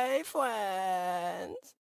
Hey, friends.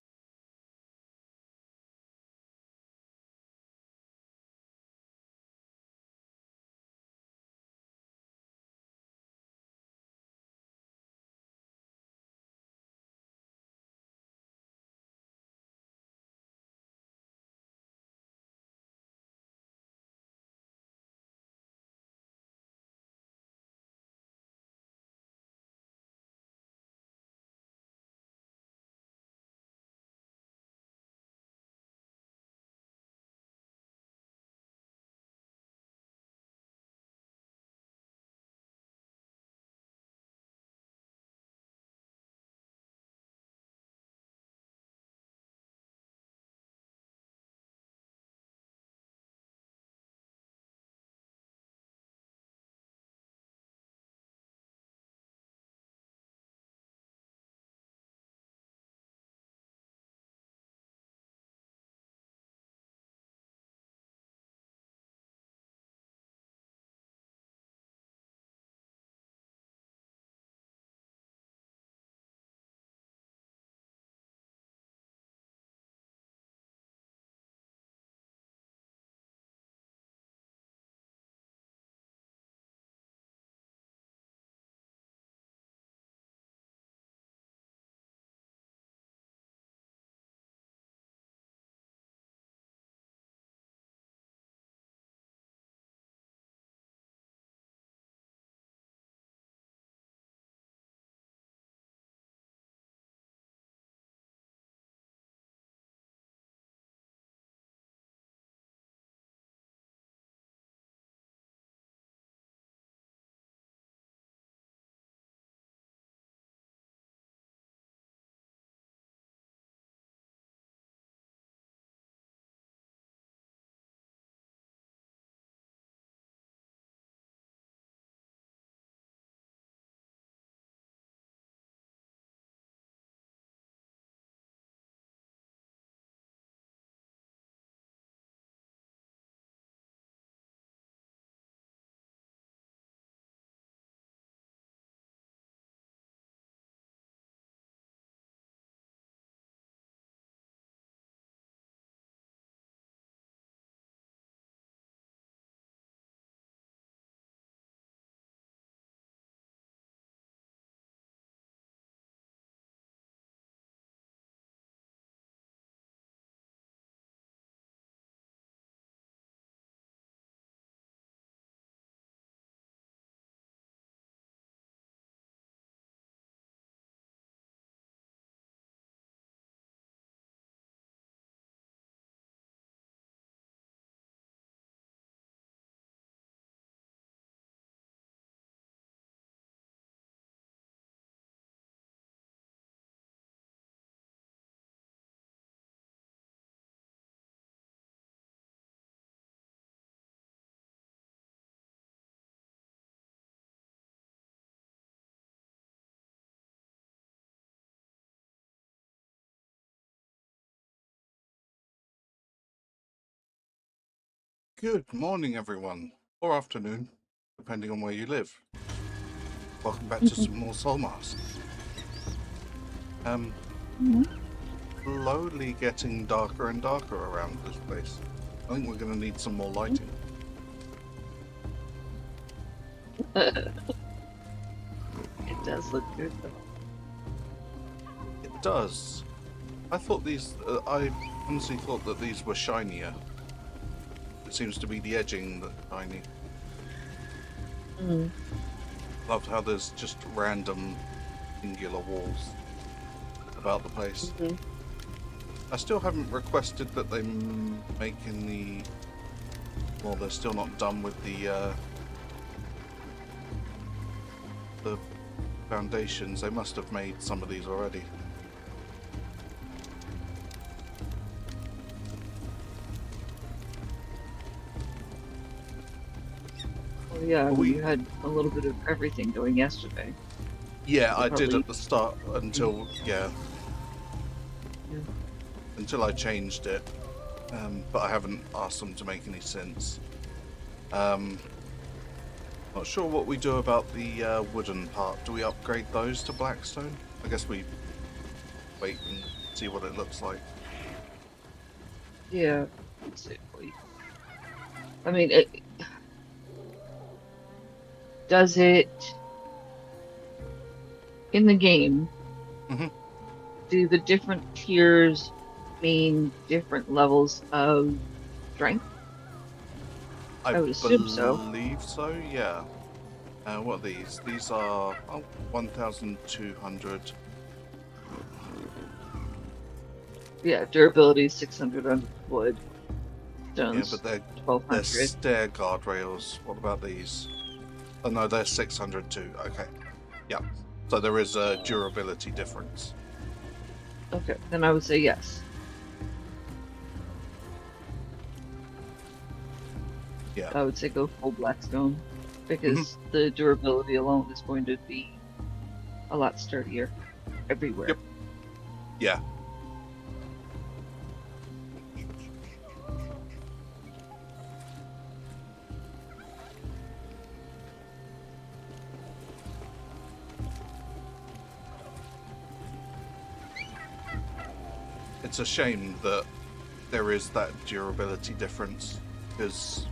Good morning, everyone, or afternoon, depending on where you live. Welcome back to some more Soulmask. Slowly getting darker and darker around this place. I think we're going to need some more lighting. It does look good though. It does. I thought these. I honestly thought that these were shinier. It seems to be the edging that's shiny. Loved how there's just random singular walls about the place. I still haven't requested that they make in the. Well, they're still not done with the foundations. They must have made some of these already. Oh yeah, We- you had a little bit of everything going yesterday. Yeah, So I did probably- at the start until until I changed it, but I haven't asked them to make any since. Not sure what we do about the wooden part. Do we upgrade those to blackstone? I guess we wait and see what it looks like. Yeah. Exactly. I mean, does it in the game? Hmm. Do the different tiers mean different levels of strength? I I would assume so. believe so, yeah. What are these? These are 1,200. Yeah, durability 600 on wood, Yeah, but stones they're 1200. stair guardrails. What about these? Oh no, they're 600 too. Okay, yeah. So there is a durability difference. Okay, then I would say yes. Yeah. I would say go full blackstone Hmm. because the durability alone is going to be a lot sturdier everywhere. Yep. Yeah. It's a shame that there is that durability difference because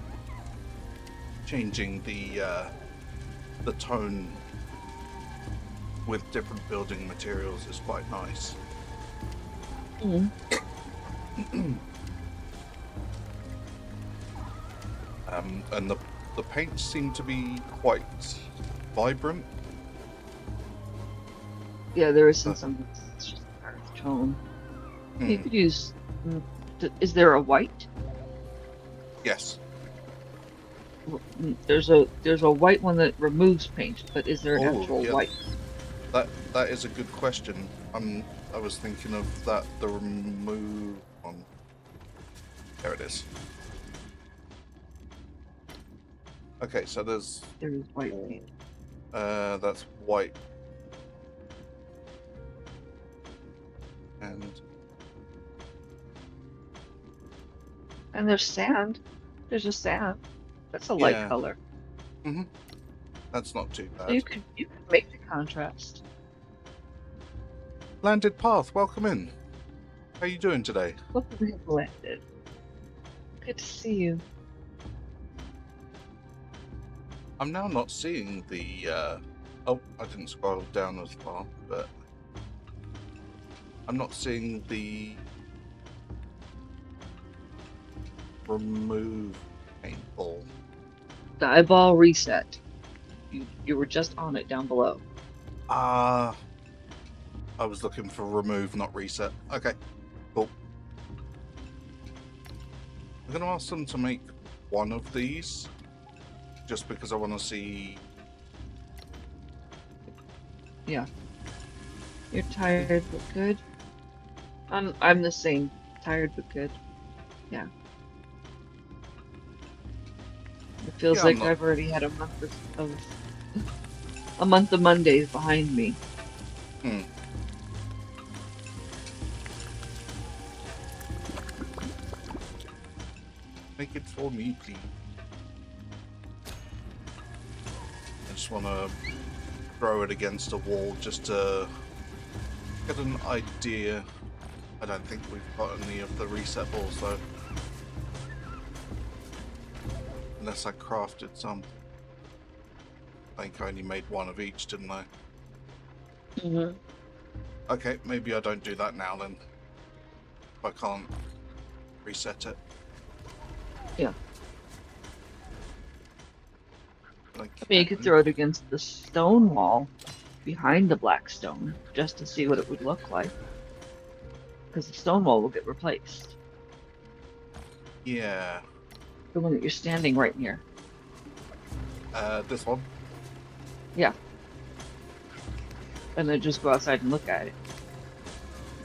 changing the tone with different building materials is quite nice. Mm. And the paints seem to be quite vibrant. Yeah, there isn't Uh, some. It's just earth tone. You hmm, could use. Is there a white? yes. There's a white one that removes paint, but is there an Oh, actual yeah. white? That is a good question. I was thinking of that the remove one. There it is. Okay, so there's There is white paint. that's white and And there's sand. There's just sand. That's a light yeah. color. Hmm. That's not too So you bad. could make the contrast. Landed Path, welcome in. How you doing today? Look at it blended. Good to see you. I'm now not seeing the oh, I didn't scroll down as far, but I'm not seeing the remove paintball. The eyeball reset. You were just on it down below. Ah, I was looking for remove, not reset. Okay, cool. I'm gonna ask them to make one of these, just because I want to see. Yeah. You're tired but good. I'm the same. Tired but good. Yeah. It feels Yeah, I'm like not. I've already had a month of Mondays behind me. Hmm. Make it for me, please. I just want to throw it against a wall just to get an idea. I don't think we've got any of the reset balls though. Unless I crafted some. I think I only made one of each, didn't I? Mm-hmm. Okay, maybe I don't do that now then. If I can't reset it. Yeah. But I I mean, you could can. throw it against the stone wall behind the black stone just to see what it would look like. Because the stone wall will get replaced. Yeah. The one that you're standing right near. This one. Yeah. And then just go outside and look at it.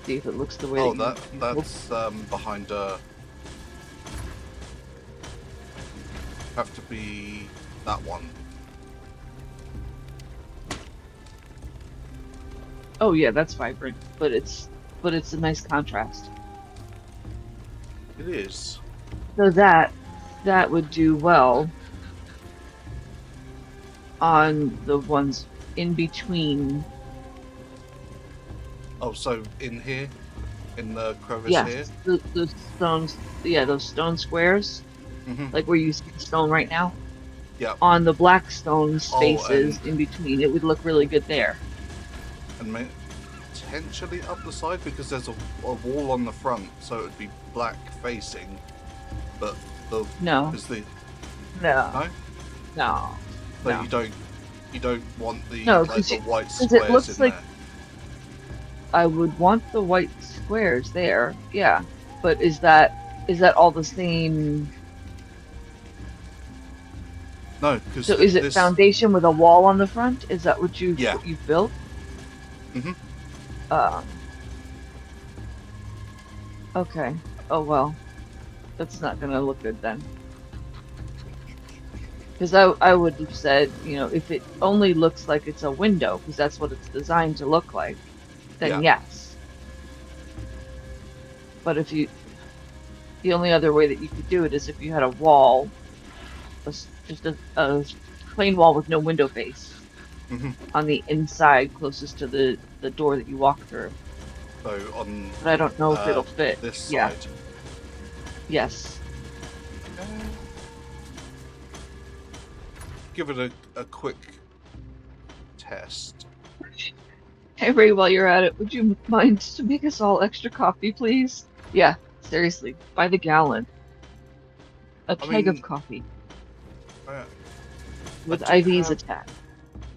See if it looks the way Oh, that you hope. that's behind have to be that one. Oh yeah, that's vibrant, but it's a nice contrast. It is. So that would do well on the ones in between Oh, so in here, in the crevice Yes, here. the stones. Yeah, those stone squares, Mm-hmm. like where you see the stone right now. Yeah. On the black stone Oh, spaces in between, it would look really good there. and potentially up the side because there's a wall on the front, so it would be black facing, but the No, is the no, no. no, So no, you don't want the no, like the white because it squares looks in like there. I would want the white squares there. Yeah, but is that all the same? No, because So is it this. foundation with a wall on the front? Is that what Yeah. you've built? Mm-hmm. Um, okay. Oh well, that's not gonna look good then. Because I would have said, if it only looks like it's a window, because that's what it's designed to look like, then Yeah. yes. But the only other way that you could do it is if you had a wall, just a plain wall with no window face Mm-hmm. on the inside closest to the door that you walk through. So on But I don't know if it'll fit. this Yeah. side. Yes. Uh, give it a quick test. Hey Ray, while you're at it, would you mind to make us all extra coffee, please? Yeah, seriously, by the gallon. A I keg of mean, coffee I, I with do IVs have. attached.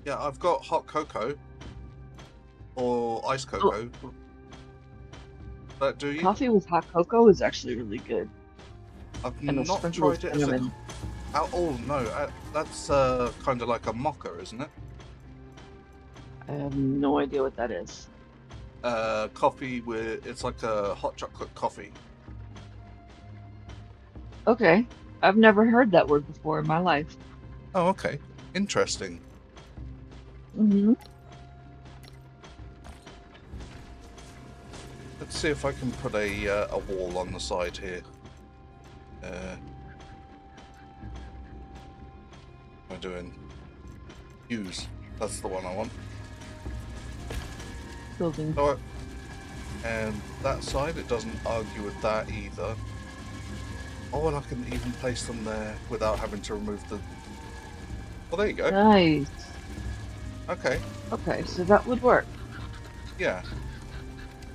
Yeah, I've got hot cocoa or iced Oh, cocoa. That do you? coffee with hot cocoa is actually really good. I've And a not sprinkle of tried it as a. cinnamon. Oh no, that's kind of like a mocha, isn't it? I have no idea what that is. Coffee with it's like a hot chocolate coffee. Okay, I've never heard that word before in my life. Oh, okay, interesting. Hmm. Let's see if I can put a wall on the side here. What am I doing? Use. That's the one I want. Building. Alright. And that side, it doesn't argue with that either. Oh, and I can even place them there without having to remove the... Well, there you go. Nice. Okay, Okay, so that would work. yeah.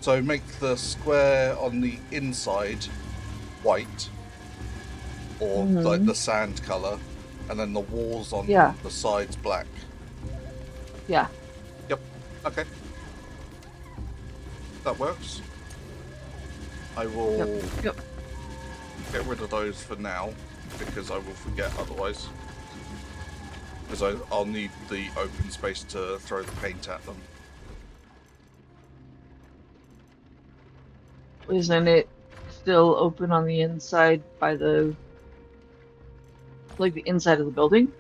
So make the square on the inside white, or like the sand color, and then the walls on Yeah, the sides black. yeah. Yep, okay. That works. I will Yep. get rid of those for now, because I will forget otherwise. Because I'll need the open space to throw the paint at them. Isn't it still open on the inside by the inside of the building?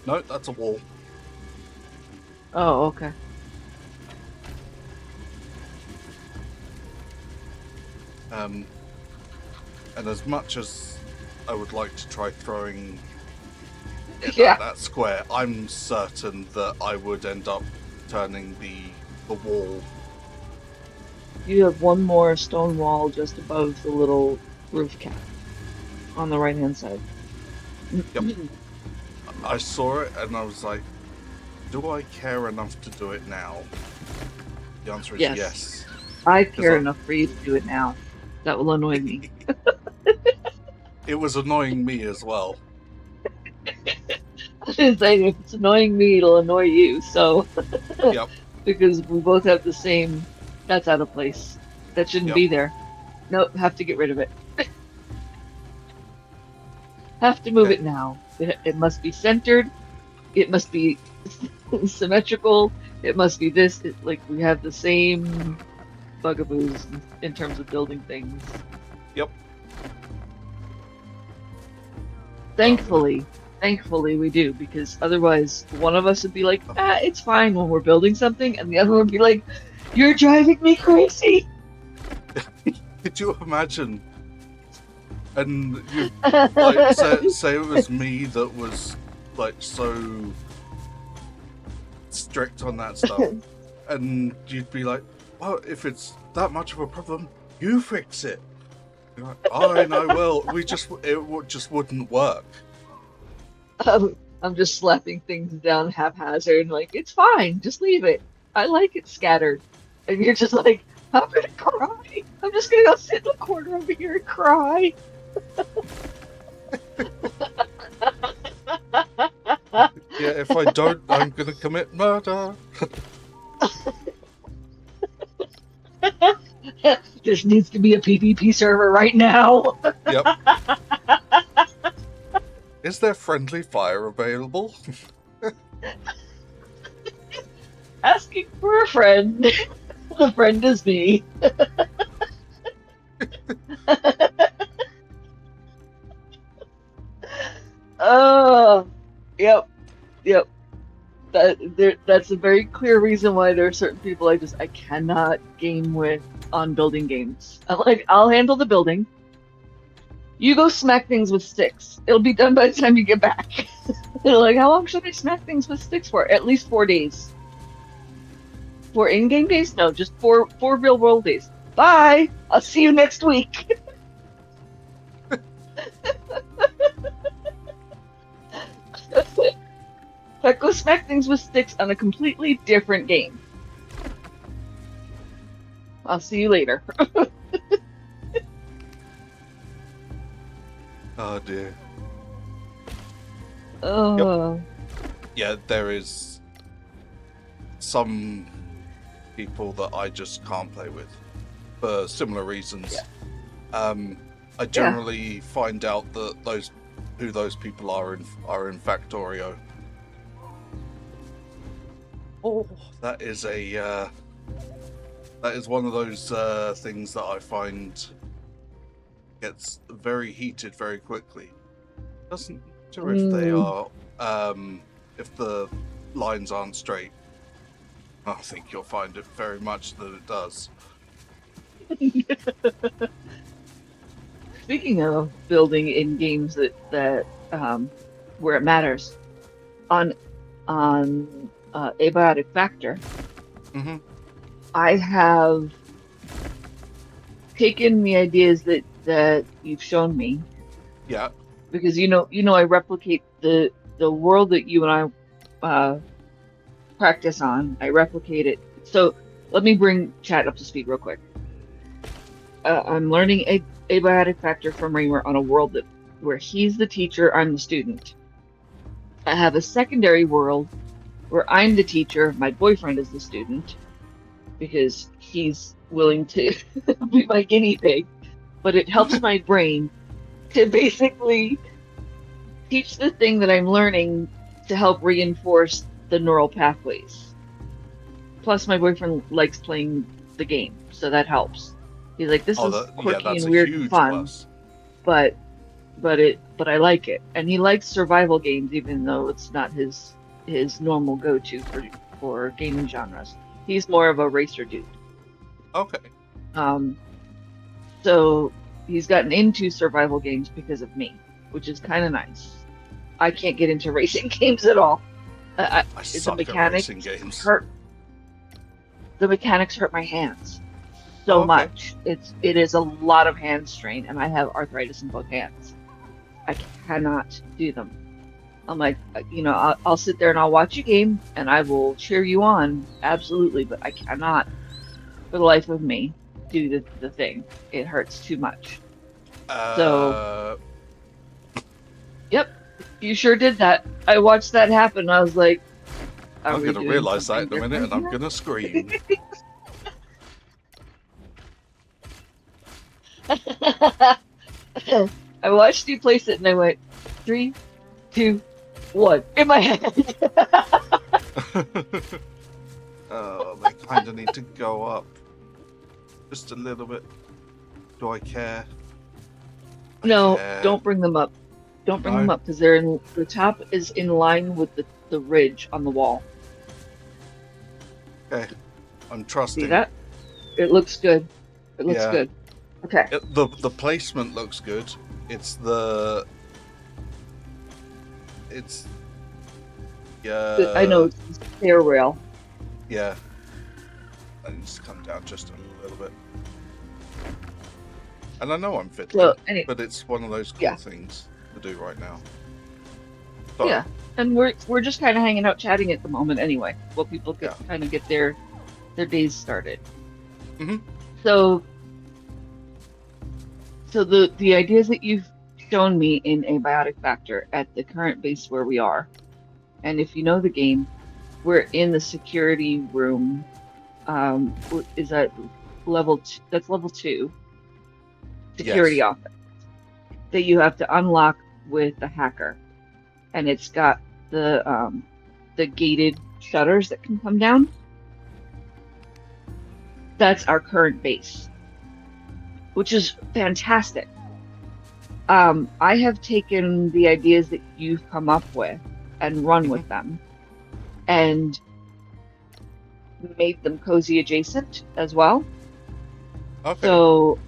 No, that's a wall. Oh, okay. And as much as I would like to try throwing it Yeah. at that square, I'm certain that I would end up turning the wall. You have one more stone wall just above the little roof cap on the right-hand side. Yep. I saw it and I was like, do I care enough to do it now? The answer is yes. I care enough for you to do it now. That will annoy me. It was annoying me as well. I was saying, if it's annoying me, it'll annoy you. So, Yep. because we both have the same, that's out of place. That shouldn't be there. Nope, have to get rid of it. Have to move it now. It must be centered. It must be symmetrical. It must be this. Like we have the same bugaboos in terms of building things. Yep. Thankfully we do, because otherwise one of us would be like, it's fine when we're building something, and the other would be like, you're driving me crazy. Could you imagine? And you like say it was me that was like so strict on that stuff, and you'd be like, well, if it's that much of a problem, you fix it. You're like, I know, well, just wouldn't work. I'm just slapping things down haphazard, like, it's fine, just leave it. I like it scattered. And you're just like, I'm gonna cry. I'm just gonna go sit in the corner over here and cry. Yeah, if I don't, I'm gonna commit murder. This needs to be a PvP server right now. Yep. Is there friendly fire available? Asking for a friend. The friend is me. Oh, yep, yep. That's a very clear reason why there are certain people I cannot game with on building games. I'm like, I'll handle the building. You go smack things with sticks. It'll be done by the time you get back. They're like, how long should I smack things with sticks for? At least 4 days. 4 in-game days? No, just four real world days. Bye. I'll see you next week. I go smack things with sticks on a completely different game. I'll see you later. Oh dear. Oh. Yeah, there is some people that I just can't play with for similar reasons. Yeah. I generally find out that who those people are in Factorio. Oh, that is one of those things that I find gets very heated very quickly. Doesn't matter if they are if the lines aren't straight. I think you'll find it very much that it does. Speaking of building in games that where it matters, on Abiotic Factor, I have taken the ideas that you've shown me. Yeah. Because I replicate the world that you and I practice on. I replicate it. So let me bring chat up to speed real quick. I'm learning Abiotic Factor from Raymer on a world where he's the teacher, I'm the student. I have a secondary world where I'm the teacher, my boyfriend is the student, because he's willing to be my guinea pig. But it helps my brain to basically teach the thing that I'm learning to help reinforce the neural pathways. Plus, my boyfriend likes playing the game, so that helps. He's like, "This is quirky and weird and fun, but I like it." And he likes survival games, even though it's not his normal go-to for gaming genres. He's more of a racer dude. Okay. So he's gotten into survival games because of me, which is kind of nice. I can't get into racing games at all. I suck at racing games. The mechanics hurt my hands so much. It is a lot of hand strain, and I have arthritis in both hands. I cannot do them. I'm like, I'll sit there and I'll watch you game, and I will cheer you on, absolutely, but I cannot, for the life of me, do the thing. It hurts too much. So, yep, you sure did that. I watched that happen. I was like, I'm going to realize that in a minute, and I'm going to scream. I watched you place it, and I went 3, 2, 1 in my head. Oh, they kind of need to go up just a little bit. Do I care? No, don't bring them up. Don't bring them up because the top is in line with the ridge on the wall. Okay, I'm trusting. See that? It looks good. It looks good. Okay. The placement looks good. It's I know it's the stair rail. Yeah. That needs to come down just a little bit. And I know I'm So, fiddly, anyway, but it's one of those cool yeah, things to do right now. Sorry. yeah. And we're just kind of hanging out chatting at the moment anyway, while people Yeah. kind of get their days started. Mm-hmm. So the ideas that you've shown me in Abiotic Factor at the current base where we are, and if you know the game, we're in the security room. Is that level two? That's level 2 security Yes. office that you have to unlock with the hacker, and it's got the gated shutters that can come down. That's our current base, which is fantastic. I have taken the ideas that you've come up with and run Mm-hmm. with them and made them cozy adjacent as well. Okay. So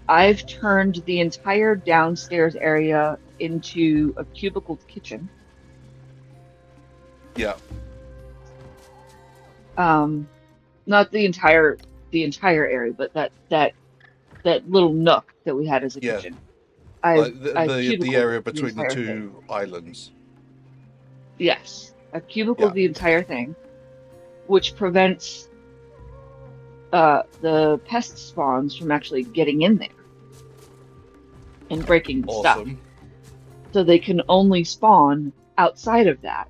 I've turned the entire downstairs area into a cubicle kitchen. Yeah. Not the entire area, but that little nook that we had as a Yeah. kitchen. I've Like I've the cubicled area the between the entire thing. two islands. Yes, I've Yeah. cubicled the entire thing, which prevents the pest spawns from actually getting in there and breaking the stuff. Awesome. So they can only spawn outside of that.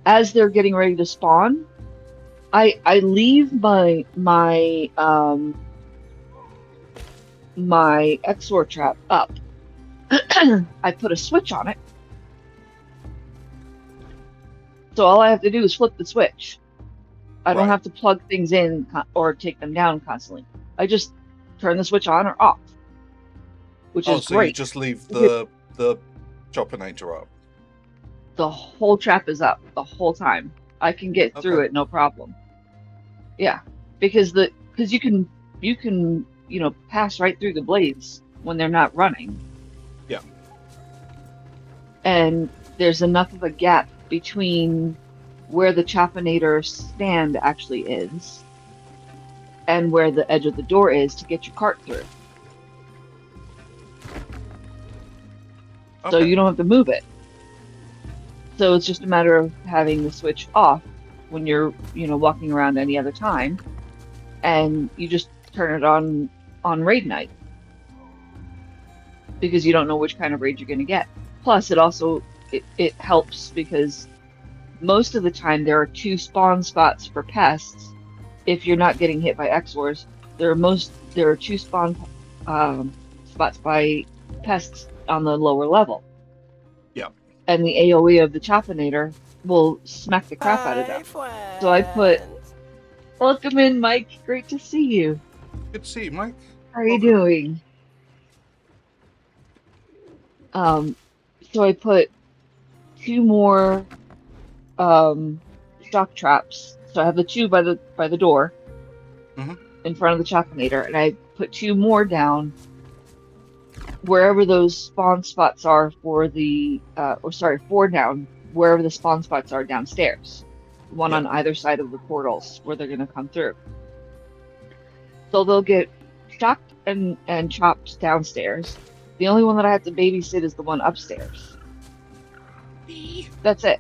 As they're getting ready to spawn, I leave my XOR trap up. I put a switch on it. So all I have to do is flip the switch. I don't Right. have to plug things in or take them down constantly. I just turn the switch on or off, which Oh, is so you great. just leave Because the choppinator up. the whole trap is up the whole time. I can get Okay. through it no problem. Yeah, because you can pass right through the blades when they're not running, Yeah. and there's enough of a gap between where the choppinator stand actually is and where the edge of the door is to get your cart through. So Okay. you don't have to move it. So it's just a matter of having the switch off when you're, walking around any other time, and you just turn it on raid night because you don't know which kind of raid you're going to get. Plus, it helps because most of the time there are 2 spawn spots for pests. If you're not getting hit by XORs, there are 2 spawn spots by pests on the lower level. Yeah. And the AoE of the Choppinator will smack the crap out of them. Hi, So I put, friends. welcome in, Mike. Great to see you. Good to see you, Mike. How are you Welcome. doing? So I put 2 more shock traps. So I have the 2 by the door Mhm. in front of the Choppinator, and I put 2 more down wherever those spawn spots are for 4 down wherever the spawn spots are downstairs. One Yeah. on either side of the portals where they're going to come through. So they'll get shocked and chopped downstairs. The only one that I have to babysit is the one upstairs. That's it.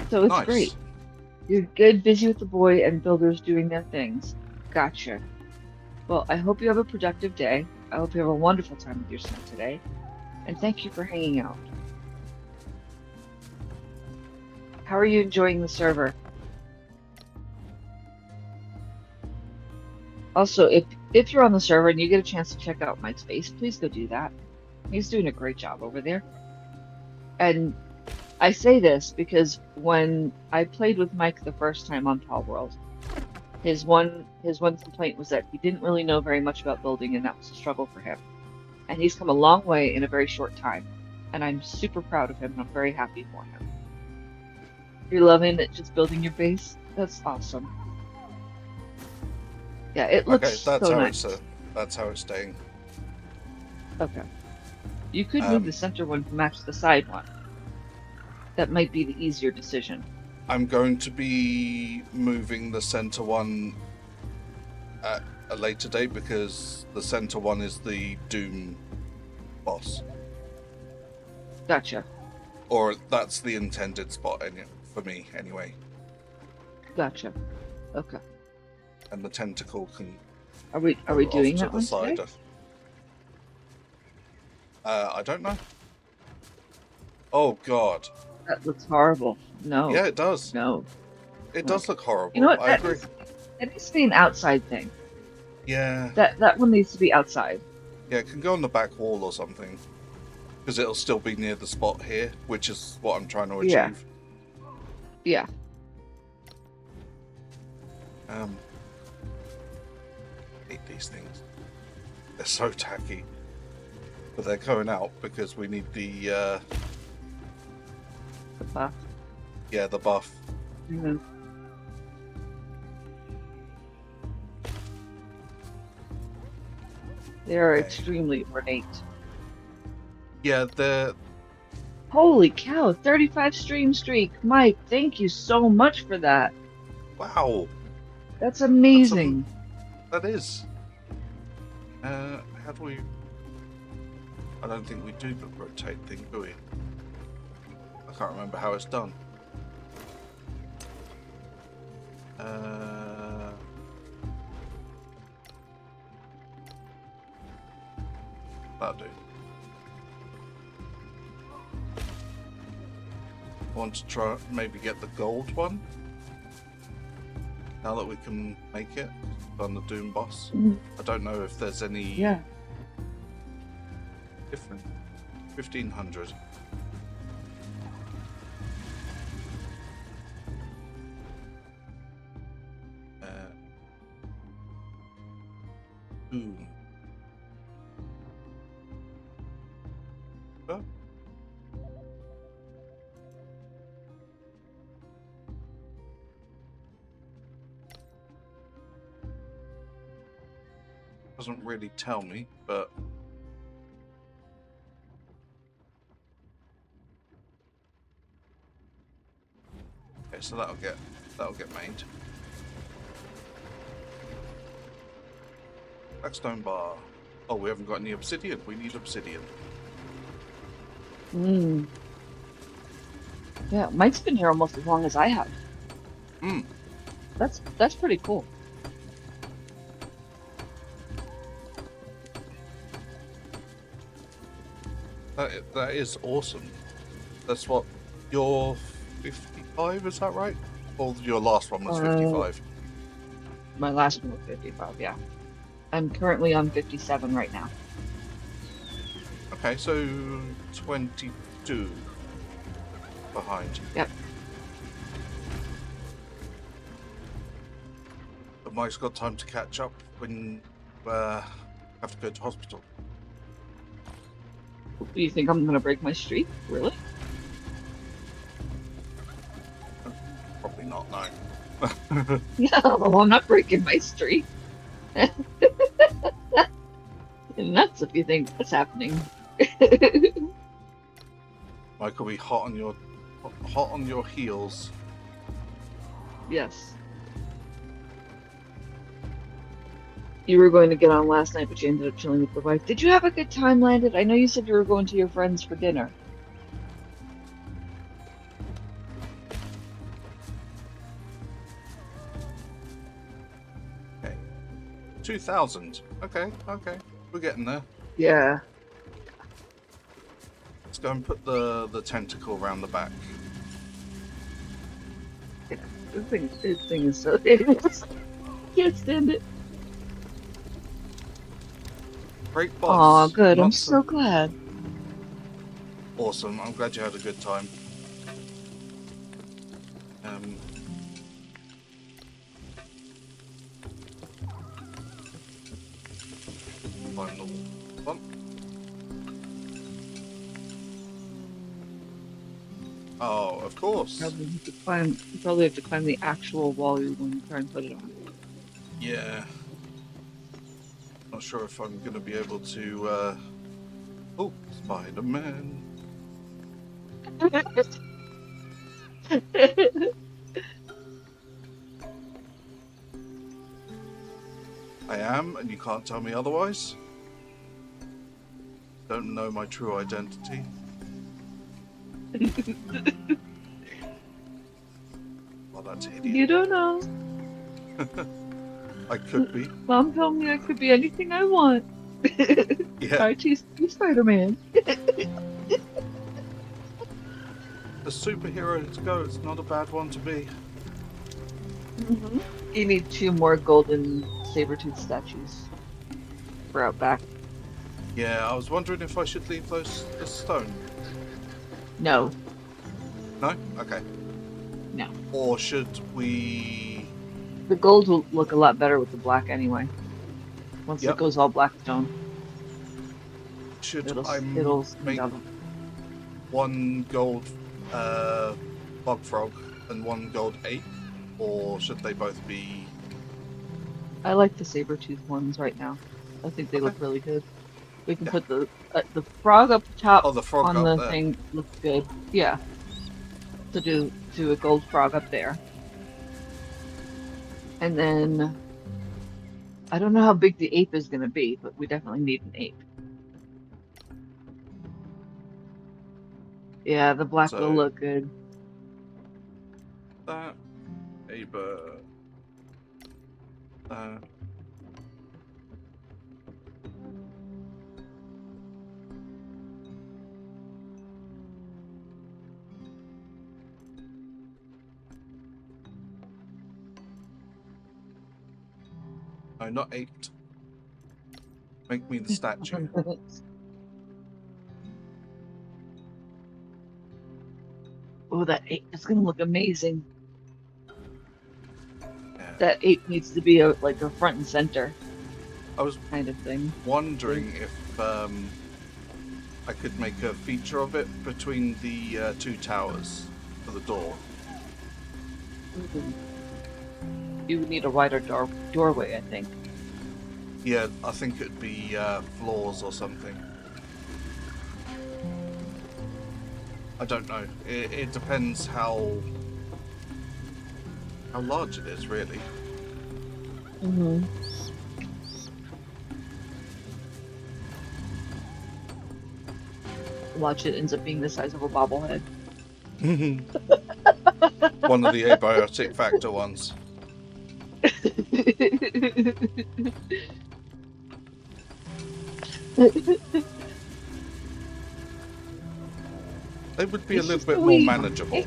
So it's great. Nice. You're good, busy with the boy, and builders doing their things. Gotcha. Well, I hope you have a productive day. I hope you have a wonderful time with your son today. And thank you for hanging out. How are you enjoying the server? Also, if you're on the server and you get a chance to check out Mike's base, please go do that. He's doing a great job over there. And I say this because when I played with Mike the first time on Tall World, his one complaint was that he didn't really know very much about building, and that was a struggle for him. And he's come a long way in a very short time, and I'm super proud of him, and I'm very happy for him. You're loving it, just building your base? That's awesome. Yeah, it looks Okay, so nice. that's how it's staying. Okay. You could move the center one to match the side one. That might be the easier decision. I'm going to be moving the center one at a later date because the center one is the Doom boss. Gotcha. Or that's the intended spot for me, anyway. Gotcha. Okay. And the tentacle can Are we go doing off to that the one side. today? I don't know. Oh God. That looks horrible. No. Yeah, it does. No. It No. does look You know horrible. what? I agree. That needs to be an outside thing. Yeah. That one needs to be outside. Yeah, it can go on the back wall or something. Because it'll still be near the spot here, which is what I'm trying to Yeah. achieve. Yeah. Hate these things. They're so tacky. But they're going out because we need the The buff. yeah, the buff. Mm-hmm. They are Okay. extremely ornate. Yeah, they're Holy cow, 35 stream streak. Mike, thank you so much for that. wow. That's amazing. That is. How do we? I don't think we do the rotate thing, do we? I can't remember how it's done. That'll do. I want to try maybe get the gold one. Now that we can make it on the Doom boss. I don't know if there's any Yeah. different. 1500. Ooh. Oh. Doesn't really tell me, but okay, so that'll get made. Blackstone bar. Oh, we haven't got any obsidian. We need obsidian. Yeah, Mike's been here almost as long as I have. Hmm. That's pretty cool. That is awesome. That's what your 55, is that right? Or your last one was 55? My last one was 55, yeah. I'm currently on 57 right now. Okay, so 22 behind. Yep. But Mike's got time to catch up when have to go to hospital. Do you think I'm gonna break my streak? Really? Probably not, no. No, I'm not breaking my streak. And that's if you think that's happening. Mike will be hot on your heels. Yes. You were going to get on last night, but you ended up chilling with the wife. Did you have a good time, Landed? I know you said you were going to your friends for dinner. Okay. 2,000. Okay. We're getting there. Yeah. Let's go and put the tentacle around the back. This thing is so... Can't stand it. Great boss. Aw, good. I'm Lots so of- glad. Awesome. I'm glad you had a good time. Final one. Oh, of course. You probably have to climb the actual wall you're going to try and put it on. Yeah. Not sure if I'm going to be able to. Oh, Spider-Man. I am, and you can't tell me otherwise. Don't know my true identity. Well, that's hideous. You don't know. I could be. Mom told me I could be anything I want. Yeah. I choose to be Spider-Man. A superhero to go. It's not a bad one to be. Mm-hmm. You need 2 more golden saber-tooth statues for out back. Yeah, I was wondering if I should leave those as stone. No. No? Okay. No. Or should we... The gold will look a lot better with the black anyway. Once Yep. it goes all black stone, Should it'll I stand make out. 1 gold bog frog and 1 gold ape? Or should they both be... I like the saber-tooth ones right now. I think they Okay. look really good. We can Yeah. put the frog up top Oh, the frog on up the there. thing. Looks good. Yeah. To do a gold frog up there. And then I don't know how big the ape is gonna be, but we definitely need an ape. Yeah, the black will So- look good. That. Aber. That. No, not 8. Make me the statue. Oh, that ape is gonna look amazing. Yeah. That ape needs to be like a front and center I was kind of thing. wondering if I could make a feature of it between the 2 towers for the door. You would need a wider doorway, I think. Yeah, I think it'd be floors or something. I don't know. It depends how large it is, really. Mm-hmm. Watch, it ends up being the size of a bobblehead. One of the Abiotic Factor ones. They would be It's a little just bit a more wee- manageable.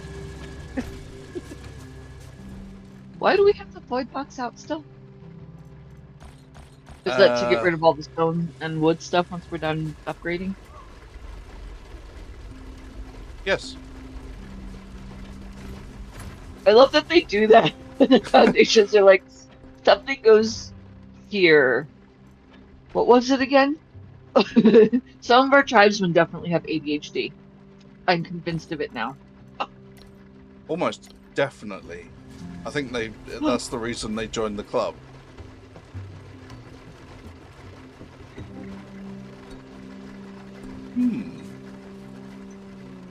Why do we have the void box out still? Is that to get rid of all the stone and wood stuff once we're done upgrading? Yes. I love that they do that. The foundations are like, something goes here. What was it again? Some of our tribesmen definitely have ADHD. I'm convinced of it now. Almost definitely. I think that's the reason they joined the club.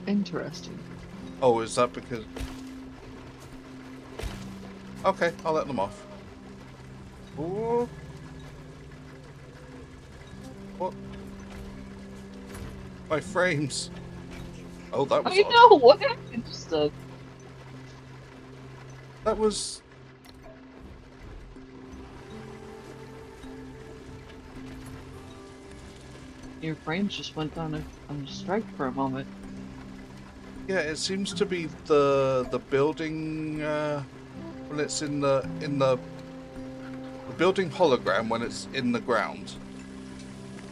Interesting. Oh, is that because... Okay, I'll let them off. Ooh. What? My frames. Oh, that was I odd. know, what happened? Just That was... your frames just went on a strike for a moment. Yeah, it seems to be the building when it's in the building hologram when it's in the ground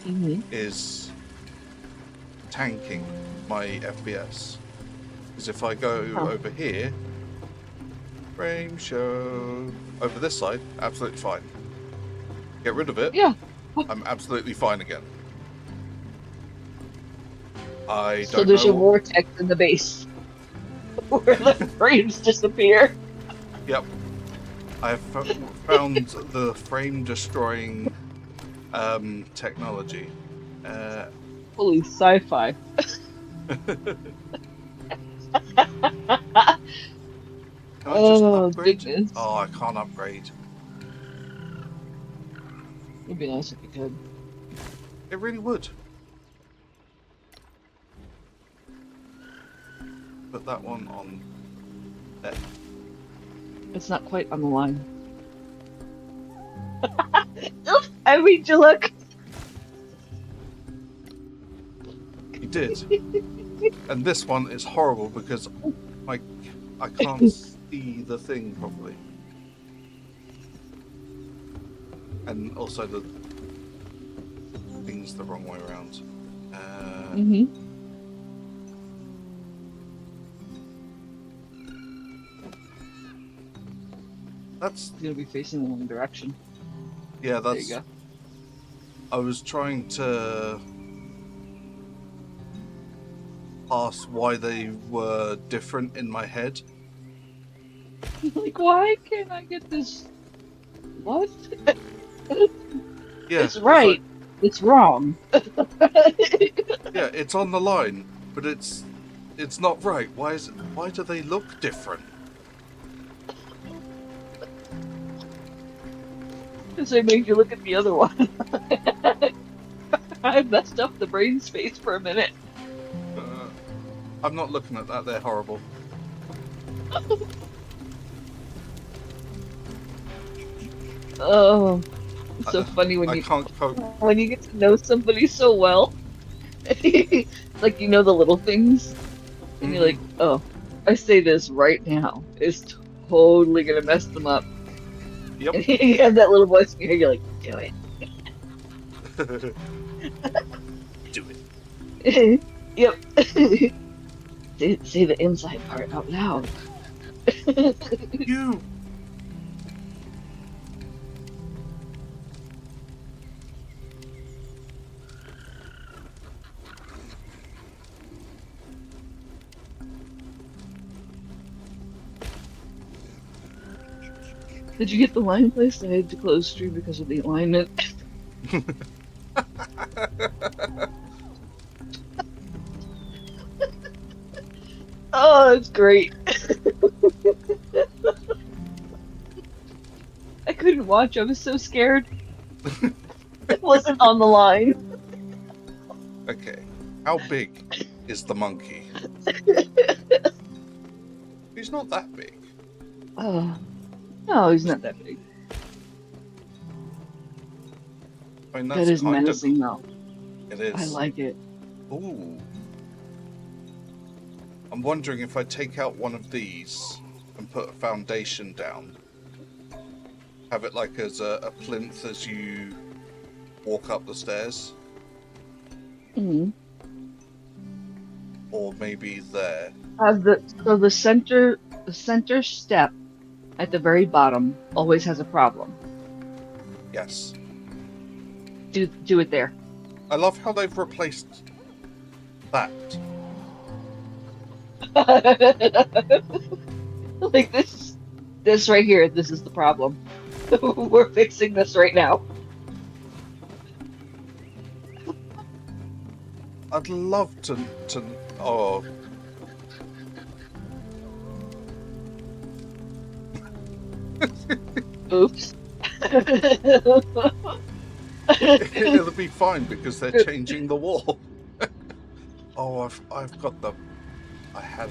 Mm-hmm. is tanking my FPS. Because if I go over here, frame show over this side, absolutely fine. Get rid of it. Yeah. I'm absolutely fine again. I So don't there's know. a vortex in the base where the frames disappear. Yep. I've found the frame destroying technology. Holy sci-fi. Can I just Oh, upgrade? goodness. Oh, I can't upgrade. It'd be nice if you could. It really would. Put that one on there. It's not quite on the line. I made you look. You did. And this one is horrible because I can't see the thing properly. And also the thing's the wrong way around. That's It's gonna be facing the wrong direction. yeah. There That's. you go. I was trying to ask why they were different in my head. Like, why can't I get this? What? Yeah, It's right. It's wrong. yeah, it's on the line, but it's not right. Why do they look different? So I made you look at the other one. I messed up the brain space for a minute. I'm not looking at that. They're horrible. Oh, it's so funny when I you can't cope. when you get to know somebody so well. Like you know the little things, and you're like, oh, I say this right now. It's totally gonna mess them up. Yep. And you have that little voice in your head, you're like, do Do it. it. Yep. Say the inside part out loud. You. Did you get the line placed? I had to close stream because of the alignment. Oh, it's great. I couldn't watch. I was so scared. It wasn't on the line. Okay. How big is the monkey? He's not that big. Oh, no, he's not that big. I mean, That that's is kind menacing, of. though. It is. I like it. Ooh. I'm wondering if I take out one of these and put a foundation down. Have it like as a plinth as you walk up the stairs. Mm-hmm. Or maybe there. So the center step at the very bottom always has a problem. Yes. Do it there. I love how they've replaced that. Like this right here. This is the problem. We're fixing this right now. I'd love to oh. Oops. It'll be fine because they're changing the wall. Oh, I've got the. I have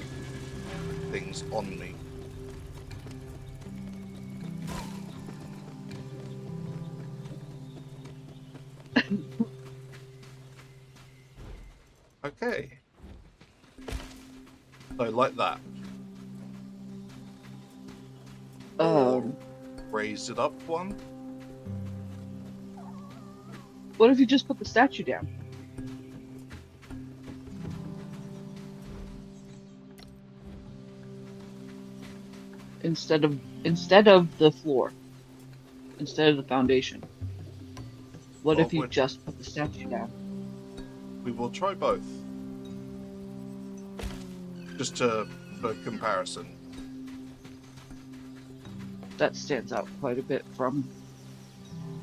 things on me. Okay. So like that. Raise it up one. What if you just put the statue down? Instead of the floor. Instead of the foundation. What Well, if you just put the statue down? We will try both. Just for comparison. That stands out quite a bit from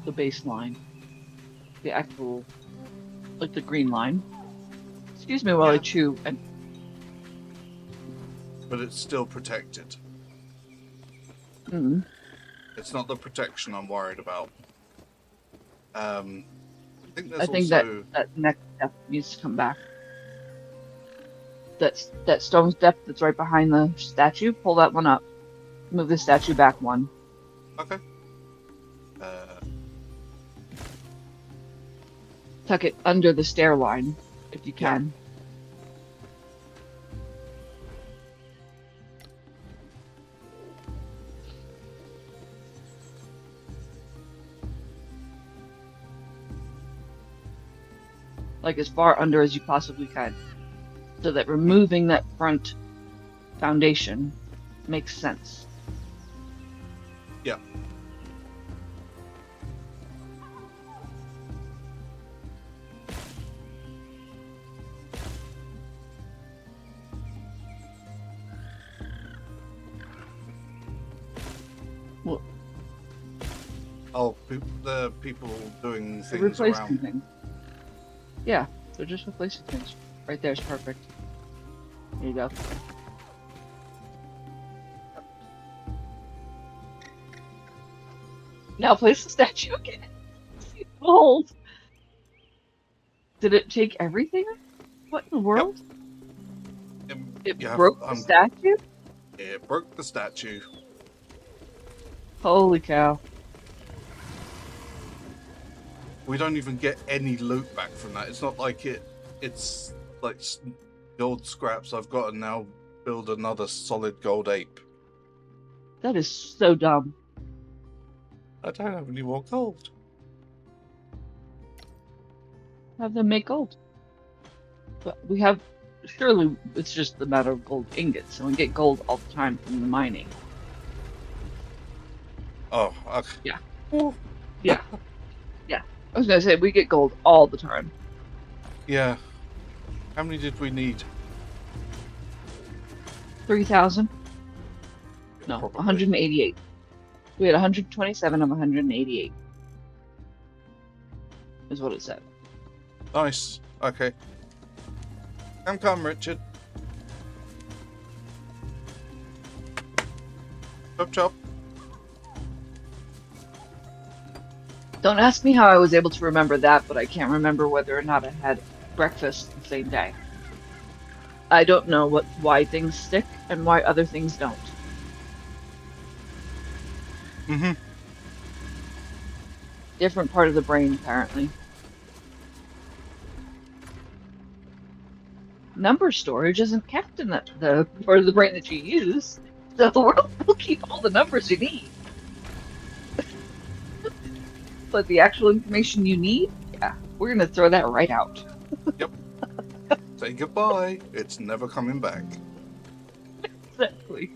the baseline. The actual, like the green line. Excuse me while I chew. And but it's still protected. mm-hmm. It's not the protection I'm worried about. I think I there's think that also next step needs to come back. That stone step that's right behind the statue. Pull that one up. Move the statue back one. okay. Uh, Tuck it under the stair line if you yeah. can. Like as far under as you possibly can, so that removing that front foundation makes sense. Yeah. Well, Oh, the people doing they're things replacing around. things. Yeah, they're just replacing things. Right there's perfect. There you go. Now place the statue again. See the holes. Did it take everything? What in the Yep. world? It You have. broke the statue? It broke the statue. Holy cow. We don't even get any loot back from that. It's not like it's like gold scraps. I've got to now build another solid gold ape. That is so dumb. I don't have any more gold. Have them make gold. But we have, surely it's just a matter of gold ingots, and we get gold all the time from the mining. Oh, okay. Yeah. Ooh. Yeah. Yeah. I was gonna say, we get gold all the time. Yeah. How many did we need? 3,000? No, Probably. 188. We had 127 of 188. Is what it said. Nice. Okay. Come, Richard. Chop, chop. Don't ask me how I was able to remember that, but I can't remember whether or not I had breakfast the same day. I don't know why things stick and why other things don't. Mm-hmm. Different part of the brain, apparently. Number storage isn't kept in the part of the brain that you use, so we'll keep all the numbers you need. But the actual information you need, yeah, we're gonna throw that right out. Yep. Say goodbye. It's never coming back. Exactly.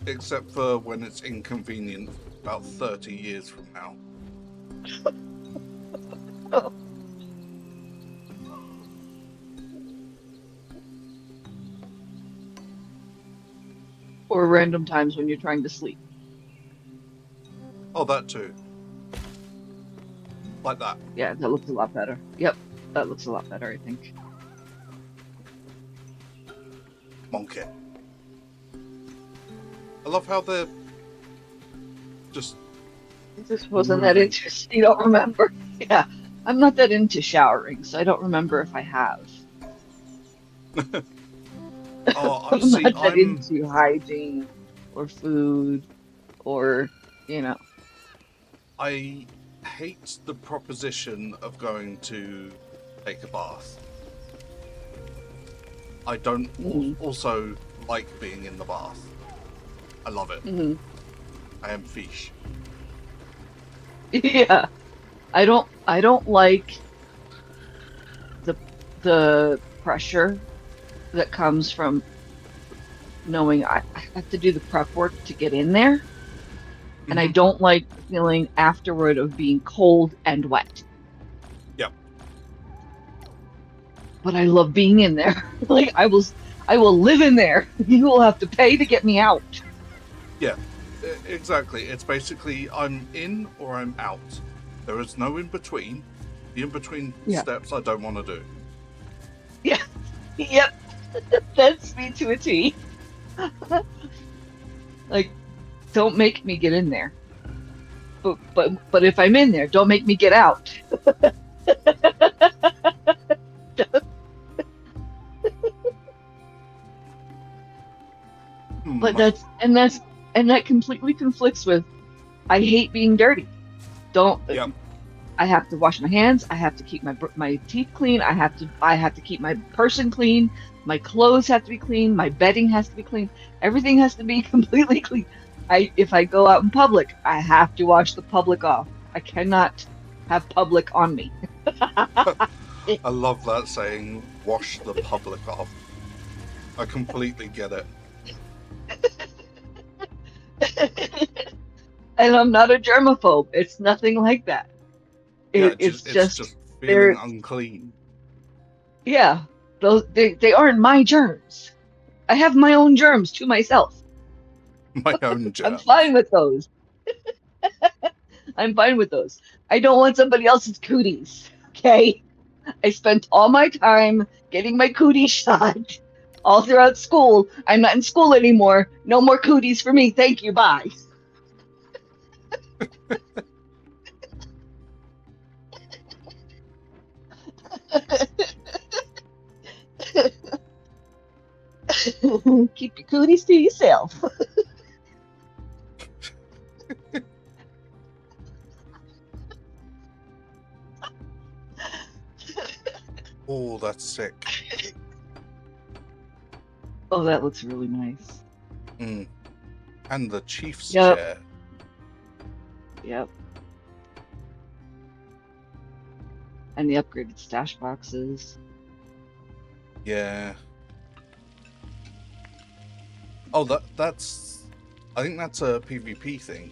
Except for when it's inconvenient about 30 years from now. Or random times when you're trying to sleep. Oh, that too. Like that. Yeah, that looks a lot better. Yep, that looks a lot better, I think. Monkey. I love how they're just... This wasn't that interesting. You don't remember? Yeah, I'm not that into showering, so I don't remember if I have. Oh, I'm see, not that I'm... into hygiene or food or, you know. I hate the proposition of going to take a bath. I don't also like being in the bath. I love it. Mm-hmm. I am fish. Yeah, I don't like the pressure that comes from knowing I have to do the prep work to get in there, and I don't like the feeling afterward of being cold and wet. Yep. But I love being in there. Like I will live in there. You will have to pay to get me out. Yeah, exactly. It's basically I'm in or I'm out. There is no in between. The in between steps I don't want to do. Yeah. Yep. That's me to a T. Like, don't make me get in there. but if I'm in there, don't make me get out. But Hmm. that completely conflicts with I hate being dirty. Don't Yep. I have to wash my hands. I have to keep my teeth clean. I have to keep my person clean. My clothes have to be clean. My bedding has to be clean. Everything has to be completely clean. If I go out in public, I have to wash the public off. I cannot have public on me. I love that saying, wash the public off. I completely get it. And I'm not a germaphobe. It's nothing like that. Yeah, It's it's just just feeling they're unclean. yeah. They aren't my germs. I have my own germs to myself. My own I'm fine germs. with those. I'm fine with those. I don't want somebody else's cooties. Okay. I spent all my time getting my cootie shot all throughout school. I'm not in school anymore. No more cooties for me. Thank you. Bye. Keep your cooties to yourself. Oh, that's sick. Oh, that looks really nice. Mm. And the chief's Yep. chair. Yep. And the upgraded stash boxes. Yeah. Oh, that's. I think that's a PvP thing,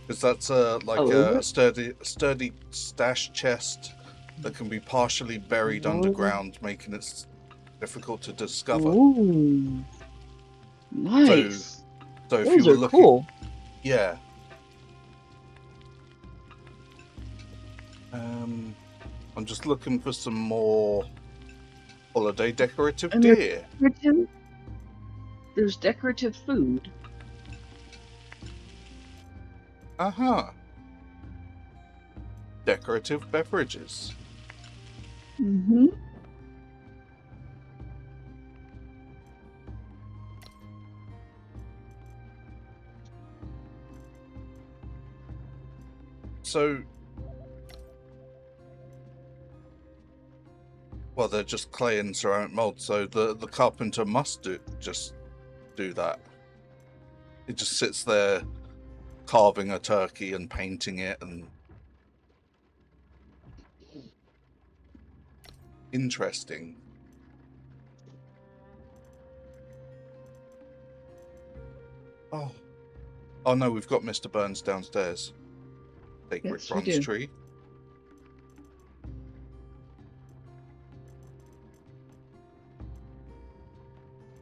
because that's like Oh, is a it? sturdy stash chest that can be partially buried Oh. underground, making it difficult to discover. Ooh. Nice. So if Those you were are looking, cool. yeah. I'm just looking for some more holiday decorative And gear. there's decorative food. Uh-huh. Decorative beverages. Mm-hmm. So, well, they're just clay and ceramic mold, so the carpenter must just do that. It just sits there carving a turkey and painting it, and interesting. Oh no, we've got Mr. Burns downstairs. Sacred Yes, we bronze do. tree.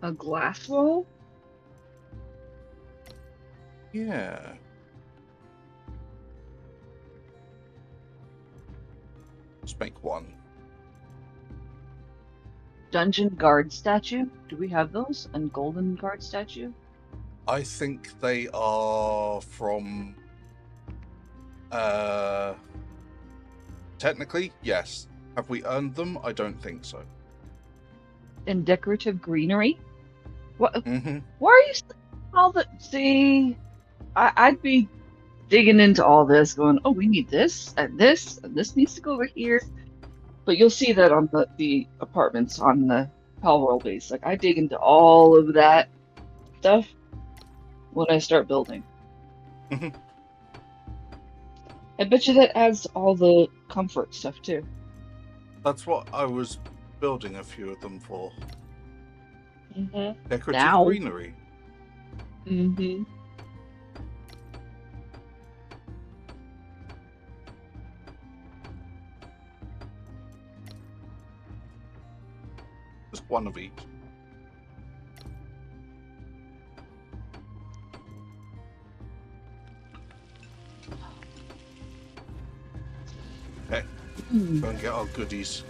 A glass wall? Yeah. Let's make one. Dungeon guard statue? Do we have those? And golden guard statue? I think they are from. Technically, yes. Have we earned them? I don't think so. And decorative greenery? What? Mm-hmm. Why are you all the? See, I'd be digging into all this, going, "Oh, we need this, and this needs to go over here." But you'll see that on the apartments on the Palworld base. Like I dig into all of that stuff when I start building. Mm-hmm. I bet you that adds all the comfort stuff too. That's what I was building a few of them for. Mm-hmm. Decorative Now. greenery. Mm-hmm. Just one of each. Okay, go and get our goodies.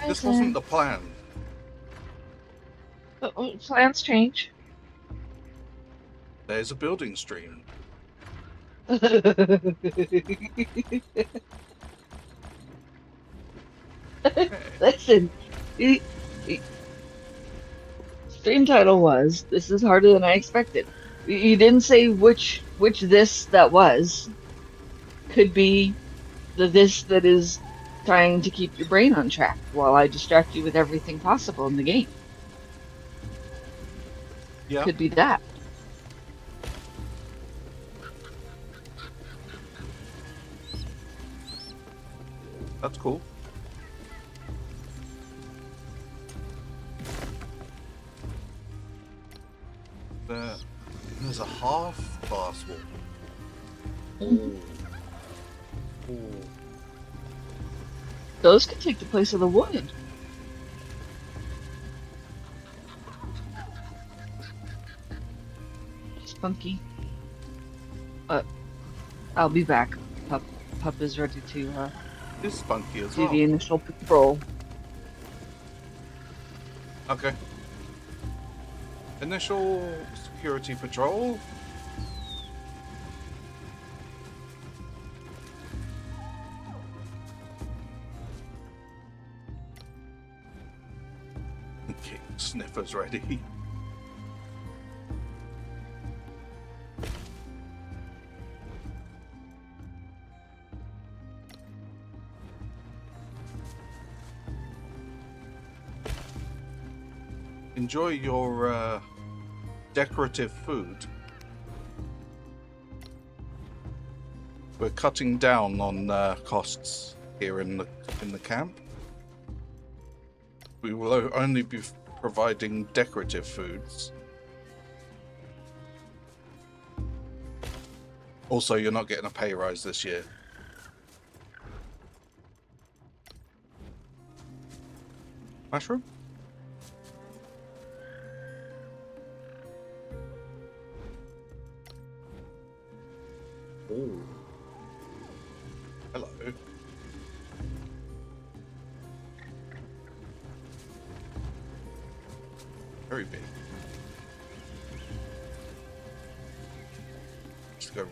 This wasn't the plan. Plans change. There's a building stream. Hey. Listen, y- y- stream title was, "This is harder than I expected." You didn't say which this that was. Could be the this that is trying to keep your brain on track while I distract you with everything possible in the game. Yeah, Could be that. that's cool. There's a half glass wall. Ooh. Ooh. Those could take the place of the wood. Spunky. I'll be back. Pup is ready to It's spunky as do well. the initial patrol. Okay. Initial security patrol. Okay, sniffer's ready. Enjoy your decorative food. We're cutting down on costs here in the camp. We will only be providing decorative foods. Also, you're not getting a pay rise this year. Mushroom? Oh. Hello. Very big. Let's go.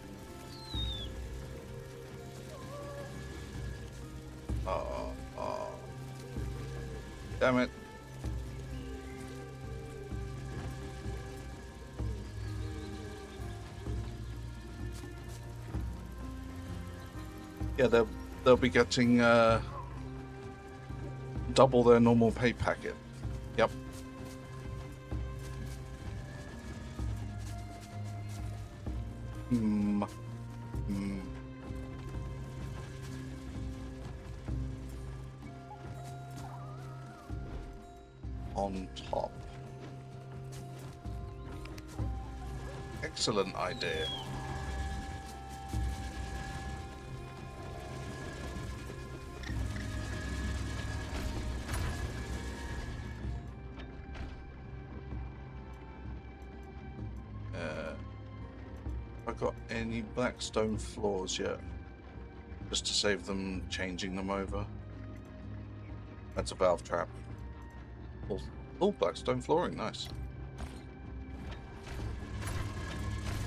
Damn it. Yeah, they'll be getting double their normal pay packet. Yep. Hmm. Hmm. On top. Excellent idea. Have I got any blackstone floors yet? Just to save them changing them over. That's a valve trap. Oh, blackstone flooring, nice.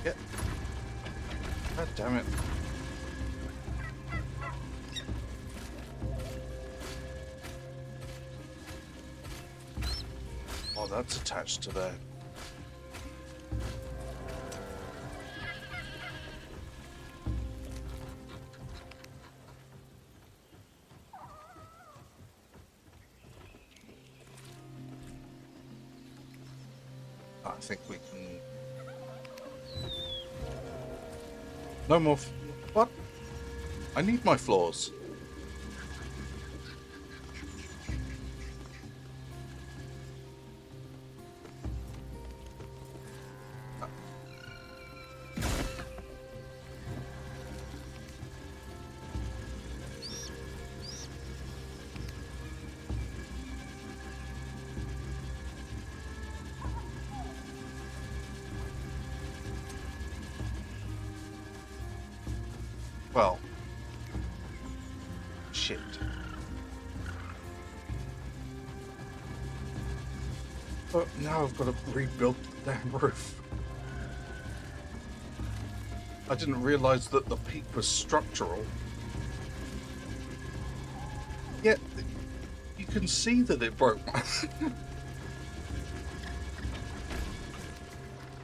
Yeah. God damn it. Oh, that's attached to there. I think we can... No more... What? I need my floors. Well... Shit. But now I've got to rebuild the damn roof. I didn't realize that the peak was structural. Yet, you can see that it broke.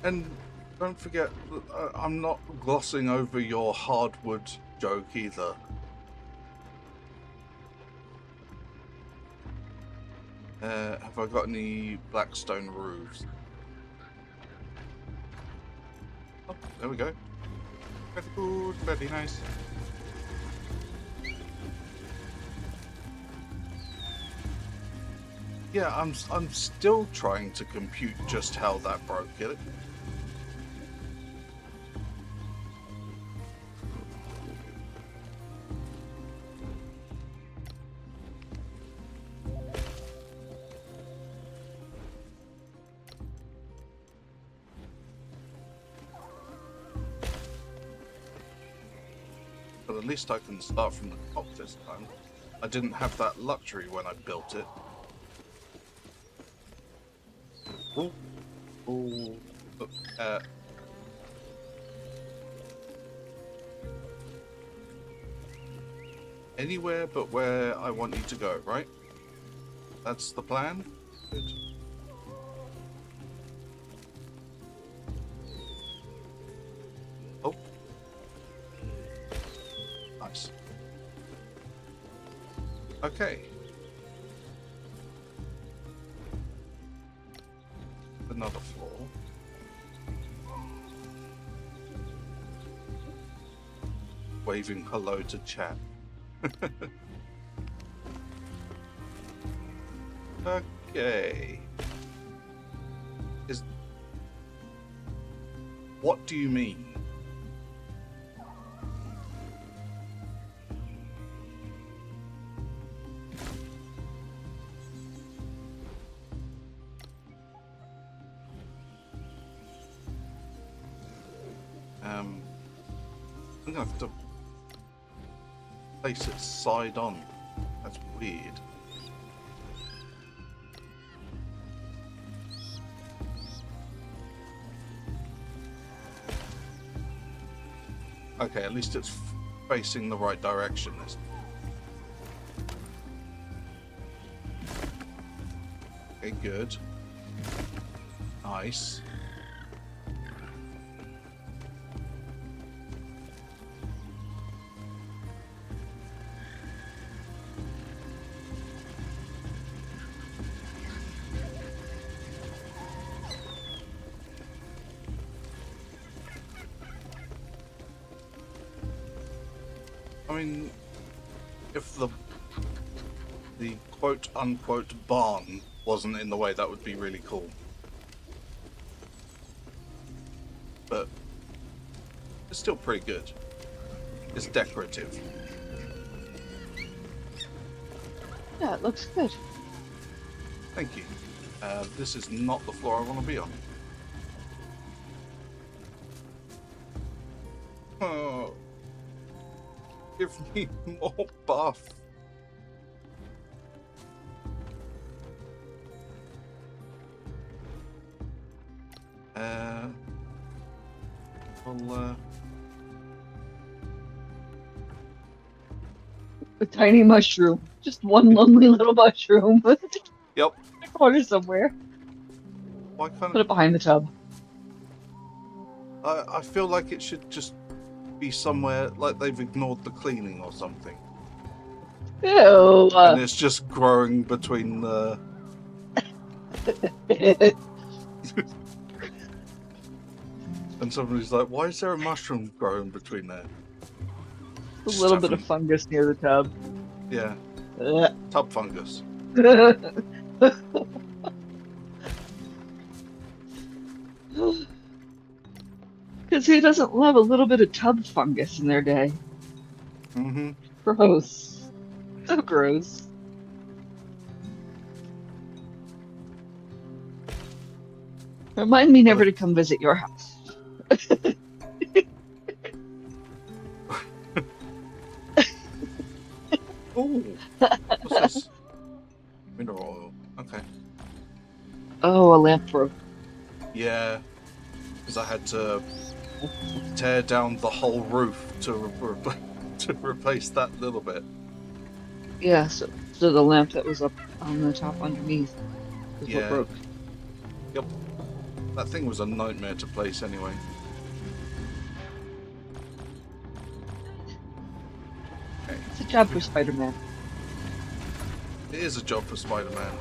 And don't forget, I'm not glossing over your hardwood joke either. Have I got any blackstone roofs? Oh, there we go. Very good, very nice. Yeah, I'm still trying to compute just how that broke it. But at least I can start from the top this time. I didn't have that luxury when I built it. Ooh. Ooh. Anywhere but where I want you to go, right? That's the plan? Good. Oh. Nice. Okay. Another floor. Waving hello to chat. Okay. What do you mean? I'm gonna have to place it side on. That's weird. Okay, at least it's facing the right direction this time. Okay, good. Nice. I mean, if the quote-unquote barn wasn't in the way, that would be really cool. But it's still pretty good. It's decorative. Yeah, it looks good. Thank you. This is not the floor I want to be on. Oh, give me more buff. Well, A tiny mushroom. Just one lonely little mushroom. yep. In a corner somewhere. Why can't Put it behind the tub. I feel like it should just be somewhere, like they've ignored the cleaning or something. Ew. And it's just growing between the... And somebody's like, why is there a mushroom growing between there? A little bit of fungus near the tub. Yeah. Tub fungus. Because who doesn't love a little bit of tub fungus in their day? Mm-hmm. Gross. So gross. Remind me never to come visit your house. Oh, what's this? Mineral oil. Okay. Oh, a lamp broke. Yeah, because I had to tear down the whole roof to to replace that little bit. Yeah, so the lamp that was up on the top underneath is what Yeah. broke. Yep. That thing was a nightmare to place anyway. Okay. It's a job for Spider-Man. It is a job for Spider-Man.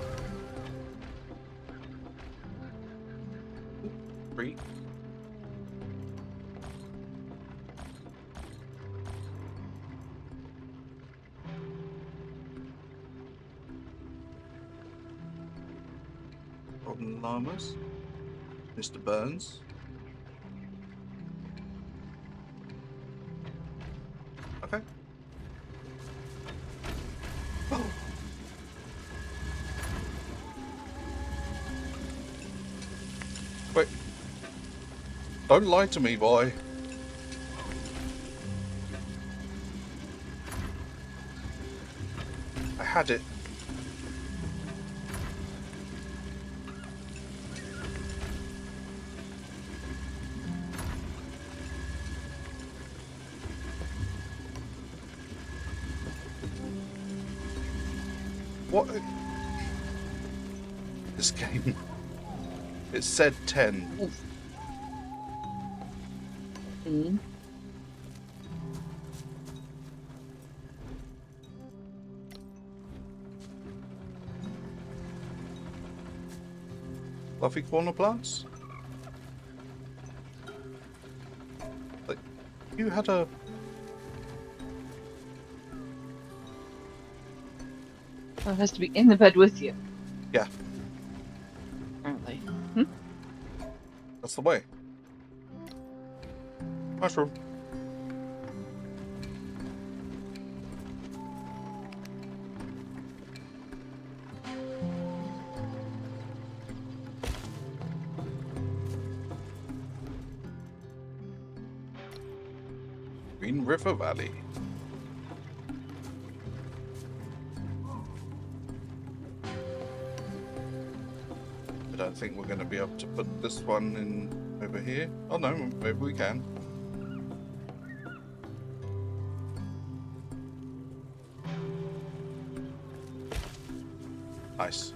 3. Robin Lamas. Mr. Burns. Okay. Oh. Wait. Don't lie to me, boy. I had it. What? This game. It said 10. Mm-hmm. Fluffy corner plants? Like, you had a... So it has to be in the bed with you. Yeah, Apparently. that's the way. Mushroom. Green River Valley. I don't think we're going to be able to put this one in over here. Oh no, maybe we can. Nice.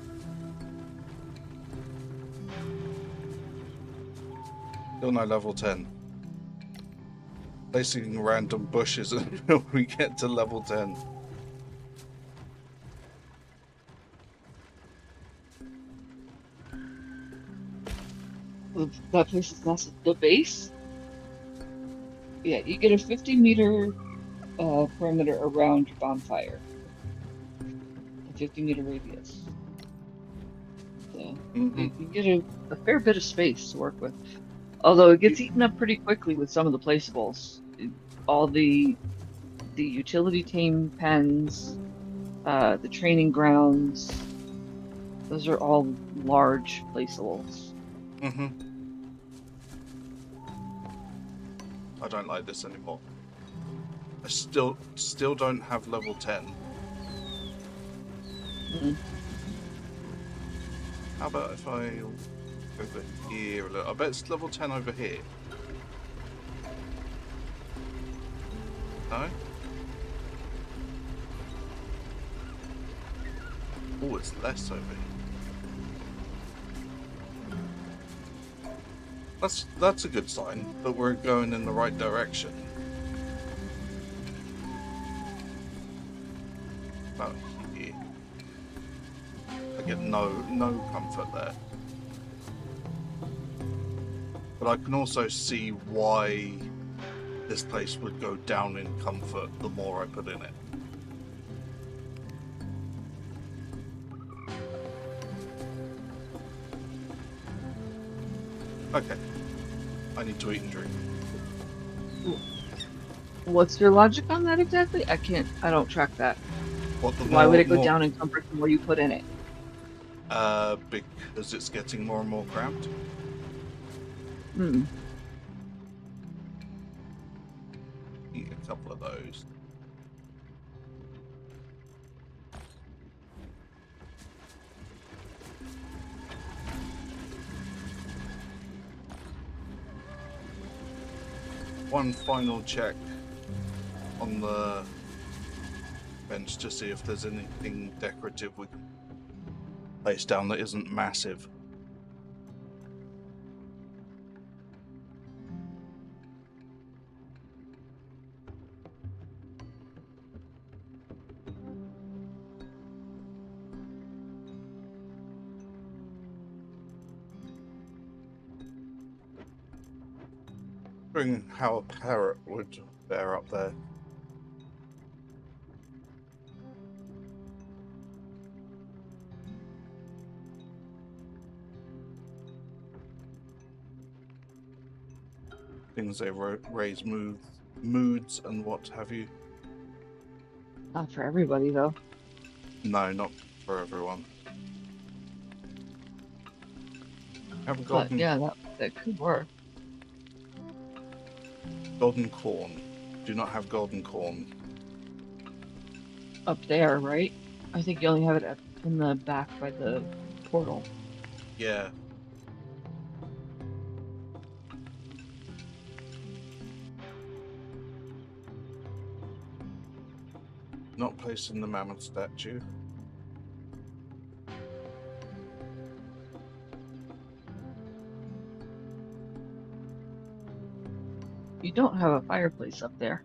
Still no level 10. Placing random bushes until we get to level 10. That place is massive. The base? Yeah, you get a 50-meter perimeter around your bonfire. A 50-meter radius. So you get a fair bit of space to work with. Although it gets eaten up pretty quickly with some of the placeables. All the utility team pens, the training grounds, those are all large placeables. I don't like this anymore. I still don't have level 10. How about if I over here a little? I bet it's level 10 over here. No? Oh, it's less over here. That's a good sign that we're going in the right direction. About here. I get no comfort there. But I can also see why this place would go down in comfort the more I put in it. Okay. I need to eat and drink. What's your logic on that exactly? I don't track that. What the Why would it go more, down in comfort the more you put in it? because it's getting more and more cramped. Eat a couple of those. one final check on the bench to see if there's anything decorative we can place down that isn't massive. Wondering how a parrot would fare up there. Things they raise moods and what have you. Not for everybody, though. No, not for everyone. Have a But golden yeah, that could work. golden corn. Do not have golden corn. Up there, right? I think you only have it in the back by the portal. Yeah. Not placed in the mammoth statue. You don't have a fireplace up there.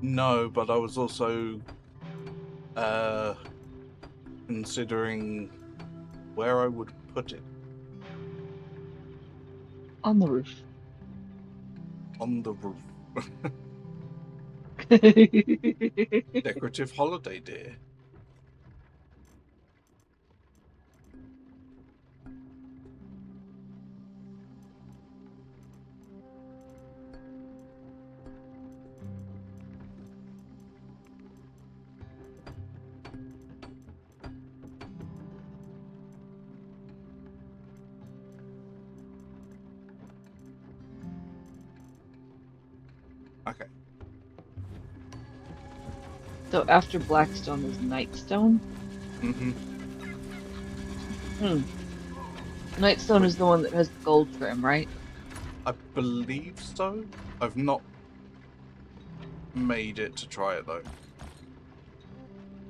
No, but I was also considering where I would put it. On the roof. On the roof. Decorative holiday deer. Okay. So after Blackstone is Nightstone? Mm-hmm. Nightstone is the one that has the gold trim, right? I believe so. I've not made it to try it though.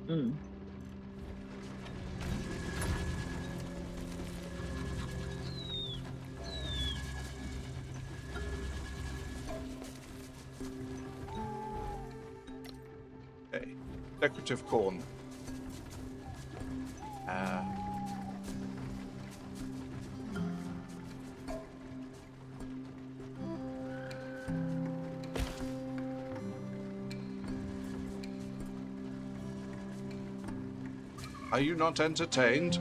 Hmm. Okay. Decorative corn. Are you not entertained?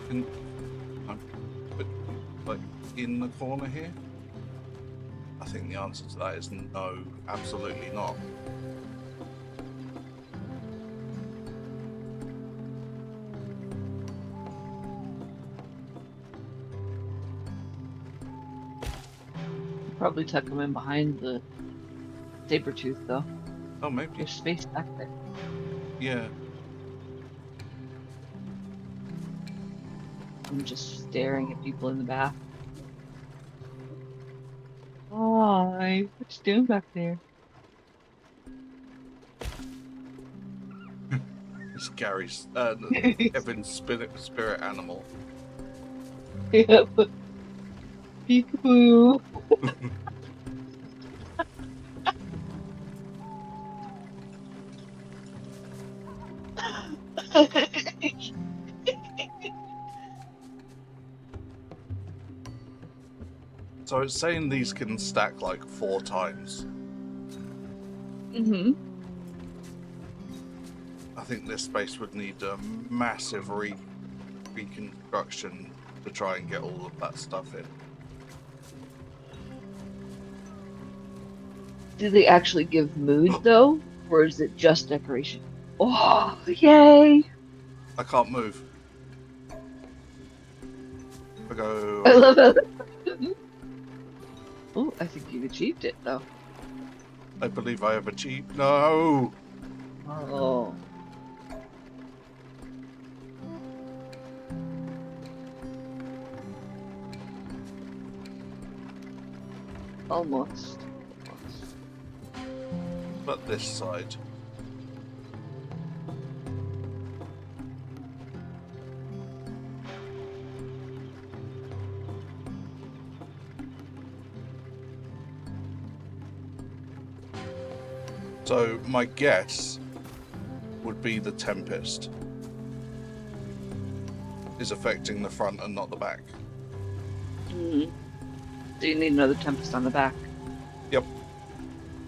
Can I put like in the corner here? I think the answer to that is no, absolutely not. Probably tuck them in behind the saber tooth, though. Oh, maybe. There's space back there. Yeah. I'm just staring at people in the bath. Hi, what you doing back there? It's Gary's, Kevin's spirit animal. Yep. Peekaboo. So it's saying these can stack like 4 times. Mm-hmm. I think this space would need a massive reconstruction to try and get all of that stuff in. Do they actually give mood, though? Or is it just decoration? Oh, yay! I can't move. I go. I love it. Oh, I think you've achieved it, though. I believe I have achieved. No! Oh. Almost. But this side. So my guess would be the Tempest is affecting the front and not the back. Mm-hmm. So you need another Tempest on the back. Yep.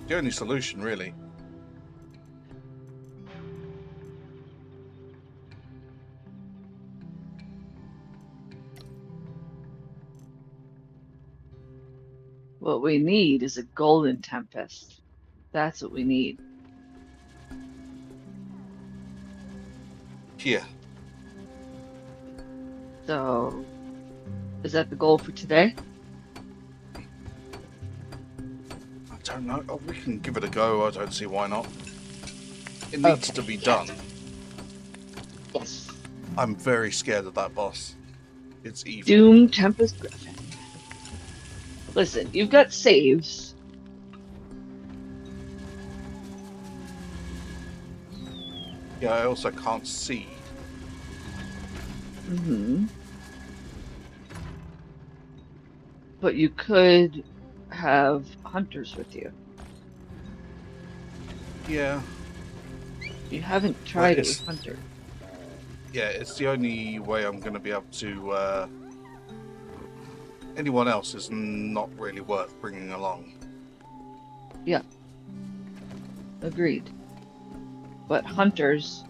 The only solution, really. What we need is a golden Tempest. That's what we need. Here. So, is that the goal for today? I don't know. Oh, we can give it a go. I don't see why not. It needs to be done. Yes. I'm very scared of that boss. It's evil. Doom Tempest Griffin. Listen, you've got saves. Yeah, I also can't see. Mm-hmm. But you could have hunters with you. Yeah. You haven't tried it it's- with hunter. Yeah, it's the only way I'm going to be able to... anyone else is not really worth bringing along. Yeah. Agreed. But hunters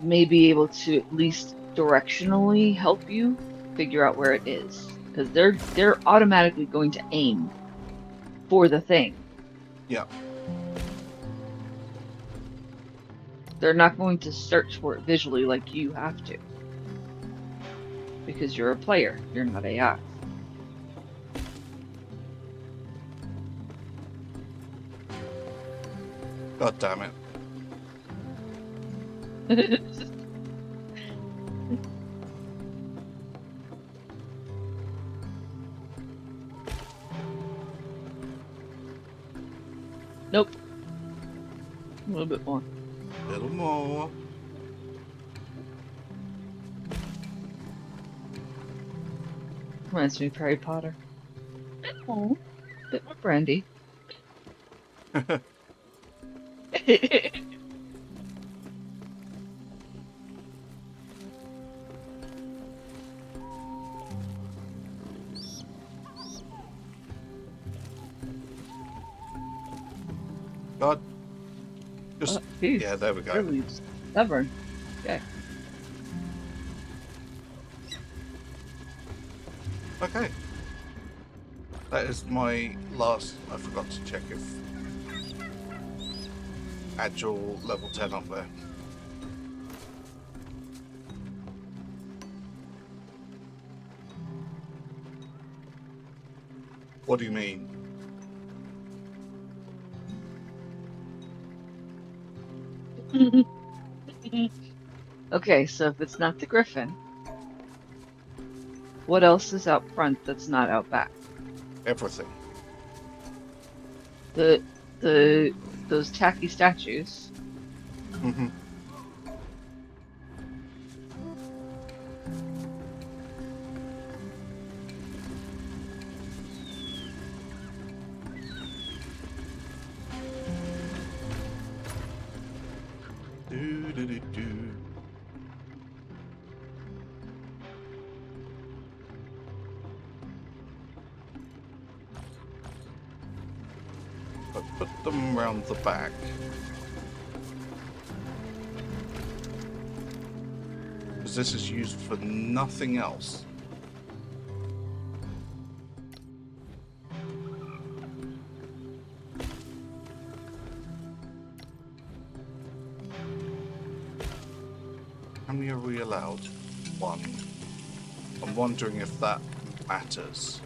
may be able to at least directionally help you figure out where it is. Because they're automatically going to aim for the thing. Yeah. They're not going to search for it visually like you have to. Because you're a player, you're not AI. God damn it. Nope. A little bit more. A little more. Reminds me of Harry Potter. Oh, bit more brandy. God. Just... Geez, yeah, there we go. really stubborn. Okay. Okay. That is my last... I forgot to check if... Agile level 10 up there. What do you mean? Okay, so if it's not the Griffin, what else is out front that's not out back? Everything. Those tacky statues. Mm-hmm. Do. I put them round the back. Because this is used for nothing else. How many are we allowed? One. I'm wondering if that matters.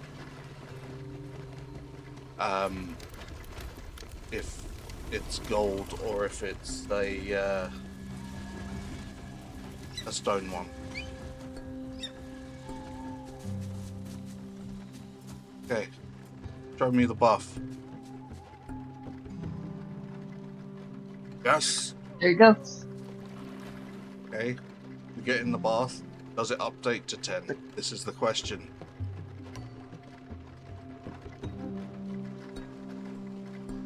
If it's gold or if it's a stone one. Okay. Show me the buff. Yes. There you go. Okay. We get in the bath. Does it update to 10? This is the question.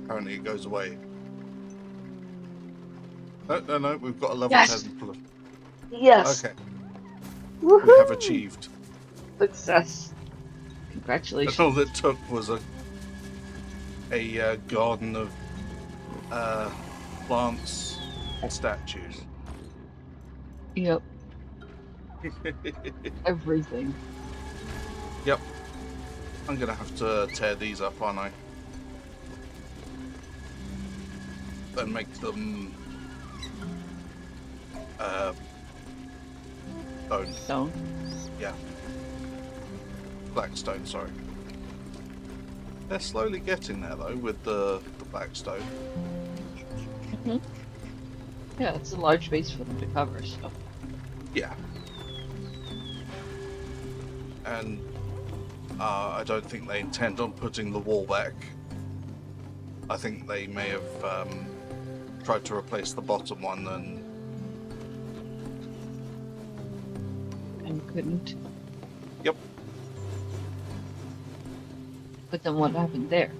Apparently it goes away. No. We've got a level Yes. 10. Yes. Okay. Woohoo! We have achieved. Success. And Congratulations. all it took was a garden of plants and statues. Yep. Everything. Yep. I'm gonna have to tear these up, aren't I? And make them stone. Stone. Yeah. Blackstone, sorry. They're slowly getting there though with the blackstone. Mm-hmm. Yeah, it's a large base for them to cover, so. Yeah. And I don't think they intend on putting the wall back. I think they may have tried to replace the bottom one And couldn't. Yep. But then what happened there?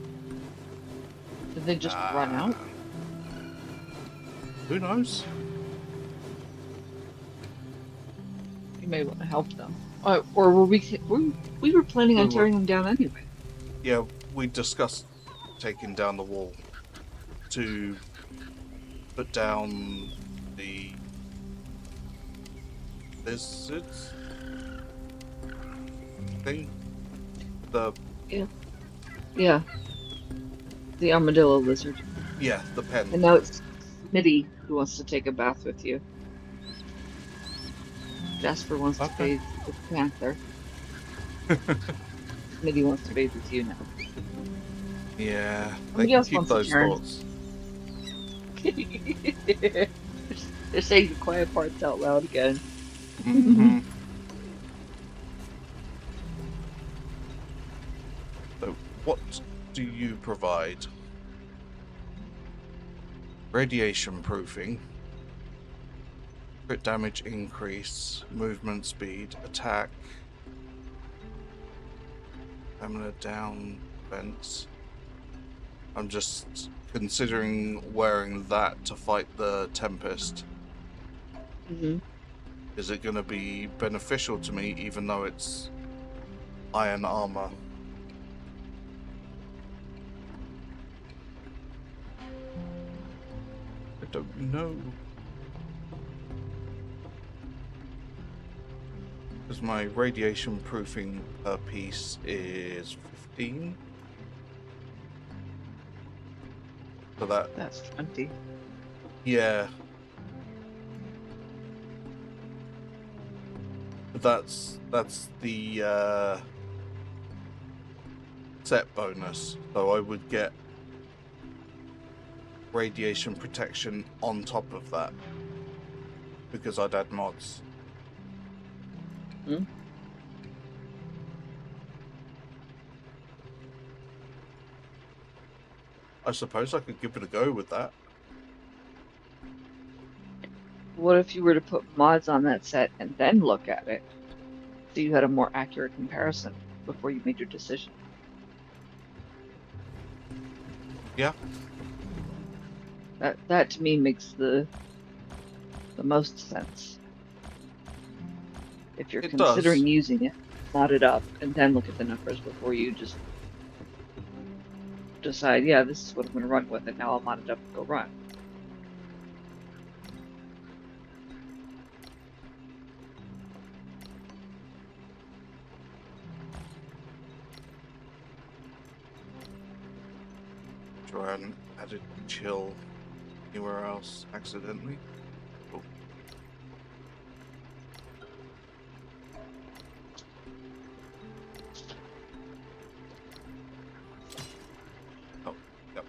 Did they just run out? Who knows? You may want to help them. Or were we were planning on tearing them down anyway? Yeah, we discussed taking down the wall to put down the lizards thing. Yeah. The armadillo lizard. Yeah, the pen. And now it's Smitty who wants to take a bath with you. Jasper wants to bathe with Panther. Smitty wants to bathe with you now. Yeah, Somebody they else keep wants to those turn. thoughts. They're saying the quiet parts out loud again. Mm-hmm. So, what do you provide? Radiation proofing, crit damage increase, movement speed, attack, stamina down, defense. I'm just considering wearing that to fight the Tempest. Mm-hmm. Is it going to be beneficial to me even though it's iron armor? I don't know. Because my radiation proofing per piece is 15. So That's 20. yeah. That's the set bonus. So I would get radiation protection on top of that because I'd add mods. Hmm? I suppose I could give it a go with that. What if you were to put mods on that set and then look at it so you had a more accurate comparison before you made your decision? Yeah. That to me makes the most sense. If you're It considering does. using it, mod it up and then look at the numbers before you just decide, yeah, this is what I'm going to run with, and now I'll mod it up and go run. Sure I hadn't added chill anywhere else accidentally. Cool. Oh, yep.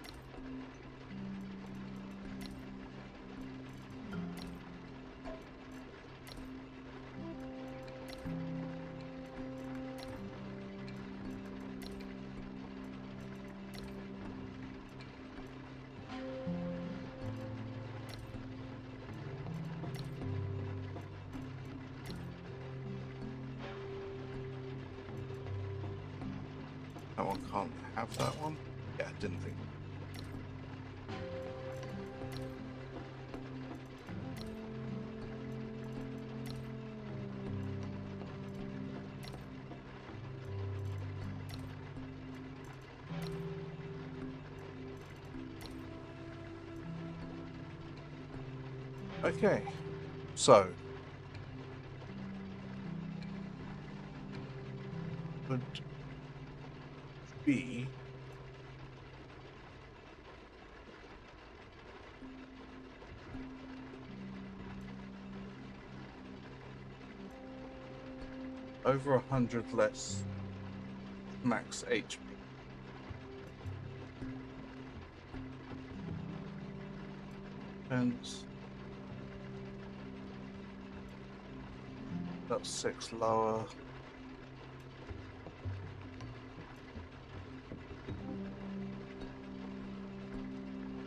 That one can't have that one. Yeah, didn't think. Okay, so would be over 100 less max HP. Defense. That's 6 lower.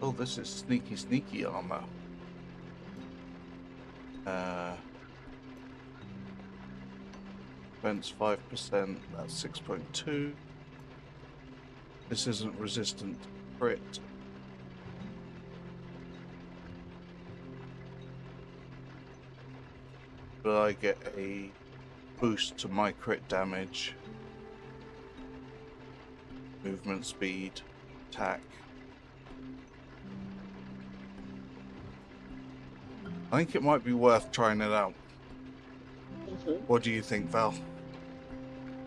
Oh, this is sneaky armor. Defense 5%, that's 6.2. This isn't resistant to crit. But I get a boost to my crit damage, movement speed, attack. I think it might be worth trying it out. What do you think, Val?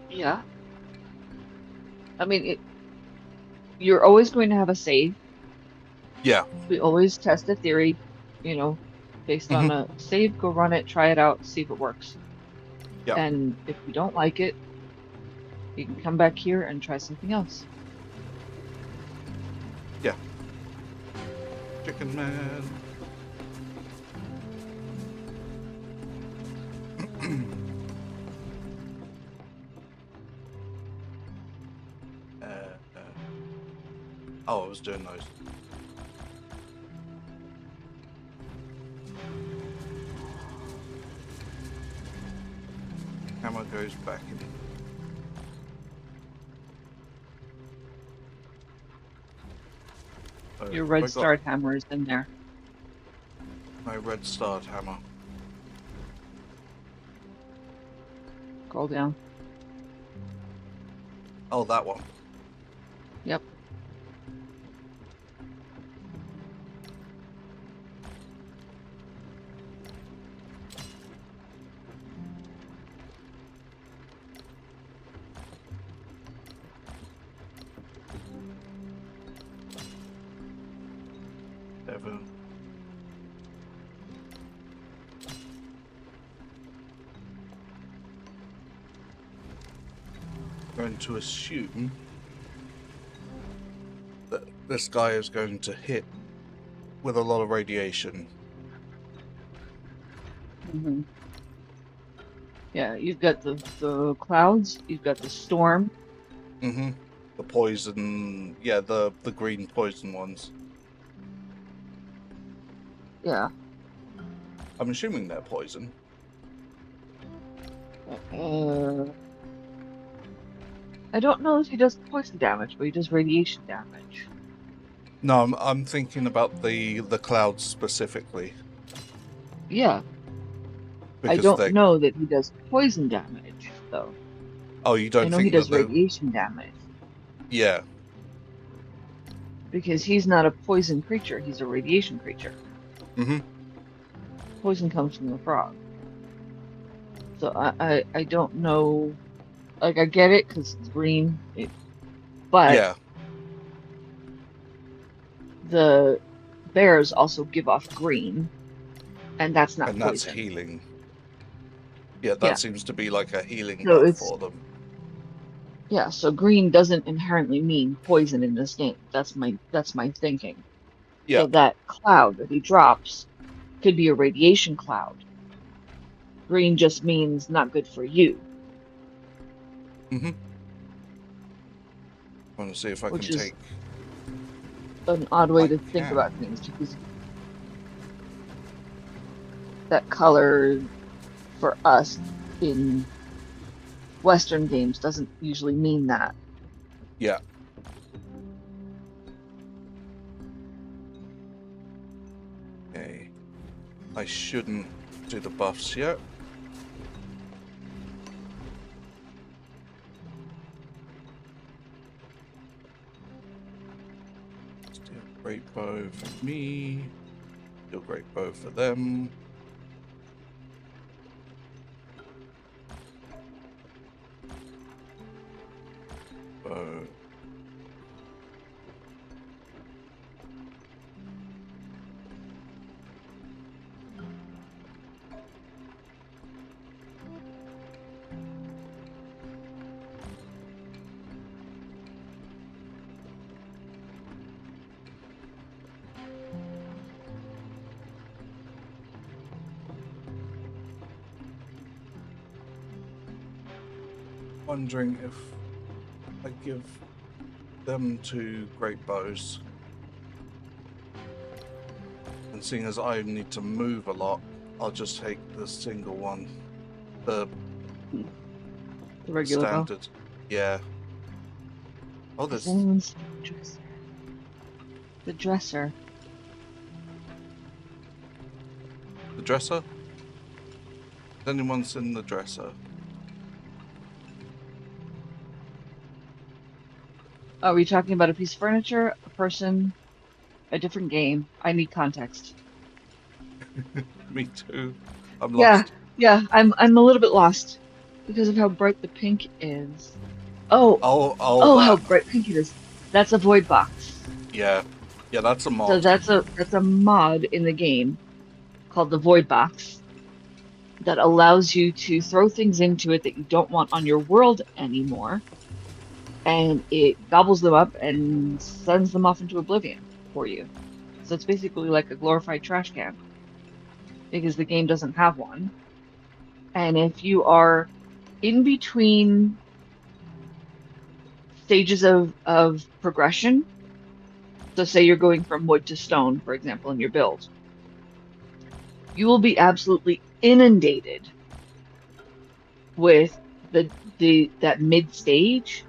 Yeah. I mean, you're always going to have a save. Yeah. We always test a theory, based on a save, go run it, try it out, see if it works. Yeah. And if you don't like it, you can come back here and try something else. Yeah. Chicken Man. Oh, I was doing those. Hammer goes back in. Oh, Your red starred hammer is in there. My red starred hammer. Scroll down. Oh, that one. Yep. Seven. Going to assume that this guy is going to hit with a lot of radiation. Mm-hmm. Yeah, you've got the clouds, you've got the storm. Mm-hmm. The poison, yeah, the green poison ones. Yeah. I'm assuming they're poison. I don't know if he does poison damage, but he does radiation damage. No, I'm thinking about the clouds specifically. Yeah. Because I don't know that he does poison damage, though. Oh, you don't I know think he does that radiation damage. Yeah. Because he's not a poison creature, he's a radiation creature. Mm-hmm. Poison comes from the frog. So I don't know. Like, I get it because it's green, but Yeah. the bears also give off green, and that's not And poison. that's healing. Yeah, that seems to be like a healing buff for them. Yeah, so green doesn't inherently mean poison in this game. That's my thinking. Yeah. So that cloud that he drops could be a radiation cloud. Green just means not good for you. Mm-hmm. I want to see if I can take an odd way to think about things, because that color for us in Western games doesn't usually mean that. Yeah. Okay. I shouldn't do the buffs yet. Still great bow for me. Still great bow for them. Bow. Wondering if I give them two great bows. And seeing as I need to move a lot, I'll just take the single one. The regular bow. standard. Yeah. Oh, Does there's anyone see the dresser? The dresser. the dresser. Has anyone seen the dresser? Are we talking about a piece of furniture, a person, a different game? I need context. Me too. I'm Yeah, lost. yeah, I'm a little bit lost because of how bright the pink is. Oh, Oh, oh, how that. bright pink it is. That's a void box. Yeah. Yeah, that's a So mod. that's a mod in the game called the void box that allows you to throw things into it that you don't want on your world anymore, and it gobbles them up and sends them off into oblivion for you. So it's basically like a glorified trash can because the game doesn't have one. And if you are in between stages of progression, so say you're going from wood to stone, for example, in your build, you will be absolutely inundated with that mid stage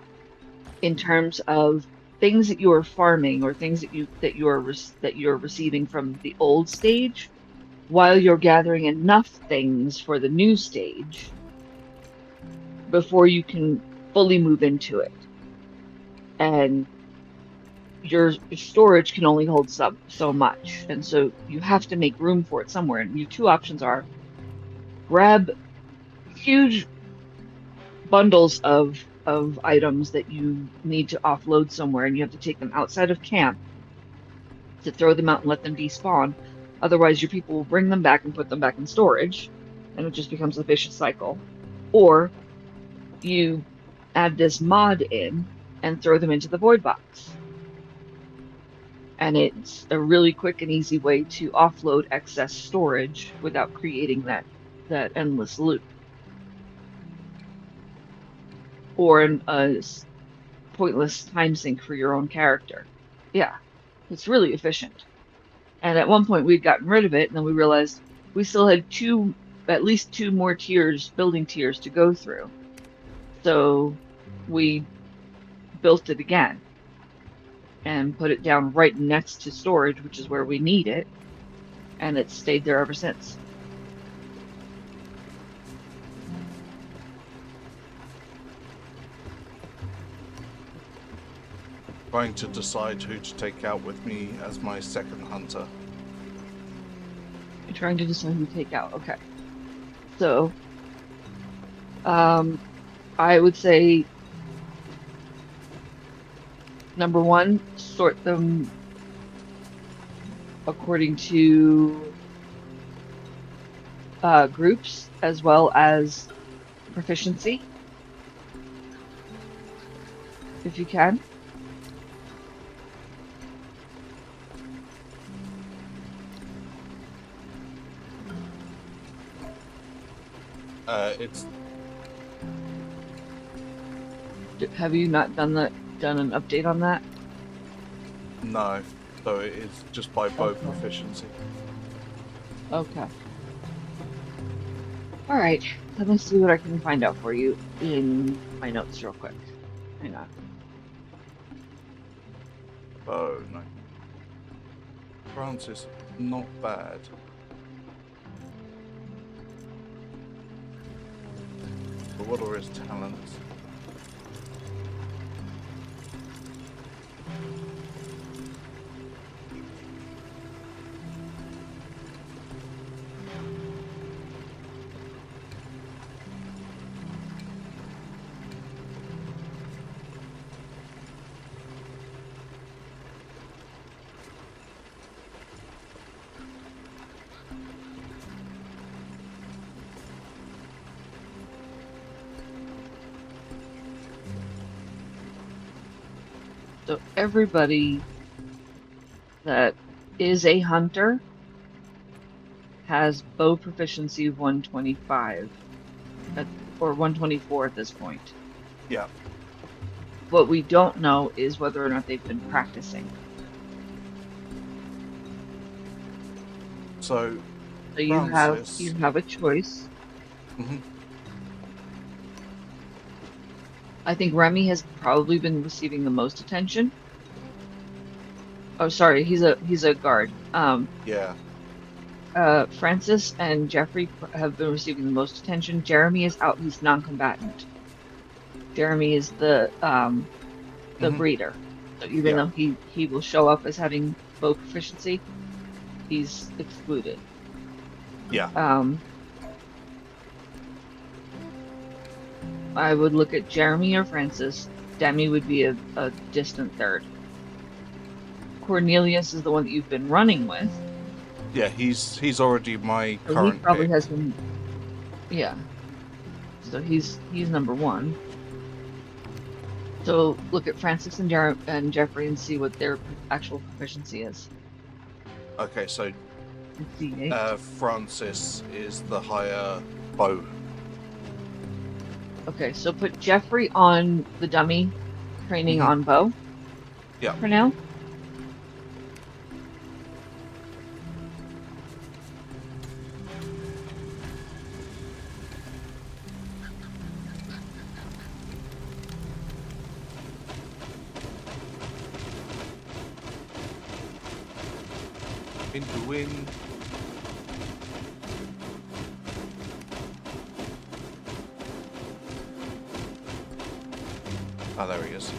in terms of things that you are farming or things that you're receiving from the old stage while you're gathering enough things for the new stage before you can fully move into it. And your storage can only hold so much. And so you have to make room for it somewhere. And your two options are grab huge bundles of items that you need to offload somewhere, and you have to take them outside of camp to throw them out and let them despawn. Otherwise, your people will bring them back and put them back in storage, and it just becomes a vicious cycle. Or you add this mod in and throw them into the void box. And it's a really quick and easy way to offload excess storage without creating that endless loop. Or a pointless time sink for your own character. Yeah, it's really efficient. And at one point we'd gotten rid of it, and then we realized we still had at least two more tiers, building tiers to go through. So we built it again and put it down right next to storage, which is where we need it. And it's stayed there ever since. Trying to decide who to take out with me as my second hunter. You're trying to decide who to take out. Okay. So, I would say number one, sort them according to groups as well as proficiency, if you can. It's Have you not done an update on that? no, so it's just by bow Okay. proficiency. Okay. All right. Let me see what I can find out for you in my notes real quick. Hang on. Oh, no. Francis, not bad. But what are his talents? So everybody that is a hunter has bow proficiency of 125 or 124 at this point. Yeah. What we don't know is whether or not they've been practicing. So You Francis. have a choice. Mhm. I think Remy has probably been receiving the most attention. Oh, sorry, he's a guard. Yeah. Francis and Jeffrey have been receiving the most attention. Jeremy is out. He's non-combatant. Jeremy is the Mhm. breeder. So even Yeah. though he will show up as having bow proficiency, he's excluded. Yeah. I would look at Jeremy or Francis. Demi would be a distant third. Cornelius is the one that you've been running with. Yeah. He's already my So he current probably pick. has been, yeah. So he's number one. So look at Francis and Jeffrey and see what their actual proficiency is. Okay. So D8. Francis is the higher bow. Okay, so put Jeffrey on the dummy training Mhm. on bow Yeah. for now. Into wind. Ah, there he is.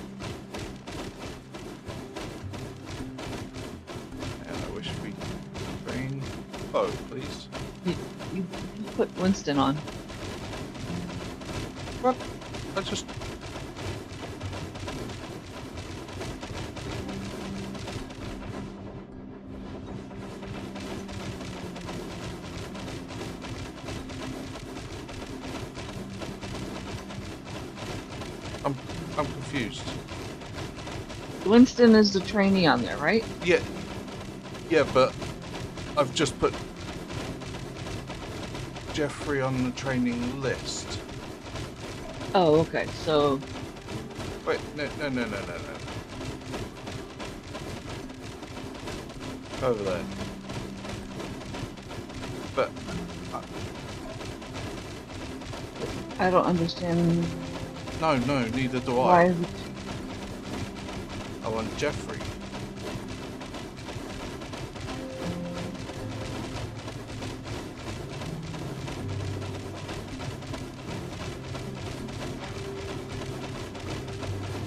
And I wish we could train. Oh, please. You put Winston on. What? I just. I'm confused. Winston is the trainee on there, right? Yeah. Yeah, but I've just put Jeffrey on the training list. Oh, okay. So Wait, no. Over there. But I don't understand no, neither do why I. is it. I want Jeffrey.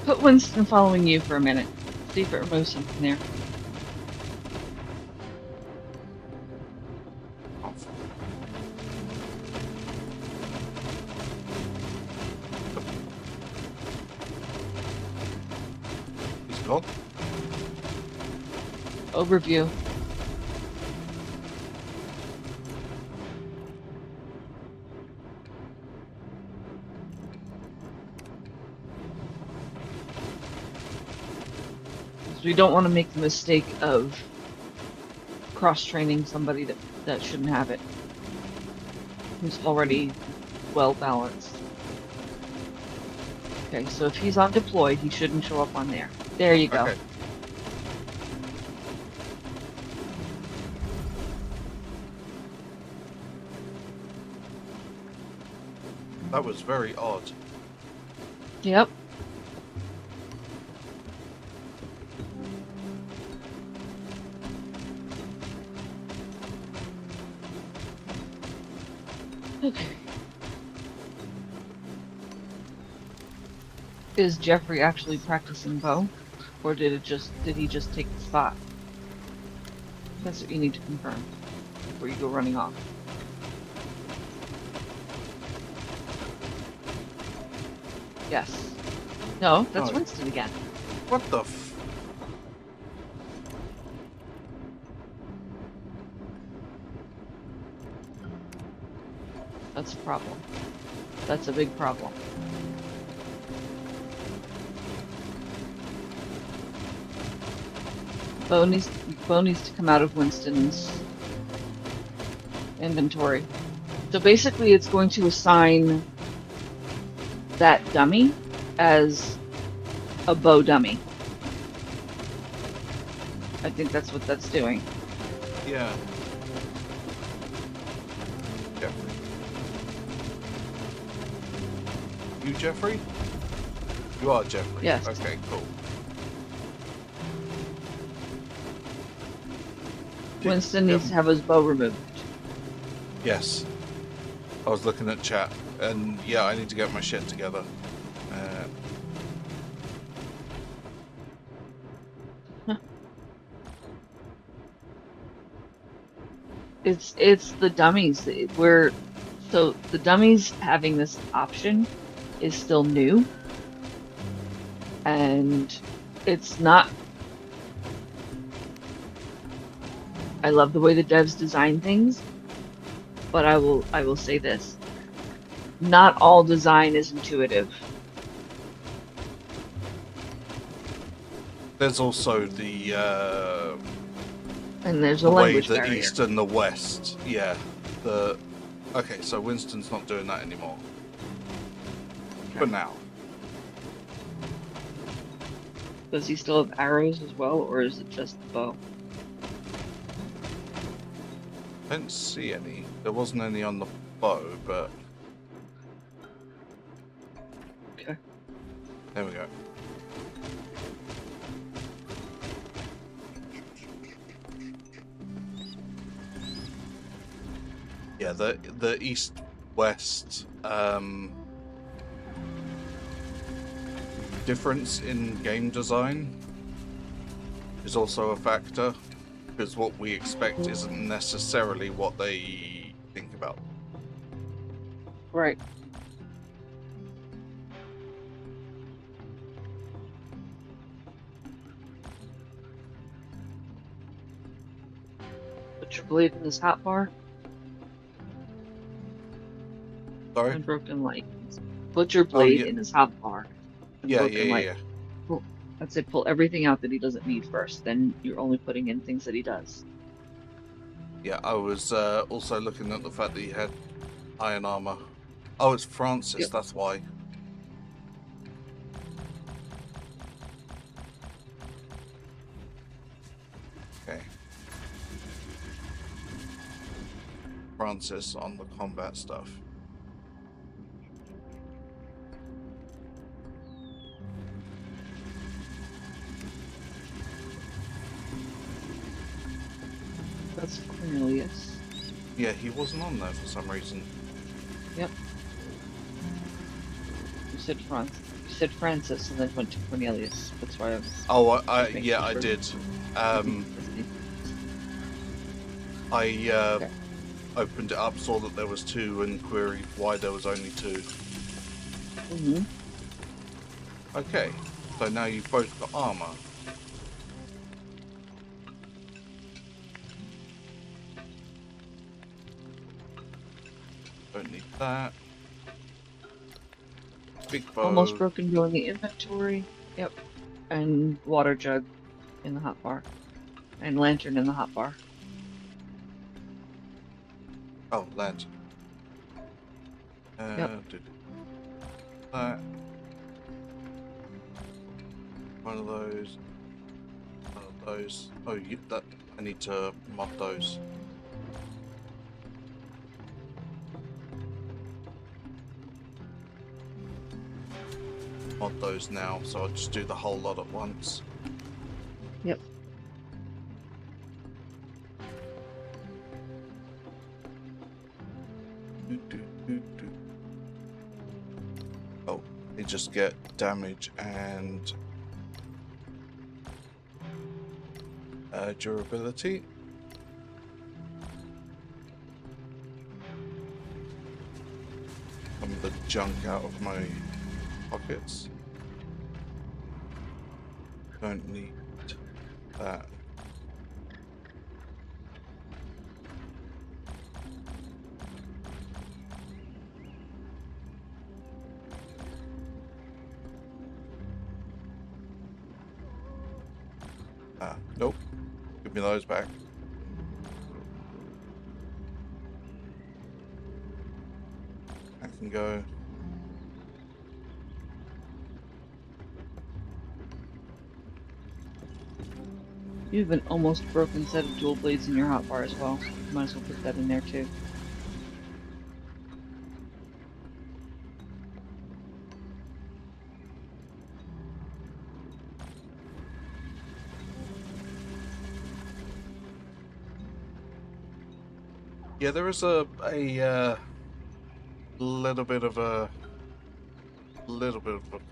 Put Winston following you for a minute. See if it removes something there. Oh, he's gone. Overview. We don't want to make the mistake of cross-training somebody that shouldn't have it, who's already well balanced. Okay, so if he's on deployed, he shouldn't show up on there. There you go. Okay. That was very odd. Yep. Okay. Is Jeffrey actually practicing bow, or did he just take the spot? That's what you need to confirm before you go running off. Yes. No, that's Oh, Winston again. what the f... That's a problem. That's a big problem. Bow needs to come out of Winston's inventory. So basically it's going to assign that dummy as a bow dummy. I think that's what that's doing. Yeah. Jeffrey. You Jeffrey? You are Jeffrey? Yes. Okay, cool. Winston needs to have his bow removed. Yes. I was looking at chat, and yeah, I need to get my shit together. It's the dummies. So the dummies having this option is still new, and it's not. I love the way the devs design things, but I will say this: not all design is intuitive. There's also the And there's a the way language the barrier. east and the west. Yeah. Okay, so Winston's not doing that anymore. Okay. For now. Does he still have arrows as well, or is it just the bow? I didn't see any. There wasn't any on the bow, but Okay. there we go. Yeah, the east-west difference in game design is also a factor, because what we expect isn't necessarily what they think about. Right. Put your blade in his hotbar. Sorry? And broken light. Put your blade in his hotbar. And broken light. Yeah. Well, I'd say pull everything out that he doesn't need first. Then you're only putting in things that he does. Yeah, I was also looking at the fact that he had iron armor. Oh, it's Francis, Yep. that's why. Okay. Francis on the combat stuff. That's Cornelius. Yeah, he wasn't on there for some reason. Yep. You said Francis and then went to Cornelius. That's why I was. Oh, I did. I opened it up, saw that there was 2, and queried why there was only 2. Mm-hmm. Okay, so now you've both got armor. Don't need that. Big bow. Almost broken bow in the inventory. Yep. And water jug in the hotbar. And lantern in the hotbar. Oh, lantern. Yep. That. One of those. One of those. Oh, that. I need to mod those. Mod those now, so I'll just do the whole lot at once. Yep. They just get damage and durability. Some of the junk out of my pockets. Don't need that. Nope. Give me those back. I can go. You have an almost broken set of dual blades in your hotbar as well. Might as well put that in there too. Yeah, there is a little bit of a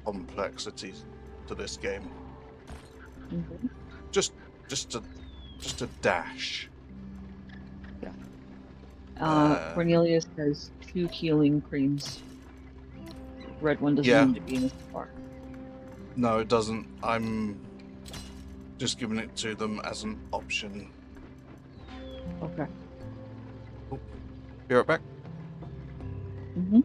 complexity to this game. Mm-hmm. Just a dash. Yeah. Cornelius has 2 healing creams. Red one doesn't Yeah. need to be in this bar. No, it doesn't. I'm just giving it to them as an option. Okay. Oh, be right back. Mm-hmm.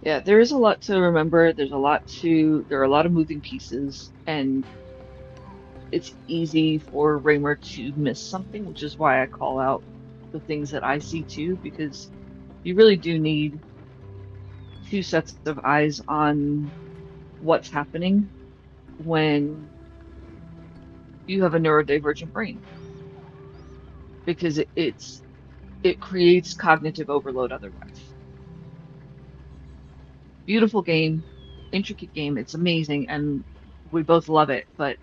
Yeah, there is a lot to remember. There are a lot of moving pieces, and it's easy for Raymer to miss something, which is why I call out the things that I see too, because you really do need 2 sets of eyes on what's happening when you have a neurodivergent brain, because it creates cognitive overload otherwise. Beautiful game, intricate game, it's amazing, and we both love it, but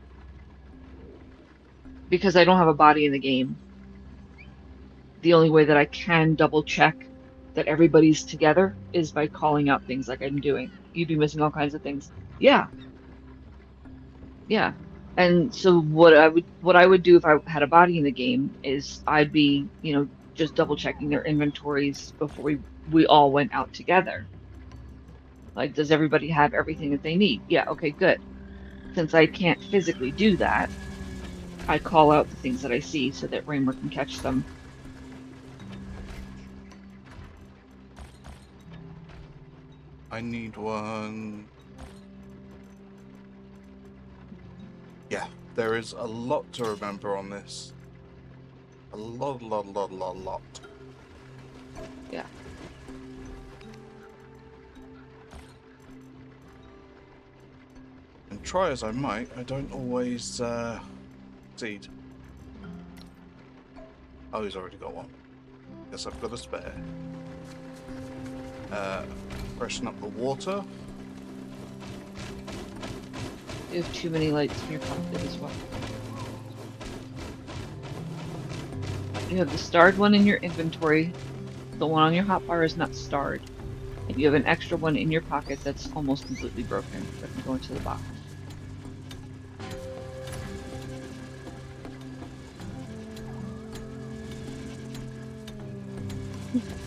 because I don't have a body in the game, the only way that I can double check that everybody's together is by calling out things like I'm doing. You'd be missing all kinds of things. Yeah, yeah. And so what I would do if I had a body in the game is I'd be, just double checking their inventories before we all went out together. Like, does everybody have everything that they need? Yeah, okay, good. Since I can't physically do that, I call out the things that I see so that Raymer can catch them. I need one. Yeah, there is a lot to remember on this. A lot. Yeah. And try as I might, I don't always succeed. Oh, he's already got one. Guess I've got a spare. Freshen up the water. You have too many lights in your pocket as well. You have the starred one in your inventory. The one on your hotbar is not starred. And you have an extra one in your pocket that's almost completely broken that can go into the box.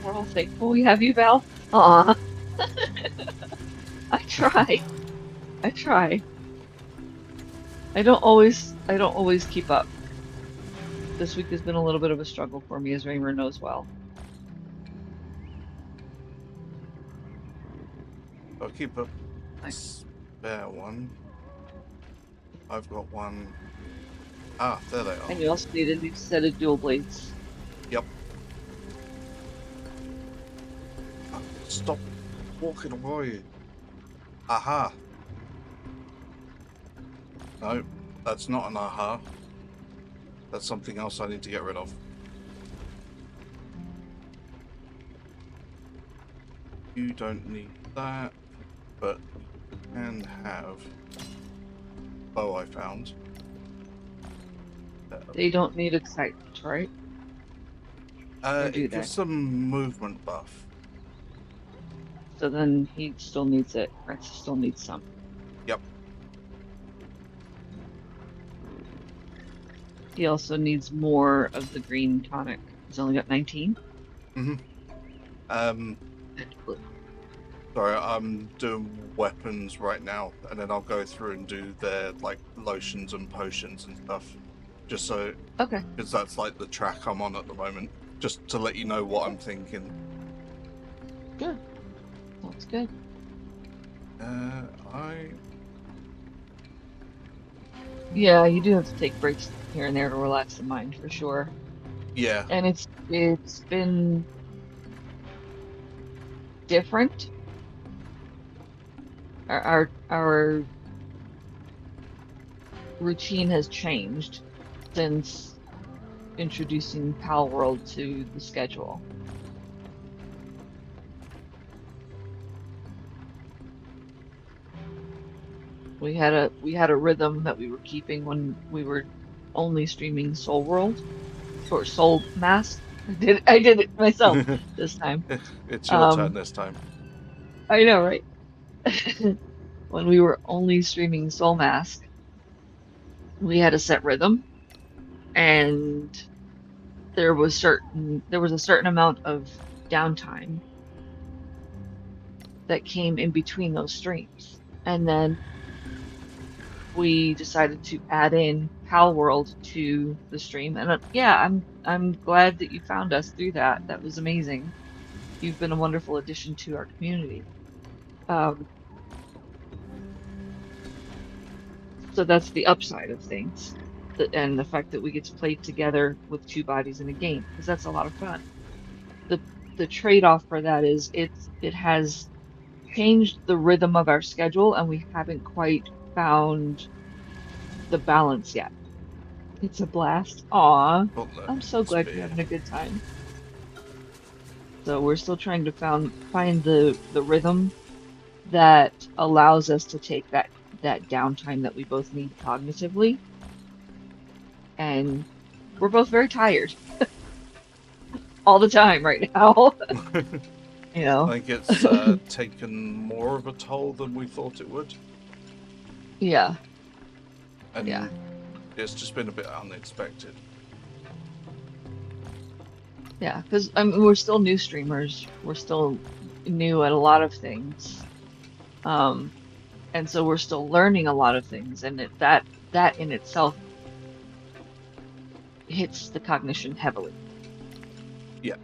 We're all thankful we have you, Val. Aw. I try. I don't always keep up. This week has been a little bit of a struggle for me, as Raymer knows well. I'll keep a spare one. I've got one. Ah, there they are. And you also need a new set of dual blades. Yep. Stop walking away. Aha. No, that's not an aha. That's something else I need to get rid of. You don't need that, but you can have bow I found. They don't need excitement, right? Or do It they? gives some movement buff. So then he still needs it. Rex still needs some. Yep. He also needs more of the green tonic. He's only got 19. Um, sorry, I'm doing weapons right now, and then I'll go through and do their like lotions and potions and stuff, just so Okay. because that's like the track I'm on at the moment. Just to let you know what I'm thinking. Good. That's good. I Yeah, you do have to take breaks here and there to relax the mind for sure. yeah. And it's been different. Our routine has changed since introducing Pal World to the schedule. We had a rhythm that we were keeping when we were only streaming Soul World or Soulmask. I did it myself this time. It's your turn Um, this time. I know, right? When we were only streaming Soulmask, we had a set rhythm, and there was a certain amount of downtime that came in between those streams. And then we decided to add in Pal World to the stream. And yeah, I'm glad that you found us through that. That was amazing. You've been a wonderful addition to our community. Um, so that's the upside of things, and the fact that we get to play together with two bodies in a game, because that's a lot of fun. The the trade-off for that is it has changed the rhythm of our schedule, and we haven't quite found the balance yet. It's a blast. Aw, Put the I'm so glad you're spear. having a good time. So we're still trying to find the rhythm that allows us to take that downtime that we both need cognitively. And we're both very tired all the time right now. You know? I think it's taken more of a toll than we thought it would, Yeah, yeah, and it's just been a bit unexpected. yeah. Because I mean, we're still new streamers. We're still new at a lot of things. Um, and so we're still learning a lot of things, and that in itself hits the cognition heavily. Yeah.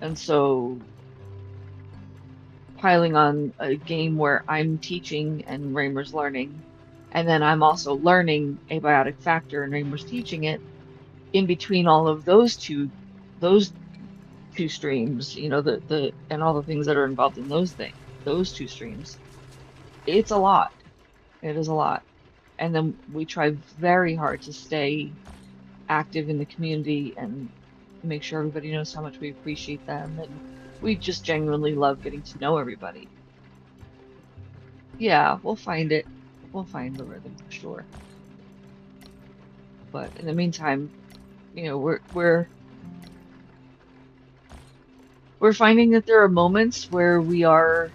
And so piling on a game where I'm teaching and Raymer's learning, and then I'm also learning Abiotic Factor and Raymer's teaching it. In between all of those two streams, you know, the and all the things that are involved in those two streams, it's a lot. It is a lot. And then we try very hard to stay active in the community and make sure everybody knows how much we appreciate them, and we just genuinely love getting to know everybody. Yeah, we'll find it. We'll find the rhythm for sure. But in the meantime, you know, we're finding that there are moments where we are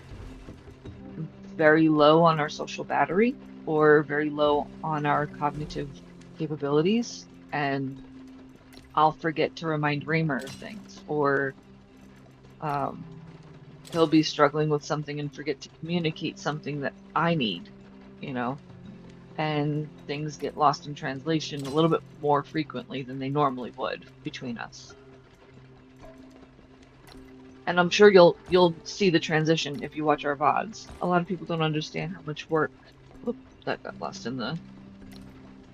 very low on our social battery or very low on our cognitive capabilities, and I'll forget to remind Raymer of things, or um, he'll be struggling with something and forget to communicate something that I need, you know, and things get lost in translation a little bit more frequently than they normally would between us. And I'm sure you'll see the transition if you watch our VODs. A lot of people don't understand how much work, whoop, that got lost in the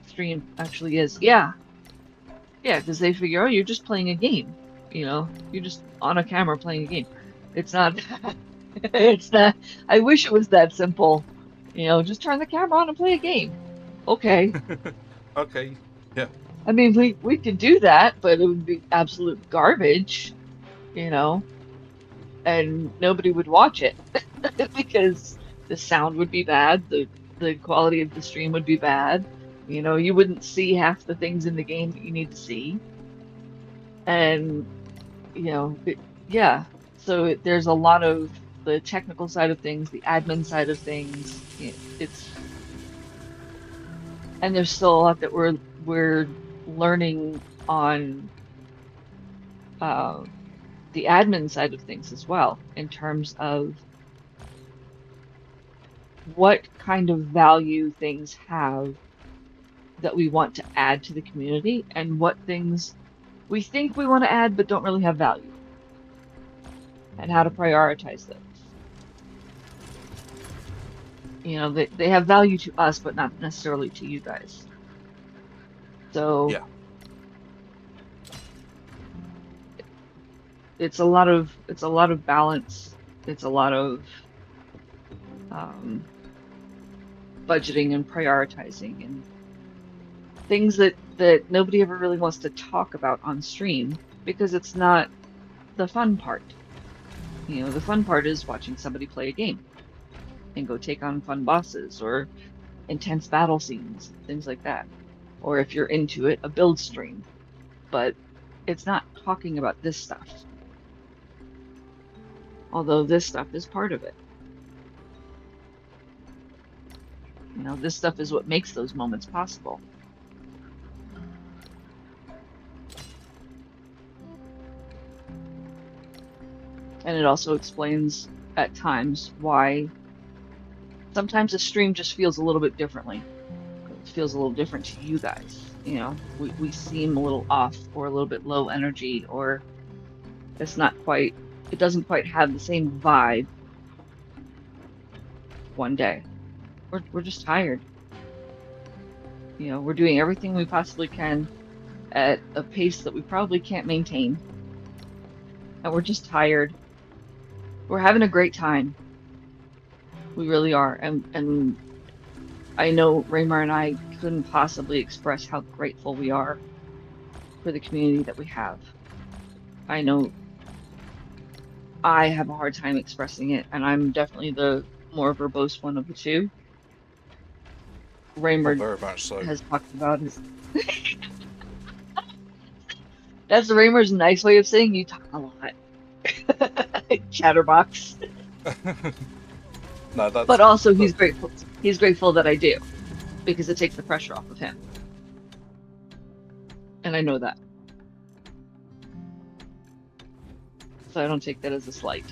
stream, actually is. Yeah, yeah, because they figure, oh, you're just playing a game. You know, you're just on a camera playing a game. It's not, it's not, I wish it was that simple. You know, just turn the camera on and play a game. Okay. Okay. Yeah. I mean, we could do that, but it would be absolute garbage, you know, and nobody would watch it because the sound would be bad, the quality of the stream would be bad. You know, you wouldn't see half the things in the game that you need to see. And, yeah. So there's a lot of the technical side of things, the admin side of things. And there's still a lot that we're learning on uh, the admin side of things as well, in terms of what kind of value things have that we want to add to the community, and what things we think we want to add but don't really have value, and how to prioritize those. They have value to us, but not necessarily to you guys. So Yeah. it's a lot of balance. It's a lot of um, budgeting and prioritizing and things that nobody ever really wants to talk about on stream, because it's not the fun part. The fun part is watching somebody play a game and go take on fun bosses or intense battle scenes, things like that. Or if you're into it, a build stream. But it's not talking about this stuff. Although this stuff is part of it. This stuff is what makes those moments possible. And it also explains at times why sometimes a stream just feels a little bit differently. It feels a little different to you guys. We seem a little off, or a little bit low energy, or it doesn't quite have the same vibe one day. We're just tired. We're doing everything we possibly can at a pace that we probably can't maintain. And we're just tired. We're having a great time. We really are. And I know Raymar and I couldn't possibly express how grateful we are for the community that we have. I know I have a hard time expressing it, and I'm definitely the more verbose one of the two. Raymar very much so. has talked about his. That's Raymar's nice way of saying you talk a lot. Chatterbox. No, that's. But also he's grateful. He's grateful that I do, because it takes the pressure off of him. And I know that. So I don't take that as a slight.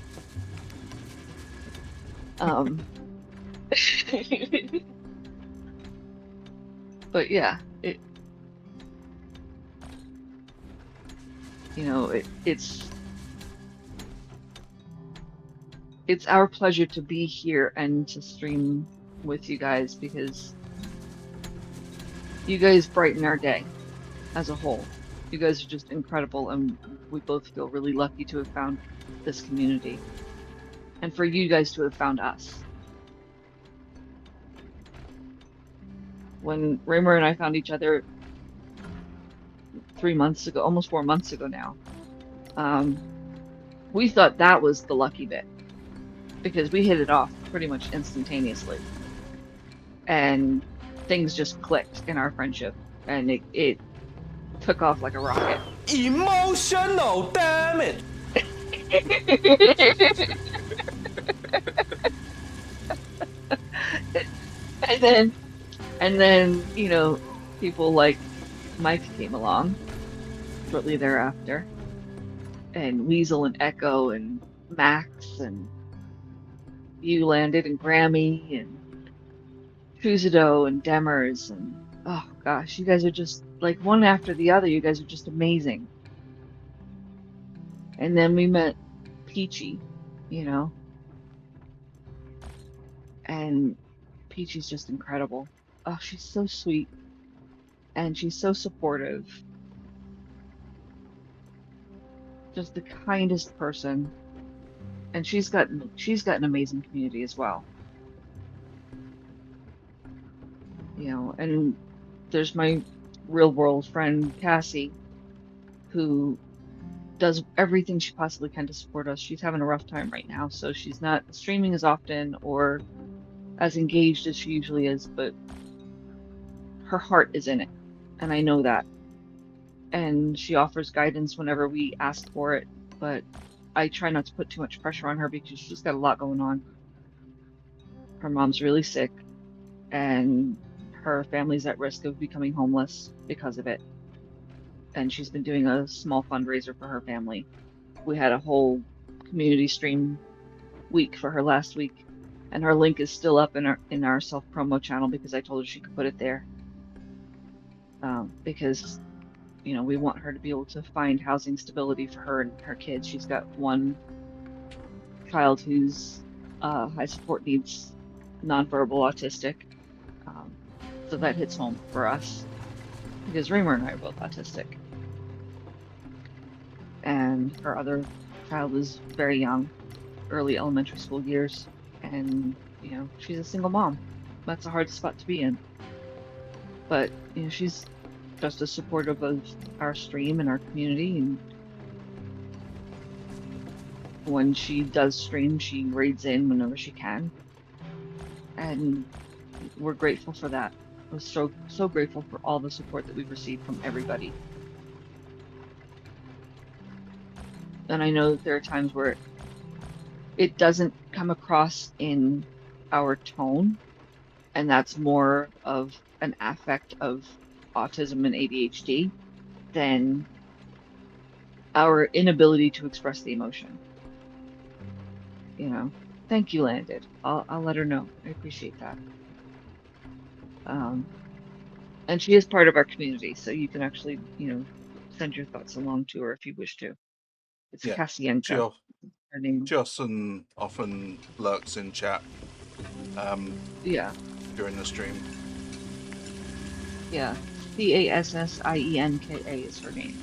But yeah, it's our pleasure to be here and to stream with you guys, because you guys brighten our day as a whole. You guys are just incredible, and we both feel really lucky to have found this community, and for you guys to have found us. When Raymar and I found each other 3 months ago, almost 4 months ago now, we thought that was the lucky bit, because we hit it off pretty much instantaneously, and things just clicked in our friendship, and it took off like a rocket. Emotional damage. and then people like Mike came along shortly thereafter, and Weasel and Echo and Max, and you landed, and Grammy and Kuzido and Demers, and oh gosh, you guys are just like one after the other. You guys are just amazing. And then we met Peachy, and Peachy's just incredible. Oh, she's so sweet, and she's so supportive. Just the kindest person, and she's got an amazing community as well. And there's my real world friend Cassie, who does everything she possibly can to support us. She's having a rough time right now, so she's not streaming as often or as engaged as she usually is, but her heart is in it, and I know that. and she offers guidance whenever we ask for it, but I try not to put too much pressure on her because she's got a lot going on. Her mom's really sick, and her family's at risk of becoming homeless because of it. And she's been doing a small fundraiser for her family. We had a whole community stream week for her last week, and her link is still up in our self promo channel because I told her she could put it there. Because we want her to be able to find housing stability for her and her kids. She's got one child who's high support needs, nonverbal autistic. So that hits home for us because Raymer and I are both autistic. And her other child is very young, early elementary school years. And, she's a single mom. That's a hard spot to be in. But, she's just as supportive of our stream and our community. And when she does stream, she raids in whenever she can. And we're grateful for that. We're so grateful for all the support that we've received from everybody. And I know that there are times where it doesn't come across in our tone, and that's more of an affect of autism and ADHD than our inability to express the emotion. Thank you, Landed. I'll let her know. I appreciate that. And she is part of our community, so you can actually, send your thoughts along to her if you wish to. It's Yeah. Kasienka. Her name. Often lurks in chat. Yeah. During the stream. Yeah. Cassienka is her name.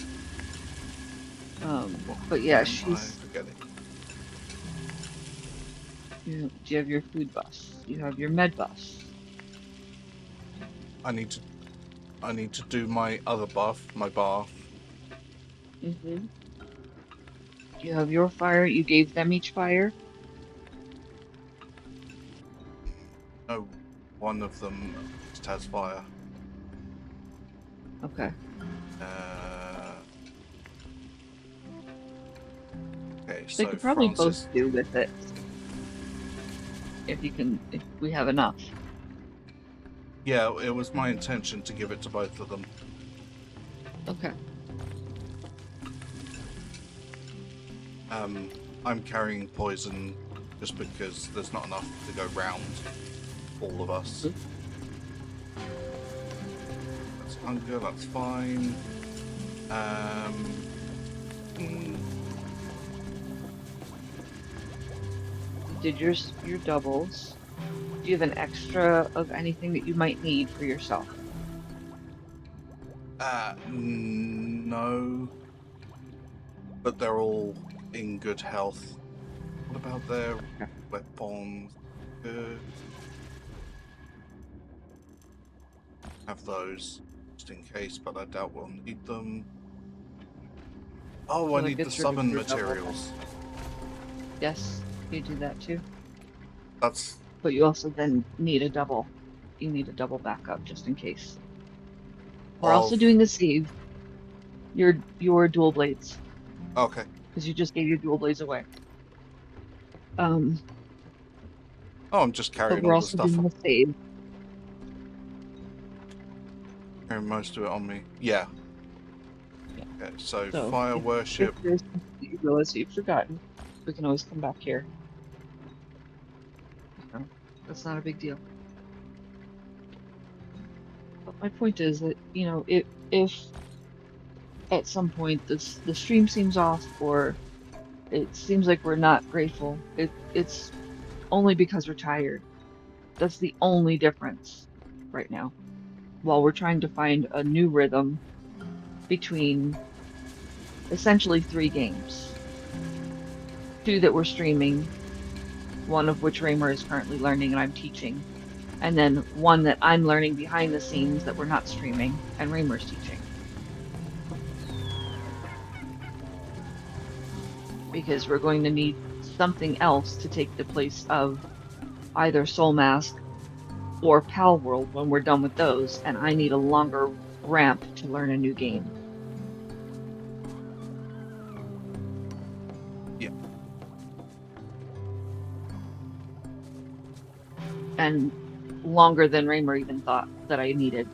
But yeah, she's. Do you have your food bus? You have your med bus. I need to do my other buff, my bath. Mm-hmm. You have your fire. You gave them each fire. No, one of them just has fire. Okay. Okay, They so could probably Francis... both do with it. If we have enough. Yeah, it was my intention to give it to both of them. Okay. I'm carrying poison just because there's not enough to go round all of us. That's hunger, that's fine. Did your doubles? Do you have an extra of anything that you might need for yourself? No. But they're all in good health. What about their weapons? Good. Have those just in case, but I doubt we'll need them. Oh, I need the summon materials. Yes, you do that too. That's. But you also then need a double. You need a double backup just in case. We're also doing the save. Your dual blades. Okay. Because you just gave your dual blades away. Oh, I'm just carrying we're all also the stuff. Doing the save. Carrying most of it on me. Yeah. Yeah. Okay, so fire worship. If there's something that you realize you've forgotten, we can always come back here. That's not a big deal. But my point is that, if at some point the stream seems off or it seems like we're not grateful, it's only because we're tired. That's the only difference right now. While we're trying to find a new rhythm between essentially 3 games. 2 that we're streaming, one of which Raymer is currently learning and I'm teaching, and then 1 that I'm learning behind the scenes that we're not streaming and Raymer's teaching. Because we're going to need something else to take the place of either Soulmask or Pal World when we're done with those, and I need a longer ramp to learn a new game. Yeah. And longer than Raymer even thought that I needed.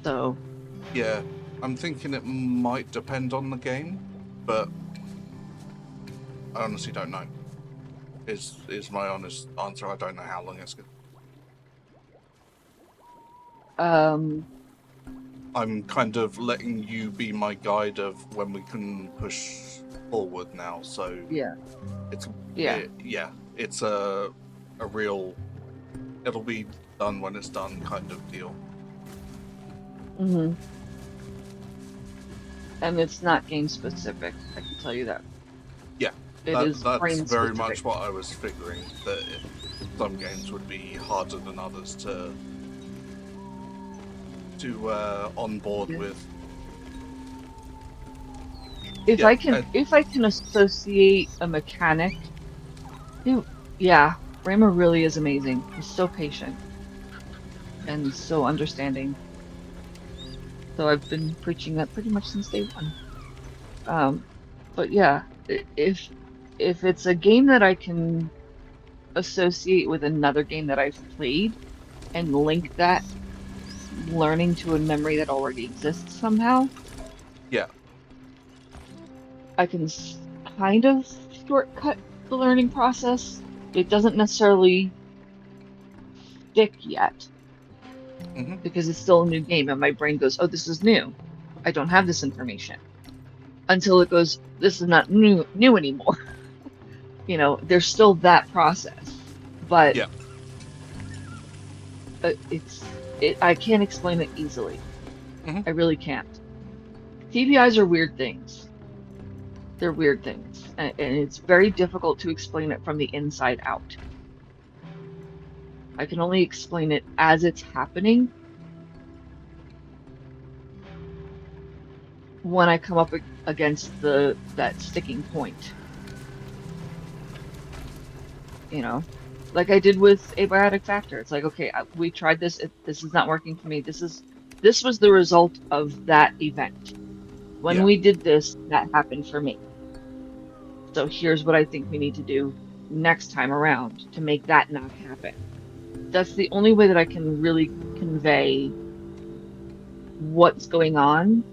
So Yeah, I'm thinking it might depend on the game, but I honestly don't know. Is my honest answer? I don't know how long it's going. I'm kind of letting you be my guide of when we can push forward now. So yeah, it's yeah. it's a real. It'll be done when it's done kind of deal. Mm-hmm. And it's not game specific, I can tell you that. Yeah, It is that's brain very specific. much what I was figuring, that some games would be harder than others to onboard Yeah. with. If Yeah, I can associate a mechanic, yeah, Raymer really is amazing. He's so patient and so understanding. So I've been preaching that pretty much since day one. But yeah, if it's a game that I can associate with another game that I've played and link that learning to a memory that already exists somehow, yeah, I can kind of shortcut the learning process. It doesn't necessarily stick yet hmm because it's still a new game, and my brain goes, "Oh, this is new. I don't have this information." Until it goes, "This is not new anymore." There's still that process, but yeah, I can't explain it easily. hmm I really can't. TBIs are weird things. They're weird things, and it's very difficult to explain it from the inside out. I can only explain it as it's happening when I come up against that sticking point, you know, like I did with Abiotic Factor. It's like, okay, we tried this. This is not working for me. This was the result of that event. When yeah, we did this, that happened for me. So here's what I think we need to do next time around to make that not happen. That's the only way that I can really convey what's going on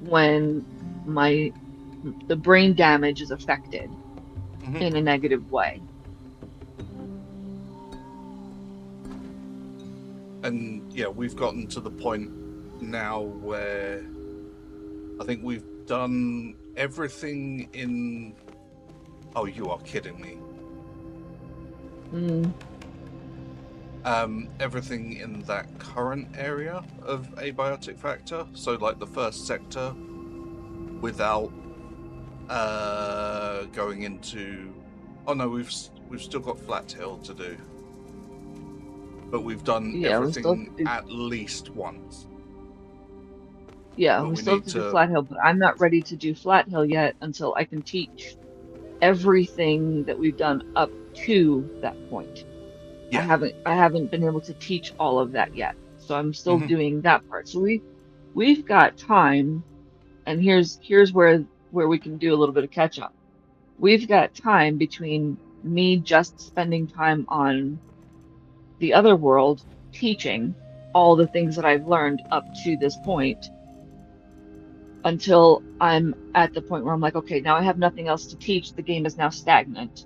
when my the brain damage is affected hmm in a negative way. and yeah, we've gotten to the point now where I think we've done everything in. Oh, you are kidding me. Mm, Everything in that current area of Abiotic Factor, so like the first sector, without going into. Oh no, we've still got Flat Hill to do, but we've done yeah, we still have everything to do, at least once. yeah, But we we still have need to do to. Flat Hill, but I'm not ready to do Flat Hill yet until I can teach everything that we've done up to that point. Yeah. I haven't been able to teach all of that yet. So I'm still hmm doing that part. So we've got time, and here's where we can do a little bit of catch up. We've got time between me just spending time on the other world teaching all the things that I've learned up to this point until I'm at the point where I'm like, okay, now I have nothing else to teach. The game is now stagnant.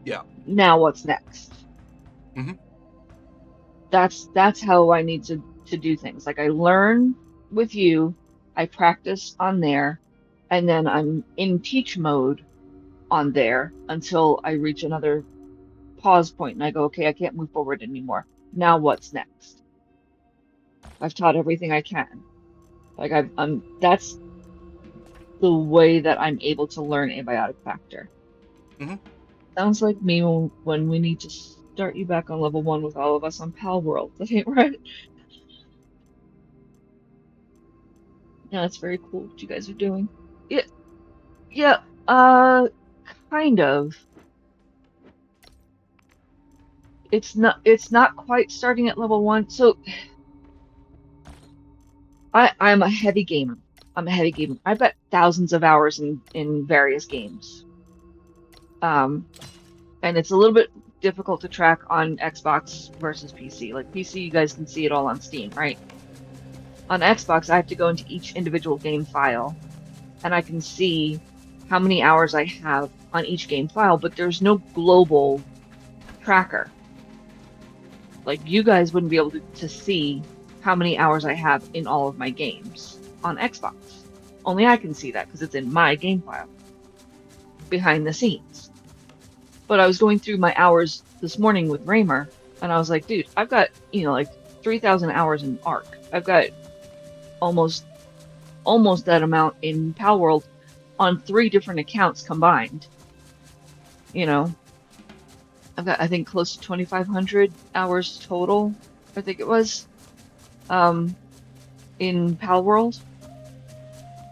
Yeah. Now what's next? hmm That's how I need to do things. Like I learn with you, I practice on there, and then I'm in teach mode on there until I reach another pause point and I go, okay, I can't move forward anymore. Now what's next? I've taught everything I can. Like I'm that's the way that I'm able to learn abiotic factor. hmm Sounds like me when we need to start you back on level 1 with all of us on Pal World. That ain't right. Yeah, that's very cool what you guys are doing. Yeah, yeah, uh, kind of. It's not quite starting at level 1. So I'm a heavy gamer. I'm a heavy gamer. I bet thousands of hours in various games. And it's a little bit difficult to track on Xbox versus PC. Like PC, you guys can see it all on Steam, right? On Xbox, I have to go into each individual game file, and I can see how many hours I have on each game file, but there's no global tracker. Like you guys wouldn't be able to see how many hours I have in all of my games on Xbox. Only I can see that because it's in my game file behind the scenes. But I was going through my hours this morning with Raymer, and I was like, dude, I've got, like 3,000 hours in Arc. I've got almost that amount in Palworld on 3 different accounts combined. I've got, I think, close to 2,500 hours total, I think it was, in Palworld,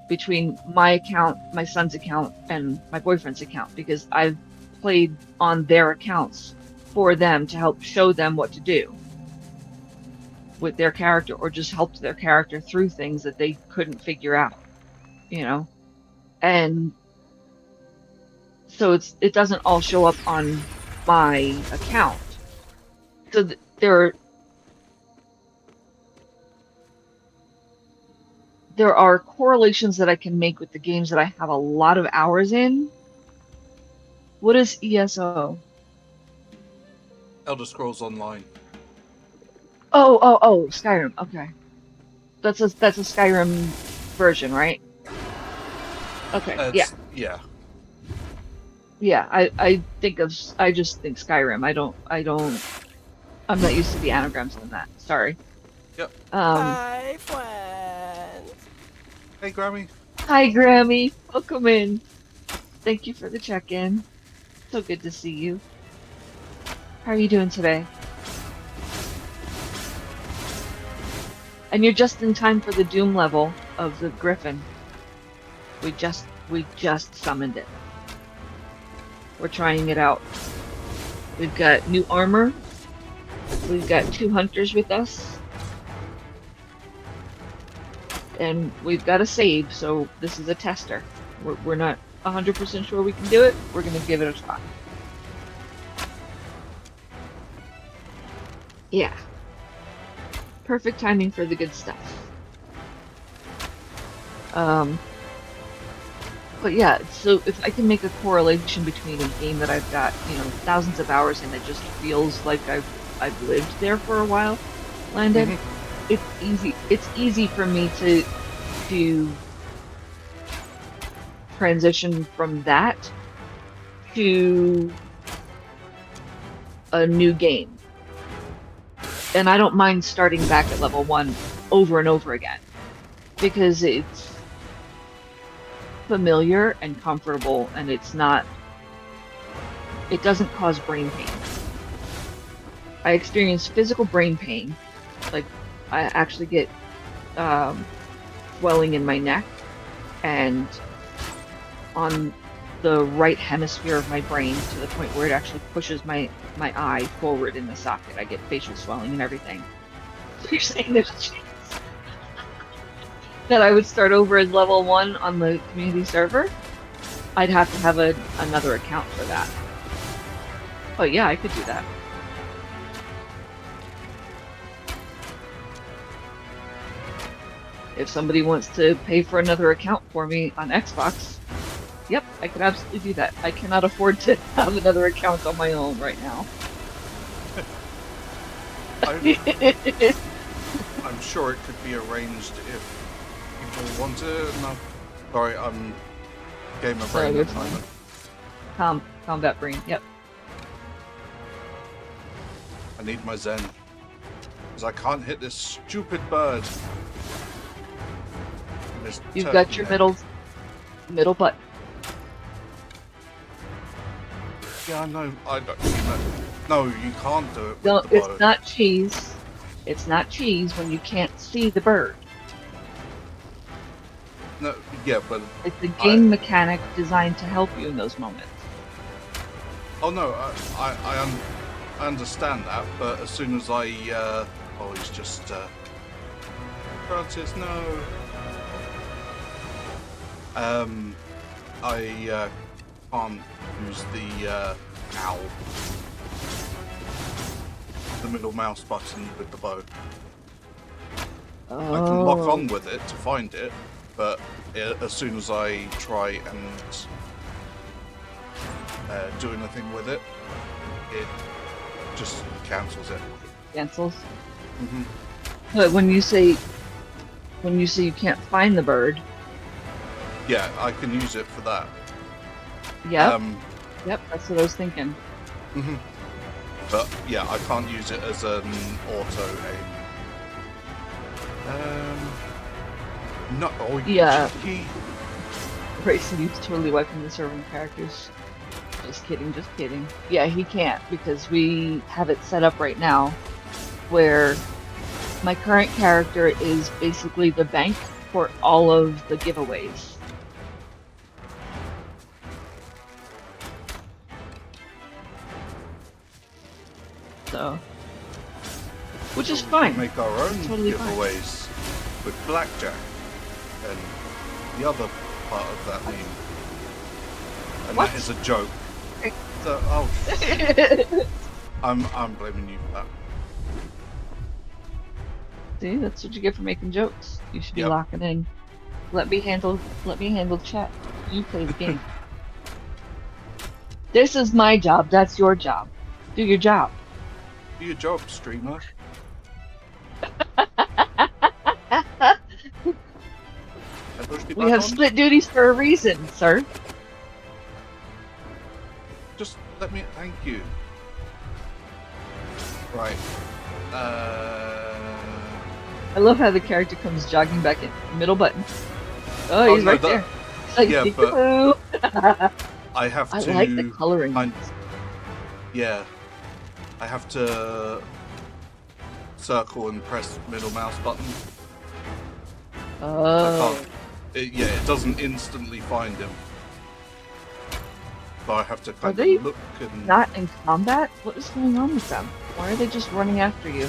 between my account, my son's account, and my boyfriend's account, because I've played on their accounts for them to help show them what to do with their character, or just helped their character through things that they couldn't figure out, and so it doesn't all show up on my account. So there are correlations that I can make with the games that I have a lot of hours in. What is ESO? Elder Scrolls Online. Oh, Skyrim. Okay, that's a Skyrim version, right? Okay, yeah. Yeah, I just think Skyrim. I'm not used to the anagrams in that. Sorry. Yep. Hi, friends. Hey, Grammy. Hi, Grammy. Welcome in. Thank you for the check-in. So good to see you. How are you doing today? And you're just in time for the Doom level of the Griffin. We just summoned it. We're trying it out. We've got new armor. We've got 2 hunters with us. And we've got a save, so this is a tester. We're not 100% sure we can do it. We're going to give it a try. Yeah. Perfect timing for the good stuff. But yeah, so if I can make a correlation between a game that I've got, thousands of hours in that just feels like I've lived there for a while, Landon, it's easy for me to transition from that to a new game. And I don't mind starting back at level 1 over and over again, because it's familiar and comfortable, and it doesn't cause brain pain. I experience physical brain pain, like I actually get swelling in my neck and on the right hemisphere of my brain, to the point where it actually pushes my eye forward in the socket. I get facial swelling and everything. So you're saying there's a chance that I would start over as level 1 on the community server? I'd have to have another account for that. But yeah, I could do that. If somebody wants to pay for another account for me on Xbox, yep, I could absolutely do that. I cannot afford to have another account on my own right now. I'm sure it could be arranged if people want it. No, sorry, I'm gamer brain at the moment. Combat brain, yep. I need my Zen, because I can't hit this stupid bird. You've got your middle button. Yeah, I know. No, you can't do it. No, it's not cheese. It's not cheese when you can't see the bird. No, yeah, but it's a game mechanic designed to help you in those moments. Oh no, I understand that, but as soon as I oh, he's just Francis, no. I can't use the owl, the middle mouse button with the bow. Oh. I can lock on with it to find it, but as soon as I try and do anything with it, it just cancels it. Cancels. Hmm. But when you say you can't find the bird, Yeah, I can use it for that. yep, yep, that's what I was thinking. Mhm. But yeah, I can't use it as an auto aim. No. Oh, Yeah. cheeky. Right, so he's totally wiping the servant characters. Just kidding, just kidding. Yeah, he can't because we have it set up right now where my current character is basically the bank for all of the giveaways. So, which is We fine. can make our own Totally fine. giveaways with blackjack and the other part of that meme. And What? that is a joke. Okay. So, I'm blaming you for that. See, that's what you get for making jokes. You should be Yep. locking in. Let me handle chat. You play the game. This is my job, that's your job. Do your job. Do your job, streamer. We have split duties for a reason, sir. Just let me. Thank you. Right. I love how the character comes jogging back in. Middle button. Oh, he's no, right there. Like, yeah, peekaboo. I have I to. like the coloring. Yeah. I have to circle and press middle mouse button. Oh. It doesn't instantly find him. So I have to kind they of look and. Not in combat? What is going on with them? Why are they just running after you?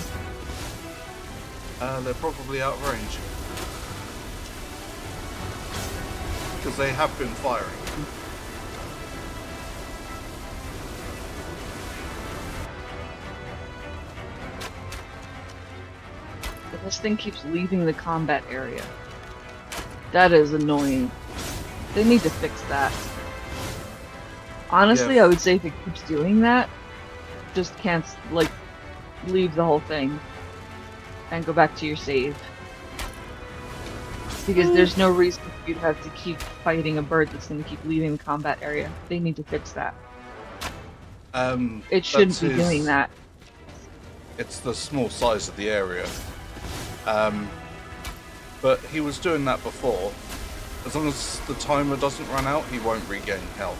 They're probably out of range. Because they have been firing. But this thing keeps leaving the combat area. That is annoying. They need to fix that. Honestly, Yeah. I would say if it keeps doing that, just can't, like, leave the whole thing and go back to your save. Because there's no reason for you to have to keep fighting a bird that's going to keep leaving the combat area. They need to fix that. It shouldn't be doing that. It's the small size of the area. But he was doing that before. As long as the timer doesn't run out, he won't regain health.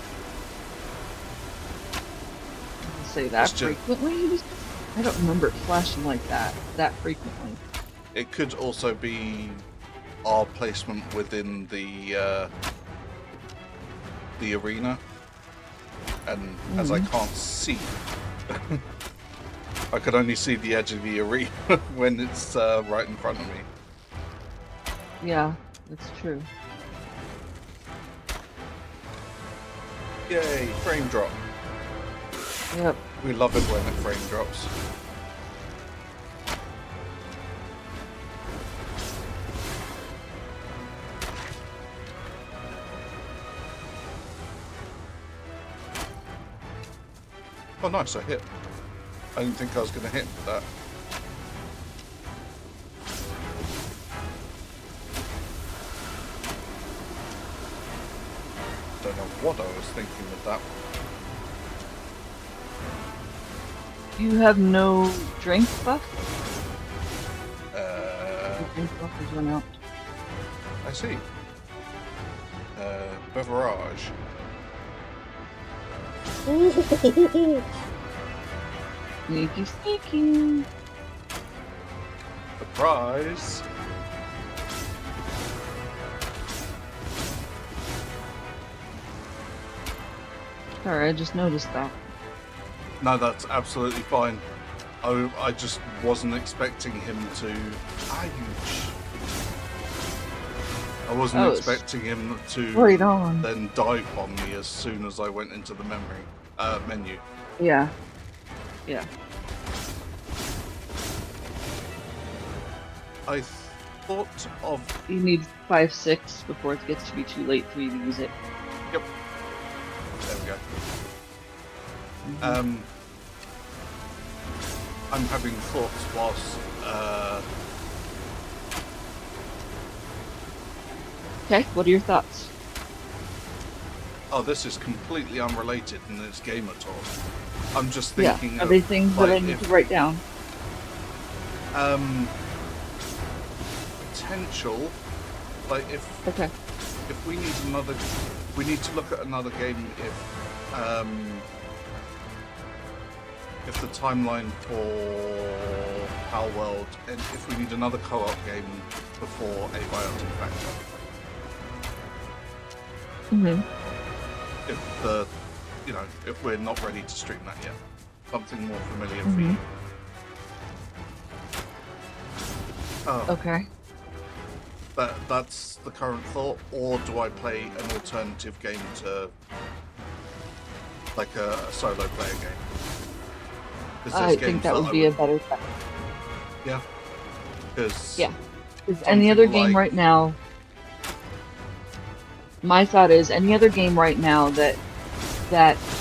Say that It's just- frequently? I don't remember it flashing like that frequently. It could also be our placement within the arena, and as I can't see, I could only see the edge of the arena when it's right in front of me. Yeah, that's true. Yay! Frame drop. Yep. We love it when it frame drops. Oh nice, I hit. I didn't think I was going to hit with that. Don't know what I was thinking with that. You have no drink buff? The Uh, drink buff has run out. I see. Beverage. Sneaky, sneaky. Surprise! Sorry, I just noticed that. No, that's absolutely fine. I just wasn't expecting him to. Ouch! I wasn't Oh, it's expecting him to right on. then dive bomb me as soon as I went into the menu. Yeah. Yeah. I thought of... You need 5-6 before it gets to be too late for you to use it. Yep. There we go. Mhm. I'm having thoughts whilst... Okay, what are your thoughts? Oh, this is completely unrelated in this game at all. I'm just Yeah. thinking Are of... they things that I like, need if, to write down? potential... Like, Okay. if we need another... We need to look at another game if the timeline for Pal World, and if we need another co-op game before Abiotic Factor. Mm-hmm. If we're not ready to stream that yet. Something more familiar for Mm-hmm. you. Oh, Okay. that's the current thought, or do I play an alternative game to, like a solo player game? 'Cause I there's think games that would be a better bet. Yeah. Because Yeah. Because any other game right now, my thought is any other game right now that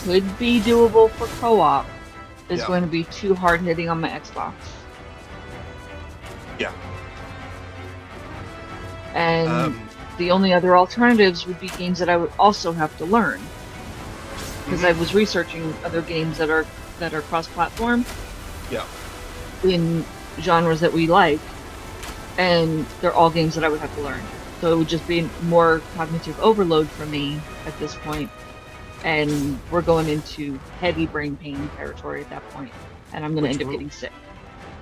could be doable for co-op is going to be too hard hitting on my Xbox. Yeah. And the only other alternatives would be games that I would also have to learn. Because I was researching other games that are cross-platform. Yeah. In genres that we like, and they're all games that I would have to learn. So it would just be more cognitive overload for me at this point, and we're going into heavy brain pain territory at that point, and I'm going to end up getting sick.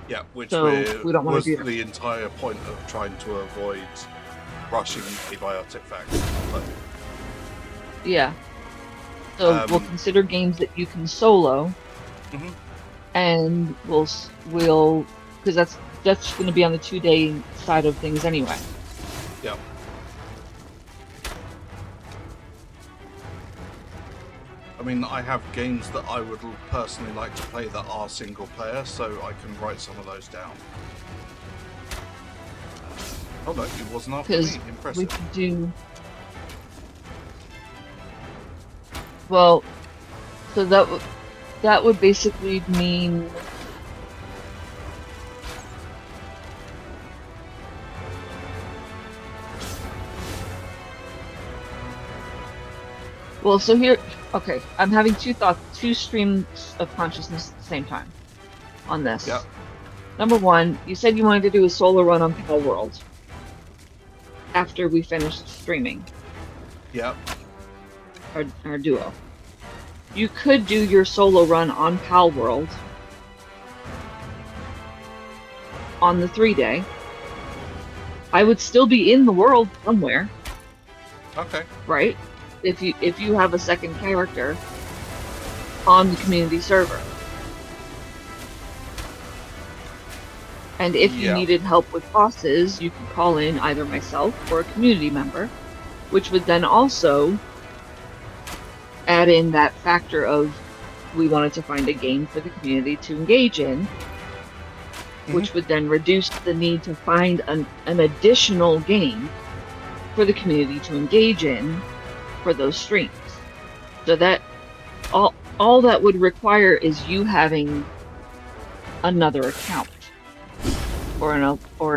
Yeah, which So we don't want was to do that. the entire point of trying to avoid rushing Abiotic Factor. But, yeah. So we'll consider games that you can solo, and we'll because that's going to be on the 2-day side of things anyway. yeah. I mean, I have games that I would personally like to play that are single player, so I can write some of those down. Oh no, it wasn't after me. Because Impressive. we could do... Well, so that would basically mean... Well, so here... Okay, I'm having two streams of consciousness at the same time on this. Yeah. Number one, you said you wanted to do a solo run on Pal World after we finished streaming. Yeah. Our duo. You could do your solo run on Pal World on the 3-day. I would still be in the world somewhere. Okay. Right? If you have a second character on the community server. And if you needed help with bosses, you could call in either myself or a community member, which would then also add in that factor of we wanted to find a game for the community to engage in, which would then reduce the need to find an additional game for the community to engage in for those streams. So that all that would require is you having another account or an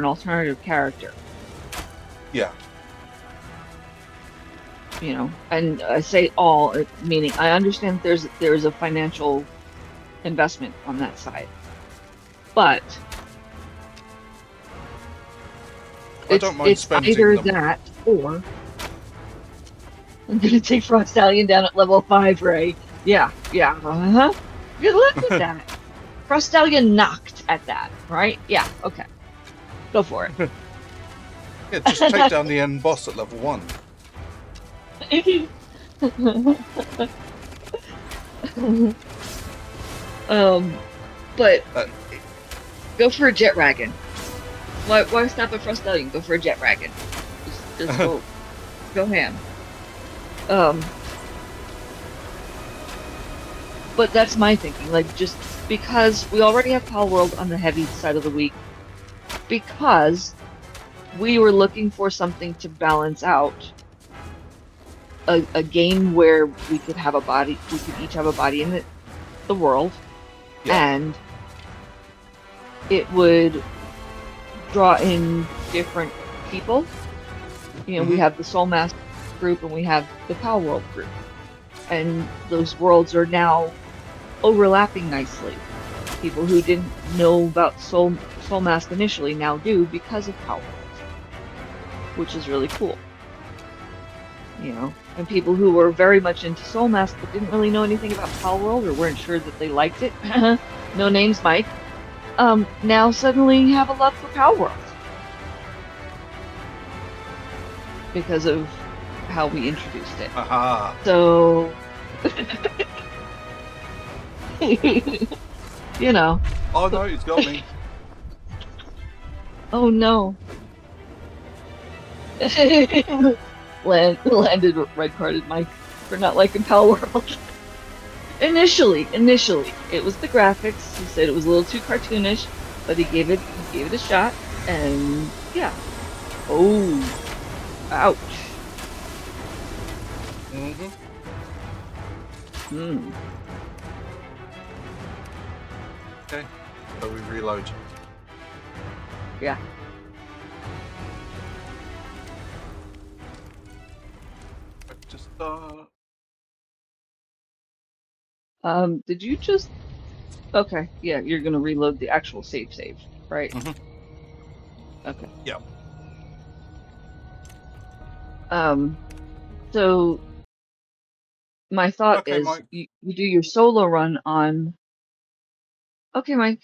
alternative character. Yeah. You know, and I say all, meaning I understand there's a financial investment on that side, but I don't mind it's spending either them. that or I'm gonna take Frost Stallion down at level 5, Ray. Yeah. Good luck with that. Frost Stallion knocked at that, right? Yeah. Okay. Go for it. Yeah, just take down the end boss at level 1. But go for a jet wagon. Why stop at Frost Stallion? Go for a jet wagon. Just go go ham. Um, but that's my thinking. Like, just because we already have Pal World on the heavy side of the week, because we were looking for something to balance out a game where we could have a body, we could each have a body in the world, Yeah. and it would draw in different people. You know, we have the Soulmask group and we have the Pal World group, and those worlds are now overlapping nicely. People who didn't know about Soulmask initially now do because of Pal World, which is really cool. You know, and people who were very much into Soulmask but didn't really know anything about Pal World or weren't sure that they liked it. No names, Mike. Now suddenly have a love for Pal World because of how we introduced it. Aha. So, you know. Oh no, he's got me. Oh no. Landed red-carded Mike for not liking Pal World. Initially, it was the graphics. He said it was a little too cartoonish, but he gave it a shot, and yeah. Oh, ouch. Mm-hmm. Hmm. Okay, so we reload. Yeah. Just Did you just? Okay, yeah, you're gonna reload the actual save, right? Okay. Yeah. So my thought Okay, is Mike. you do your solo run on. Okay, Mike,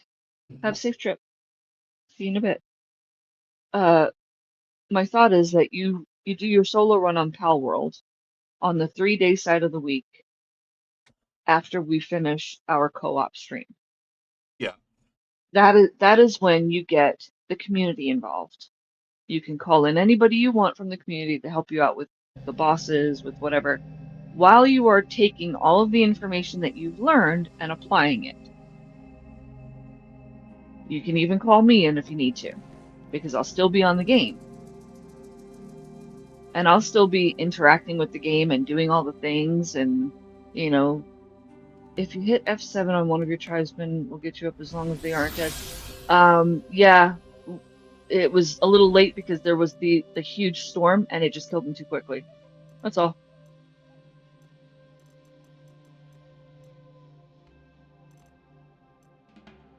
have a safe trip. See you in a bit. My thought is that you do your solo run on Pal World on the 3-day side of the week after we finish our co-op stream. Yeah. That is when you get the community involved. You can call in anybody you want from the community to help you out with the bosses, with whatever, while you are taking all of the information that you've learned and applying it. You can even call me in if you need to, because I'll still be on the game. And I'll still be interacting with the game and doing all the things. And, you know, if you hit F7 on one of your tribesmen, we'll get you up as long as they aren't dead. Yeah, it was a little late because there was the huge storm and it just killed them too quickly. That's all.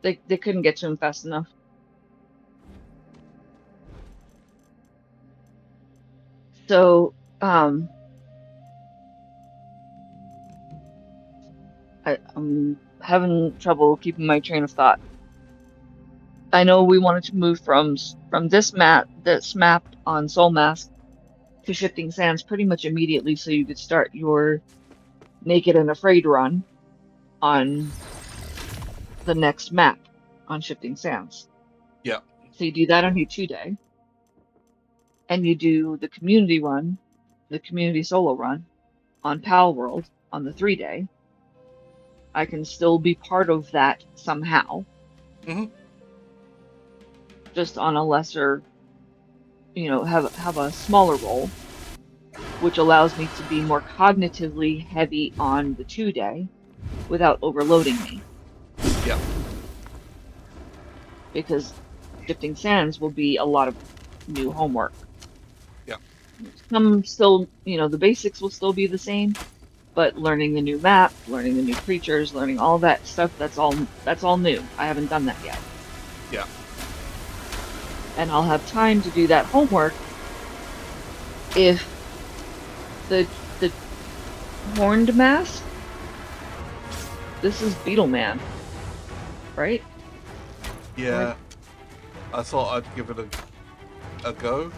They couldn't get to him fast enough. So, I'm having trouble keeping my train of thought. I know we wanted to move from this map on Soulmask to Shifting Sands pretty much immediately, so you could start your Naked and Afraid run on the next map on Shifting Sands. Yeah. So you do that on your 2-day, and you do the community run, the community solo run on Pal World on the 3-day. I can still be part of that somehow. Just on a lesser, you know, have a smaller role, which allows me to be more cognitively heavy on the 2-day without overloading me. Yeah. Because Shifting Sands will be a lot of new homework. Yeah. Some still, you know, the basics will still be the same, but learning the new map, learning the new creatures, learning all that stuff, that's all new. I haven't done that yet. Yeah. And I'll have time to do that homework if the horned mask. This is Beetleman, right? Yeah. I thought I'd give it a go.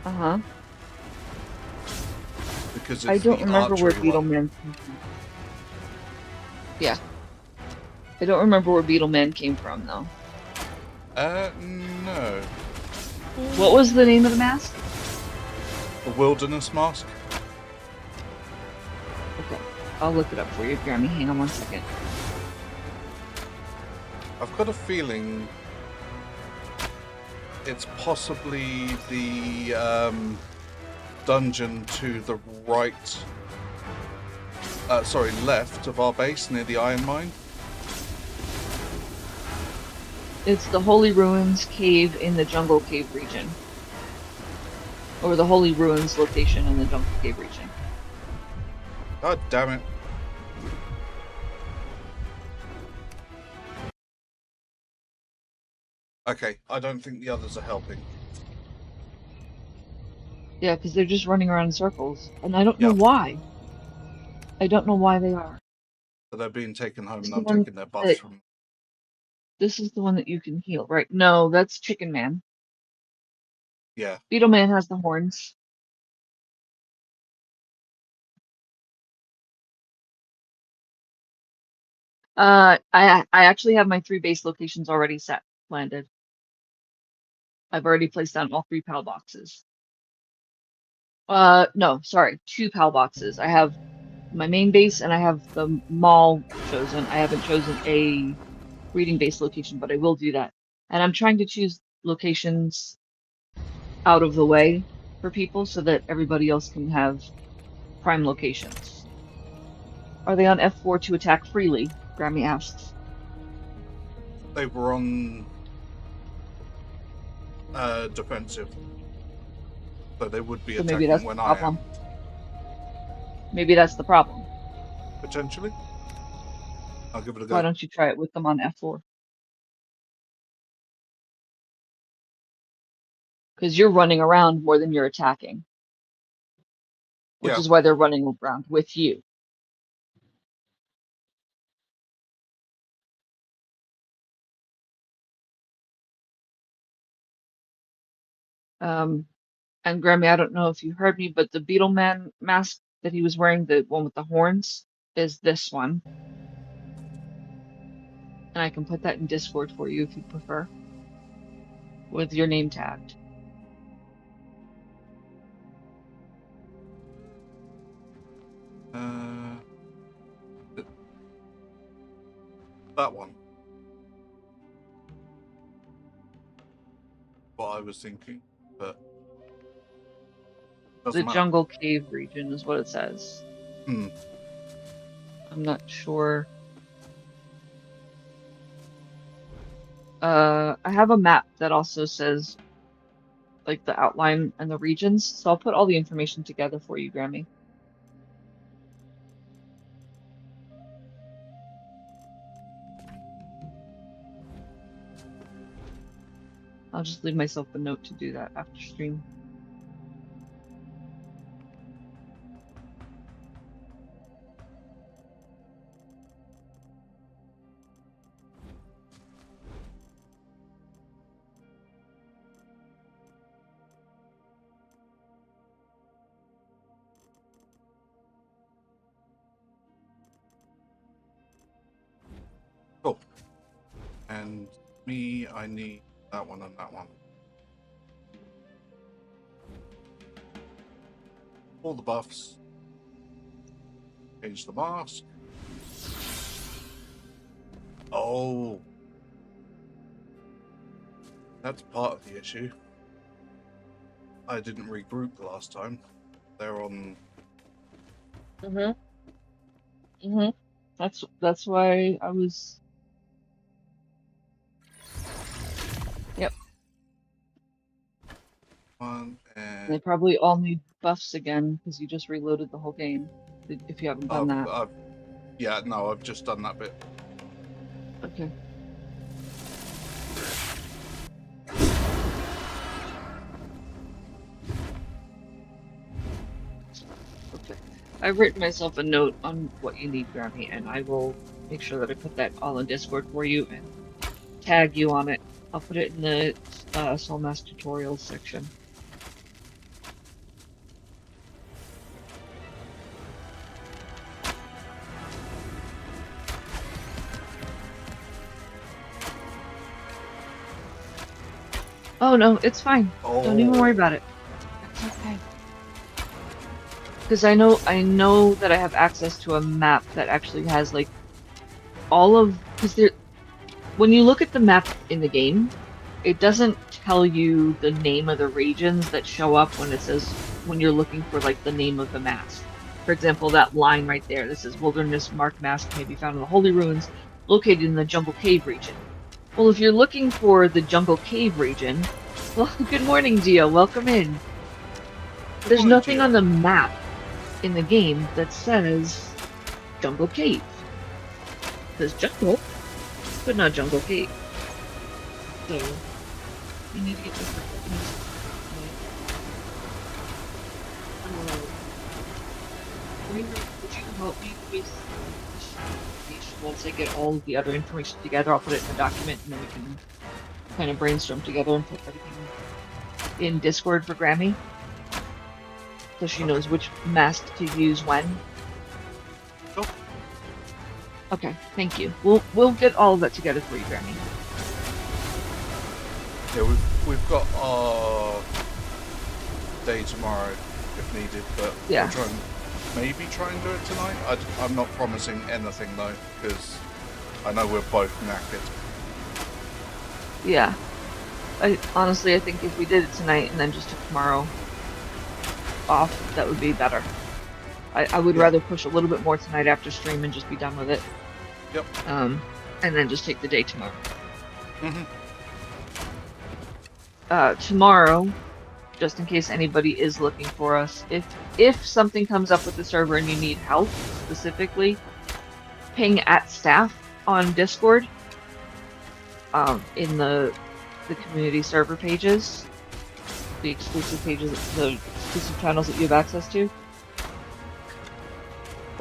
Uh-huh. Because it's I don't the remember where archery one. Beetleman came from. Yeah. I don't remember where Beetleman came from, though. No. What was the name of the mask? The wilderness mask. Okay. I'll look it up for you, Grammy. Hang on one second. I've got a feeling it's possibly the dungeon to the right, left of our base near the iron mine. It's the Holy Ruins cave in the Jungle Cave region. Or the Holy Ruins location in the Jungle Cave region. God damn it. Okay, I don't think the others are helping. Yeah, because they're just running around in circles. And I don't know Yep. why. I don't know why they are. So they're being taken home This and is I'm the one taking their buffs that- from... This is the one that you can heal, right? No, that's Chicken Man. Yeah. Beetle Man has the horns. I actually have my 3 base locations already landed. I've already placed down all 3 PAL boxes. No, sorry, 2 PAL boxes. I have my main base and I have the mall chosen. I haven't chosen a reading base location, but I will do that. And I'm trying to choose locations out of the way for people so that everybody else can have prime locations. Are they on F4 to attack freely? Grammy asks. They were on defensive. So they would be So maybe attacking that's the when I am. problem. Maybe that's the problem. Potentially. I'll give it a go. Why don't you try it with them on F4? Because you're running around more than you're attacking. Which Yeah. is why they're running around with you. And Grammy, I don't know if you heard me, but the Beetleman mask that he was wearing, the one with the horns, is this one. And I can put that in Discord for you if you prefer. With your name tagged. That one. What I was thinking, but The doesn't matter. Jungle Cave region is what it says. Hmm. I'm not sure. I have a map that also says like the outline and the regions, so I'll put all the information together for you, Grammy. I'll just leave myself a note to do that after stream. Cool. And me, I need that one and that one. All the buffs. Change the mask. Oh. That's part of the issue. I didn't regroup the last time. They're on... That's why I was... Yep. One and... They probably all need buffs again, because you just reloaded the whole game, if you haven't done that. Yeah, no, I've just done that bit. Okay. Okay. I've written myself a note on what you need, Grammy, and I will make sure that I put that all in Discord for you and tag you on it. I'll put it in the Soulmask tutorials section. Oh no, it's fine. Don't even worry about it. It's okay. because I know that I have access to a map that actually has like all of because there when you look at the map in the game, it doesn't tell you the name of the regions that show up when it says when you're looking for like the name of the mask. For example, that line right there, this is Wilderness Mark Mask may be found in the Holy Ruins, located in the Jungle Cave region. Well, if you're looking for the Jungle Cave region, well, good morning, Gio. Welcome in. There's morning, nothing Gio. on the map in the game that says Jungle Cave. It says Jungle, but not Jungle Cave. So, you need to get this. Would you help me with once I get all of the other information together? I'll put it in a document and then we can kind of brainstorm together and put everything in Discord for Grammy. So she knows which mask to use when. Cool. Okay, thank you. We'll get all of that together for you, Grammy. Yeah, we've got our day tomorrow if needed, but Yeah. we'll maybe try and do it tonight. I'm not promising anything though, because I know we're both knackered. Yeah. Honestly, I think if we did it tonight and then just took tomorrow off, that would be better. I would rather push a little bit more tonight after stream and just be done with it. Yep. And then just take the day tomorrow. Mm-hmm. Tomorrow, just in case anybody is looking for us, if something comes up with the server and you need help specifically, ping @staff on Discord. In the community server pages, the exclusive pages, the exclusive channels that you have access to,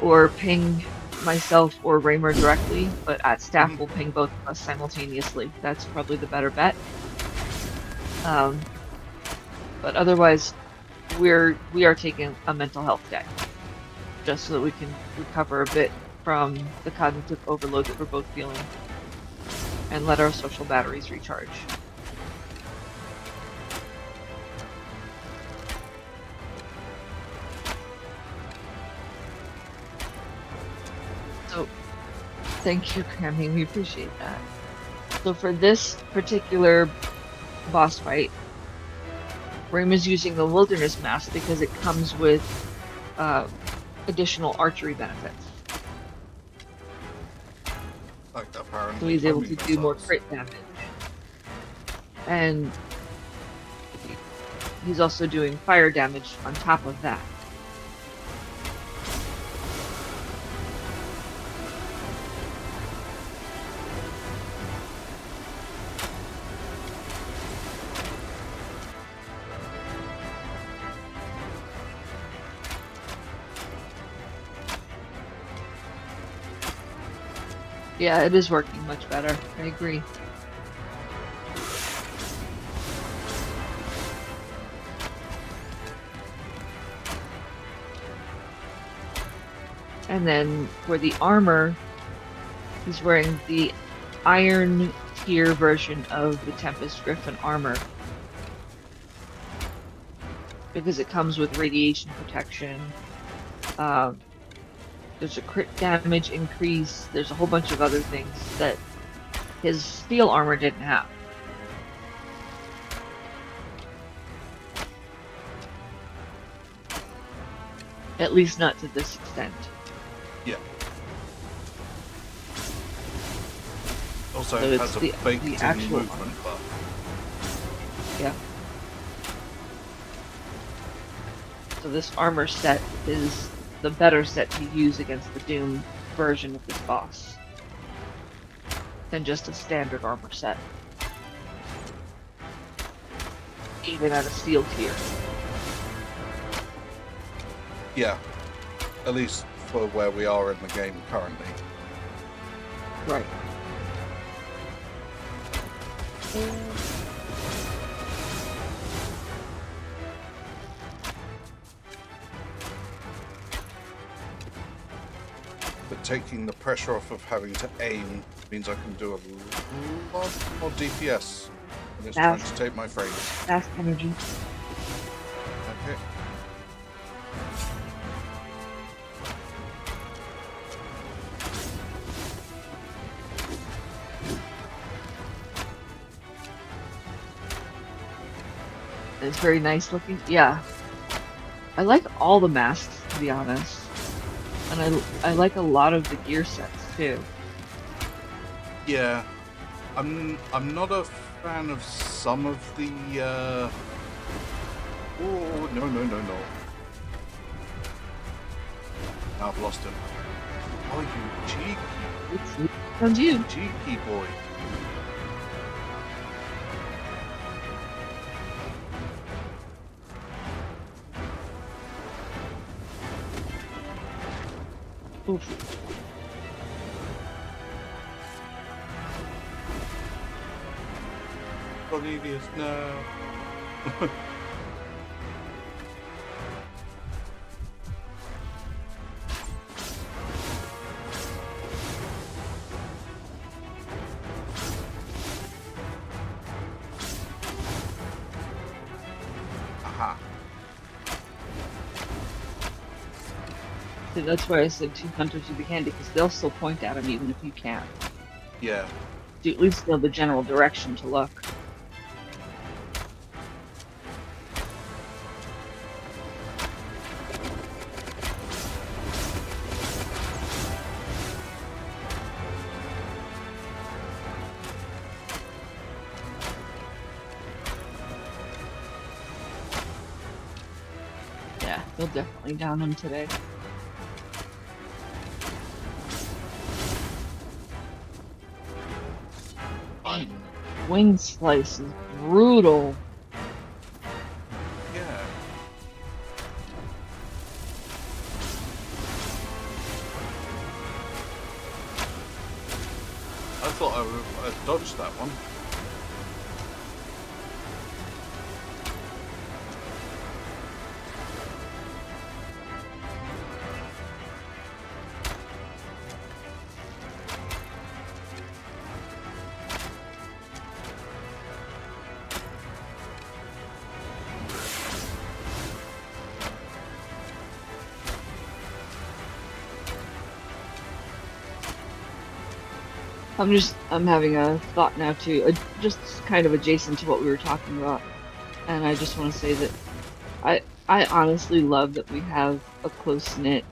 or ping myself or Raymer directly, but @staff will ping both of us simultaneously. That's probably the better bet. But otherwise, we are taking a mental health day, just so that we can recover a bit from the cognitive overload that we're both feeling, and let our social batteries recharge. So, thank you, Grammy. We appreciate that. So for this particular boss fight, Rim is using the Wilderness Mask because it comes with additional archery benefits. Like apparently. So he's able to homing do more missiles. crit damage. And he's also doing fire damage on top of that. Yeah, it is working much better. I agree. And then for the armor, he's wearing the Iron Tier version of the Tempest Griffin armor, because it comes with radiation protection. There's a crit damage increase. There's a whole bunch of other things that his steel armor didn't have. At least not to this extent. Yeah. Also, So it it's has a the baked-in actual movement buff. Yeah. So this armor set is the better set to use against the Doom version of this boss than just a standard armor set. Even at a steel tier. Yeah. At least for where we are in the game currently. Right. But taking the pressure off of having to aim means I can do a lot more DPS. And it's trying to take my frames. Fast energy. Okay. It's very nice looking. Yeah. I like all the masks, to be honest. And I like a lot of the gear sets too. Yeah, I'm not a fan of some of the. Oh no no no no! Now I've lost him. Oh, you cheeky, Found you. cheeky boy! Oof. Cornelius, no. Aha. So that's why I said 2 hunters would be handy, because they'll still point at them even if you can't. Yeah. You at least know the general direction to look. Yeah, they'll definitely down them today. Wing slice is brutal. Yeah. I thought I dodged that one. I'm having a thought now too, just kind of adjacent to what we were talking about. And I just want to say that I honestly love that we have a close-knit,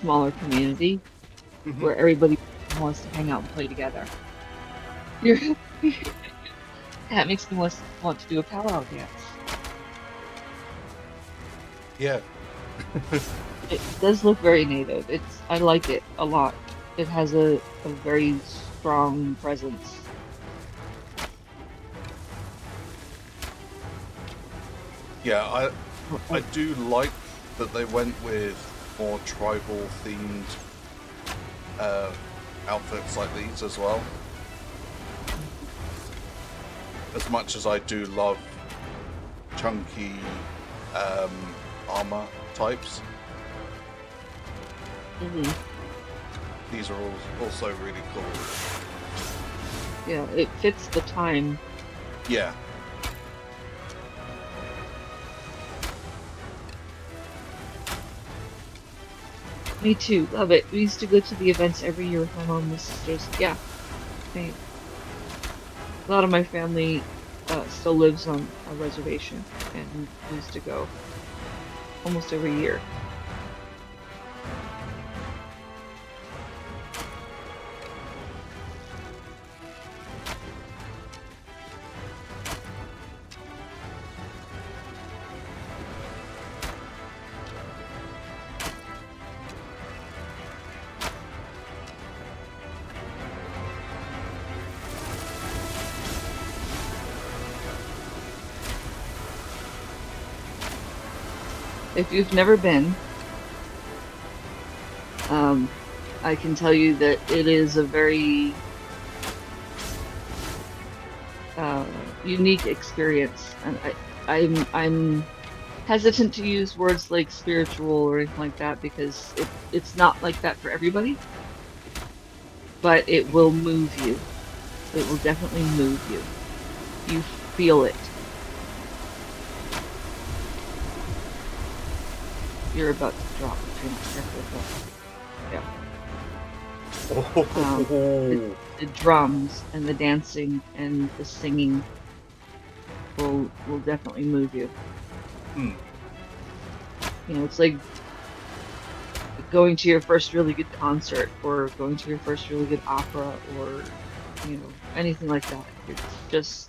smaller community where everybody wants to hang out and play together. You're, that makes me want to do a powwow dance. Yeah. It does look very native. I like it a lot. It has a very strong presence. Yeah, I do like that they went with more tribal themed outfits like these as well. As much as I do love chunky armor types, these are also really cool. Yeah, it fits the time. Yeah. Me too. Love it. We used to go to the events every year with my mom and my sisters. Yeah. Same. A lot of my family still lives on a reservation, and we used to go almost every year. If you've never been, I can tell you that it is a very unique experience, and I'm hesitant to use words like spiritual or anything like that because it's not like that for everybody, but it will move you. It will definitely move you. You feel it. You're about to drop between the drums and the dancing and the singing. will definitely move you. Hmm. You know, it's like going to your first really good concert or going to your first really good opera or, you know, anything like that. It's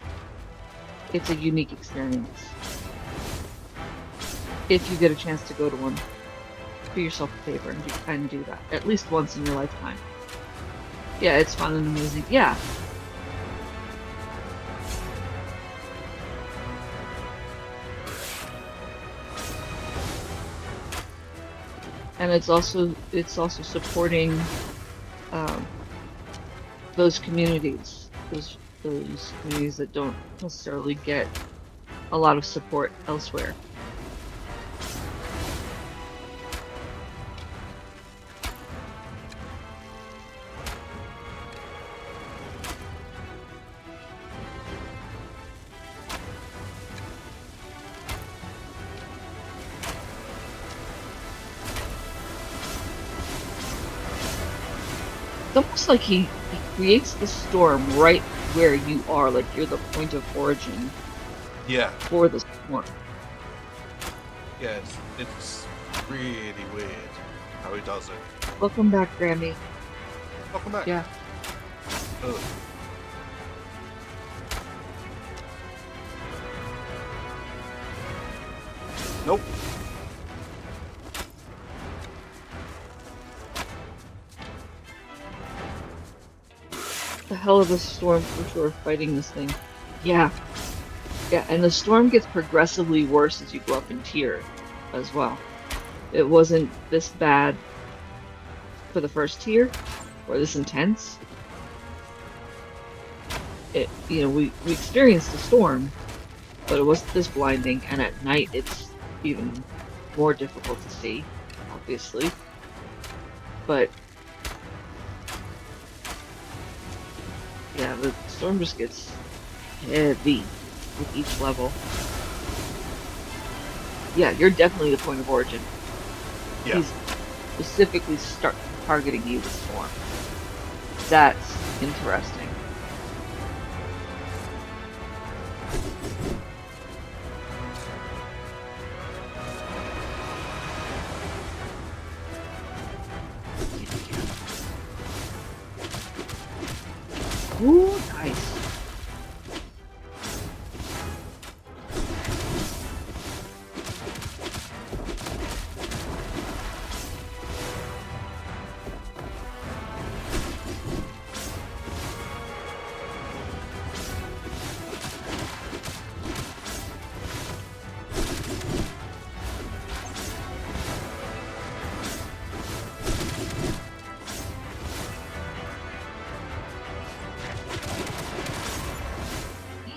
a unique experience. If you get a chance to go to one, do yourself a favor and do that at least once in your lifetime. Yeah, it's fun and amazing. Yeah. And it's also supporting um, those communities, those communities that don't necessarily get a lot of support elsewhere. It's almost like he creates the storm right where you are, like you're the point of origin Yeah. for the storm. Yes. It's really weird how he does it. Welcome back, Grammy. Welcome back. Yeah. Ugh. Nope. The hell of a storm for sure fighting this thing. Yeah. Yeah, and the storm gets progressively worse as you go up in tier as well. It wasn't this bad for the first tier or this intense. You know, we experienced a storm, but it wasn't this blinding, and at night it's even more difficult to see, obviously. But yeah, the storm just gets heavy with each level. Yeah, you're definitely the point of origin. Yeah. He's specifically targeting you with storm. That's interesting. Ooh, nice.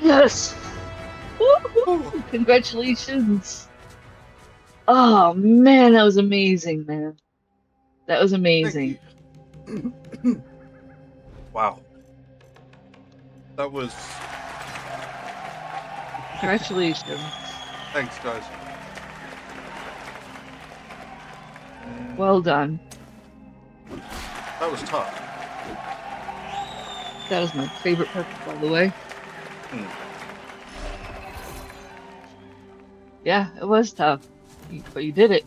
Yes! Woo-hoo! Congratulations! Oh man, that was amazing, man. That was amazing. Thank you. Wow. That was... Congratulations. Thanks, guys. Well done. That was tough. That is my favorite purple, by the way. Hmm. Yeah, it was tough, but you did it.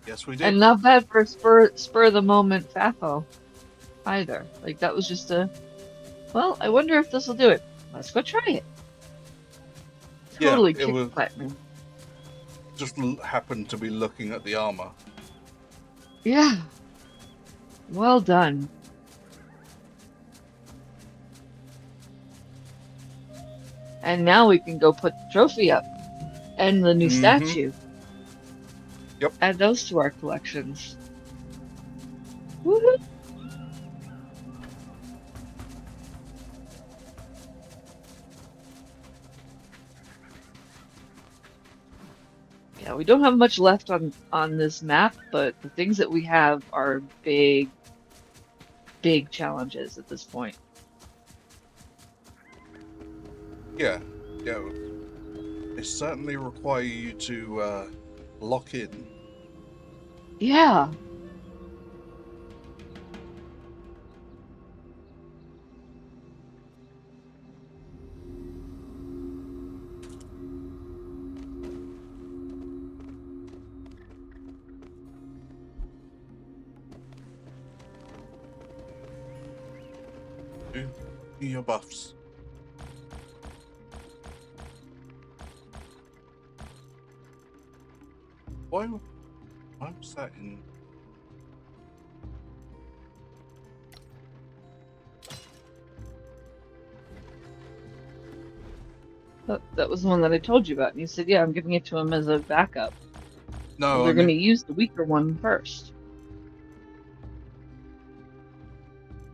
Yes, we did. And not bad for a spur of the moment FAFO either. Like that was just well, I wonder if this will do it. Let's go try it. Totally yeah, it was platinum. just happened to be looking at the armor. Yeah. Well done. And now we can go put the trophy up and the new statue. Yep. Add those to our collections. Woohoo! Yeah, we don't have much left on this map, but the things that we have are big challenges at this point. Yeah. They certainly require you to lock in. Yeah. Do your buffs. Why was that in? That was the one that I told you about, and you said, yeah, I'm giving it to him as a backup. No, Well, they're going to use the weaker one first.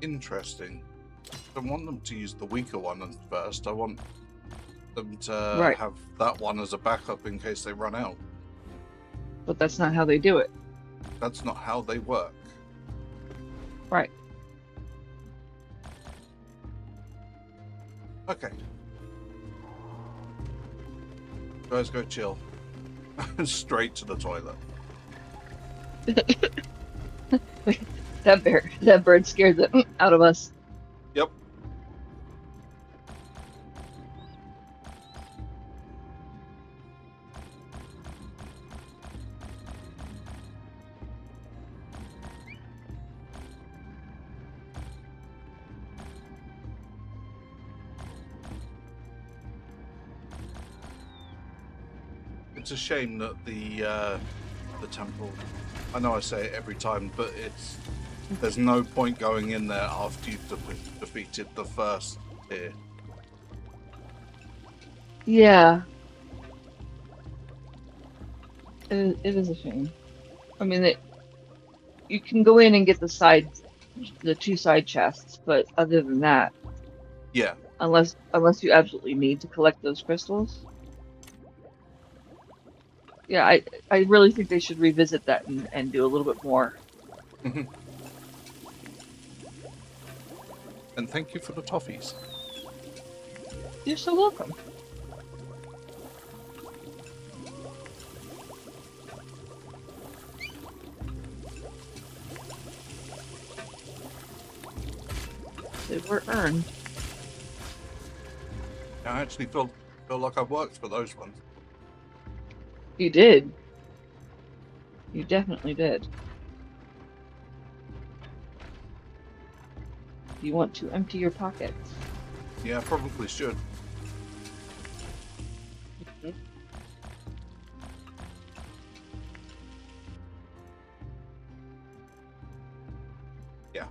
Interesting. I don't want them to use the weaker one first. I want them to Right. have that one as a backup in case they run out. But that's not how they do it. That's not how they work. Right. Okay. Guys, go chill. Straight to the toilet. That bird scared the out of us. Yep. It's a shame that the temple. I know I say it every time, but there's no point going in there after you've defeated the first tier. Yeah. It is a shame. I mean, you can go in and get the two side chests, but other than that, Yeah. unless you absolutely need to collect those crystals. Yeah, I really think they should revisit that and do a little bit more. And thank you for the toffees. You're so welcome. They were earned. I actually feel like I've worked for those ones. You did. You definitely did. You want to empty your pockets. Yeah, I probably should. Yeah.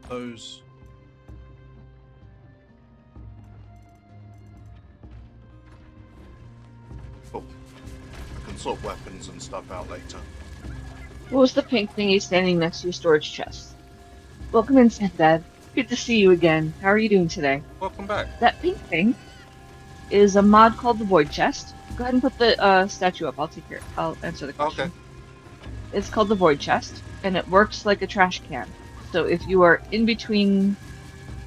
Those. Cool. I can sort weapons and stuff out later. What was the pink thingy standing next to your storage chest? Welcome in, Sinbad. Good to see you again. How are you doing today? Welcome back. That pink thing is a mod called the Void Chest. Go ahead and put the statue up. I'll answer the question. Okay. It's called the Void Chest, and it works like a trash can. So if you are in between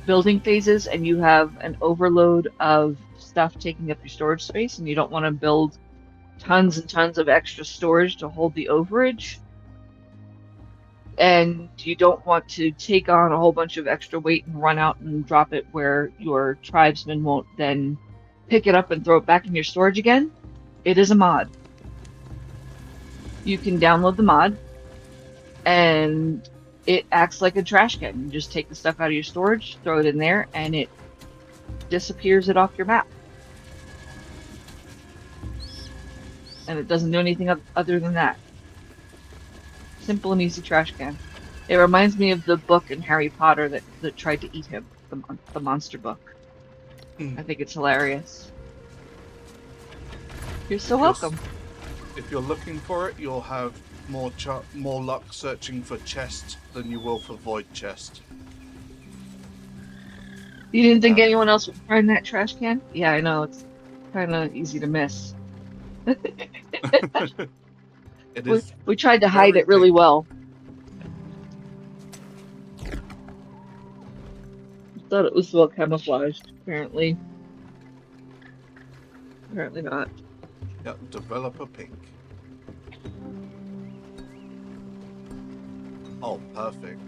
building phases and you have an overload of stuff taking up your storage space and you don't want to build tons and tons of extra storage to hold the overage, and you don't want to take on a whole bunch of extra weight and run out and drop it where your tribesmen won't then pick it up and throw it back in your storage again, it is a mod. You can download the mod, and it acts like a trash can. You just take the stuff out of your storage, throw it in there, and it disappears it off your map. And it doesn't do anything other than that. Simple and easy trash can. It reminds me of the book in Harry Potter that tried to eat him, the monster book. I think it's hilarious. You're so welcome. If you're looking for it, you'll have more luck searching for chest than you will for void chest. You didn't think anyone else would find that trash can? Yeah, I know. It's kind of easy to miss. It is. We tried to hide it really well. Thought it was well camouflaged. Apparently not. Yep, developer pink. Oh, perfect.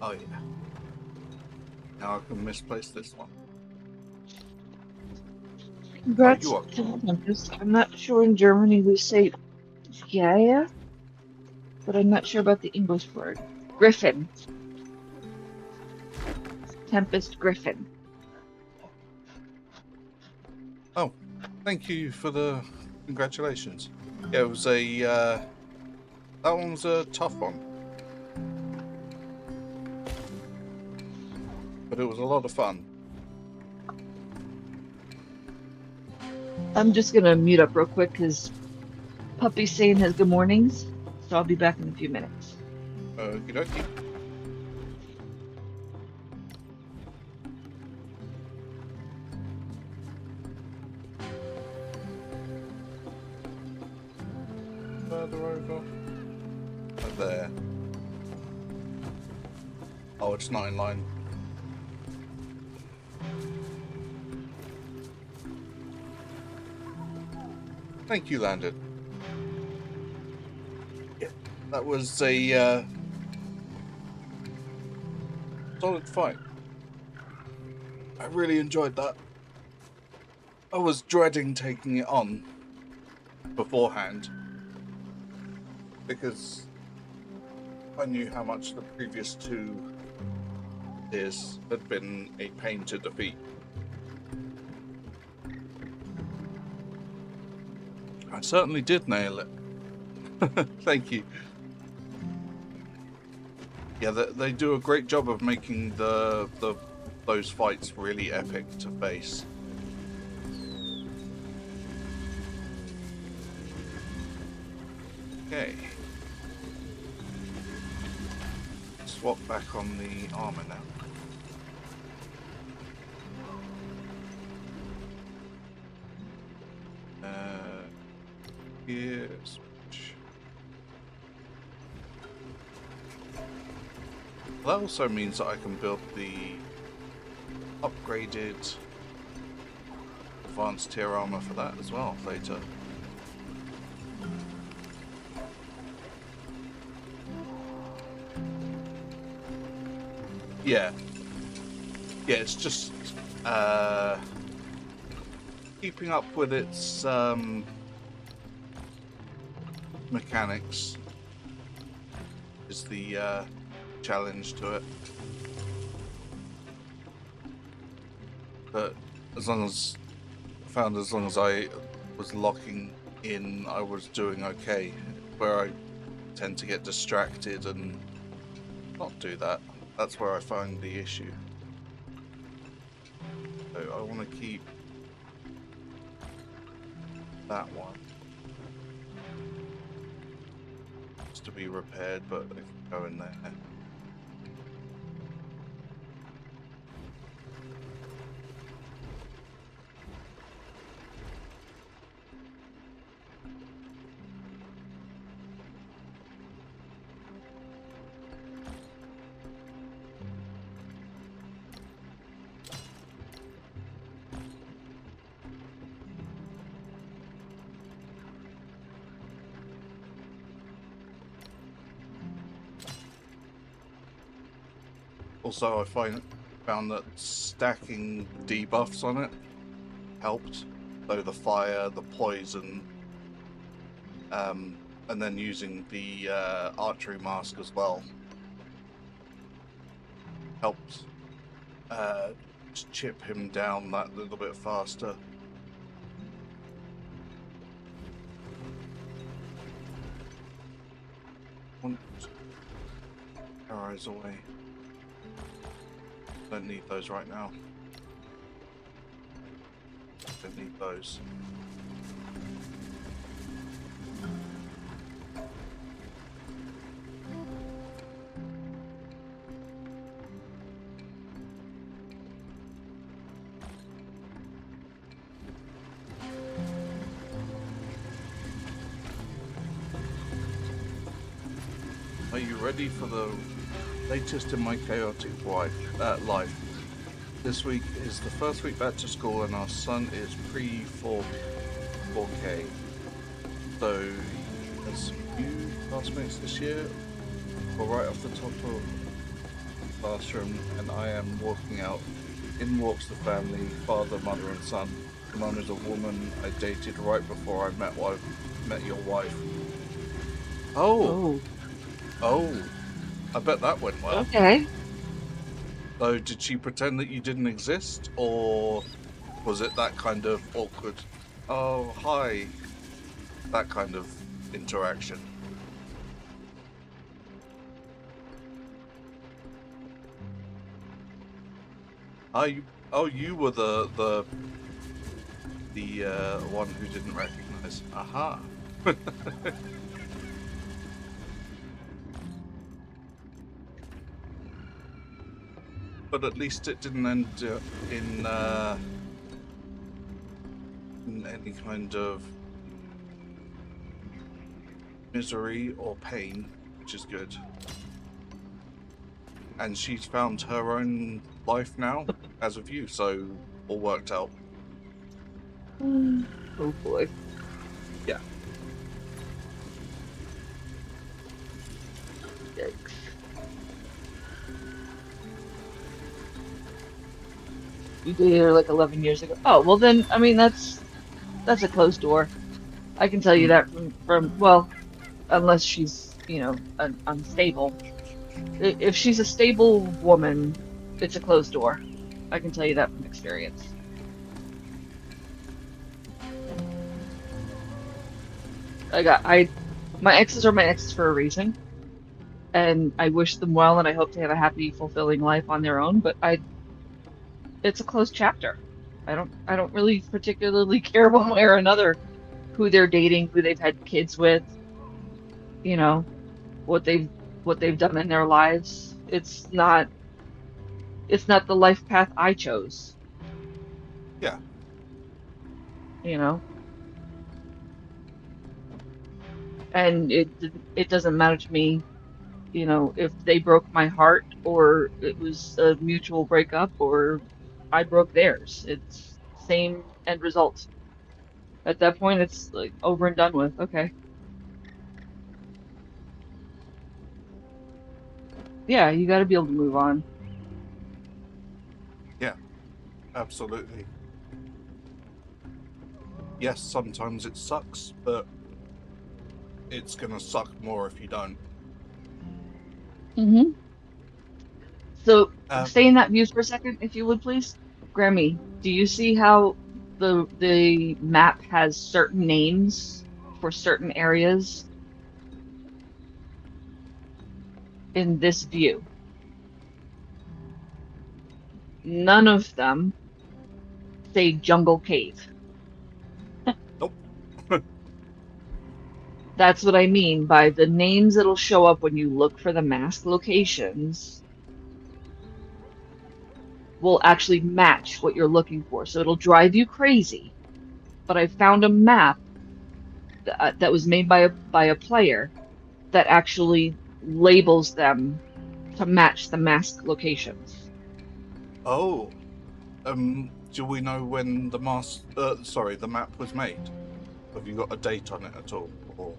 Oh yeah. Now I can misplace this one. Congrats. Oh, I'm not sure in Germany we say Yeah, but I'm not sure about the English word. Griffin. Tempest Griffin. Oh, thank you for the congratulations. Yeah, it was a that one was a tough one, but it was a lot of fun. I'm just gonna mute up real quick because Puppy's saying his good mornings, so I'll be back in a few minutes. Okie dokie. Further over. Right there. Oh, it's not in line. Thank you, Landon. Yeah, that was a solid fight. I really enjoyed that. I was dreading taking it on beforehand because I knew how much the previous two tiers had been a pain to defeat. I certainly did nail it. Thank you. Yeah, they do a great job of making those fights really epic to face. Okay. Swap back on the armor now. Gear switch. That also means that I can build the upgraded advanced tier armor for that as well later. Yeah. Yeah, it's just keeping up with its mechanics is the challenge to it. But as long as I was locking in, I was doing okay. Where I tend to get distracted and not do that, that's where I find the issue. So I want to keep that one just to be repaired, but I can go in there. Also, I found that stacking debuffs on it helped. So the fire, the poison, and then using the archery mask as well helped just chip him down that little bit faster. Want arrows away. Don't need those right now. Don't need those. Are you ready for the latest in my chaotic life? This week is the first week back to school and our son is pre-4K. So there's some new classmates this year. We're right off the top of the classroom and I am walking out. In walks the family, father, mother and son. Mum is a woman I dated right before I met your wife. Oh, Oh, oh. I bet that went well. okay. So did she pretend that you didn't exist, or was it that kind of awkward, oh, hi, that kind of interaction? You were the one who didn't recognize. Aha. But at least it didn't end in any kind of misery or pain, which is good. And she's found her own life now, as of you, so all worked out. Oh boy. Yeah. Yikes. You dated her like 11 years ago. Oh, well then, I mean, that's a closed door. I can tell you Mm. that from well, unless she's, unstable. If she's a stable woman, it's a closed door. I can tell you that from experience. My exes are my exes for a reason, and I wish them well, and I hope they have a happy, fulfilling life on their own. But it's a closed chapter. I don't really particularly care one way or another who they're dating, who they've had kids with, you know, what they've what they've done in their lives. It's not the life path I chose, Yeah. you know, and it doesn't matter to me, if they broke my heart or it was a mutual breakup or I broke theirs. It's same end result. At that point, it's like over and done with. Okay. Yeah, you got to be able to move on. Yeah. Absolutely. Yes, sometimes it sucks, but it's gonna suck more if you don't. Hmm. So Um, stay in that view for a second, if you would, please. Grammy, do you see how the map has certain names for certain areas in this view? None of them say jungle cave. nope. That's what I mean by the names that'll show up when you look for the mask locations will actually match what you're looking for. So it'll drive you crazy. But I found a map that was made by a player that actually labels them to match the mask locations. Oh, do we know when the map was made? Have you got a date on it at all? Or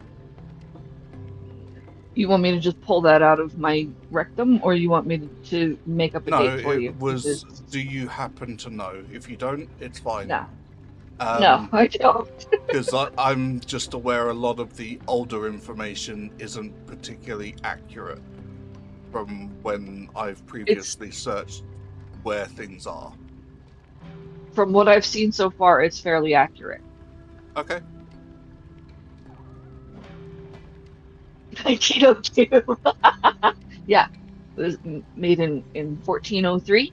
You want me to just pull that out of my rectum, or you want me to make up a no, date for it you? was. Because Do you happen to know? If you don't, it's fine. no, no, I don't. Because I'm just aware a lot of the older information isn't particularly accurate from when I've It's previously searched where things are. from what I've seen so far, it's fairly accurate. Okay. 1902. Yeah, it was made in 1403.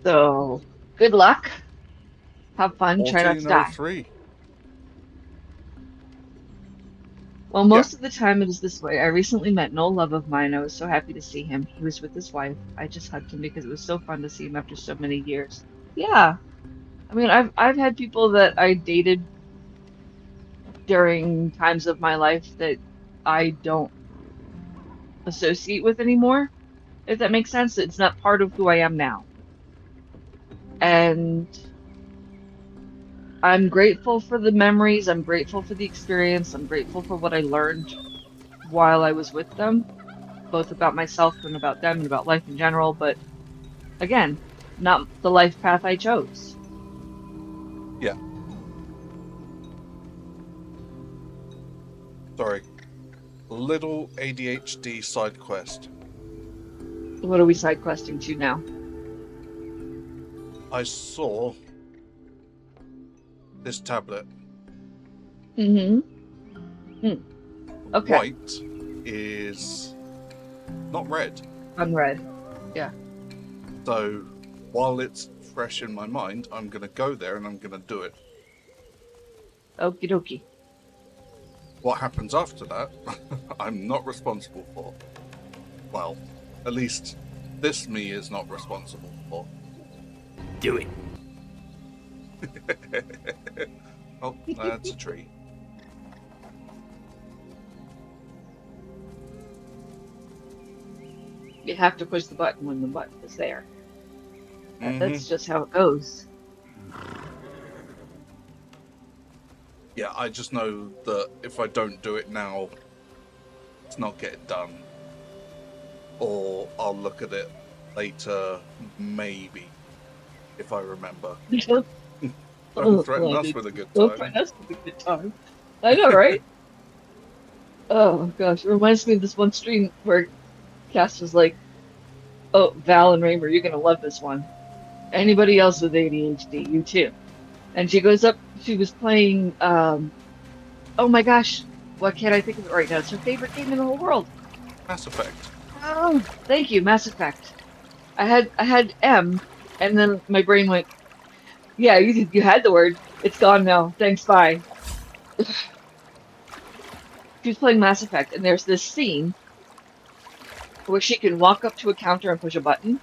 So good luck. Have fun. Try not to die. 1403. Well, Yeah. most of the time it is this way. I recently met an old love of mine. I was so happy to see him. He was with his wife. I just hugged him because it was so fun to see him after so many years. Yeah. I mean, I've had people that I dated during times of my life that I don't associate with anymore, if that makes sense. It's not part of who I am now. And I'm grateful for the memories. I'm grateful for the experience. I'm grateful for what I learned while I was with them, both about myself and about them and about life in general. But again, not the life path I chose. Yeah. Sorry. little ADHD side quest. What are we side questing to now? I saw this tablet. Mm-hmm. Okay. White is not red. Unread. Yeah. So while it's fresh in my mind, I'm going to go there and I'm going to do it. Okie dokie. What happens after that, I'm not responsible for. Well, at least this me is not responsible for. Do it. Oh, that's a tree. You have to push the button when the button is there. Mhm. That's just how it goes. Yeah, I just know that if I don't do it now, it's not getting done. Or I'll look at it later, maybe, if I remember. Don't threaten us with a good Don't time. threaten us with a good time. I know, right? Oh gosh, it reminds me of this one stream where Cass was like, "Oh, Val and Raymer, you're gonna love this one. Anybody else with ADHD, you too." And she goes up. She was playing. Oh my gosh, why can't I think of it right now? It's her favorite game in the whole world. Mass Effect. Oh, thank you, Mass Effect. I had M, and then my brain went, "Yeah, you had the word. It's gone now. Thanks, bye." She's playing Mass Effect, and there's this scene where she can walk up to a counter and push a button,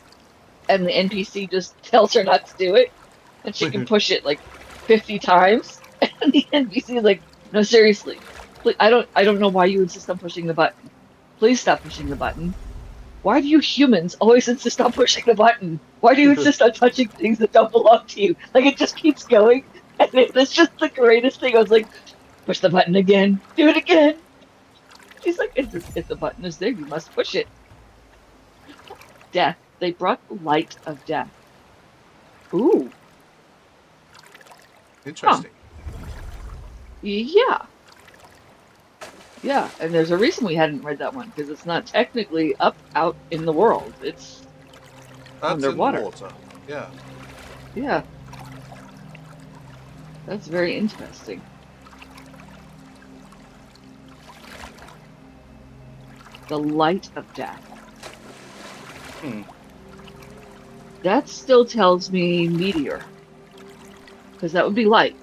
and the NPC just tells her not to do it, and she can push it like 50 times, and the NPC is like, "No, seriously, please, I don't know why you insist on pushing the button. Please stop pushing the button. Why do you humans always insist on pushing the button? Why do you insist on touching things that don't belong to you?" Like it just keeps going, and it's just the greatest thing. I was like, "Push the button again, do it again." She's like, if the button is there, you must push it." Death. They brought the light of death. Ooh. Interesting. Yeah. Yeah, and there's a reason we hadn't read that one, because it's not technically out in the world. It's That's underwater. in the water. Yeah. Yeah. That's very interesting. The light of death. That still tells me meteor, because that would be light.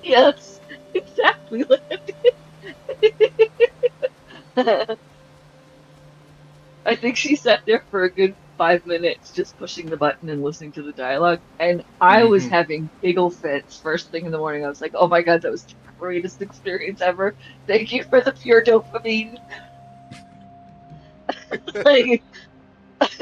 Yes, exactly. I think she sat there for a good 5 minutes just pushing the button and listening to the dialogue. And I was having giggle fits first thing in the morning. I was like, "Oh my God, that was the greatest experience ever. Thank you for the pure dopamine." Like, I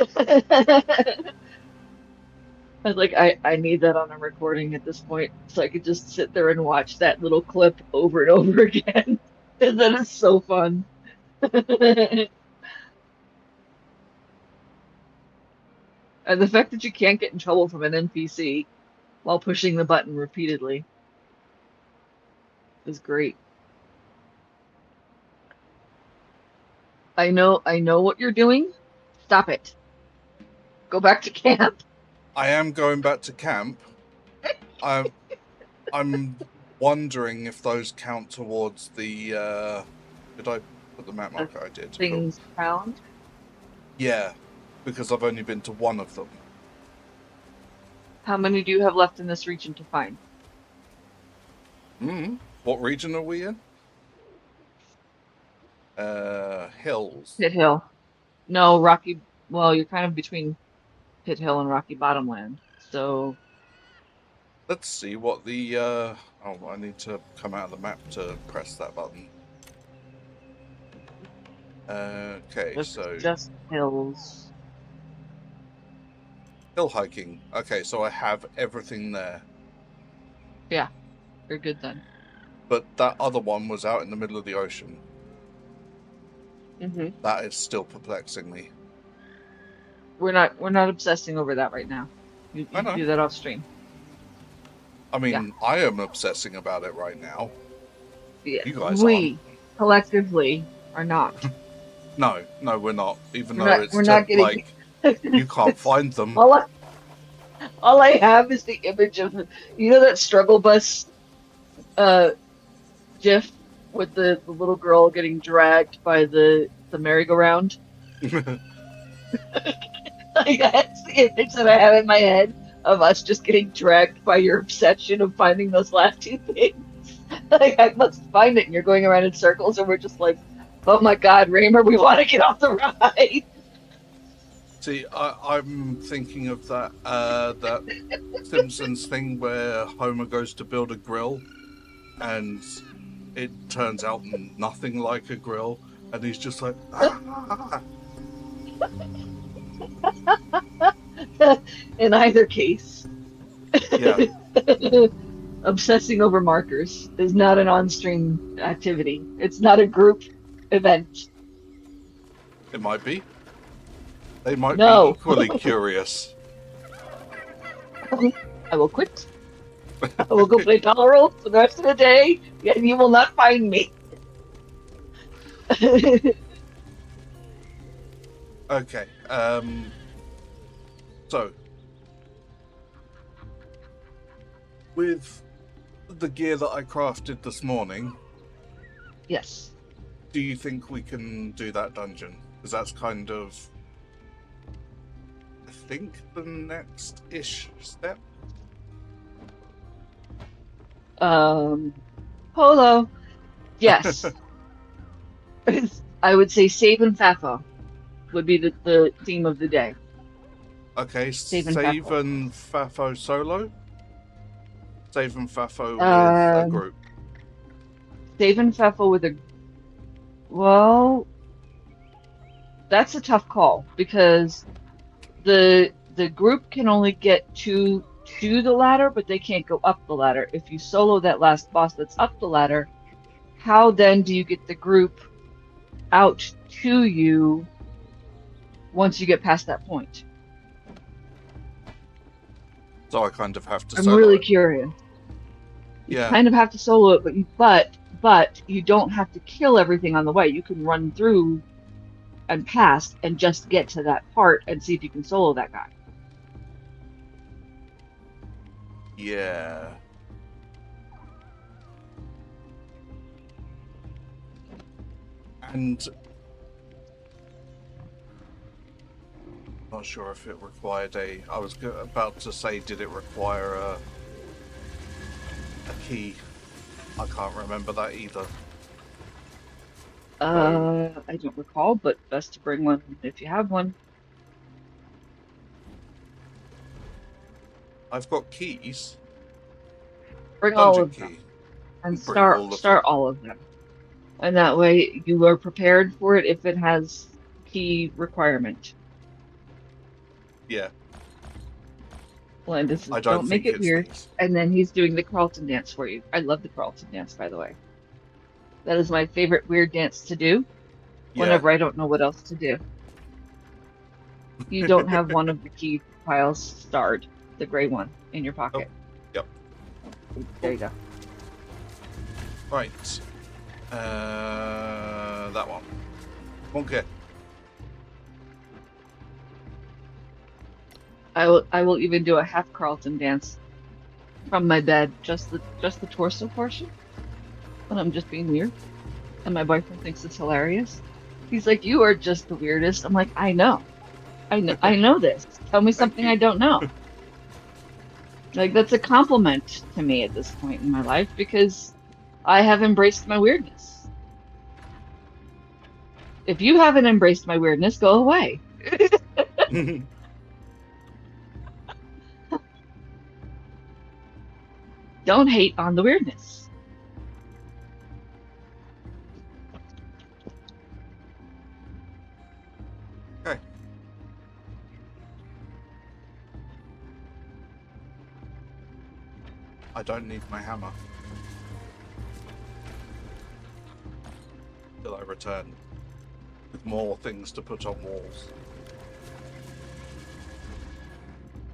was like, I need that on a recording at this point so I could just sit there and watch that little clip over and over again. And that is so fun. And the fact that you can't get in trouble from an NPC while pushing the button repeatedly is great. I know what you're doing. Stop it. Go back to camp. I am going back to camp. I'm wondering if those count towards the. Did I put the map marker? I did. Cool. Things found. Yeah, because I've only been to one of them. How many do you have left in this region to find? What region are we in? Hills. Pit Hill. No, Rocky. Well, you're kind of between Pit Hill and Rocky Bottomland. So Let's see what the. Oh, I need to come out of the map to press that button. Okay, it's so just hills. hill hiking. Okay, so I have everything there. Yeah, you're good then. But that other one was out in the middle of the ocean. Mm-hmm. That is still perplexing me. we're not obsessing over that right now. You I know. can do that off stream. I mean, I am obsessing about it right now. Yeah, You guys we collectively are not. No, we're not. Even We're though not. it's We're not getting. you can't find them. All I have is the image of that struggle bus GIF with the little girl getting dragged by the merry-go-round. Like, that's the image that I have in my head of us just getting dragged by your obsession of finding those last two things. Like, I must find it, and you're going around in circles, and we're just like, oh my God, Raymer, we want to get off the ride. See, I'm thinking of that Simpsons thing where Homer goes to build a grill, and it turns out nothing like a grill, and he's just like, ah. In either case, Yeah, obsessing over markers is not an on-stream activity. It's not a group event. it might be. They might be No. equally curious. I will quit. I will go play Dollar for the rest of the day, and you will not find me. Okay. So with the gear that I crafted this morning, Yes. do you think we can do that dungeon? Because that's kind of, I think, the next-ish step. Polo. Yes. I would say Save and Fafo would be the theme of the day. Okay, Save and Save and Fafo solo? Save and Fafo with a group. Save and Fafo with a... Well, that's a tough call because the group can only get to the ladder, but they can't go up the ladder. If you solo that last boss that's up the ladder, how then do you get the group out to you once you get past that point? So I kind of have to I'm solo really it. curious. You Yeah. kind of have to solo it, but you don't have to kill everything on the way. You can run through and past and just get to that part and see if you can solo that guy. Yeah. And not sure if it required I was about to say, did it require a key? I can't remember that either. I don't recall, but best to bring one if you have one. I've got keys. Bring all Dungeon of them key. and Bring all of start them. all of them. And that way you are prepared for it if it has key requirement. Yeah. Landis says, I don't make think it weird. these. And then he's doing the Carlton dance for you. I love the Carlton dance, by the way. That is my favorite weird dance to do whenever I don't know what else to do. You don't have one of the key piles starred, the gray one, in your pocket. Yep. There you go. Right. That one. Okay. I will even do a half Carlton dance from my bed, just the torso portion. When I'm just being weird. And my boyfriend thinks it's hilarious. He's like, "You are just the weirdest." I'm like, I know this. Tell me something I don't know. Like, that's a compliment to me at this point in my life because I have embraced my weirdness. If you haven't embraced my weirdness, go away. Don't hate on the weirdness. Okay. I don't need my hammer. Till I return with more things to put on walls.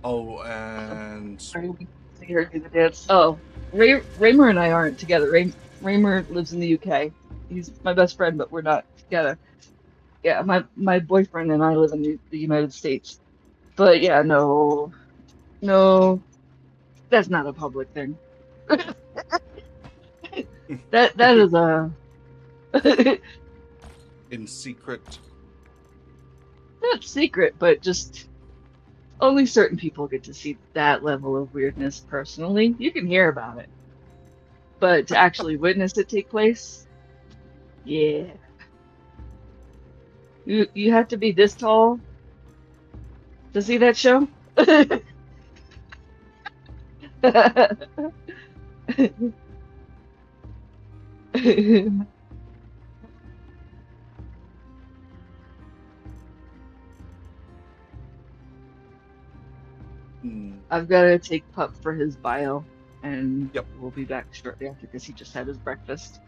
Oh, and Sorry, we see her do the dance. Oh, Raymer and I aren't together. Raymer lives in the UK. He's my best friend, but we're not together. Yeah, my boyfriend and I live in the United States. But yeah, no, no, that's not a public thing. That is a in secret. not secret, but just only certain people get to see that level of weirdness personally. You can hear about it, but to actually witness it take place, yeah. You have to be this tall to see that show? Hmm. I've got to take Pup for his bio, and Yep. we'll be back shortly after because he just had his breakfast.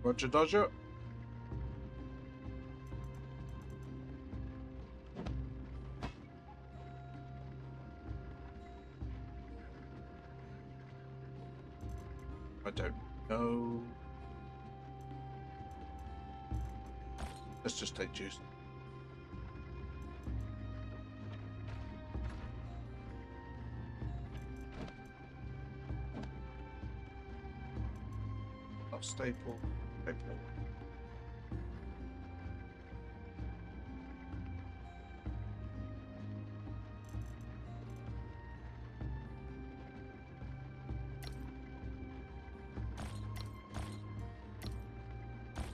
Roger Dodger. I don't know. Let's just take juice. Not staple. Staple.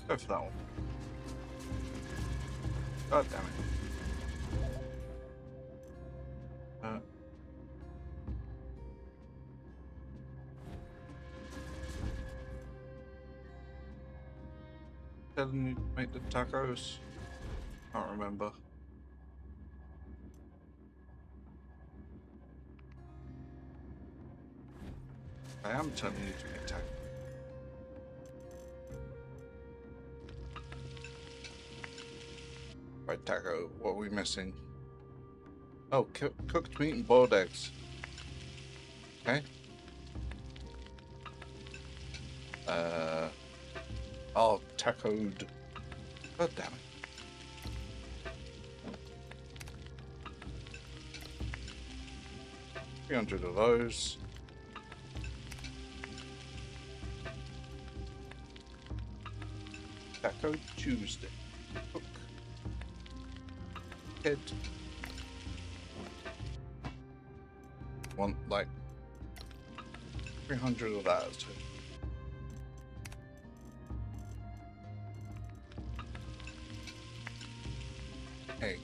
Go for that one. God damn it. Telling you to make the tacos. Can't remember. I am telling you to make tacos. Right, taco. What are we missing? Oh, cooked meat and boiled eggs. Okay. Oh, tacoed. God damn it. $300 of those. Taco Tuesday. Cook. Head. Want like 300 of that too. Egg.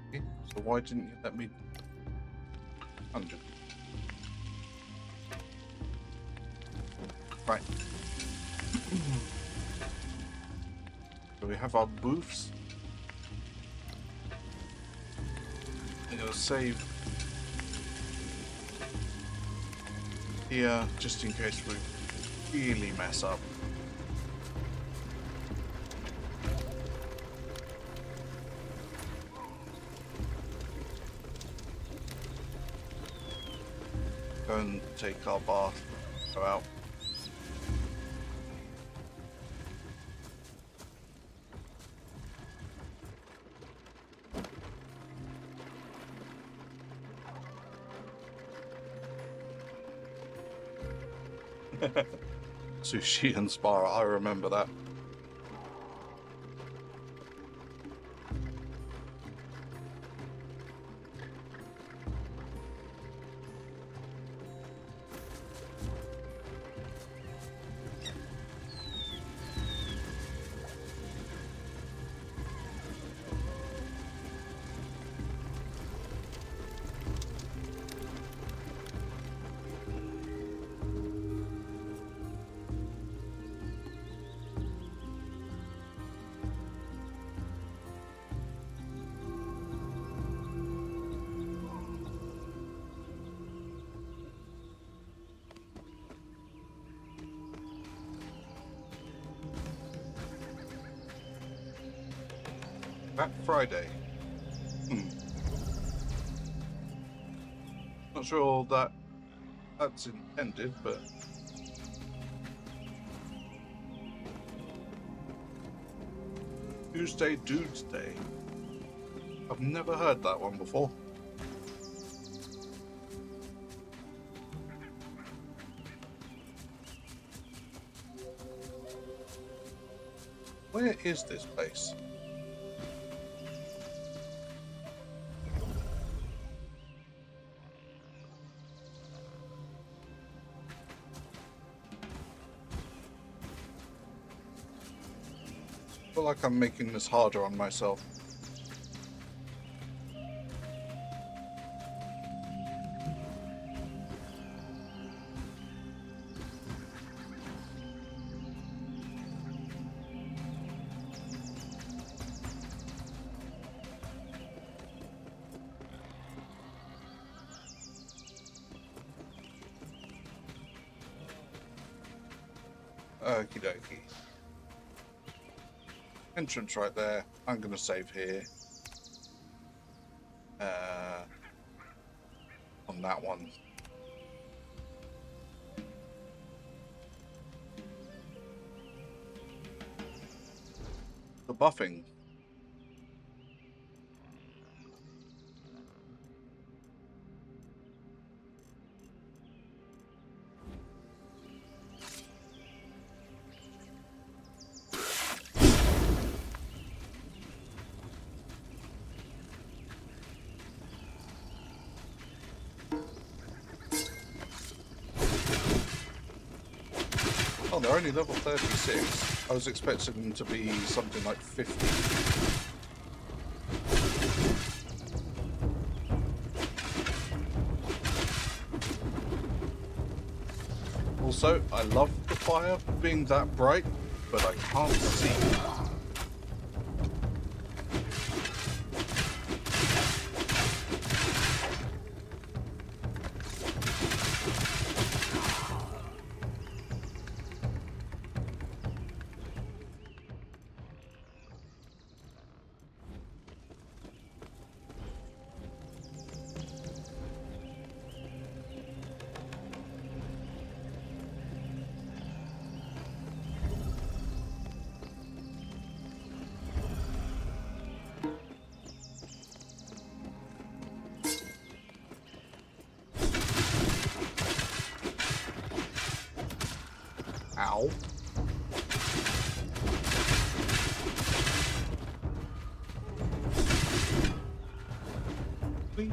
Okay, so why didn't you let me 100? Right. So we have our booths. I'm gonna save here just in case we really mess up. Go and take our bath. Go out. Sushi and spa, I remember that. Fat Friday. Not sure that's intended, but Tuesday Dudes Day. I've never heard that one before. Where is this place? I feel like I'm making this harder on myself. Okie dokie. Entrance right there. I'm gonna save here. On that one. The buffing. Oh, they're only level 36. I was expecting them to be something like 50. Also, I love the fire being that bright, but I can't see. Ow. Whee.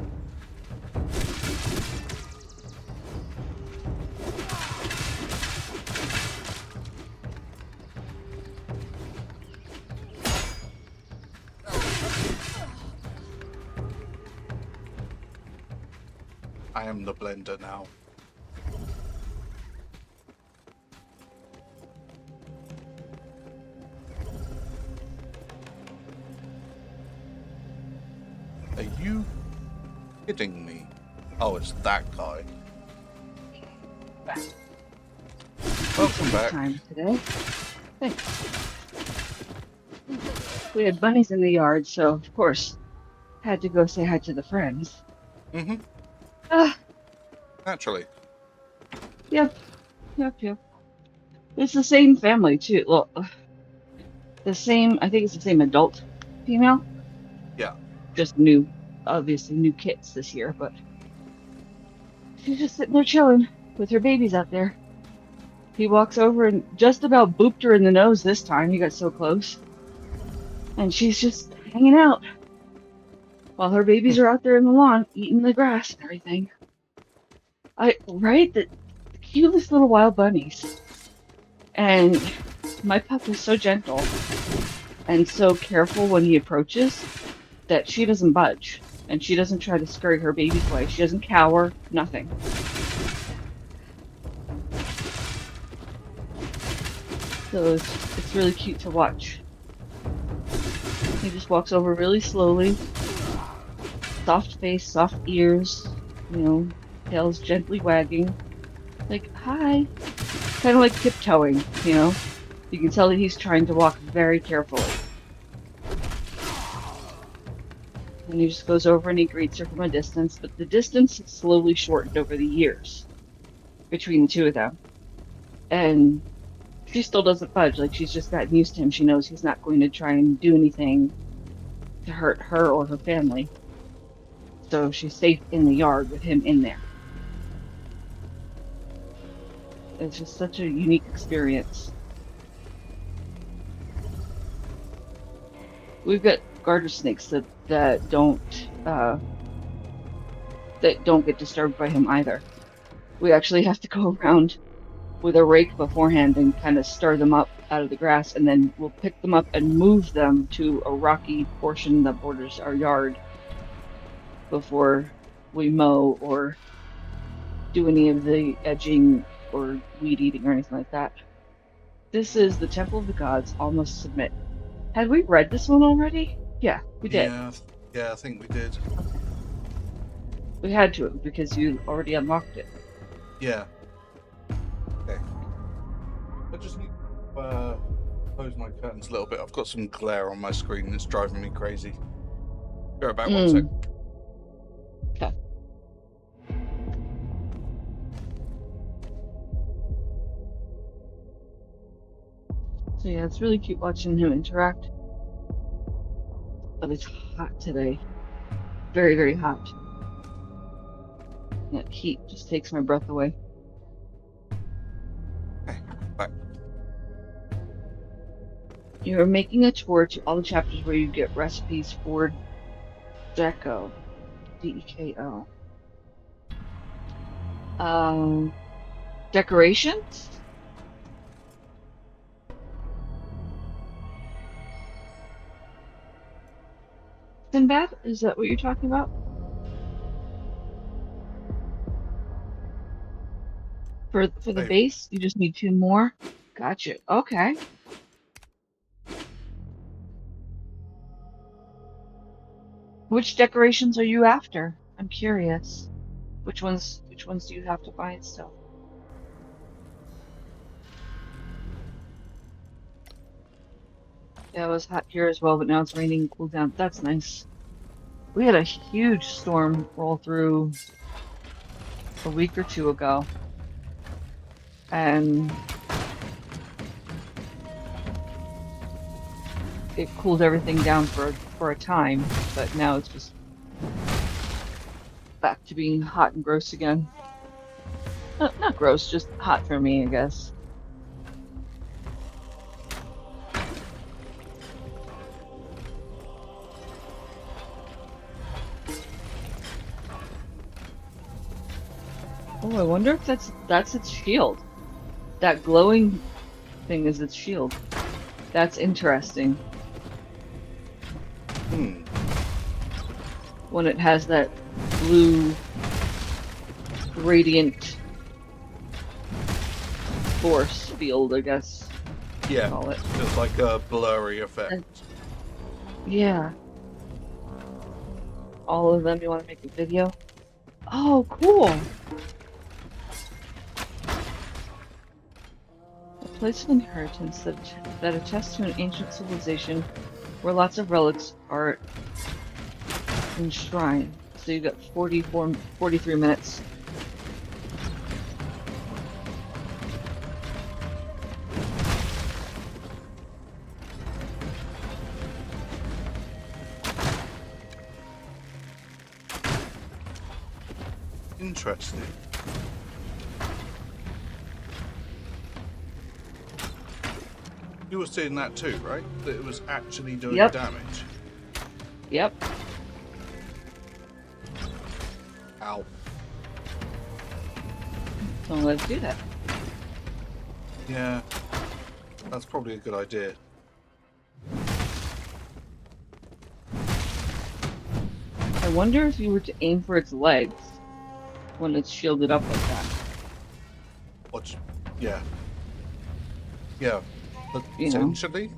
I am the blender now. Are you kidding me? Oh, it's that guy. Back. Welcome back. Time today. Thanks. We had bunnies in the yard, so of course had to go say hi to the friends. Mm-hmm. Ah, Naturally. yep. It's the same family too. Well, the same. I think it's the same adult female. Yeah. Just new, obviously new kits this year, but she's just sitting there chilling with her babies out there. He walks over and just about booped her in the nose this time. He got so close. And she's just hanging out while her babies are out there in the lawn eating the grass and everything. Right? The cutest little wild bunnies. And my pup is so gentle and so careful when he approaches that she doesn't budge. And she doesn't try to scurry her babies away. She doesn't cower, nothing. So it's really cute to watch. He just walks over really slowly. Soft face, soft ears, tails gently wagging. Like, hi. Kind of like tiptoeing, You can tell that he's trying to walk very carefully. And he just goes over and he greets her from a distance, but the distance has slowly shortened over the years between the two of them. And she still doesn't budge. Like, she's just gotten used to him. She knows he's not going to try and do anything to hurt her or her family. So she's safe in the yard with him in there. It's just such a unique experience. We've got garter snakes that don't get disturbed by him either. We actually have to go around with a rake beforehand and kind of stir them up out of the grass, and then we'll pick them up and move them to a rocky portion that borders our yard before we mow or do any of the edging or weed eating or anything like that. This is the Temple of the Gods, Almost Submit. Had we read this one already? Yeah, we did. Yeah, I think we did. We had to because you already unlocked it. Yeah. Okay. I just need to close my curtains a little bit. I've got some glare on my screen that's driving me crazy. Be right back, 1 sec. Okay. So yeah, it's really cute watching him interact. But it's hot today. Very, very hot. That heat just takes my breath away. Okay, back. You're making a tour to all the chapters where you get recipes for Deco. D-E-K-O. Decorations? Sinbad? Is that what you're talking about? For the base, you just need 2 more? Gotcha. Okay. Which decorations are you after? I'm curious. Which ones do you have to find still? Yeah, it was hot here as well, but now it's raining and cooled down. That's nice. We had a huge storm roll through a week or 2 ago. And it cooled everything down for a time, but now it's just back to being hot and gross again. Not gross, just hot for me, I guess. Oh, I wonder if that's its shield. That glowing thing is its shield. That's interesting. When it has that blue radiant force field, I guess. Yeah, Call it. just like a blurry effect. Yeah. All of them. You want to make a video? Oh, cool. A place of inheritance that attests to an ancient civilization where lots of relics are enshrined. So you got 43 minutes. Interesting. You were seeing that too, right? That it was actually doing damage. Yep. Ow. So let's do that. Yeah. That's probably a good idea. I wonder if you were to aim for its legs when it's shielded up like that. Watch. Yeah. Yeah. But You know. potentially.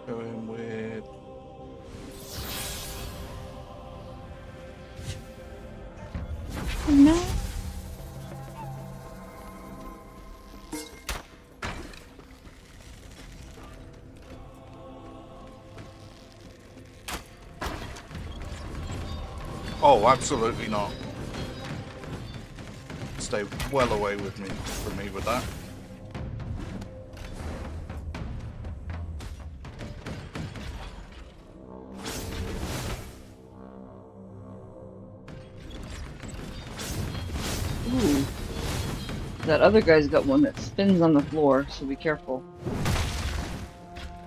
Go in with Oh, absolutely not. Stay well away from me with that. Ooh. That other guy's got one that spins on the floor, so be careful.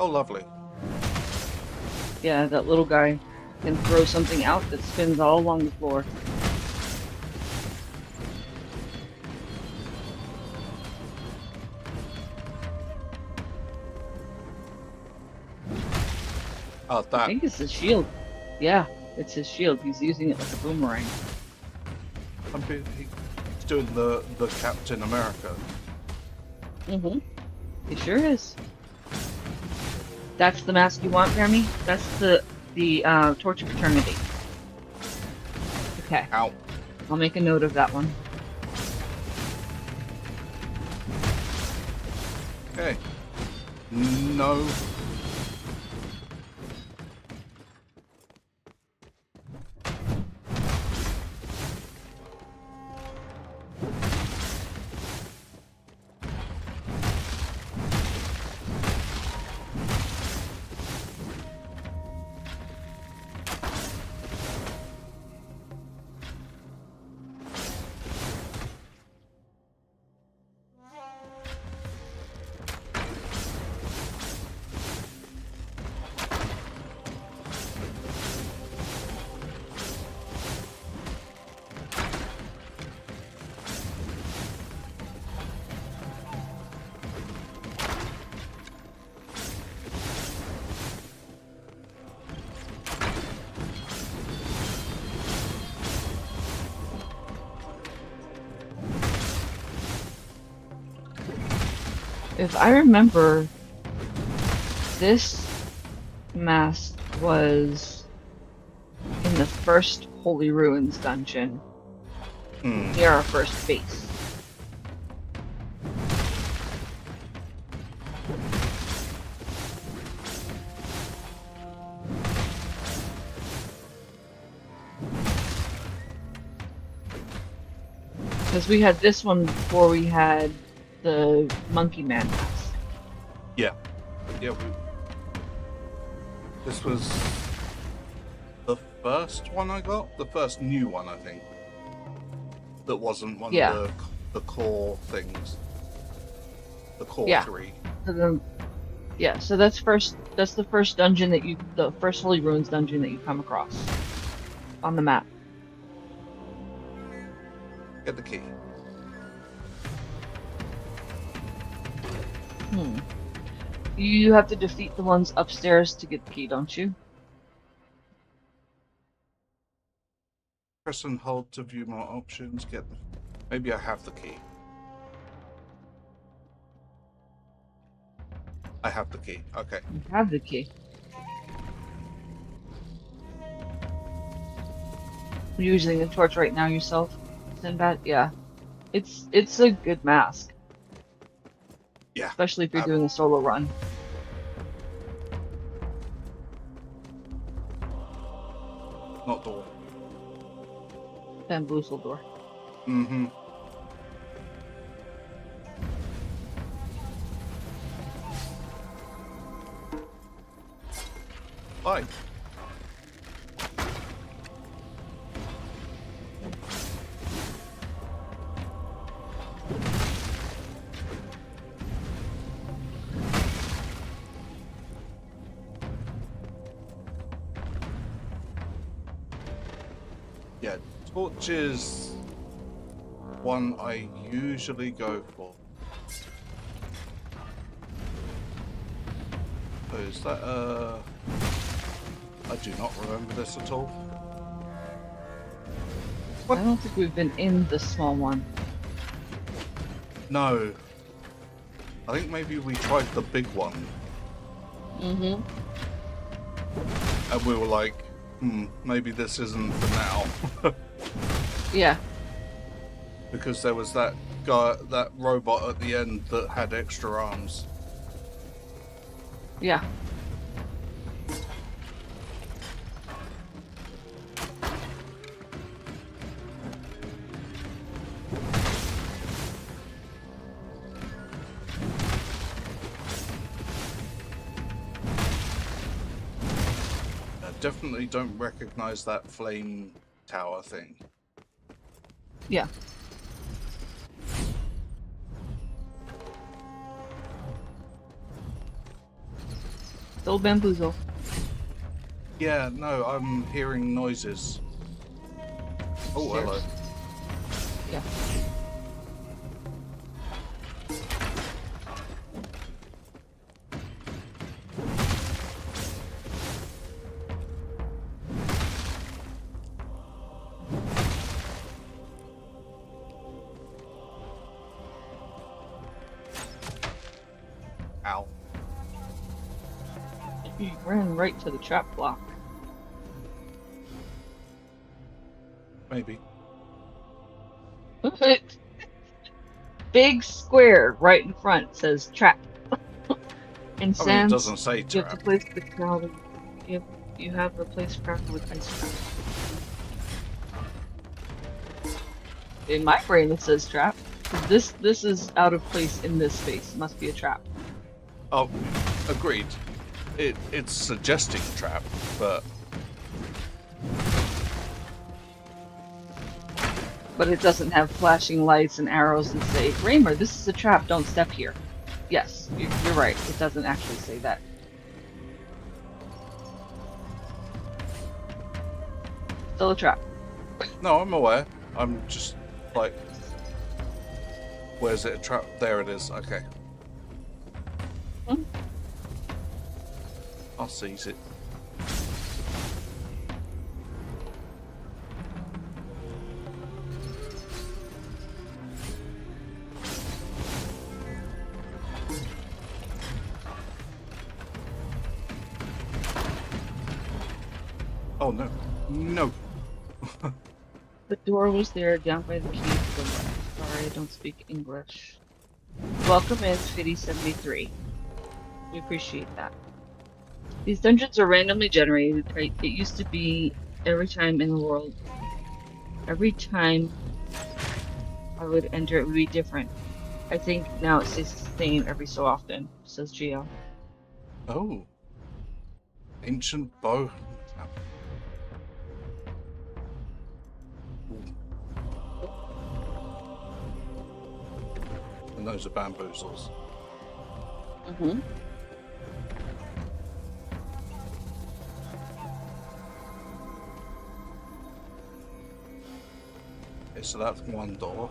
Oh, lovely. Yeah, that little guy can throw something out that spins all along the floor. Oh, I that. think it's his shield. Yeah, it's his shield. He's using it like a boomerang. He's doing the Captain America. Mm-hmm. He sure is. That's the mask you want, Grammy? That's the Torch of Eternity. Okay. Ow. I'll make a note of that one. Okay. No. If I remember, this mask was in the first Holy Ruins dungeon near our first base. Because we had this one before we had the Monkey Man mask. Yeah. Yeah. This was the first one I got. The first new one, I think. That wasn't one of the core things. The core 3. So then, yeah. So that's the first dungeon the first Holy Ruins dungeon that you come across on the map. Get the key. You have to defeat the ones upstairs to get the key, don't you? Press and hold to view more options. Maybe I have the key. I have the key. Okay. You have the key. You're using the torch right now yourself, Sinbad? Yeah. It's a good mask. Yeah. Especially if you're doing a solo run. Not door. Bamboozle door. Mm-hmm. Bye. Yeah, torch is one I usually go for. So is that I do not remember this at all. What? I don't think we've been in the small one. No. I think maybe we tried the big one. Mm-hmm. And we were like, maybe this isn't for now. Yeah. Because there was that guy, that robot at the end that had extra arms. Yeah. definitely don't recognize that flame tower thing. Yeah. It's old bamboozle. Yeah, no, I'm hearing noises. Oh, Stairs. hello. Yeah. Ow. You ran right to the trap block. Maybe. Big square right in front says trap. And I mean, it Sans, doesn't say you have to trap. place the crowd. You have the place crafted with ice trap. In my brain, it says trap. This is out of place in this space. It must be a trap. Oh, agreed. It's suggesting trap, but But it doesn't have flashing lights and arrows and say, Raymer, this is a trap. Don't step here. Yes, you're right. It doesn't actually say that. Still a trap. no, I'm aware. I'm just like, where's it a trap? There it is. Okay. Hmm? I'll seize it. Oh no. No. The door was there, down by the key to the left. Sorry, I don't speak English. Welcome in, Fitty73. We appreciate that. These dungeons are randomly generated. Right? It used to be every time in the world. Every time I would enter, it would be different. I think now it stays the same every so often, says Geo. Oh. Ancient bow. And those are bamboozles. Mm-hmm. Okay, so that's one door.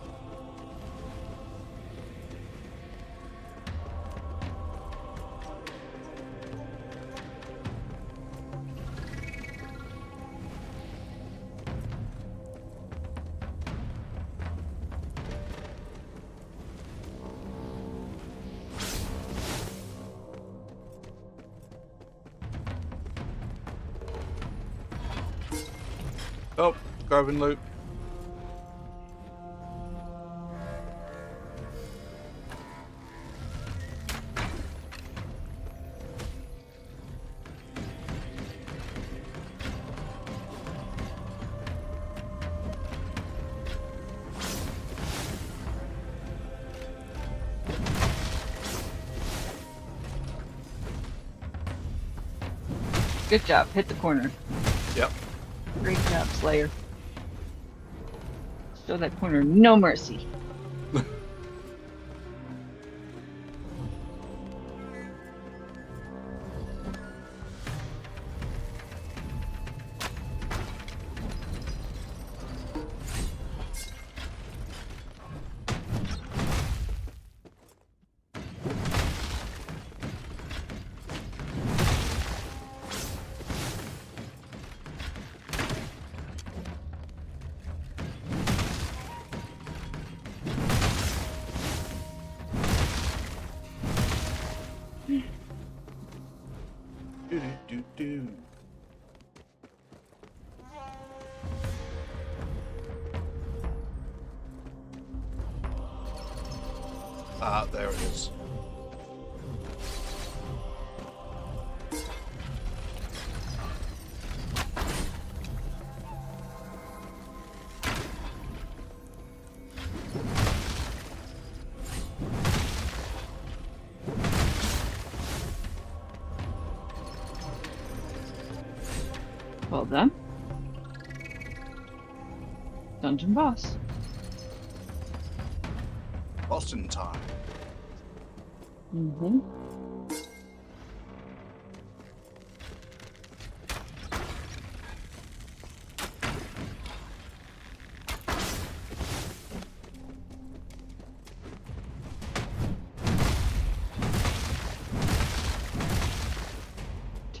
Oh, grabbing loot. Good job. Hit the corner. Yep. Great job, Slayer. Show that corner no mercy. Do. Ah, there it is. Well done. Dungeon boss. Boston time. Mm-hmm.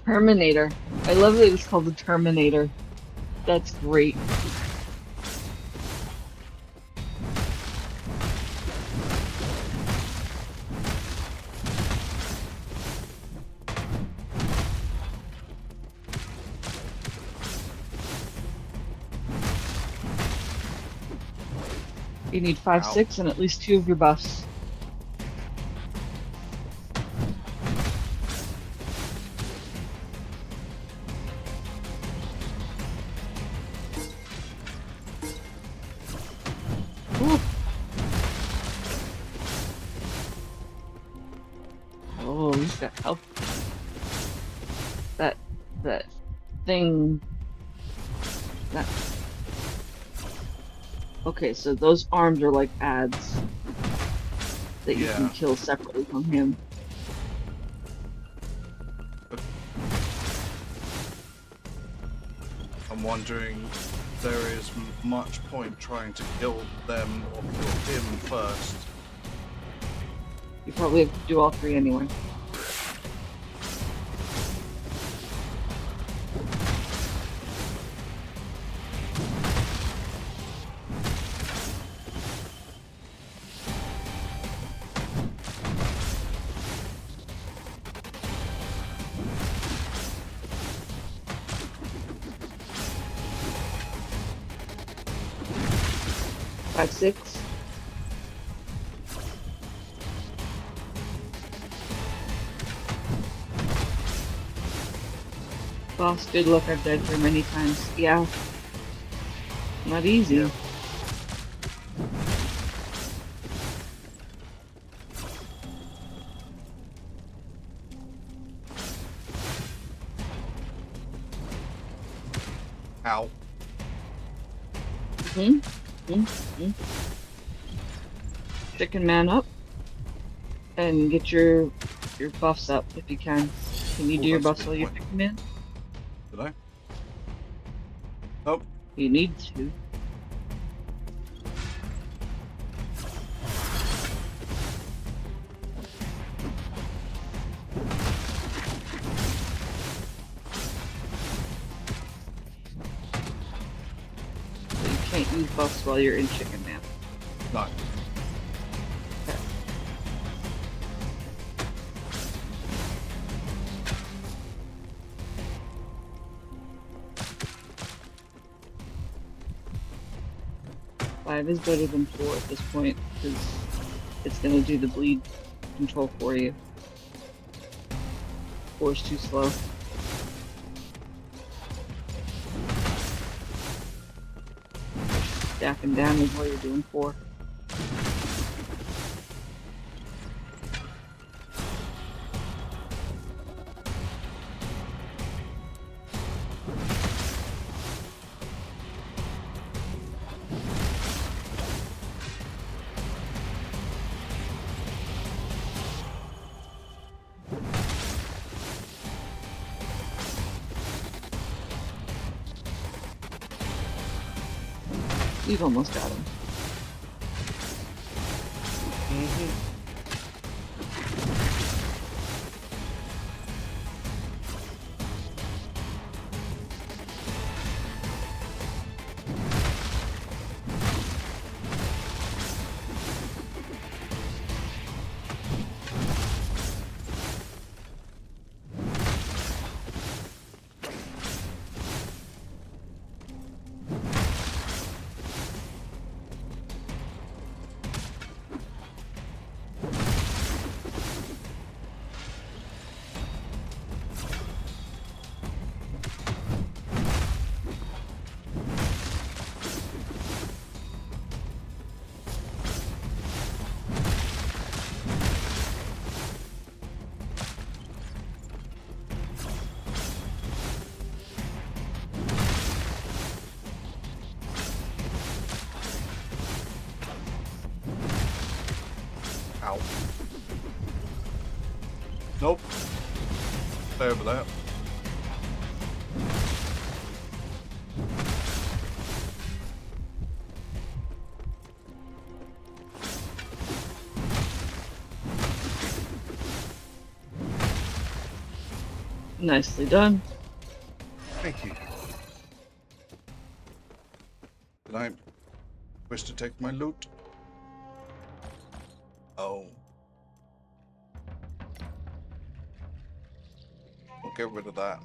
Terminator. I love that it's called the Terminator. That's great. You need 5, Ow. 6, and at least 2 of your buffs. Ooh. Oh, he's got help. That thing. That. Okay, so those arms are like ads that you can Yeah. kill separately from him. I'm wondering if there is much point trying to kill them or kill him first. You probably have to do all 3 anyway. Five, 6. Boss, good luck. I've died for many times. Yeah. Not easy. Yeah. Ow. Chicken man up. And get your buffs up if you can. Can you Oh, do your that's a buffs good while you're point. chicken man? Did I? Nope. You need to. So you can't use buffs while you're in chicken man. No. Five is better than 4 at this point because it's gonna do the bleed control for you. 4 is too slow. Stacking damage while you're doing 4. You've almost got him. Ow. Nope. Stay over there. Nicely done. Thank you. Can I wish to take my loot? Oh. We'll get rid of that.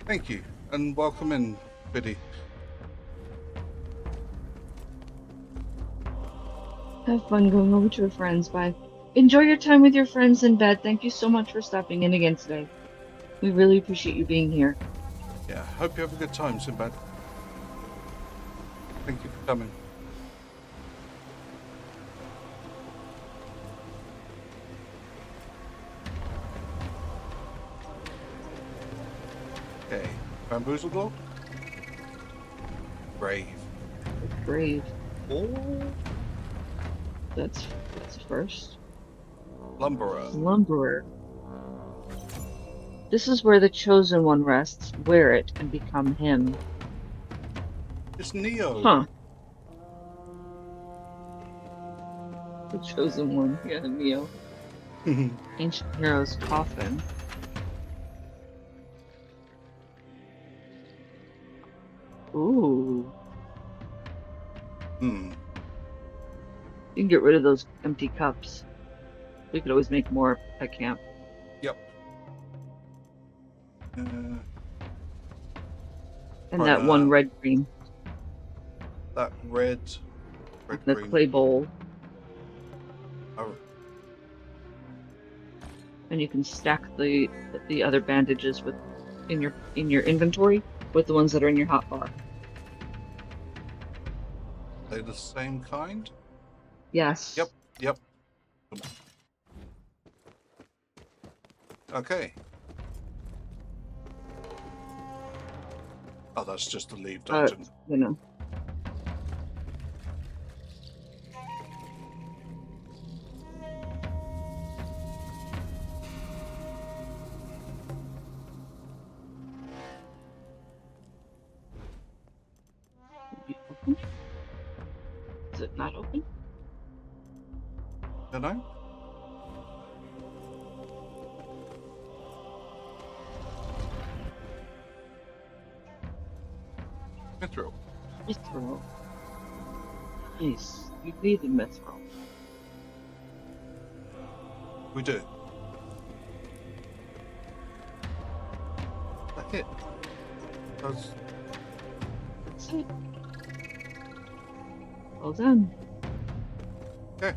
Thank you, and welcome in, Biddy. Have fun going over to a friend's. Bye. Enjoy your time with your friends in bed. Thank you so much for stopping in again today. We really appreciate you being here. Yeah, hope you have a good time, Sinbad. Thank you for coming. Okay, bamboozle dog? Brave. Brave. Oh. That's first. Lumberer. Slumberer. This is where the chosen one rests. Wear it and become him. It's Neo. Huh. The chosen one. Yeah, Neo. Ancient hero's coffin. Ooh. Hmm. You can get rid of those empty cups. We could always make more at camp. Yep. And Right, that one red green. That red The green. clay bowl. Oh, And you can stack the other bandages with in your inventory with the ones that are in your hotbar. they the same kind? Yes. Yep. Okay. Oh, that's just the leave dungeon. You know. Open? Is it not open? Don't know. Mithril. Mithril. Nice. You need the mithril. We do. That's it. That's That's it. Well done. okay.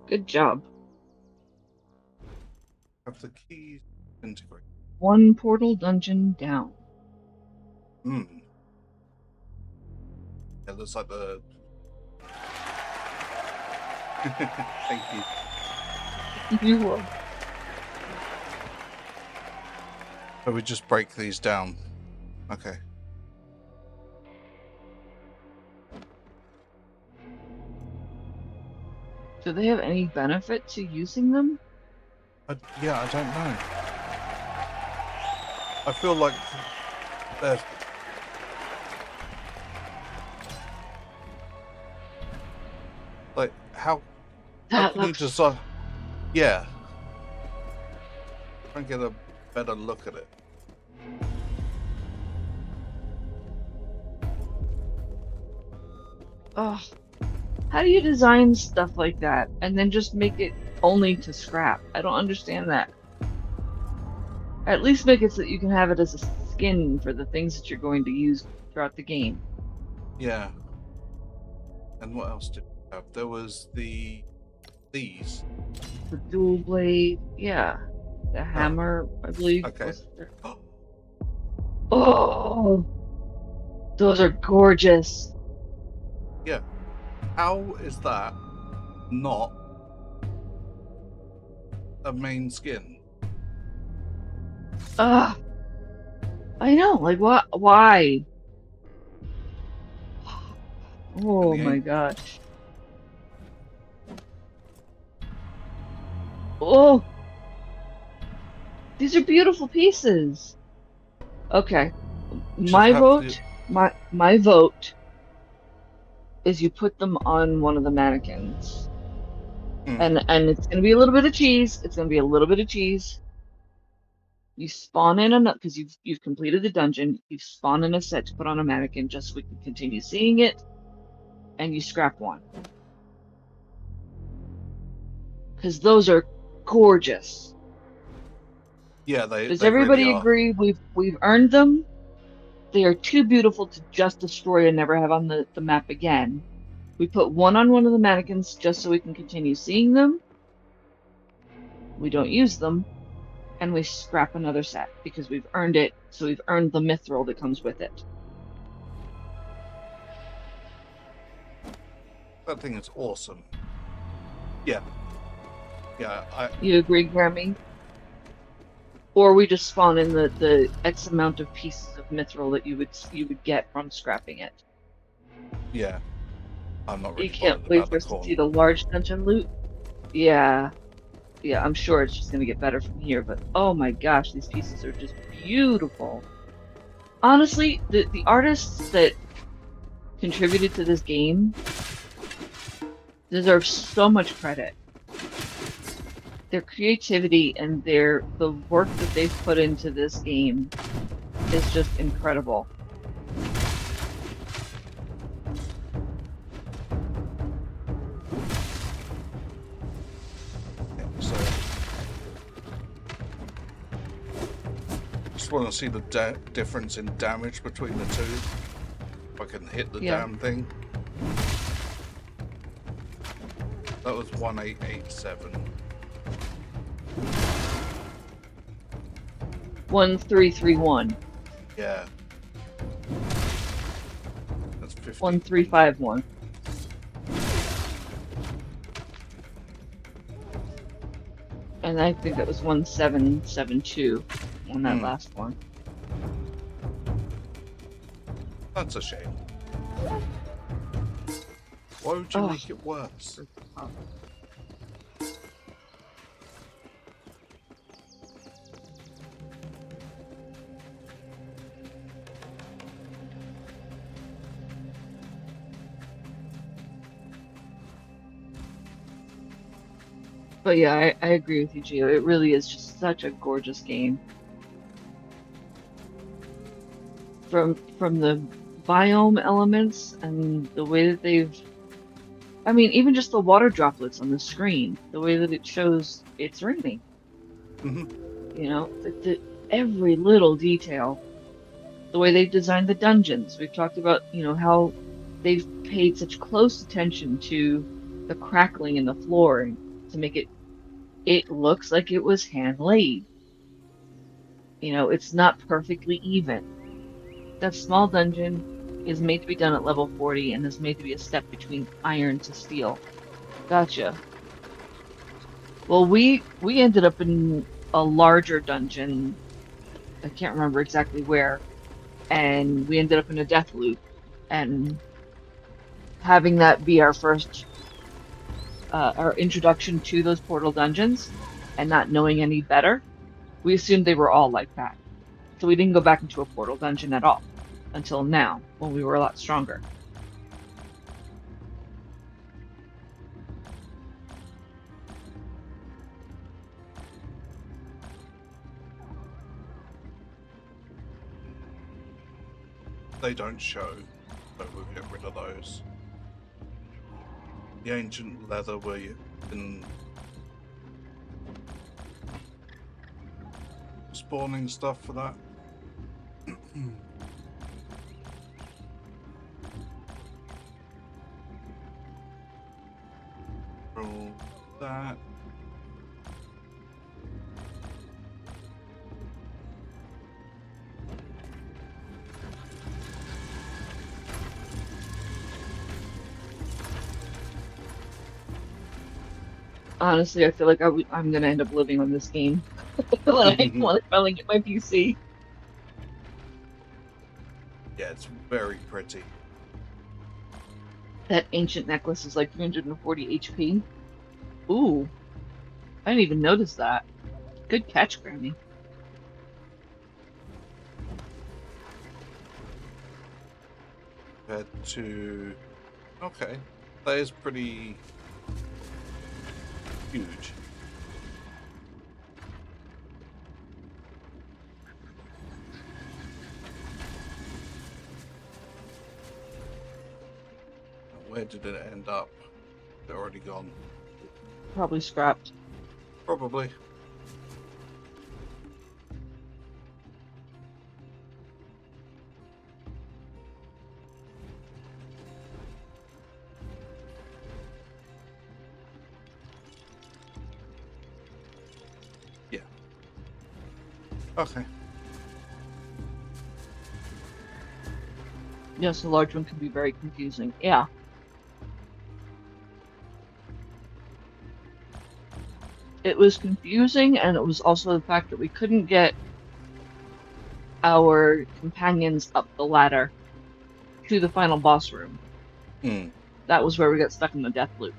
Good job. Have the keys integrate. One portal dungeon down. Hmm. It looks like the. Thank you. You will. So we just break these down. Okay. Do they have any benefit to using them? Yeah, I don't know. I feel like they're. Like, how That can you looks decide? Yeah. Try and get a better look at it. Ugh. How do you design stuff like that and then just make it only to scrap? I don't understand that. At least make it so that you can have it as a skin for the things that you're going to use throughout the game. Yeah. And what else did we have? There was these. The dual blade, yeah. The hammer, I believe. Okay. Was there. Oh, those are gorgeous. Yeah. How is that not a main skin? Ugh. I know, like what? Why? Oh my 28. gosh. Oh, these are beautiful pieces. Okay, Should my have the. vote, my vote is you put them on one of the mannequins. Hmm. And it's gonna be a little bit of cheese. It's gonna be a little bit of cheese. You spawn in another because you've completed the dungeon. You spawn in a set to put on a mannequin just so we can continue seeing it, and you scrap one because those are gorgeous. Yeah, Does they really everybody are. agree we've earned them? They are too beautiful to just destroy and never have on the map again. We put one on one of the mannequins just so we can continue seeing them. We don't use them, and we scrap another set because we've earned it. So we've earned the mithril that comes with it. That thing is awesome. Yeah. Yeah. You agree, Grammy? Or we just spawn in the X amount of pieces of mithril that you would get from scrapping it. Yeah. I'm not You really can't bothered wait about for the us to corn. see the large dungeon loot. Yeah, yeah, I'm sure it's just gonna get better from here, but oh my gosh, these pieces are just beautiful. Honestly, the artists that contributed to this game deserve so much credit. Their creativity and the work that they've put into this game is just incredible. Yeah, so just want to see the difference in damage between the two. If I can hit the Yeah. damn thing. That was 1887. 1331. Yeah. That's 15. 1351. And I think that was 1772 on that last one. That's a shame. Why would you Oh. make it worse? But yeah, I agree with you, Gio. It really is just such a gorgeous game. From the biome elements and the way that I mean, even just the water droplets on the screen, the way that it shows it's raining. Mm-hmm. You know, every little detail, the way they've designed the dungeons. We've talked about, how they've paid such close attention to the crackling in the flooring to make it looks like it was hand laid. It's not perfectly even. That small dungeon is made to be done at level 40 and is made to be a step between iron to steel. Gotcha. Well, we ended up in a larger dungeon. I can't remember exactly where, and we ended up in a death loop. And having that be our introduction to those portal dungeons, and not knowing any better, we assumed they were all like that. So we didn't go back into a portal dungeon at all until now, when we were a lot stronger. They don't show, but we'll get rid of those. The ancient leather where you can spawning stuff for that. Roll that. Honestly, I feel like I'm gonna end up living on this game when I finally get my PC. Yeah, it's very pretty. That ancient necklace is like 340 HP. Ooh, I didn't even notice that. Good catch, Granny. Compared to... Okay, that is pretty huge. Where did it end up? It's already gone. Probably scrapped. Probably. Yeah. Okay. Yes, a large one can be very confusing. Yeah. It was confusing, and it was also the fact that we couldn't get our companions up the ladder to the final boss room. Hmm. That was where we got stuck in the death loop.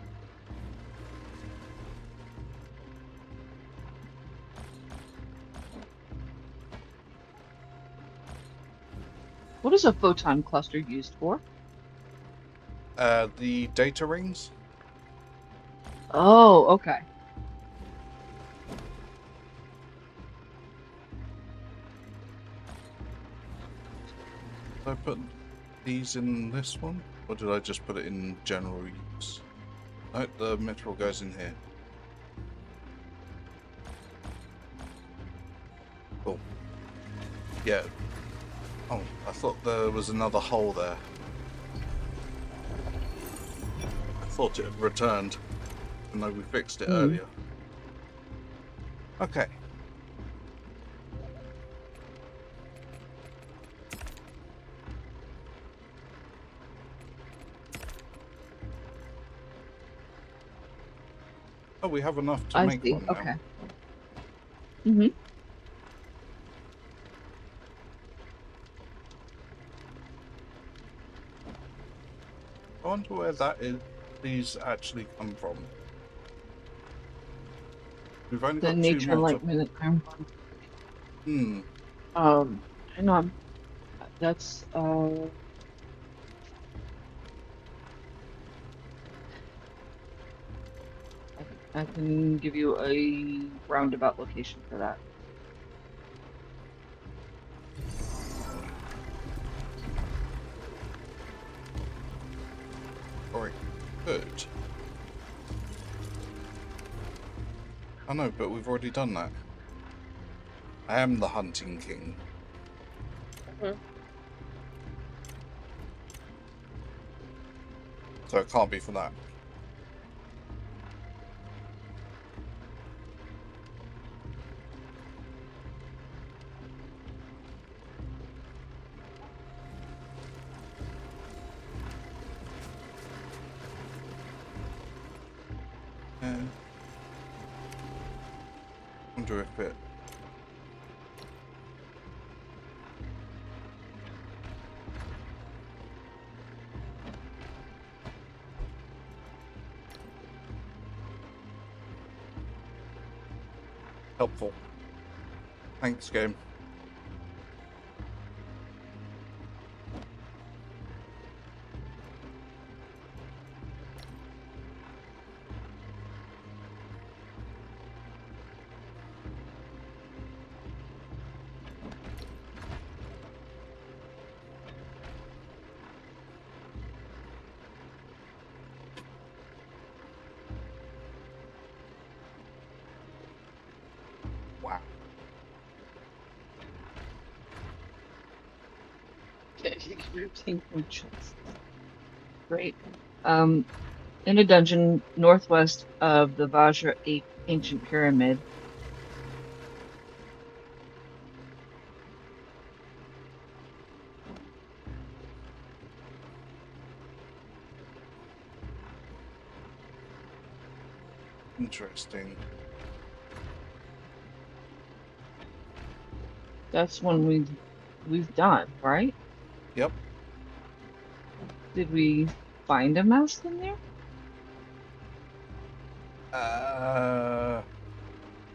What is a photon cluster used for? The data rings? Oh, okay. Did I put these in this one? Or did I just put it in general use? No, the mithril goes in here. Cool. Yeah. Oh, I thought there was another hole there. I thought it had returned. And though we fixed it earlier. Okay. Oh, we have enough to I make see. one now. Okay. Mm-hmm. I wonder where that is. These actually come from. We've only The got 2 nature and more to... light minute time. Hmm. Hang on. That's I can give you a roundabout location for that. Alright. Good. I know, but we've already done that. I am the hunting king. So it can't be for that. Wonder if it... Helpful. Thanks, game. Wow. Great. In a dungeon northwest of the Vajra ancient pyramid. interesting. That's one we've done, right? Yep. Did we find a mask in there?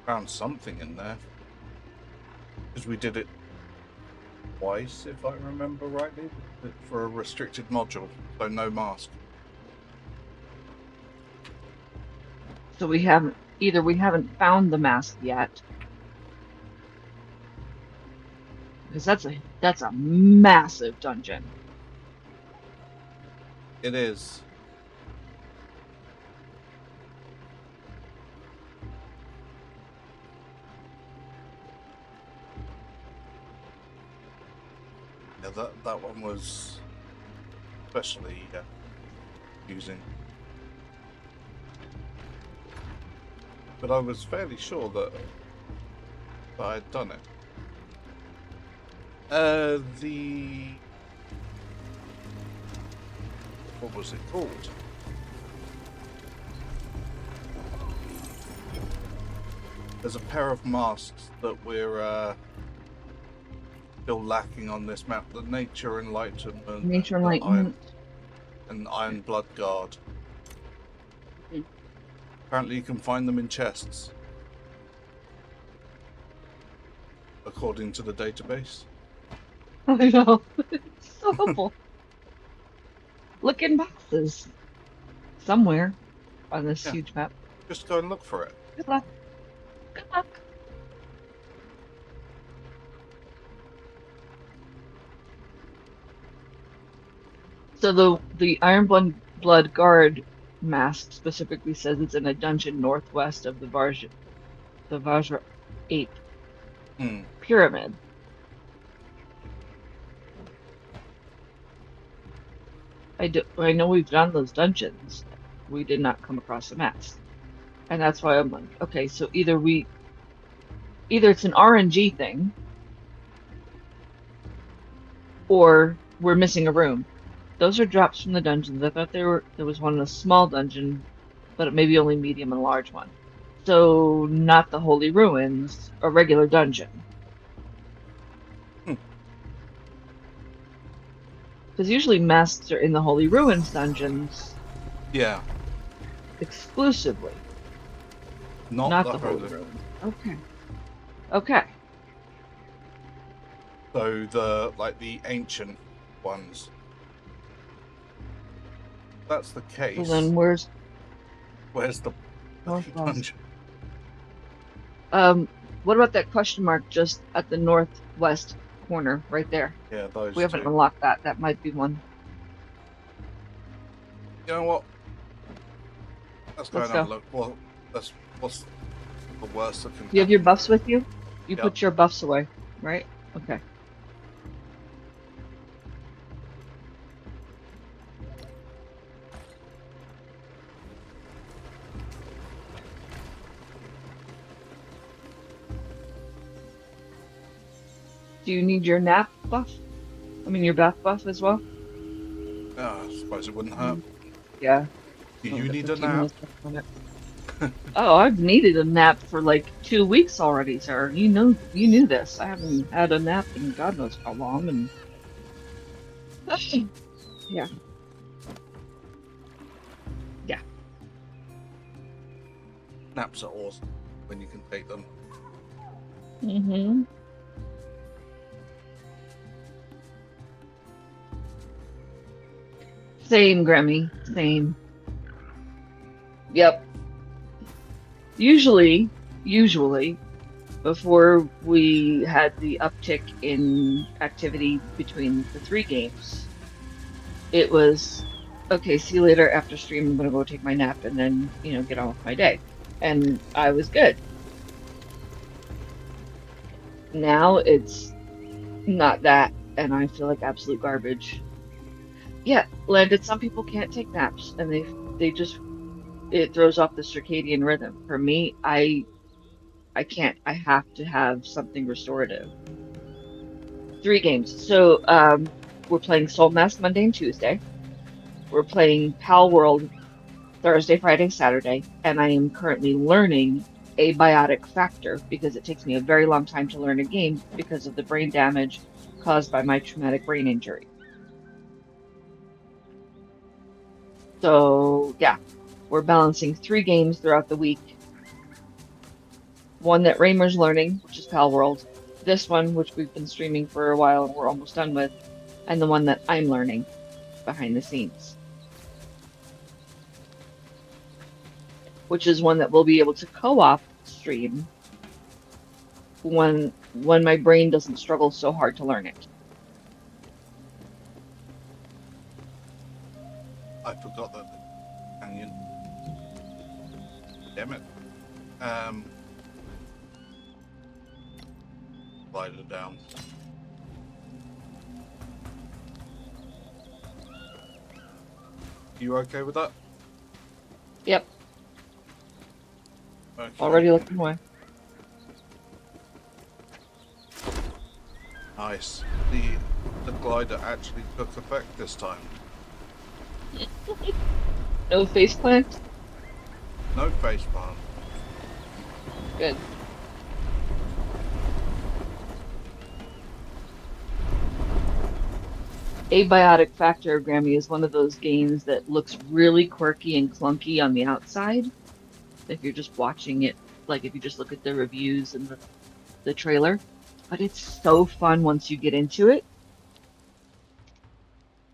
Found something in there. Because we did it twice, if I remember rightly, for a restricted module, so no mask. So we haven't found the mask yet. Because that's a massive dungeon. It is. Yeah, that one was especially confusing. But I was fairly sure that I had done it. What was it called? There's a pair of masks that we're still lacking on this map: the Nature Enlightenment, Nature and Enlightenment. Iron Blood Guard. Mm. Apparently, you can find them in chests, according to the database. I know. It's so helpful. Look in boxes somewhere on this Yeah. huge map. Just go and look for it. Good luck. Good luck. So the Iron Blood Guard mask specifically says it's in a dungeon northwest of the Vajra 8 Hmm. pyramid. I know we've done those dungeons. We did not come across a mask. And that's why I'm like, okay, so either it's an RNG thing, or we're missing a room. Those are drops from the dungeons. I thought there was one in a small dungeon, but maybe only medium and large one. So not the Holy Ruins, a regular dungeon. Because usually masks are in the Holy Ruins dungeons Yeah. exclusively, Not the Holy Ruins. Okay. Okay. So the ancient ones. That's the case. So then where's the Northwest? dungeon? What about that question mark just at the northwest corner, right there? Yeah, those We haven't two. unlocked that. That might be one. You know what? Let's go Let's and have a go. look. Well, what's the worst that can You have your happen? buffs with you? You Yep. put your buffs away, right? Okay. Do you need your nap buff? I mean, your bath buff as well? I suppose it wouldn't hurt. Yeah. Do Oh, you the need a 15 nap? minutes left on it. Oh, I've needed a nap for like 2 weeks already, sir. You knew this. I haven't had a nap in God knows how long, and yeah. Yeah. Naps are awesome when you can take them. Mm-hmm. Same, Grammy. Same. Yep. Usually, before we had the uptick in activity between the 3 games, it was, okay, see you later after stream. I'm gonna go take my nap and then, get on with my day. And I was good. Now it's not that, and I feel like absolute garbage. Yeah, landed. Some people can't take naps, and they just, it throws off the circadian rhythm. For me, I can't. I have to have something restorative. 3 games. So we're playing Soulmask Monday and Tuesday. We're playing Pal World Thursday, Friday, Saturday, and I am currently learning Abiotic Factor because it takes me a very long time to learn a game because of the brain damage caused by my traumatic brain injury. So, yeah, we're balancing 3 games throughout the week. One that Raymer's learning, which is Pal World. This one, which we've been streaming for a while and we're almost done with. And the one that I'm learning behind the scenes, which is one that we'll be able to co-op stream when my brain doesn't struggle so hard to learn it. I forgot that canyon. Damn it. Slide it down. You okay with that? Yep, Okay. already looking away. Nice. The glider actually took effect this time. No face plant? No face palm. Good. Abiotic Factor Grammy is one of those games that looks really quirky and clunky on the outside. If you're just watching it, like if you just look at the reviews and the trailer. But it's so fun once you get into it.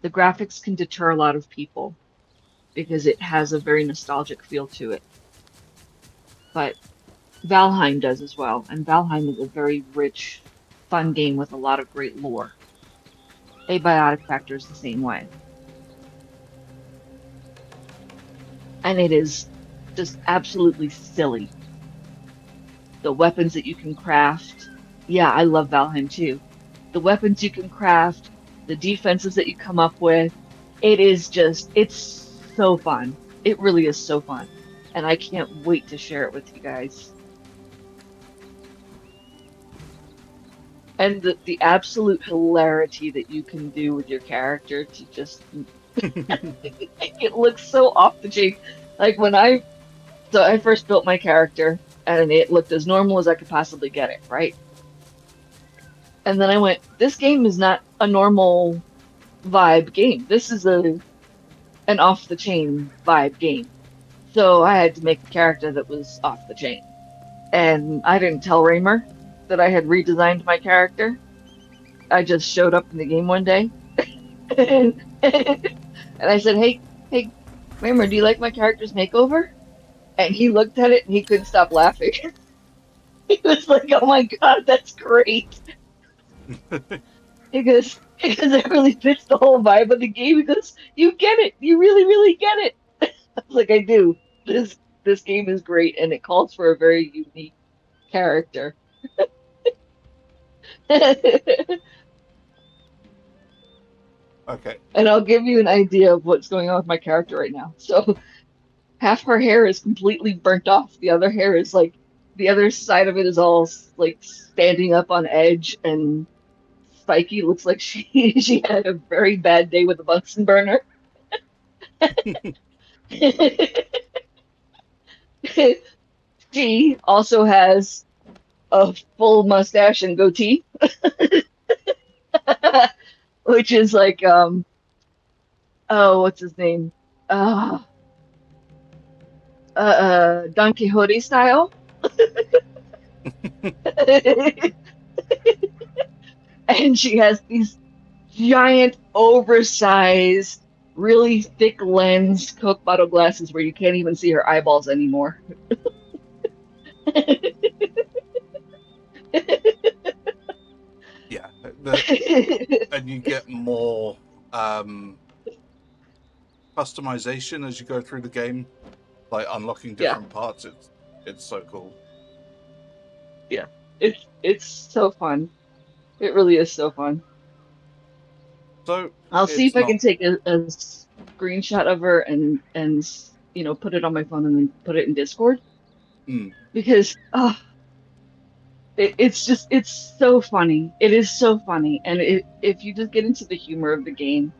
The graphics can deter a lot of people because it has a very nostalgic feel to it. But Valheim does as well, and Valheim is a very rich, fun game with a lot of great lore. Abiotic Factor is the same way. And it is just absolutely silly. The weapons that you can craft. Yeah, I love Valheim too. The weapons you can craft, the defenses that you come up with. It's so fun. It really is so fun. And I can't wait to share it with you guys. And the absolute hilarity that you can do with your character to just it looks so off the chain. Like so I first built my character and it looked as normal as I could possibly get it, right? And then I went, this game is not a normal vibe game. This is an off the chain vibe game. So I had to make a character that was off the chain. And I didn't tell Raymer that I had redesigned my character. I just showed up in the game one day and I said, hey, Raymer, do you like my character's makeover? And he looked at it and he couldn't stop laughing. He was like, oh my God, that's great. Because it really fits the whole vibe of the game. He goes, you get it. You really, really get it. I was like, I do. This game is great and it calls for a very unique character. Okay. And I'll give you an idea of what's going on with my character right now. So half her hair is completely burnt off. The other hair is like, the other side of it is all like standing up on edge and spiky. Looks like she had a very bad day with a Bunsen burner. She also has a full mustache and goatee, which is like oh, what's his name? Uh, Don Quixote style. And she has these giant, oversized, really thick lens Coke bottle glasses where you can't even see her eyeballs anymore. Yeah. And you get more customization as you go through the game, like unlocking different parts. It's so cool. Yeah, it's so fun. It really is so fun. So I'll see if I can take a screenshot of her and put it on my phone and then put it in Discord because it's so funny. It is so funny, and if you just get into the humor of the game,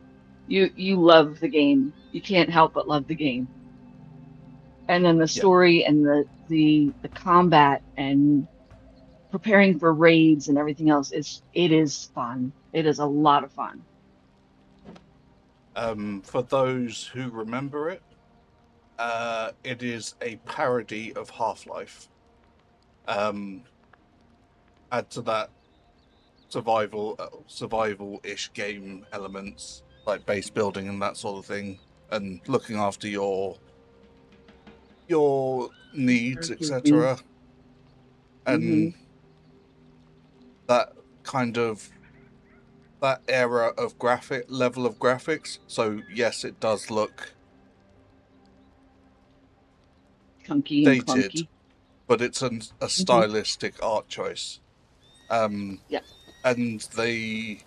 you love the game. You can't help but love the game. And then the story and the combat and preparing for raids and everything else is fun. It is a lot of fun. For those who remember it, it is a parody of Half-Life. Add to that survival-ish game elements like base building and that sort of thing, and looking after your needs, etc. And that kind of that era of level of graphics. So yes, it does look Chunky and dated, clunky. but it's a stylistic art choice. Yeah. And they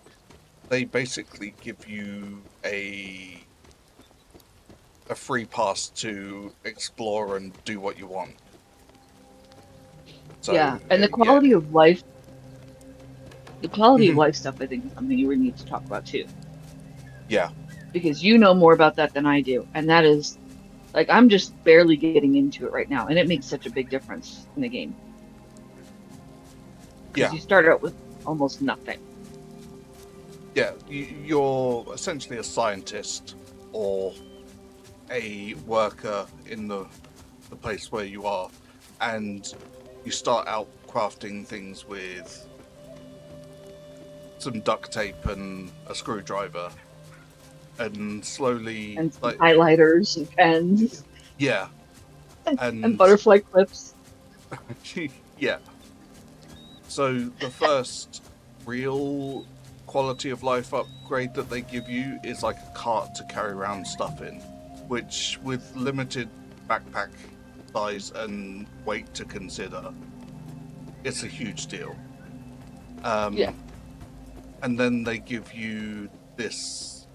basically give you a free pass to explore and do what you want. So, yeah, and the quality of life, stuff, I think, is something you would need to talk about too. Yeah. Because you know more about that than I do, and that is, like, I'm just barely getting into it right now, and it makes such a big difference in the game. Because you start out with almost nothing. Yeah, you're essentially a scientist or a worker in the place where you are, and you start out crafting things with some duct tape and a screwdriver, and slowly, and some highlighters and pens. Yeah. And butterfly clips. Yeah. So the first real quality of life upgrade that they give you is like a cart to carry around stuff in, which with limited backpack size and weight to consider, it's a huge deal. Yeah. And then they give you this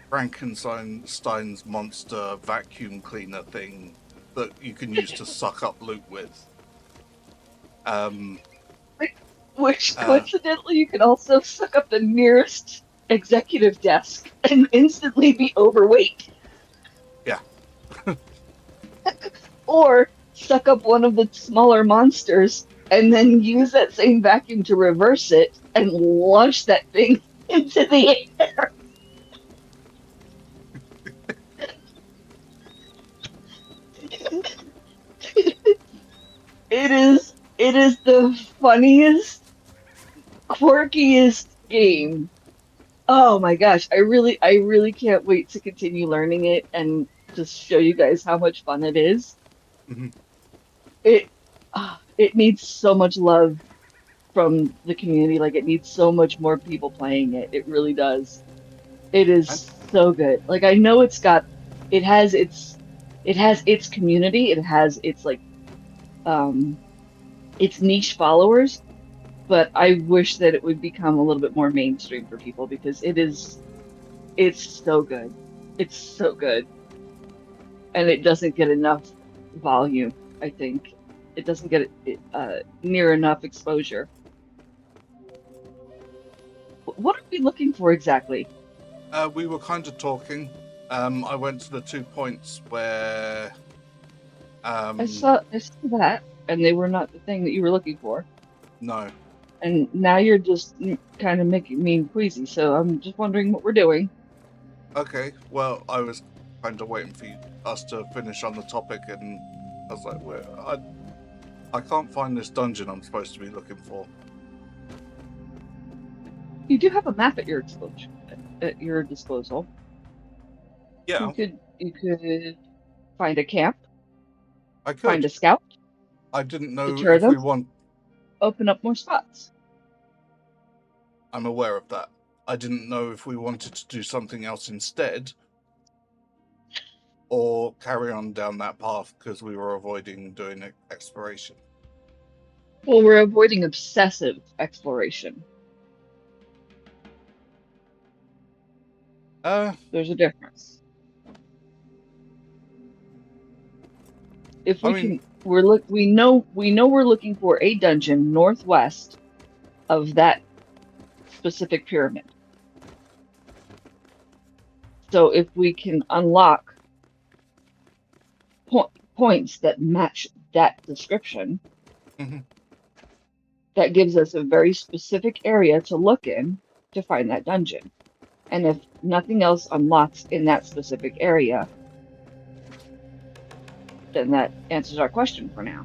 Frankenstein's monster vacuum cleaner thing that you can use to suck up loot with. Which coincidentally, you can also suck up the nearest executive desk and instantly be overweight. Yeah. Or suck up one of the smaller monsters and then use that same vacuum to reverse it and launch that thing into the air. It is the funniest, quirkiest game. Oh my gosh, I really can't wait to continue learning it and just show you guys how much fun it is. Mm-hmm. It needs so much love from the community. Like, it needs so much more people playing it. It really does. It is so good. Like, I know it has its community. It has its its niche followers, but I wish that it would become a little bit more mainstream for people because it's so good. It's so good. And it doesn't get enough volume, I think. It doesn't get near enough exposure. What are we looking for exactly? We were kind of talking. I went to the 2 points where I saw that, and they were not the thing that you were looking for. No. And now you're just kind of making me queasy, so I'm just wondering what we're doing. Okay, well, I was kind of waiting for us to finish on the topic, and I was like, I can't find this dungeon I'm supposed to be looking for. You do have a map at your disposal. Yeah. You could find a camp. I could find a scout. I didn't know if we want. Open up more spots. I'm aware of that. I didn't know if we wanted to do something else instead, or carry on down that path because we were avoiding doing exploration. Well, we're avoiding obsessive exploration. There's a difference. If we we know we're looking for a dungeon northwest of that specific pyramid. So if we can unlock points that match that description, Hmm. that gives us a very specific area to look in to find that dungeon. And if nothing else unlocks in that specific area, then that answers our question for now.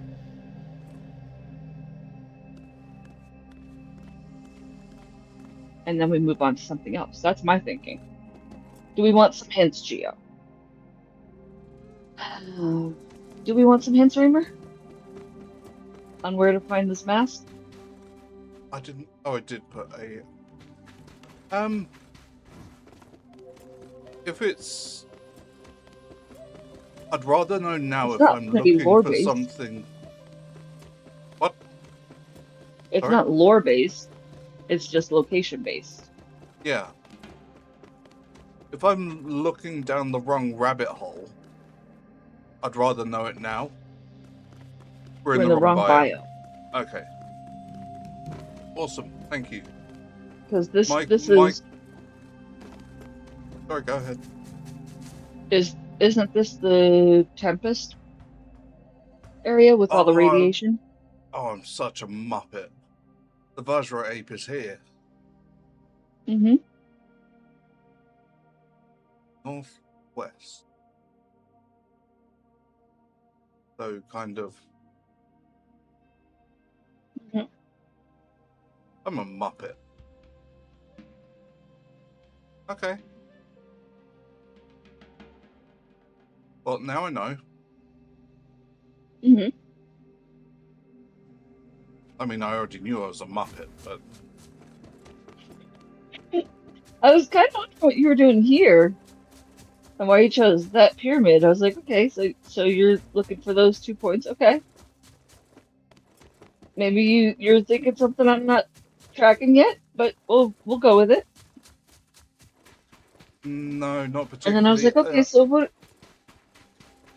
And then we move on to something else. That's my thinking. Do we want some hints, Geo? Do we want some hints, Reamer? On where to find this mask? I didn't. Oh, I did put a. If it's, I'd rather know now It's if not I'm pretty looking lore for based. something. What? It's Sorry? not lore based. It's just location based. Yeah. If I'm looking down the wrong rabbit hole, I'd rather know it now. We're in the wrong bio. Okay. Awesome. Thank you. Because this Mike. is Sorry, go ahead. isn't this the Tempest area with all the radiation? Oh, I'm such a muppet. The Vajra ape is here. Mm-hmm. Northwest. So kind of. Mhm. I'm a muppet. Okay. Well, now I know. Mm-hmm. I mean, I already knew I was a muppet, but I was kind of wondering what you were doing here and why you chose that pyramid. I was like, okay, so you're looking for those 2 points. Okay. Maybe you're thinking something I'm not tracking yet, but we'll go with it. no, not And then I was particularly. like, okay, so what?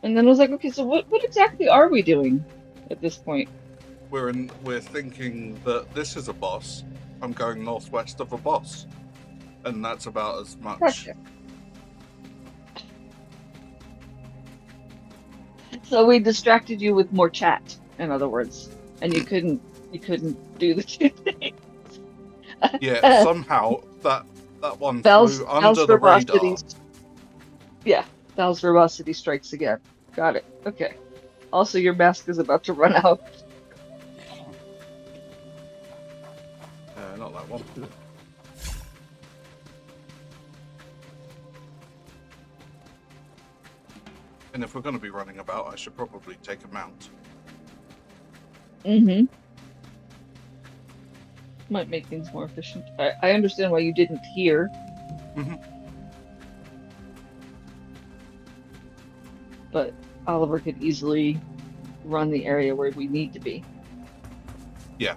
And then I was like, okay, so what exactly are we doing at this point? We're thinking that this is a boss. I'm going northwest of a boss, and that's about as much. Gotcha. So we distracted you with more chat, in other words, and you couldn't do the 2 things. Yeah, somehow that one Val's flew under the radar. Yeah, Val's verbosity strikes again. Got it. Okay. Also, your mask is about to run out. Not that one. And if we're going to be running about, I should probably take a mount. Mm-hmm. Might make things more efficient. I understand why you didn't hear. Mm-hmm. But Oliver could easily run the area where we need to be. Yeah.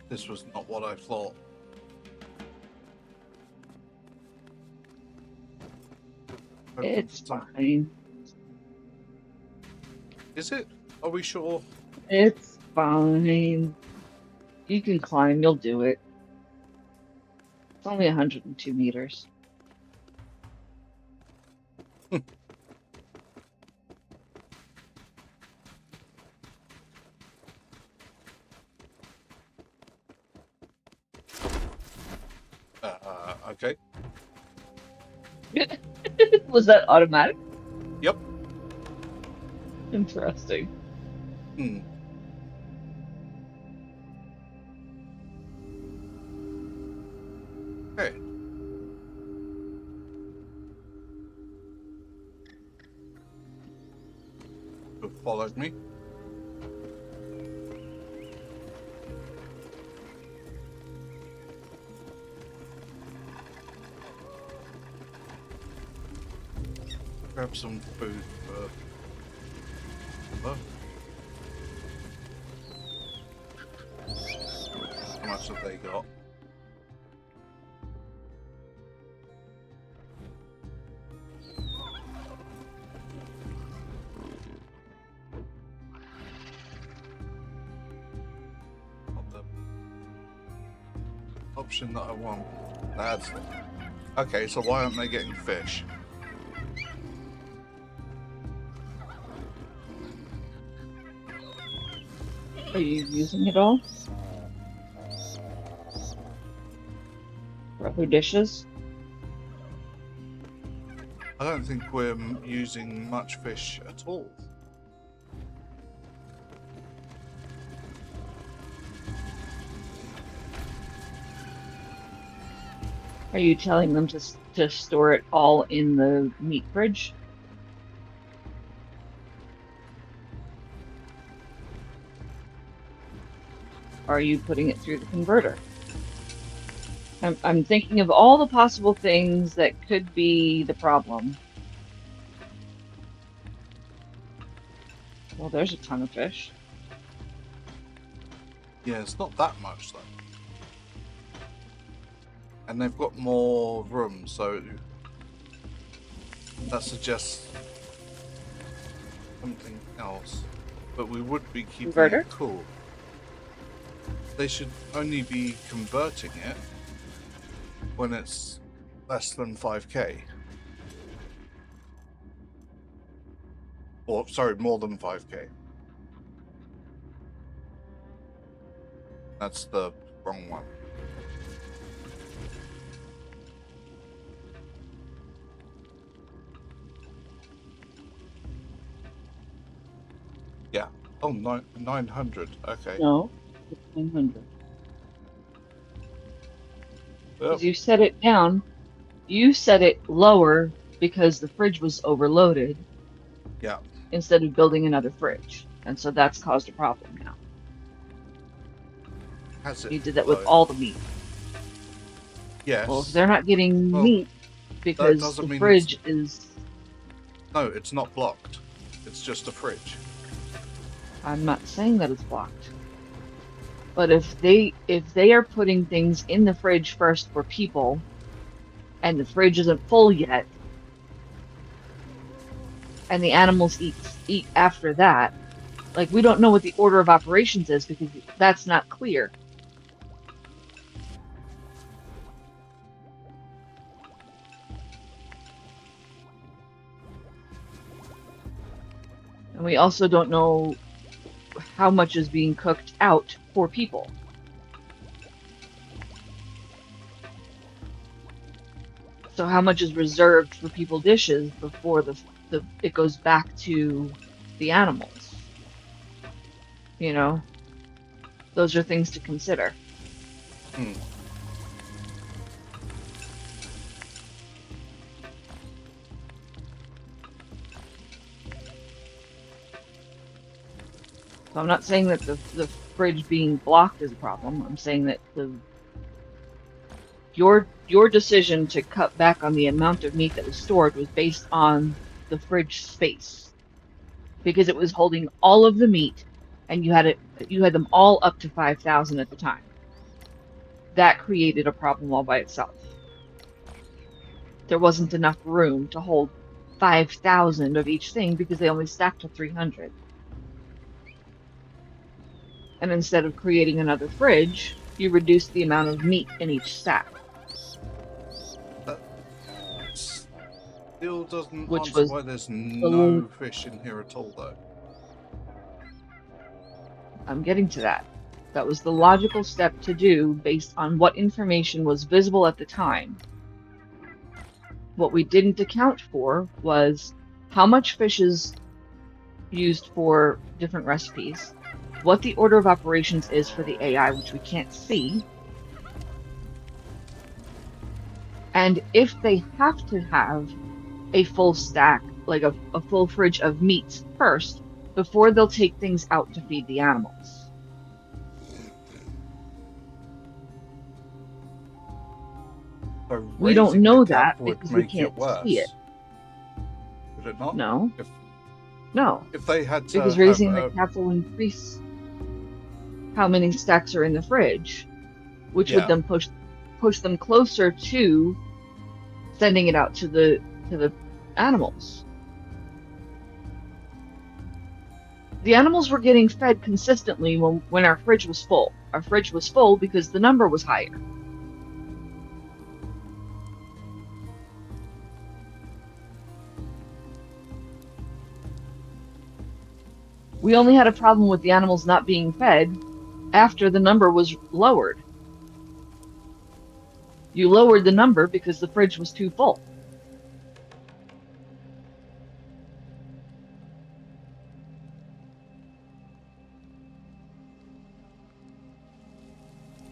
This was not what I thought. It's fine. Is it? Are we sure? It's fine. You can climb, you'll do it. It's only 102 meters. Okay. Was that automatic? Yep. Interesting. Hmm. Okay. Who followed me? Grab some food for. How much have they got? option that I want. That's okay. So why aren't they getting fish? Are you using it all? For other dishes? I don't think we're using much fish at all. Are you telling them to store it all in the meat fridge? Or are you putting it through the converter? I'm thinking of all the possible things that could be the problem. Well, there's a ton of fish. Yeah, it's not that much though. And they've got more room, so that suggests something else. But we would be keeping Converter? it cool. They should only be converting it when it's less than 5k. Or, sorry, more than 5k. That's the wrong one. Yeah. Oh, 900. Okay. No, it's 900. Well, Because you set it down, you set it lower because the fridge was overloaded yeah. instead of building another fridge. And so that's caused a problem now. Has it? You did that with though? all the meat. Yes. Well, if they're not getting Well, meat because doesn't the mean fridge is... No, it's not blocked. It's just a fridge. I'm not saying that it's blocked. But if they are putting things in the fridge first for people, and the fridge isn't full yet, and the animals eat after that, like, we don't know what the order of operations is because that's not clear. And we also don't know how much is being cooked out for people. So how much is reserved for people dishes before it goes back to the animals? You know, those are things to consider. Hmm. So I'm not saying that the fridge being blocked is a problem. I'm saying that your decision to cut back on the amount of meat that was stored was based on the fridge space, because it was holding all of the meat, and you had them all up to 5,000 at the time. That created a problem all by itself. There wasn't enough room to hold 5,000 of each thing because they only stacked to 300. And instead of creating another fridge, you reduced the amount of meat in each stack. That still doesn't Which answer was why there's no fish in here at all, though. I'm getting to that. That was the logical step to do based on what information was visible at the time. What we didn't account for was how much fish is used for different recipes, what the order of operations is for the AI, which we can't see, and if they have to have a full stack, like a full fridge of meats first, before they'll take things out to feed the animals. So We don't raising know the cap that would because we make can't it worse. see it. Would it not? No. No. If they had to Because raising the cap will increase how many stacks are in the fridge, which would then push them closer to sending it out to the animals. The animals were getting fed consistently when our fridge was full. Our fridge was full because the number was higher. We only had a problem with the animals not being fed after the number was lowered. You lowered the number because the fridge was too full.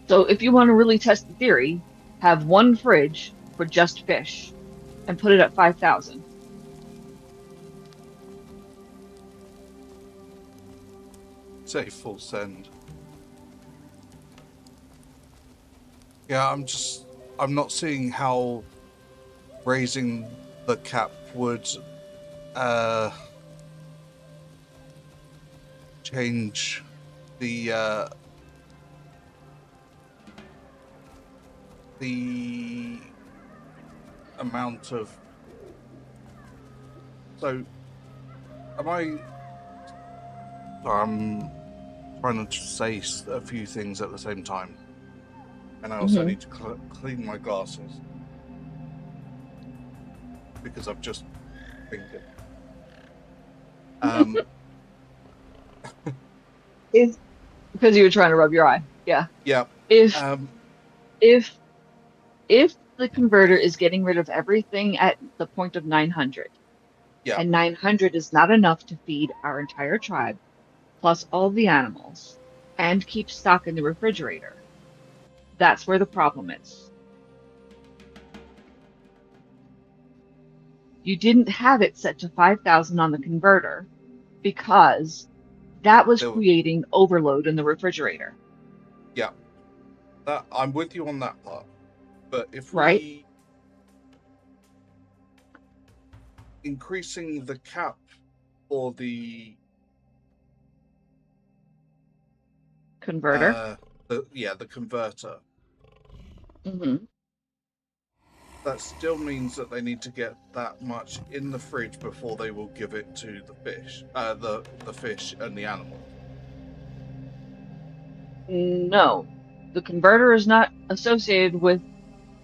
So if you want to really test the theory, have one fridge for just fish and put it at 5,000. Say full send. Yeah, I'm not seeing how raising the cap would change the amount of. So, I'm trying to say a few things at the same time, and I also need to clean my glasses because I've just thinking. Because you were trying to rub your eye. Yeah. Yeah. If the converter is getting rid of everything at the point of 900, yeah, and 900 is not enough to feed our entire tribe, plus all the animals, and keep stock in the refrigerator, that's where the problem is. You didn't have it set to 5,000 on the converter because that was creating overload in the refrigerator. Yeah. I'm with you on that part. But if we increasing the cap or the converter, the converter, that still means that they need to get that much in the fridge before they will give it to the fish, the fish and the animal. No, the converter is not associated with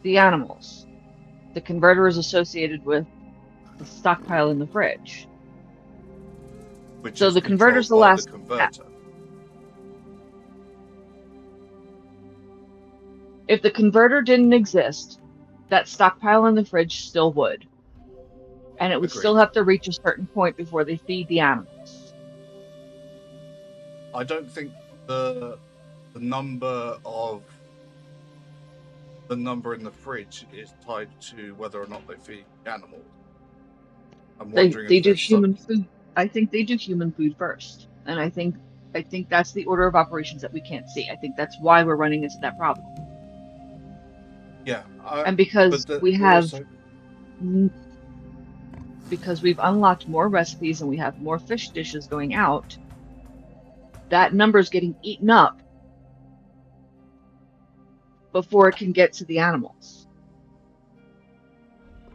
the animals. The converter is associated with the stockpile in the fridge. So the converter's the last converter. If the converter didn't exist, that stockpile in the fridge still would. And it would still have to reach a certain point before they feed the animals. I don't think the number in the fridge is tied to whether or not they feed animals. I'm wondering they do human food. I think they do human food first, and I think that's the order of operations that we can't see. I think that's why we're running into that problem. Yeah, and because because we've unlocked more recipes and we have more fish dishes going out, that number's getting eaten up before it can get to the animals.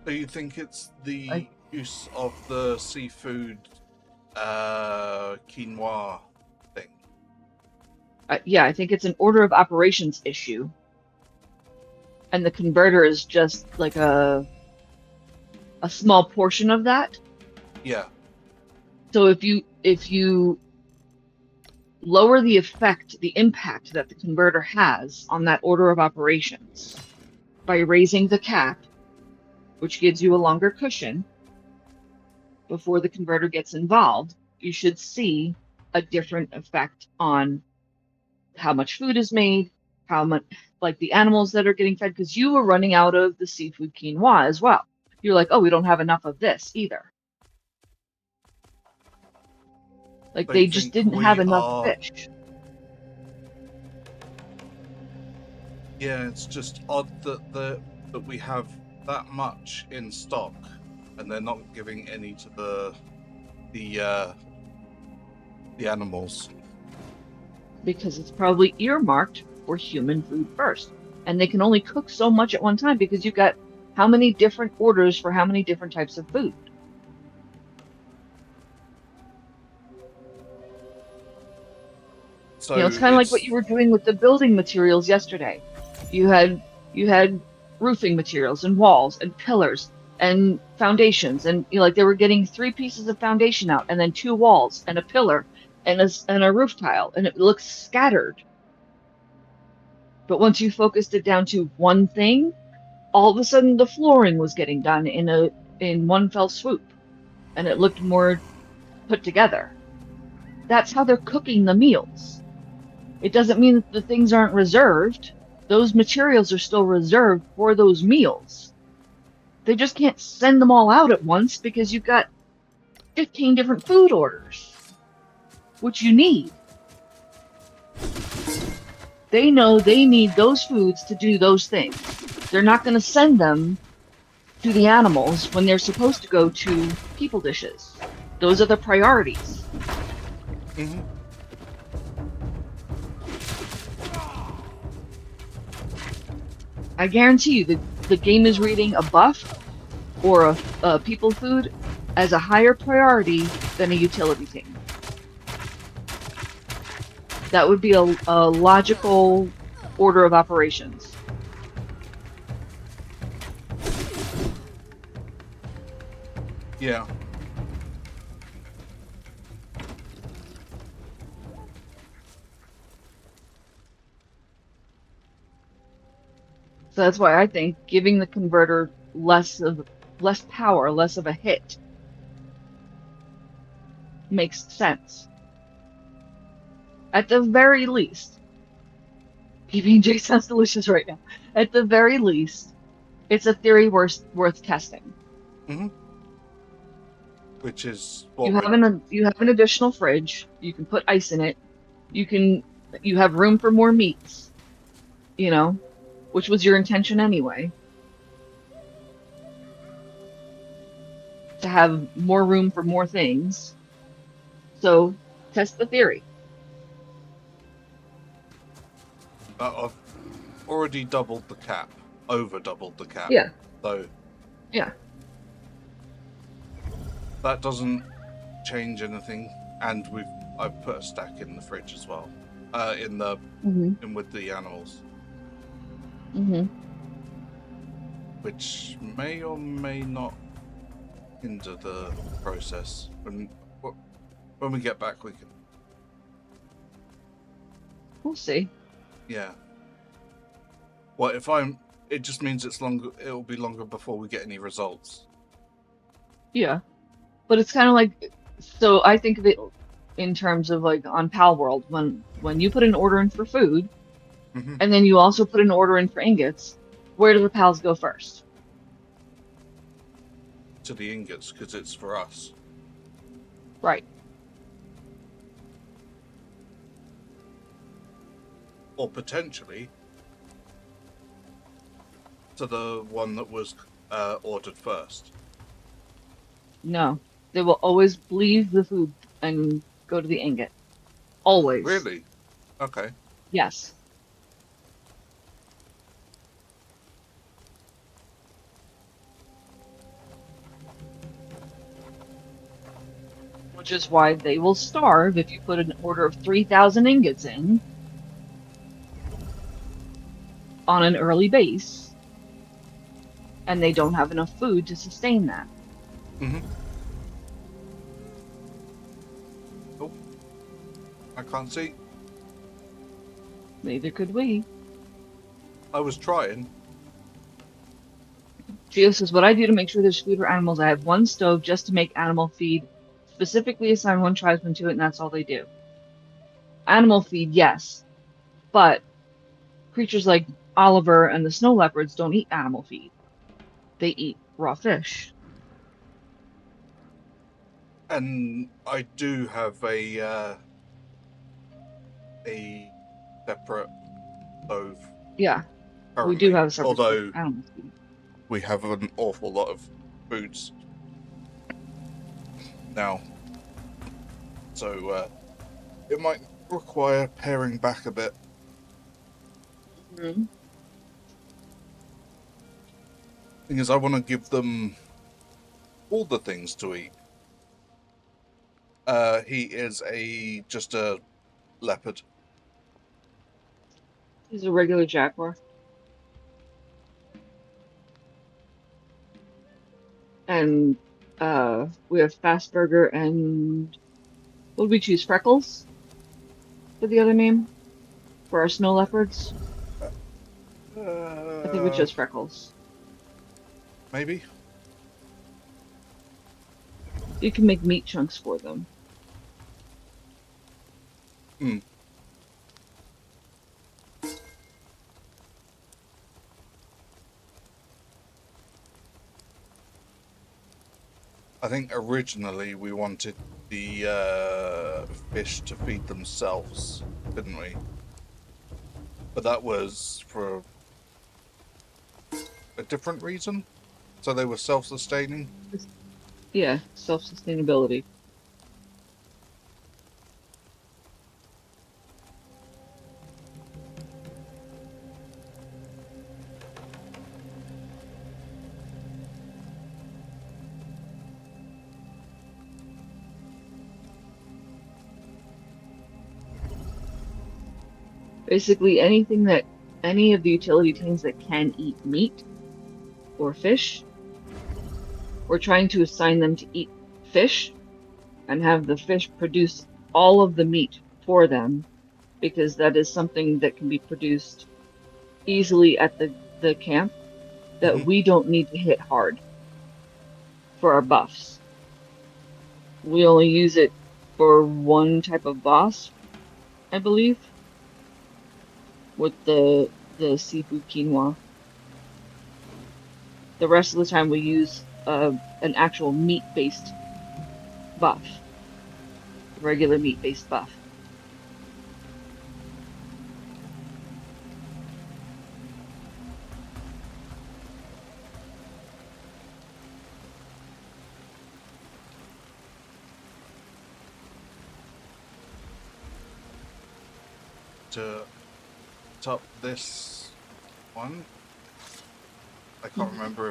So you think it's the use of the seafood quinoa thing? Yeah, I think it's an order of operations issue. And the converter is just like a small portion of that. Yeah. So if you lower the impact that the converter has on that order of operations by raising the cap, which gives you a longer cushion before the converter gets involved, you should see a different effect on how much food is made, how much, like the animals that are getting fed, because you were running out of the seafood quinoa as well. You're like, oh, we don't have enough of this either. Like they just didn't have enough fish. Yeah, it's just odd that we have that much in stock, and they're not giving any to the animals. Because it's probably earmarked for human food first, and they can only cook so much at one time because you've got how many different orders for how many different types of food. So it's kind of like what you were doing with the building materials yesterday. You had roofing materials and walls and pillars and foundations, and like they were getting 3 pieces of foundation out and then 2 walls and a pillar, and a roof tile, and it looks scattered. But once you focused it down to one thing, all of a sudden the flooring was getting done in one fell swoop, and it looked more put together. That's how they're cooking the meals. It doesn't mean that the things aren't reserved. Those materials are still reserved for those meals. They just can't send them all out at once because you've got 15 different food orders, which you need. They know they need those foods to do those things. They're not going to send them to the animals when they're supposed to go to people dishes. Those are the priorities. Mm-hmm. I guarantee you the game is reading a buff or a people food as a higher priority than a utility thing. That would be a logical order of operations. Yeah. So that's why I think giving the converter less power, less of a hit makes sense. At the very least, PB&J sounds delicious right now. At the very least, it's a theory worth testing. Mm-hmm. Which is You what have an additional fridge. You can put ice in it. You have room for more meats. You know, which was your intention anyway. To have more room for more things. So test the theory. I've already doubled the cap, over doubled the cap. Yeah. So Yeah. that doesn't change anything, and I've put a stack in the fridge as well, in with the animals, which may or may not hinder the process. When we get back, we can. We'll see. Yeah. Well, it just means it's longer. It'll be longer before we get any results. Yeah. But it's kind of like, so I think of it in terms of like on Pal World, when you put an order in for food, and then you also put an order in for ingots, where do the pals go first? To the ingots, because it's for us. Right. Or potentially to the one that was ordered first. No. They will always leave the food and go to the ingot. Always. Really? Okay. Yes. Which is why they will starve if you put an order of 3,000 ingots in on an early base, and they don't have enough food to sustain that. Oh, I can't see. Neither could we. I was trying. Geo says, what I do to make sure there's food for animals, I have one stove just to make animal feed, specifically assign one tribesman to it, and that's all they do. Animal feed, yes, but creatures like Oliver and the snow leopards don't eat animal feed. They eat raw fish. And I do have a separate stove. Yeah, currently, we do have a separate although animal feed. we have an awful lot of foods now, so it might require paring back a bit. Mm-hmm. Thing is, I want to give them all the things to eat. He is just a leopard. He's a regular jaguar. And we have Fastburger and Would we choose Freckles for the other name? For our snow leopards? I think we chose Freckles. Maybe. You can make meat chunks for them. Hmm. I think originally we wanted the fish to feed themselves, didn't we? But that was for a different reason. So they were self-sustaining. Yeah, self-sustainability. Basically, any of the utility things that can eat meat or fish, we're trying to assign them to eat fish and have the fish produce all of the meat for them, because that is something that can be produced easily at the camp that Hmm. we don't need to hit hard for our buffs. We only use it for one type of boss, I believe, with the seafood quinoa. The rest of the time we use an actual meat-based buff, regular meat-based buff. To top this one, I can't remember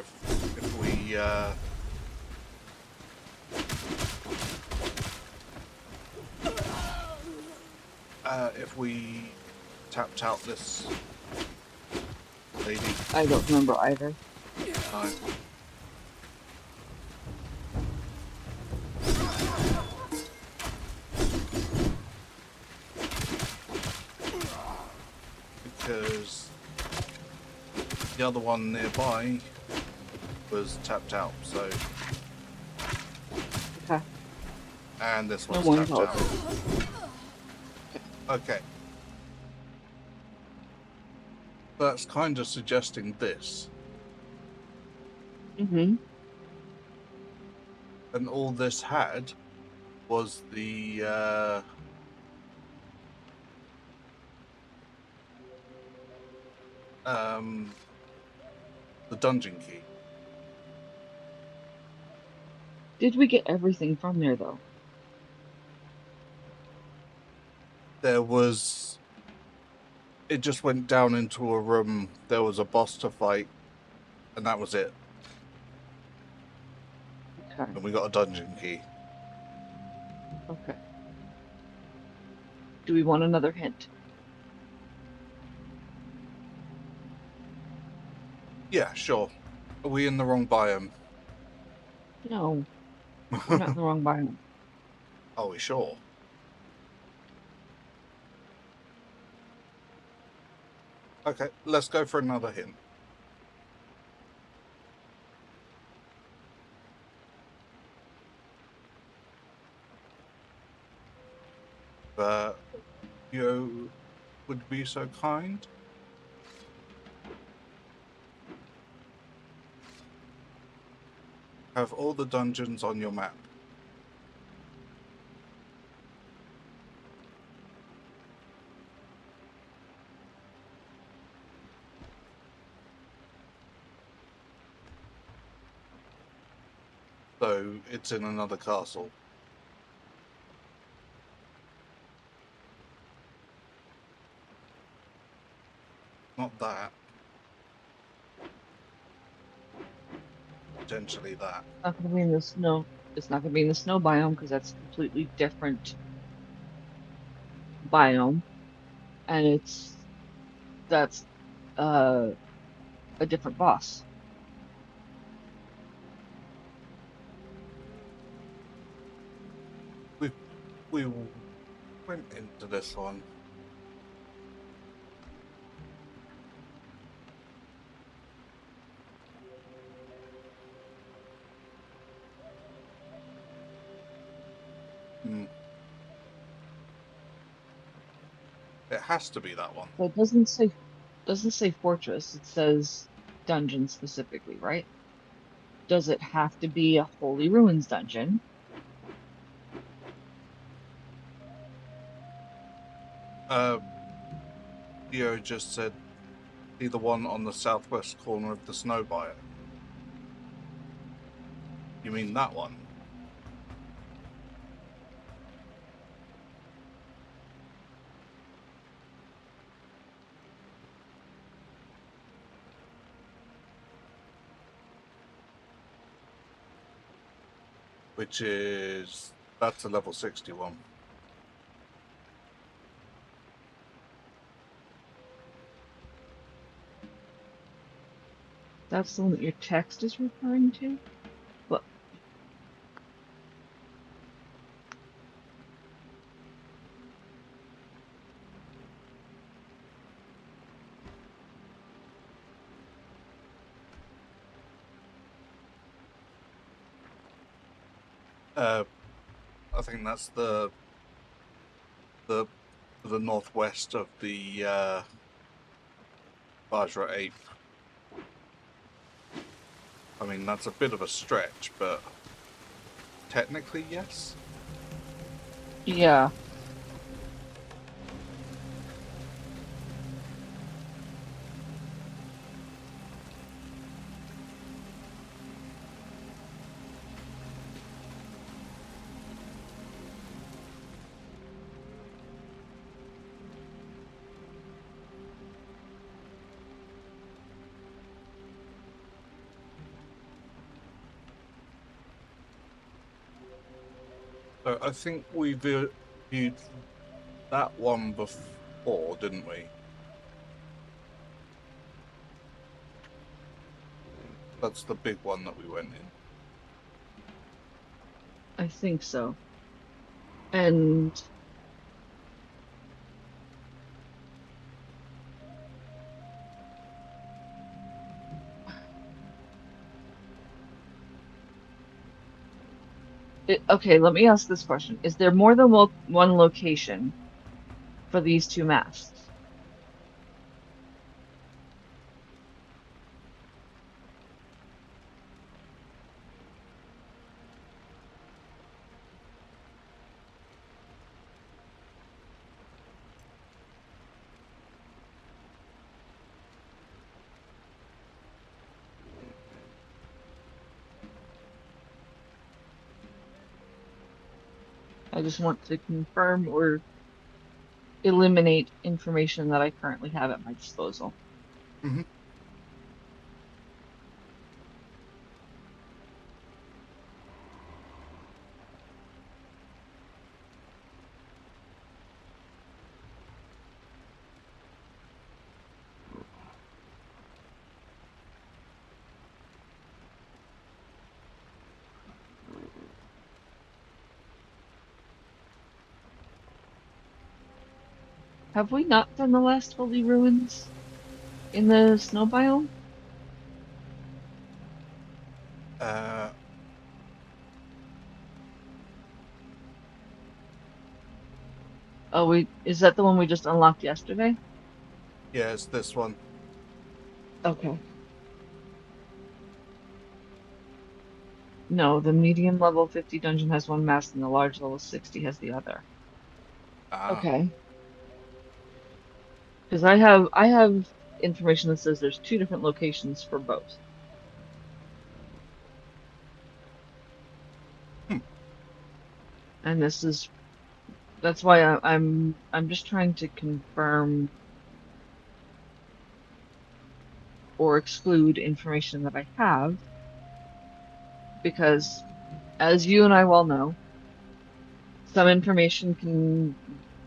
if we tapped out this lady. I don't remember either. No. Because the other one nearby was tapped out, so. Okay. And this No one's more tapped out. intelligence. Okay. That's kind of suggesting this. Mm-hmm. And all this had was the dungeon key. Did we get everything from there though? There was. It just went down into a room. There was a boss to fight, and that was it. Okay. And we got a dungeon key. Okay. Do we want another hint? Yeah, sure. Are we in the wrong biome? No, we're not in the wrong biome. Are we sure? Okay, let's go for another hint. You would be so kind? Have all the dungeons on your map. So it's in another castle. Not that. Potentially that. Not gonna be in the snow. It's not gonna be in the snow biome because that's a completely different biome, and that's uh a different boss. we went into this one. It has to be that one. But it doesn't say fortress, it says dungeon specifically, right? Does it have to be a Holy Ruins dungeon? Theo just said see the one on the southwest corner of the snow biome. You mean that one? Which is, that's a level 61. That's the one that your text is referring to? What? I think that's the northwest of the Bajra Ape. I mean, that's a bit of a stretch, but technically, yes. Yeah. So I think we viewed that one before, didn't we? That's the big one that we went in. I think so. And okay, let me ask this question. Is there more than one location for these two masks? I just want to confirm or eliminate information that I currently have at my disposal. Mm-hmm. Have we not done the last Holy Ruins in the snow biome? Oh, is that the one we just unlocked yesterday? Yeah, it's this one. Okay. No, the medium level 50 dungeon has one mask and the large level 60 has the other. Okay. Because I have information that says there's two different locations for both. Hmm. And that's why I'm just trying to confirm or exclude information that I have, because as you and I well know, some information can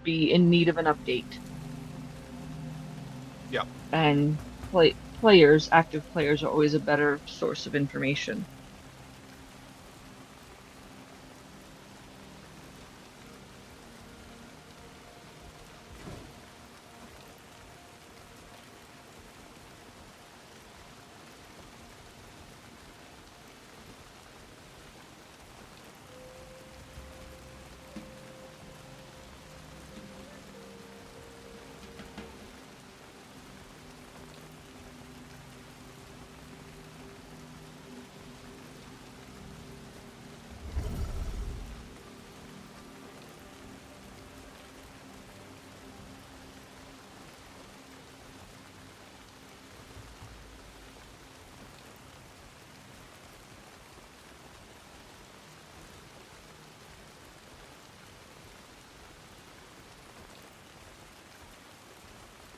be in need of an update. Yeah. And active players are always a better source of information.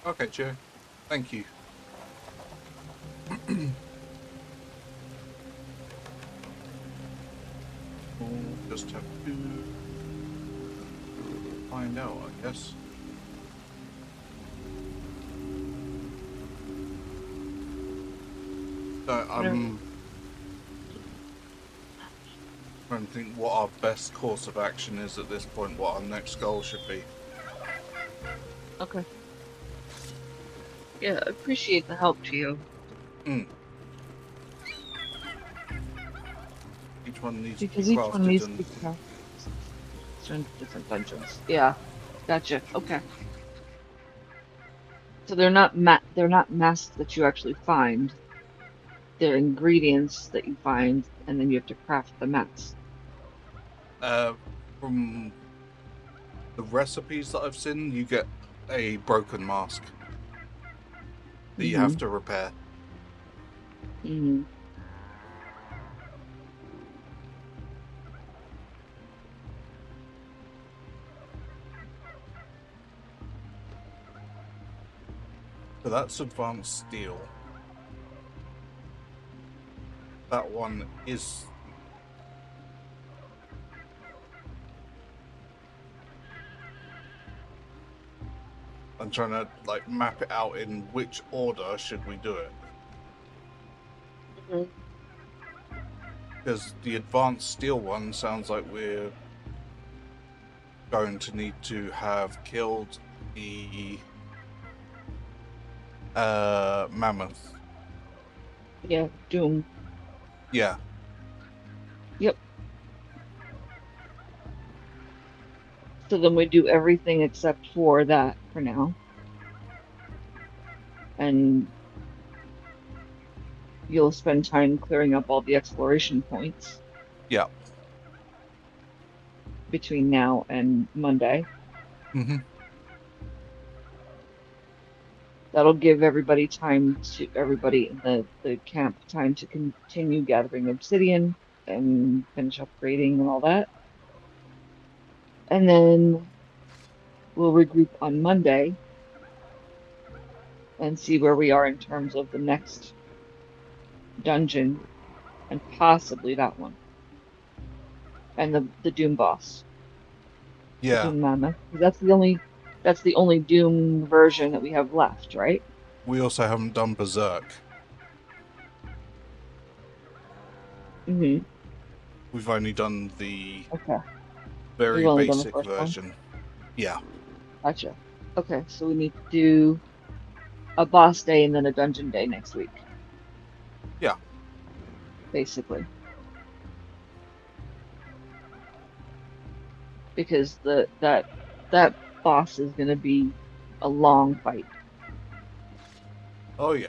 Okay, Joe. Thank you. We'll just have to find out, I guess. So I'm trying to think what our best course of action is at this point, what our next goal should be. Okay. Yeah, I appreciate the help, Gio. Mm. Each one needs to be Because each one crafted needs to and be crafted in different dungeons. Yeah, gotcha. Okay. So they're not masks that you actually find. They're ingredients that you find, and then you have to craft the mask. from the recipes that I've seen, you get a broken mask that you Mm-hmm. have to repair. Mm-hmm. So that's advanced steel. That one is. I'm trying to like map it out in which order should we do it. Mm-hmm. Because the advanced steel one sounds like we're going to need to have killed the mammoth. Yeah, Doom. Yeah. Yep. So then we do everything except for that for now. And you'll spend time clearing up all the exploration points Yeah. between now and Monday. Mm-hmm. That'll give everybody in the camp time to continue gathering obsidian and finish upgrading and all that. And then we'll regroup on Monday and see where we are in terms of the next dungeon and possibly that one. And the Doom boss, the Yeah. Doom Mammoth. 'Cause that's the only Doom version that we have left, right? We also haven't done Berserk. Mm-hmm. We've only done the Okay. We've very only done the basic first one. version. Yeah. Gotcha. Okay, so we need to do a boss day and then a dungeon day next week, Yeah. basically. Because that boss is gonna be a long fight. Oh yeah.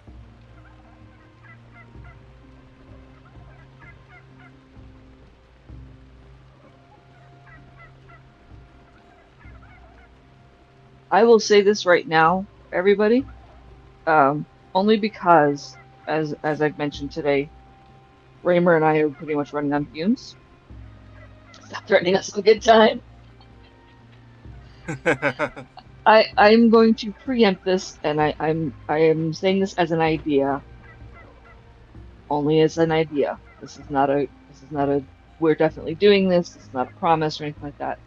I will say this right now, everybody, only because as I've mentioned today, Raymer and I are pretty much running on fumes. Stop threatening us with a good time. I'm going to preempt this, and I am saying this as an idea, only as an idea. This is not a we're definitely doing this. This is not a promise or anything like that.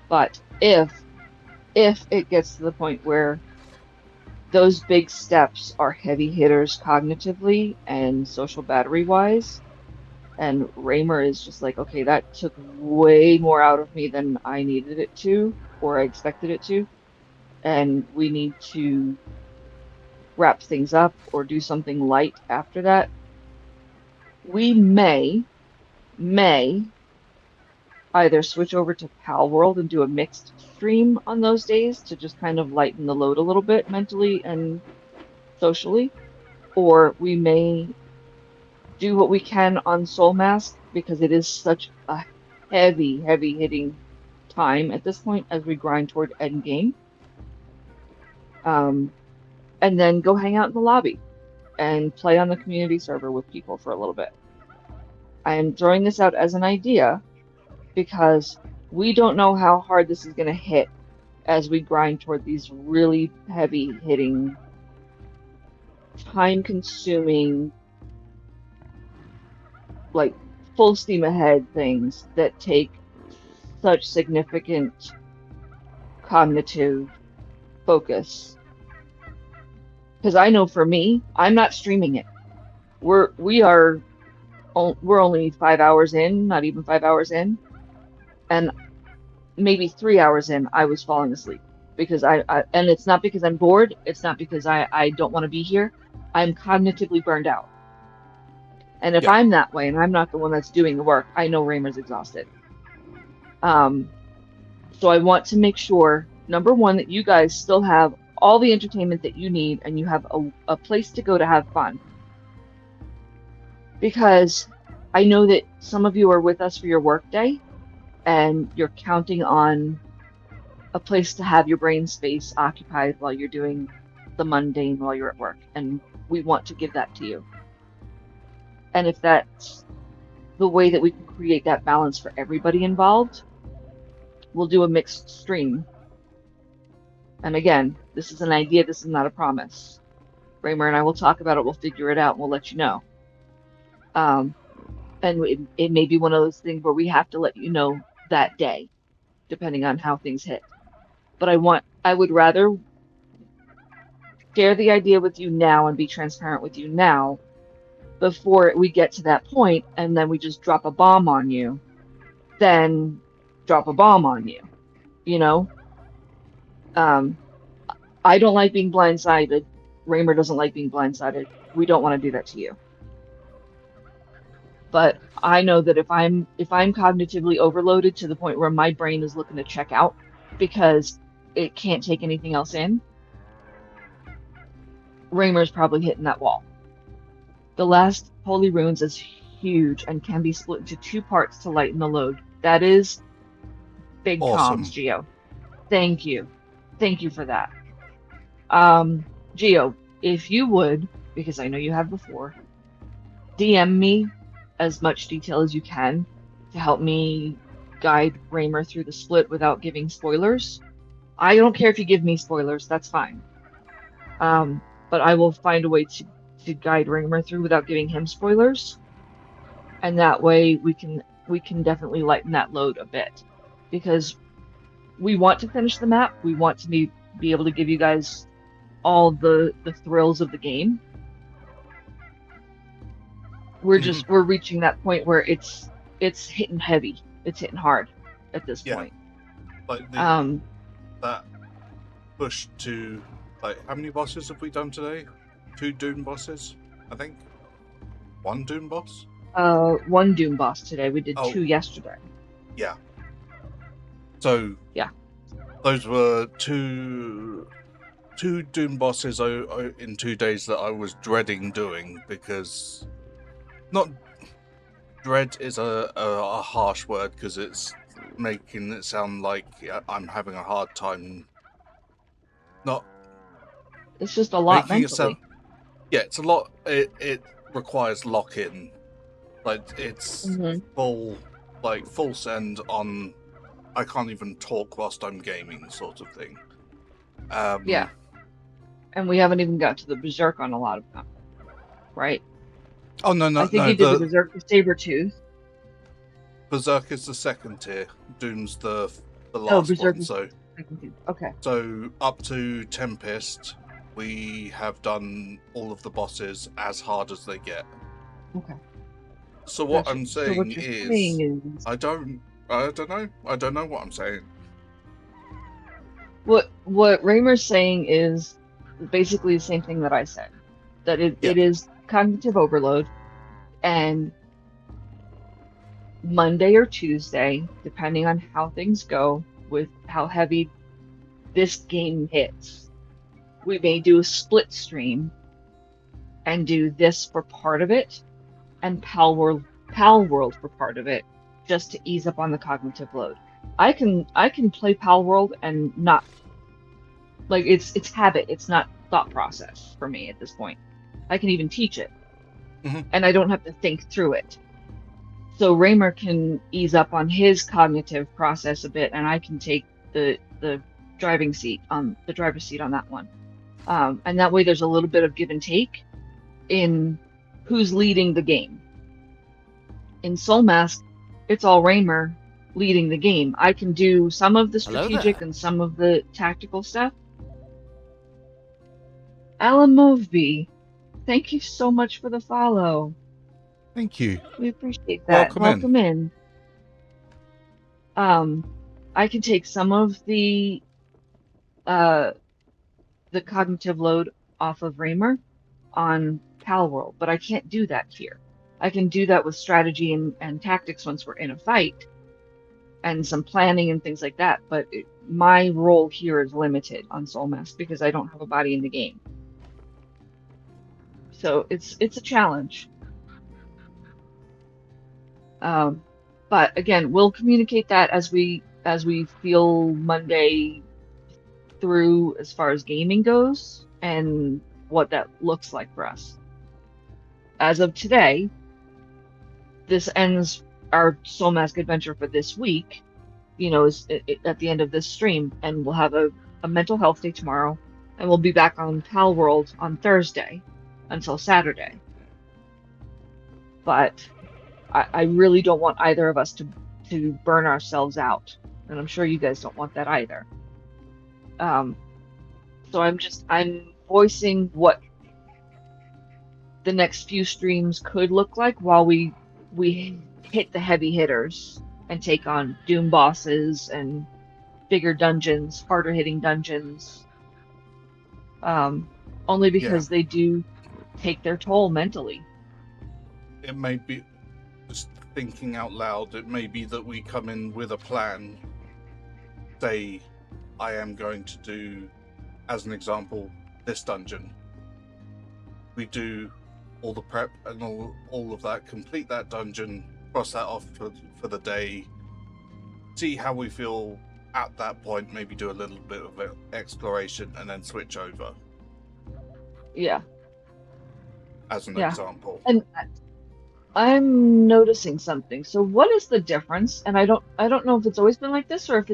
But if it gets to the point where those big steps are heavy hitters cognitively and social battery wise, and Raymer is just like, okay, that took way more out of me than I needed it to or I expected it to, and we need to wrap things up or do something light after that, we may either switch over to Pal World and do a mixed stream on those days to just kind of lighten the load a little bit mentally and socially, or we may do what we can on Soulmask because it is such a heavy hitting time at this point as we grind toward end game. Um, and then go hang out in the lobby and play on the community server with people for a little bit. I am throwing this out as an idea because we don't know how hard this is going to hit as we grind toward these really heavy hitting, time consuming, like full steam ahead things that take such significant cognitive focus. Because I know for me, I'm not streaming it. We're only 5 hours in, not even 5 hours in, and maybe 3 hours in, I was falling asleep because and it's not because I'm bored. It's not because I don't want to be here. I'm cognitively burned out. And if Yeah. I'm that way and I'm not the one that's doing the work, I know Raymer's exhausted. So I want to make sure, number one, that you guys still have all the entertainment that you need and you have a place to go to have fun. Because I know that some of you are with us for your work day and you're counting on a place to have your brain space occupied while you're doing the mundane while you're at work. And we want to give that to you. And if that's the way that we can create that balance for everybody involved, we'll do a mixed stream. And again, this is an idea, this is not a promise. Raymer and I will talk about it, we'll figure it out, and we'll let you know. And it may be one of those things where we have to let you know that day, depending on how things hit. But I would rather share the idea with you now and be transparent with you now before we get to that point and then we just drop a bomb on you, than drop a bomb on you, you know? I don't like being blindsided. Raymer doesn't like being blindsided. We don't want to do that to you. But I know that if I'm cognitively overloaded to the point where my brain is looking to check out because it can't take anything else in, Raymer's probably hitting that wall. The last Holy Runes is huge and can be split into 2 parts to lighten the load. That is big Awesome. comms, Geo. Thank you. Thank you for that. Geo, if you would, because I know you have before, DM me as much detail as you can to help me guide Raymer through the split without giving spoilers. I don't care if you give me spoilers, that's fine. But I will find a way to guide Raymer through without giving him spoilers. And that way we can definitely lighten that load a bit. Because we want to finish the map, we want to be able to give you guys all the thrills of the game. We're reaching that point where it's hitting heavy. It's hitting hard at this point. Like that push to, like, how many bosses have we done today? 2 Doom bosses, I think. 1 Doom boss? 1 Doom boss today. We did 2 yesterday. Yeah. So yeah, those were two Doom bosses in 2 days that I was dreading doing, because not dread is a harsh word, because it's making it sound like I'm having a hard time. Not. It's just a lot mentally. It's a lot. It requires lock-in. Like, it's full send on. I can't even talk whilst I'm gaming, sort of thing. Yeah. And we haven't even got to the Berserk on a lot of them, right? Oh, no. I think you did the Berserk with Sabretooth. Berserk is the 2nd tier. Doom's the last Berserk one. So, okay. So up to Tempest, we have done all of the bosses as hard as they get. Okay. So what I'm saying is, I don't know. I don't know what I'm saying. What Raymer's saying is basically the same thing that I said. That it is cognitive overload, and Monday or Tuesday, depending on how things go with how heavy this game hits, we may do a split stream and do this for part of it and Pal World for part of it, just to ease up on the cognitive load. I can play Pal World and not, like, it's habit, it's not thought process for me at this point. I can even teach it, and I don't have to think through it. So Raymer can ease up on his cognitive process a bit, and I can take the driver's seat on that one. And that way there's a little bit of give and take in who's leading the game. In Soulmask, it's all Raymer leading the game. I can do some of the Hello strategic there. and some of the tactical stuff. Alamovi, thank you so much for the follow. Thank you. We appreciate that. Welcome in. I can take some of the cognitive load off of Raymer on Palworld, but I can't do that here. I can do that with strategy and tactics once we're in a fight and some planning and things like that, but my role here is limited on Soulmask because I don't have a body in the game. So it's a challenge. But again, we'll communicate that as we feel Monday through as far as gaming goes and what that looks like for us. As of today, this ends our Soulmask adventure for this week, is at the end of this stream, and we'll have a mental health day tomorrow, and we'll be back on Palworld on Thursday until Saturday. But I really don't want either of us to burn ourselves out, and I'm sure you guys don't want that either. So I'm voicing what the next few streams could look like while we hit the heavy hitters and take on Doom bosses and bigger dungeons, harder hitting dungeons. Only because they do take their toll mentally. It may be, just thinking out loud, it may be that we come in with a plan. Say, I am going to do, as an example, this dungeon. We do all the prep and all of that, complete that dungeon, cross that off for the day, see how we feel at that point, maybe do a little bit of exploration and then switch over. Yeah. As an example. And I'm noticing something. So what is the difference? And I don't know if it's always been like this or if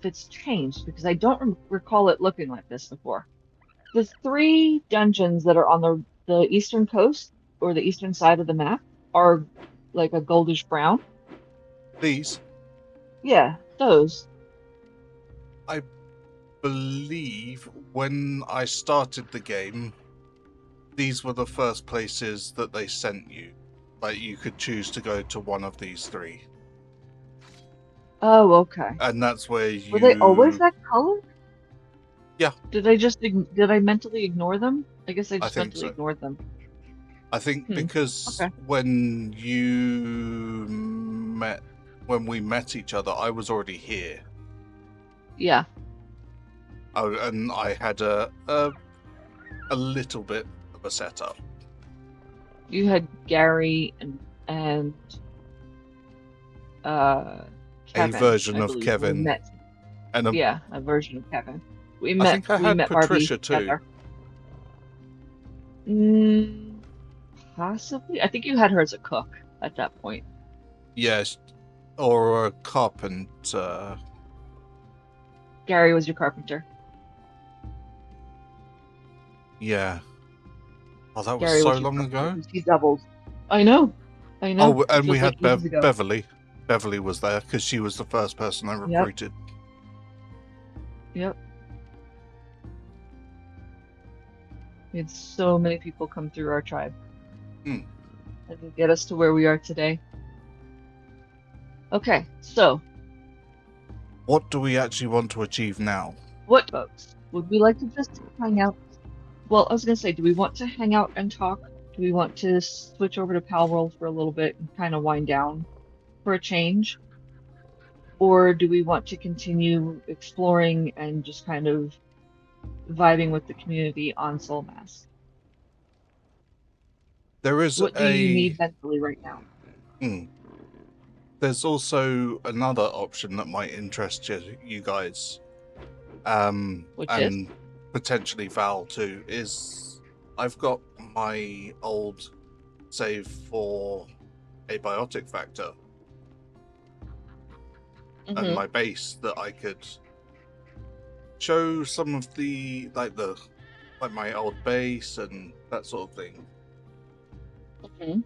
it's changed, because I don't recall it looking like this before. The 3 dungeons that are on the eastern coast or the eastern side of the map are like a goldish brown. These? Yeah, those. I believe when I started the game, these were the first places that they sent you. Like, you could choose to go to one of these 3. Oh, okay. And that's where you... Were they always that color? Yeah. Did I mentally ignore them? I guess I just mentally ignored them. I think because when we met each other, I was already here. Yeah. Oh, and I had a little bit of a setup. You had Gary and Kevin, a version of Kevin. And a version of Kevin. I think I had Patricia too. Possibly. I think you had her as a cook at that point. Yes, or a carpenter. Gary was your carpenter. Yeah. Oh, that was so long ago. He doubled. I know. Oh, and we had Beverly. Beverly was there because she was the first person I recruited. Yep. We had so many people come through our tribe. And to get us to where we are today. Okay, so. What do we actually want to achieve now? What, folks? Would we like to just hang out? Well, I was going to say, do we want to hang out and talk? Do we want to switch over to Palworld for a little bit and kind of wind down for a change? Or do we want to continue exploring and just kind of vibing with the community on Soulmask? There is what do you need mentally right now? There's also another option that might interest you guys. Which and potentially Val too, is I've got my old save for Abiotic Factor. And my base that I could show some of the like my old base and that sort of thing. Mhm.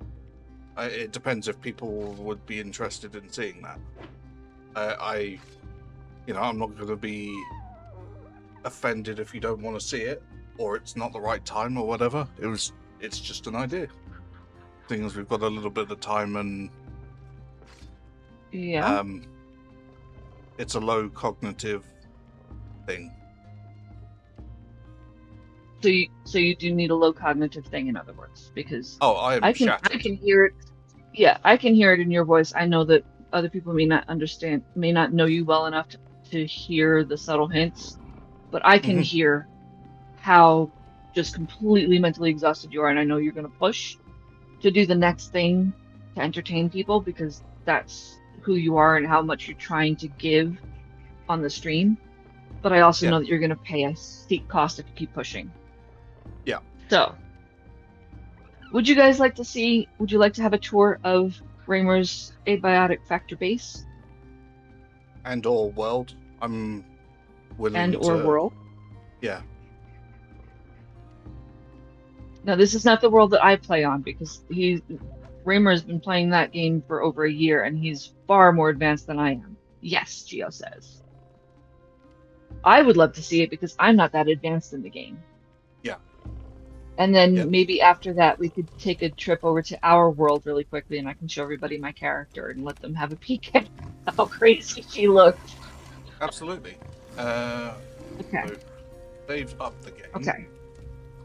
It depends if people would be interested in seeing that. I'm not going to be offended if you don't want to see it, or it's not the right time, or whatever. It's just an idea. Things we've got a little bit of time, and Yeah. it's a low cognitive thing. So you do need a low cognitive thing, in other words, because I am I shattered. can hear it. Yeah, I can hear it in your voice. I know that other people may not understand, may not know you well enough to hear the subtle hints, but I can Mhm. hear how just completely mentally exhausted you are, and I know you're going to push to do the next thing to entertain people because that's who you are and how much you're trying to give on the stream. But I also Yeah. know that you're going to pay a steep cost if you keep pushing. Yeah. So, would you guys like to see? Would you like to have a tour of Raymer's Abiotic Factor Base And or world. I'm willing and or to. world? Yeah. Now, this is not the world that I play on because Raymer has been playing that game for over a year and he's far more advanced than I am. Yes, Geo says. I would love to see it because I'm not that advanced in the game. Yeah. And then Yeah. maybe after that, we could take a trip over to our world really quickly and I can show everybody my character and let them have a peek at how crazy she looks. Absolutely. Okay. So they've upped the game. Okay.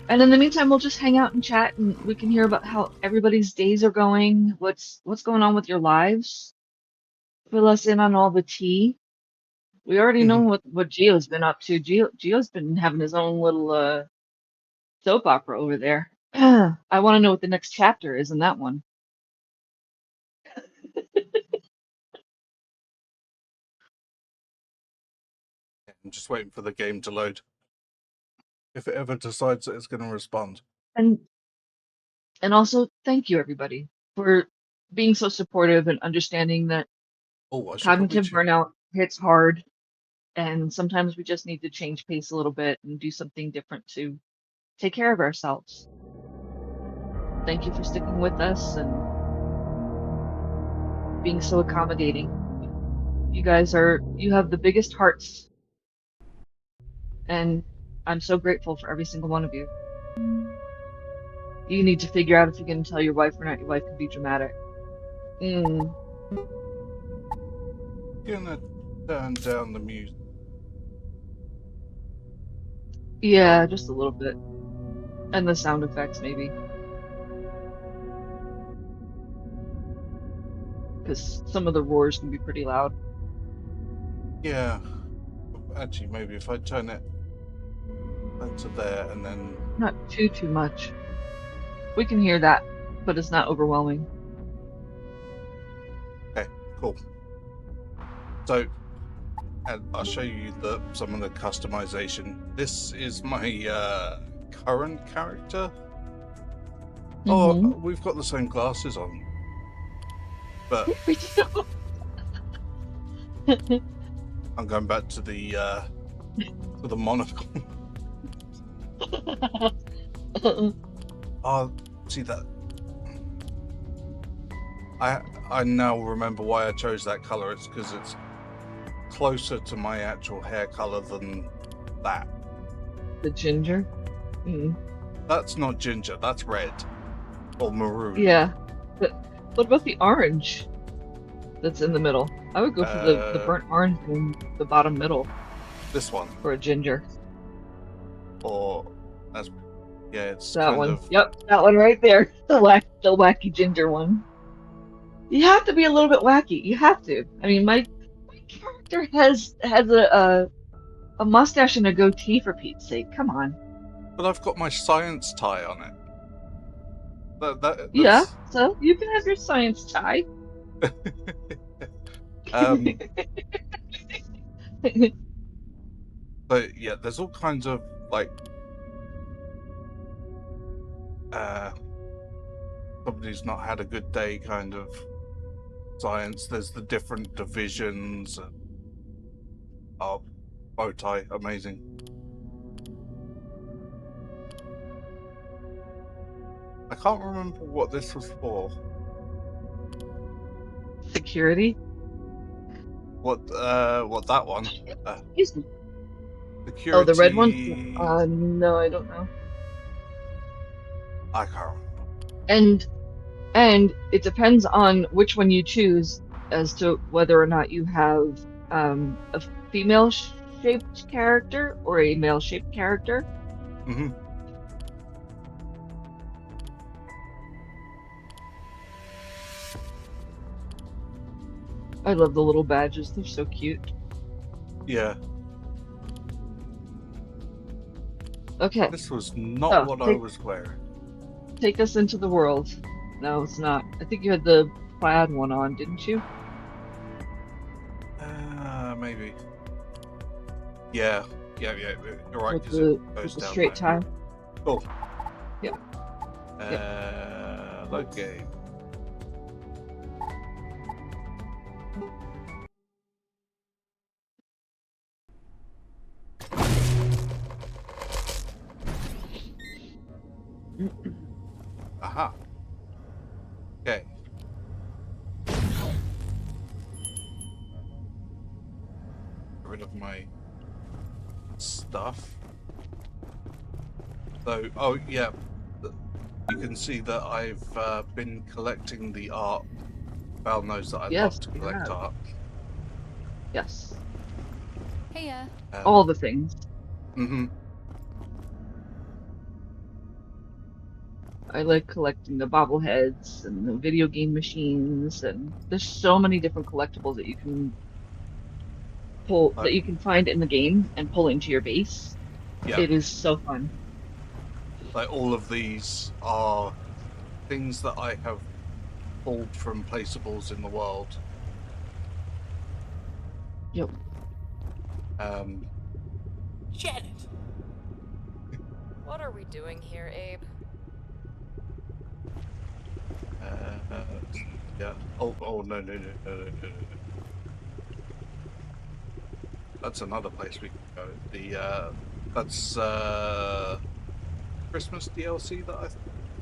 And in the meantime, we'll just hang out and chat and we can hear about how everybody's days are going, what's going on with your lives. Fill us in on all the tea. We already know Mhm. what Gio's been up to. Gio's been having his own little soap opera over there. I want to know what the next chapter is in that one. I'm just waiting for the game to load. If it ever decides that it's going to respond. And also thank you everybody for being so supportive and understanding that Oh, I should probably cognitive burnout hits hard and sometimes we just need to change pace a little bit and do something different to take care of ourselves. Thank you for sticking with us and being so accommodating. You have the biggest hearts, and I'm so grateful for every single one of you. You need to figure out if you're going to tell your wife or not. Your wife can be dramatic. gonna turn down the music. Yeah, just a little bit. And the sound effects, maybe. Because some of the roars can be pretty loud. Yeah. Actually, maybe if I turn it to there and then. Not too much. We can hear that, but it's not overwhelming. Okay, cool. So, and I'll show you some of the customization. This is my current character. Oh, we've got the same glasses on, but I'm going back to the monocle. Oh, see that? I now remember why I chose that color. It's because it's closer to my actual hair color than that. The ginger? That's not ginger, that's red. Or maroon. Yeah. But what about the orange that's in the middle? I would go for the burnt orange in the bottom middle. This one? For a ginger. Or, it's that kind one. of... Yep, that one right there. The wacky ginger one. You have to be a little bit wacky. You have to. I mean, my character has a mustache and a goatee, for Pete's sake. Come on. But I've got my science tie on it. That's... Yeah, so you can have your science tie. But yeah, there's all kinds of like somebody's not had a good day kind of science. There's the different divisions of Bow tie, amazing. I can't remember what this was for. Security? What that one? Excuse me. Oh, the red one? Security. No, I don't know. I can't remember. And it depends on which one you choose as to whether or not you have a female shaped character or a male shaped character. Mm-hmm. I love the little badges, they're so cute. Yeah. Okay, This was not so what I was wearing. take us into the world. No, it's not. I think you had the plaid one on, didn't you? Maybe. Yeah. You're right. With 'Cause it the goes down straight like- tie. Oh. Yeah. Load game. Aha. Okay. Get rid of my stuff. So, oh yeah, you can see that I've been collecting the art. Val knows that I Yes, love to you collect have. art. Yes. Hey, All the things. Mm-hmm. I like collecting the bobbleheads and the video game machines, and there's so many different collectibles that you can pull that you can find in the game and pull into your base. Yeah. It is so fun. Like all of these are things that I have pulled from placeables in the world. Yep. Janet! what are we doing here, Abe? Yeah. Oh no. That's another place we can go. That's Christmas DLC that I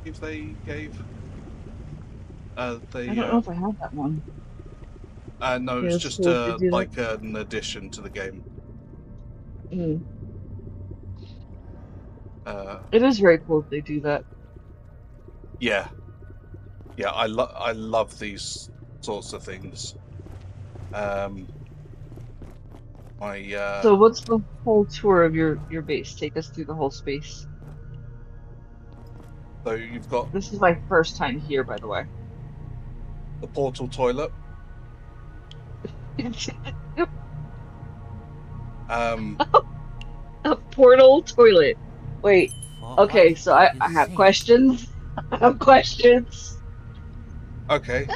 think they gave. I don't know if I have that one. No, Yeah, it's it's just cool if they do like an addition to the game. Mm. It is very cool if they do that. Yeah, I love these sorts of things. So what's the whole tour of your base? Take us through the whole space. So you've got This is my first time here, by the way. the portal toilet. Yep. A portal toilet. Wait. Okay, so I have questions. I have questions. Okay.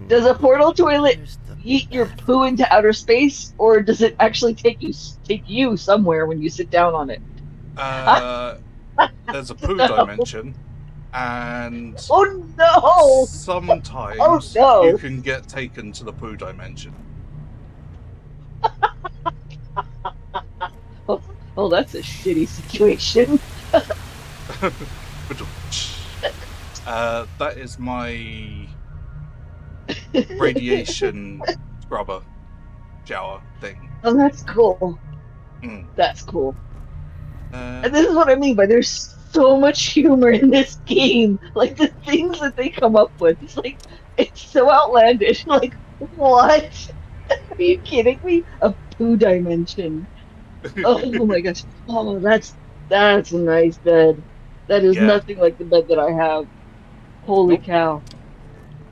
Does a portal toilet yeet your poo into outer space, or does it actually take you somewhere when you sit down on it? There's a poo No. dimension, and Oh no! sometimes Oh, no. you can get taken to the poo dimension. Oh, that's a shitty situation. That is my radiation scrubber shower thing. Oh, that's cool. Mm. That's cool. Uh, And this is what I mean by there's so much humor in this game. Like the things that they come up with. It's like it's so outlandish. Like what? Are you kidding me? A poo dimension. Oh my gosh. Oh, that's a nice bed. That is Yeah. nothing like the bed that I have. Holy Nope. cow.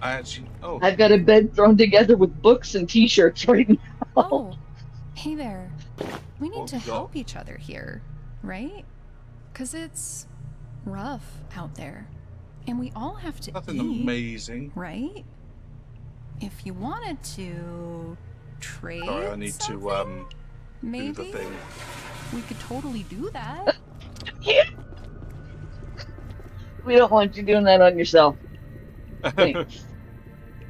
I actually. Oh, I've got a bed thrown together with books and t-shirts right now. Oh, hey there. We need Oh, to God. help each other here, right? Because it's rough out there. And we all have to nothing eat, amazing. right? If you wanted to trade Sorry, I need something, to maybe do the thing. we could totally do that. We don't want you doing that on yourself. Thanks.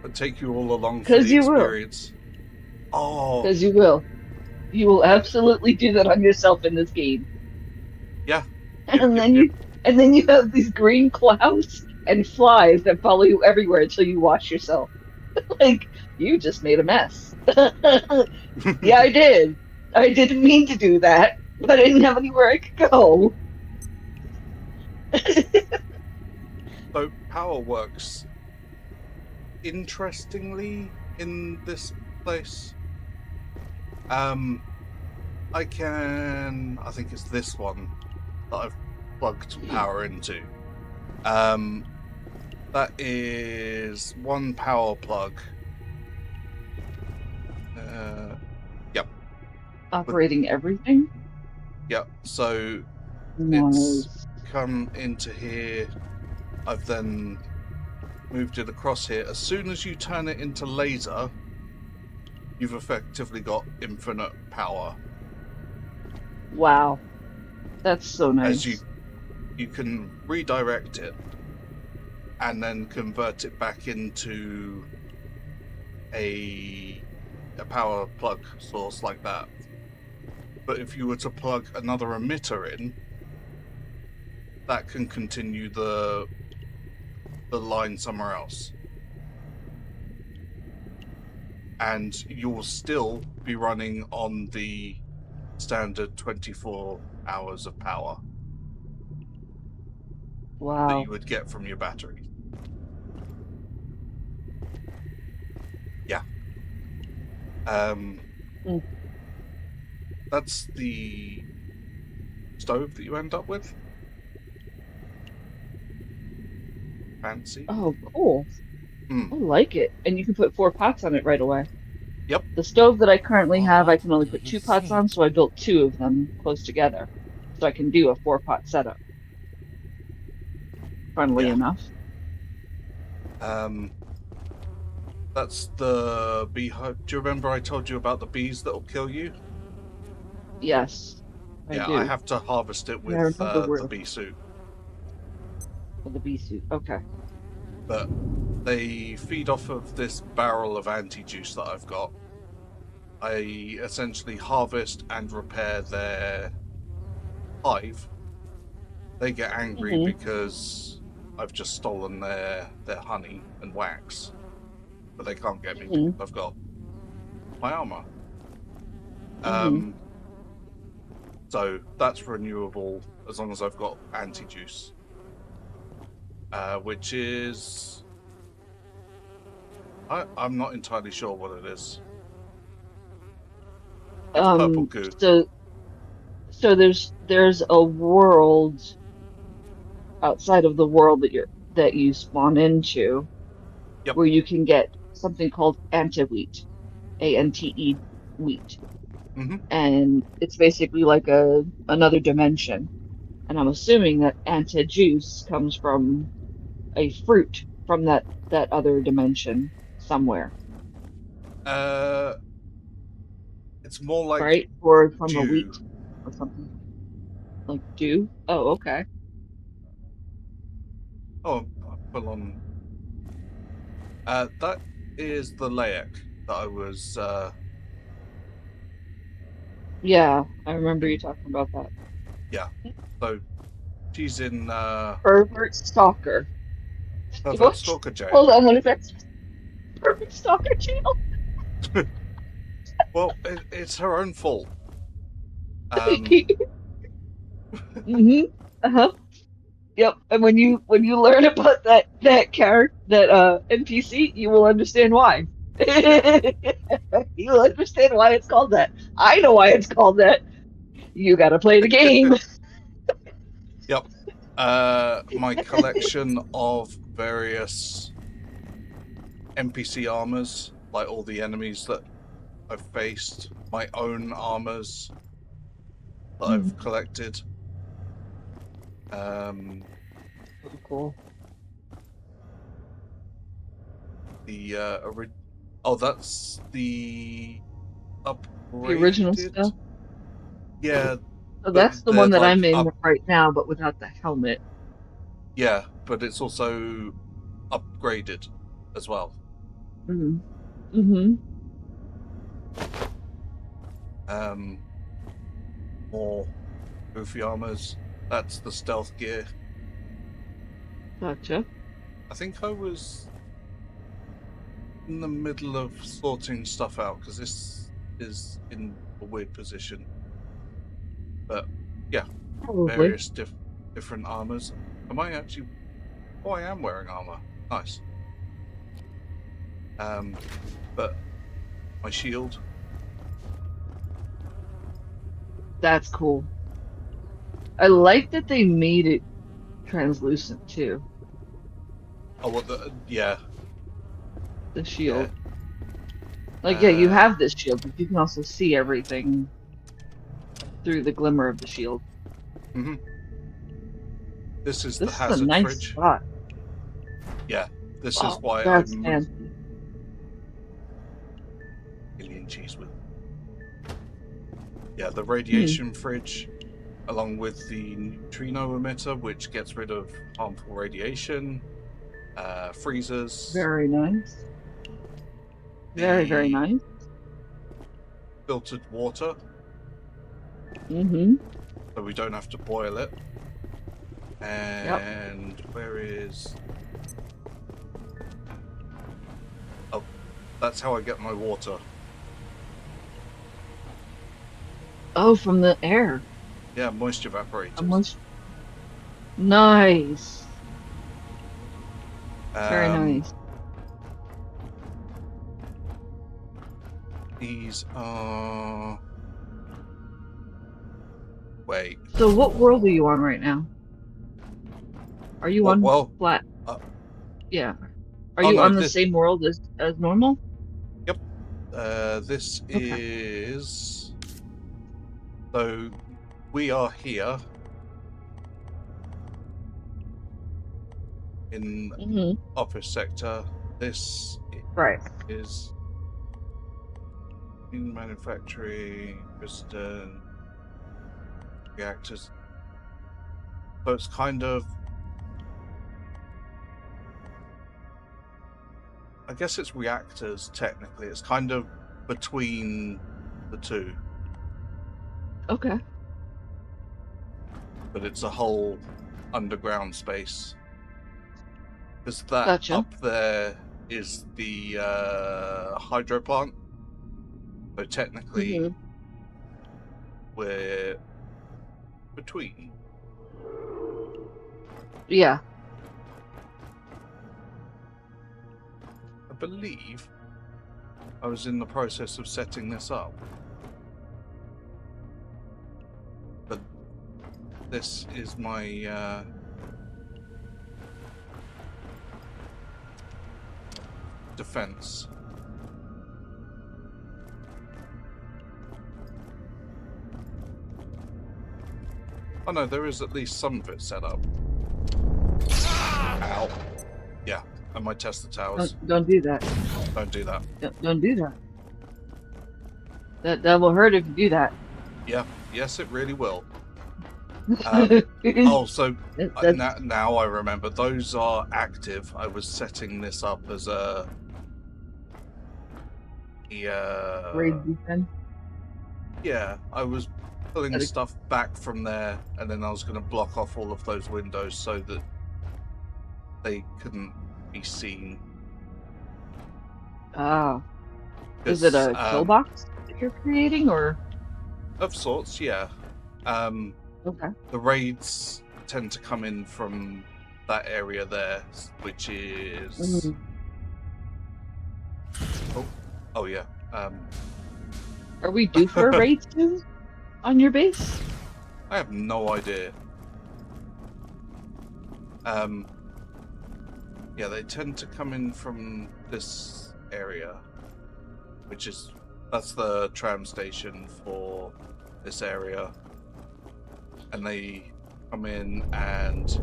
I'll take you all along for 'Cause the you will. experience. Oh, Because you will. You will absolutely do that on yourself in this game. Yeah. And Yep, then yep. you have these green clouds and flies that follow you everywhere until you wash yourself. Like, you just made a mess. Yeah, I did. I didn't mean to do that, but I didn't have anywhere I could go. So power works interestingly in this place. I think it's this one that I've plugged power into. That is one power plug. Yep, Operating everything? yep. So it's Nice. come into here. I've then moved it across here. As soon as you turn it into laser, you've effectively got infinite power. Wow. That's so As nice. you can redirect it and then convert it back into a power plug source like that. But if you were to plug another emitter in, that can continue the line somewhere else. And you'll still be running on the standard 24 hours of power that Wow. you would get from your battery. Yeah. Mm. That's the stove that you end up with. Fancy. Oh, cool. Mm. I like it. And you can put 4 pots on it right away. Yep. The stove that I currently have, I What can only do put you 2 pots think? on, so I built 2 of them close together. So I can do a 4-pot setup. Funnily Yeah. enough. That's the beehive. Do you remember I told you about the bees that'll kill you? Yes, I Yeah, I do. have to harvest it And I with remember where the bee suit. the bee suit. Okay. But they feed off of this barrel of anti-juice that I've got. I essentially harvest and repair their hive. They get angry Mhm. because I've just stolen their honey and wax. But they can't get me because Mhm. I've got my armor. Mhm. So that's renewable as long as I've got anti-juice. Which is... I'm not entirely sure what it is. It's purple goo. So there's a world outside of the world that you spawn into Yep. where you can get something called anti-wheat, ANTE wheat. Mm-hmm. And it's basically like another dimension. And I'm assuming that anti-juice comes from a fruit from that other dimension somewhere, It's more like right? Or from a dew. wheat or something like dew. Oh, okay. Oh, full on. That is the Layak that I was. Yeah, I remember you talking about that. Yeah. So she's in Pervert stalker. pervert What? stalker jail. Hold on, what is that? Pervert stalker jail? Well, it's her own fault. Um, Mm-hmm. Uh-huh. Yep. And when you learn about that character, that NPC, you will understand why. yeah. You will understand why it's called that. I know why it's called that. You gotta play the game. Yep. My collection of various NPC armors, like all the enemies that I've faced, my own armors that I've collected. Oh, cool. The that's the The original upgraded. stuff. Yeah, So but that's the they're one that like I'm in up. right now, but without the helmet. Yeah, but it's also upgraded as well. Mm-hmm. Mm-hmm. More goofy armors. That's the stealth gear. Gotcha. I think I was in the middle of sorting stuff out because this is in a weird position. But yeah, Probably. various different armors. Am I actually? Oh, I am wearing armor. Nice. But my shield. That's cool. I like that they made it translucent too. Oh, what the? Yeah. The shield. Yeah. Like, yeah, you have this shield, but you can also see everything through the glimmer of the shield. Mm-hmm. This is This the is hazard a nice fridge. spot. Yeah. This Oh, is why I that's moved fancy. alien cheese with. Yeah, the radiation fridge, along with the neutrino emitter, which gets rid of harmful radiation, freezers. Very nice. Very, very the nice. Filtered water, Mm-hmm. so we don't have to boil it. And where is? Oh, that's how I get my water. Oh, from the air. Yeah, moisture evaporators. Nice. Very Um, nice. These are. Wait. So what world are you on right now? Are you on flat? Yeah. Are you no, on the same world as normal? Yep. This is. So we are here in office sector. This is in manufacturing, piston, reactors. So it's kind of, I guess it's reactors technically. It's kind of between the two. Okay. But it's a whole underground space. Because that up there is the hydro plant. So technically, we're between. Yeah. I believe I was in the process of setting this up. But this is my defense. Oh no, there is at least some of it set up. Ow. Yeah, I might test the towers. Don't do that. Don't do that. Don't do that. That will hurt if you do that. Yeah, yes, it really will. So now I remember. Those are active. I was setting this up as a raid defense. Yeah, I was pulling stuff back from there, and then I was going to block off all of those windows so that they couldn't be seen. Ah. Is it a kill box that you're creating, or? Of sorts, yeah. Okay. The raids tend to come in from that area there, which is... Oh yeah. Are we due for a raid soon on your base? I have no idea. Yeah, they tend to come in from this area, that's the tram station for this area, and they come in and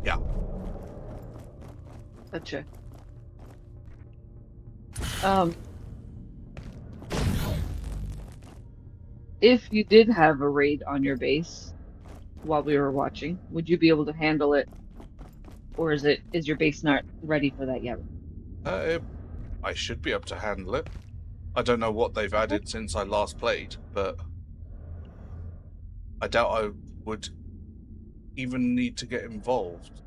yeah. Gotcha. If you did have a raid on your base while we were watching, would you be able to handle it, or is your base not ready for that yet? I should be able to handle it. I don't know what they've added since I last played, but I doubt I would even need to get involved.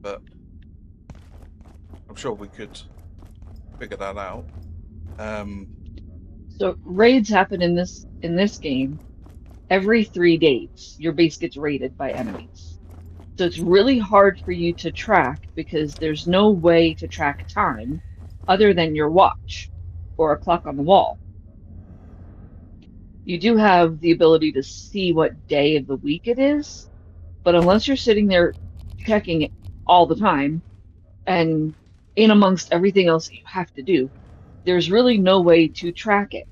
But I'm sure we could figure that out. So raids happen in this game every 3 days. Your base gets raided by enemies. So it's really hard for you to track because there's no way to track time other than your watch or a clock on the wall. You do have the ability to see what day of the week it is, but unless you're sitting there checking it all the time and in amongst everything else that you have to do, there's really no way to track it.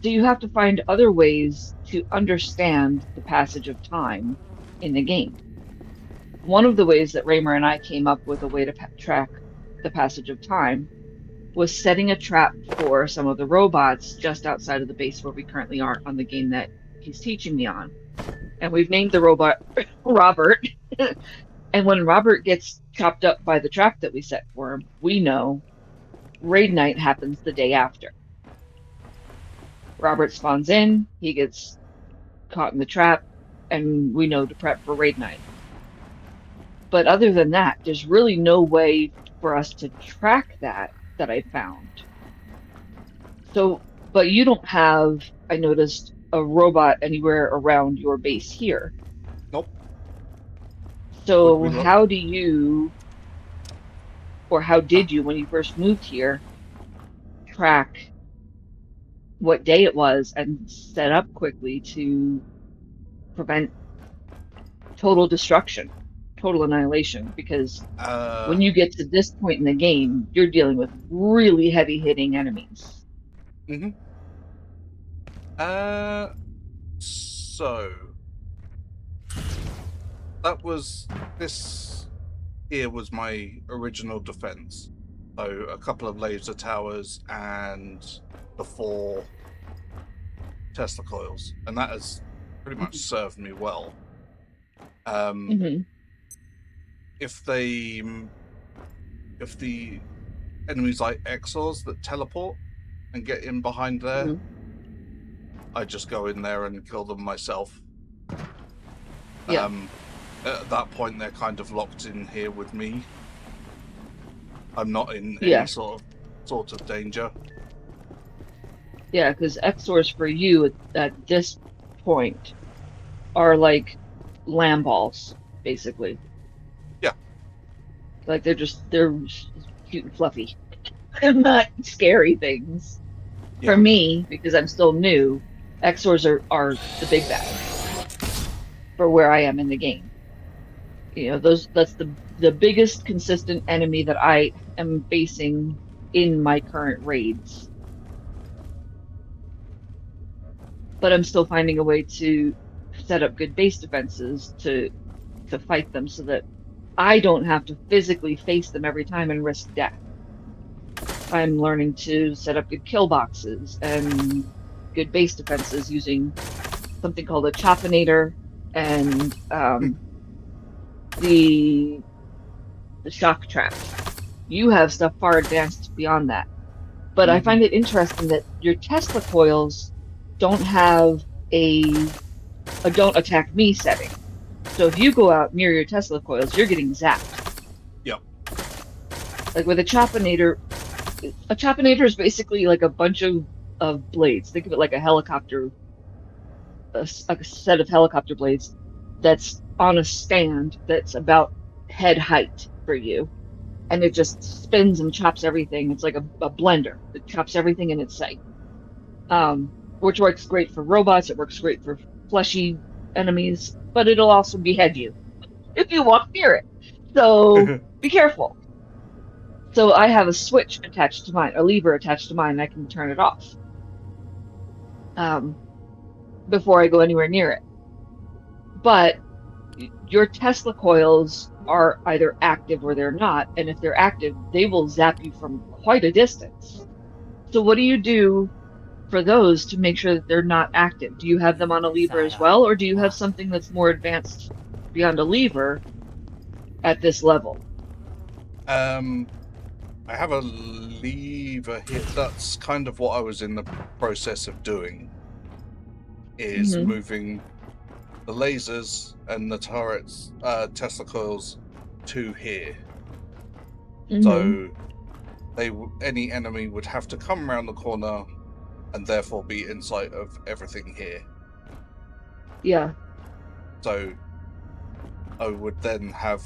So you have to find other ways to understand the passage of time in the game. One of the ways that Raymer and I came up with a way to track the passage of time was setting a trap for some of the robots just outside of the base where we currently are on the game that he's teaching me on. And we've named the robot Robert. And when Robert gets chopped up by the trap that we set for him, we know raid night happens the day after. Robert spawns in, he gets caught in the trap, and we know to prep for raid night. But other than that, there's really no way for us to track that I found. So, but you don't have, I noticed, a robot anywhere around your base here. Nope. So how do you, or how did you, when you first moved here, track what day it was and set up quickly to prevent total destruction, total annihilation? Because when you get to this point in the game, you're dealing with really heavy hitting enemies. So that was, this here was my original defense. So a couple of laser towers and the 4 Tesla coils, and that has pretty much served me well. If the enemies like Exors that teleport and get in behind there, I just go in there and kill them myself. Yeah. At that point, they're kind of locked in here with me. I'm not in any sort of danger. Yeah, because Exors for you at this point are like lamb balls, basically. Yeah. Like they're cute and fluffy. They're not scary things. Yeah. For me, because I'm still new, Exors are the big bad for where I am in the game. You know, that's the biggest consistent enemy that I am facing in my current raids. But I'm still finding a way to set up good base defenses to fight them so that I don't have to physically face them every time and risk death. I'm learning to set up good kill boxes and good base defenses using something called a Chopinator and the shock trap. You have stuff far advanced beyond that. But I find it interesting that your Tesla coils don't have a don't attack me setting. So if you go out near your Tesla coils, you're getting zapped. Yep. Like with a Chopinator is basically like a bunch of blades. Think of it like a helicopter, a set of helicopter blades that's on a stand that's about head height for you. And it just spins and chops everything. It's like a blender that chops everything in its sight. Which works great for robots. It works great for fleshy enemies, but it'll also behead you if you walk near it. So be careful. So I have a switch attached to mine, a lever attached to mine, and I can turn it off before I go anywhere near it. But your Tesla coils are either active or they're not, and if they're active, they will zap you from quite a distance. So what do you do for those to make sure that they're not active? Do you have them on a lever as well, or do you have something that's more advanced beyond a lever at this level? I have a lever here. That's kind of what I was in the process of doing. Is Mhm. moving the lasers and the turrets, Tesla coils, to here. Mhm. So any enemy would have to come around the corner, and therefore be in sight of everything here. Yeah. So I would then have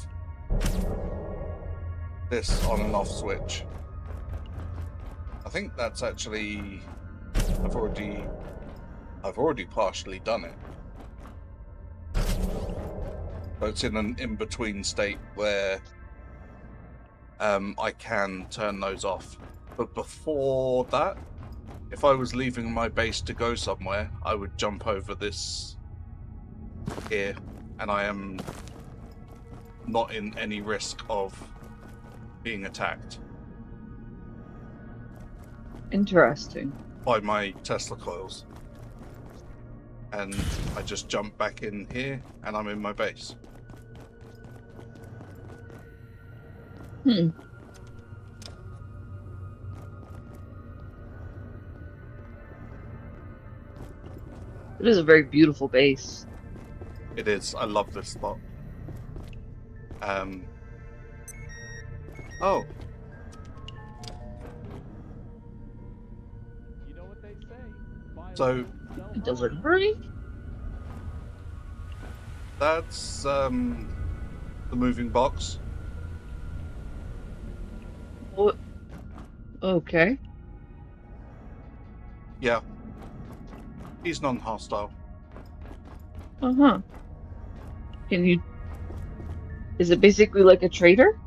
this on and off switch. I think that's actually I've already partially done it. So it's in an in-between state where I can turn those off. But before that, if I was leaving my base to go somewhere, I would jump over this here, and I am not in any risk of being attacked Interesting. by my Tesla coils. And I just jump back in here, and I'm in my base. Hmm. It is a very beautiful base. It is. I love this spot. Oh, You know what they say. so Delivery? that's the moving box. What? Okay. Yeah, he's non-hostile. Uh-huh. Can you... Is it basically like a trader?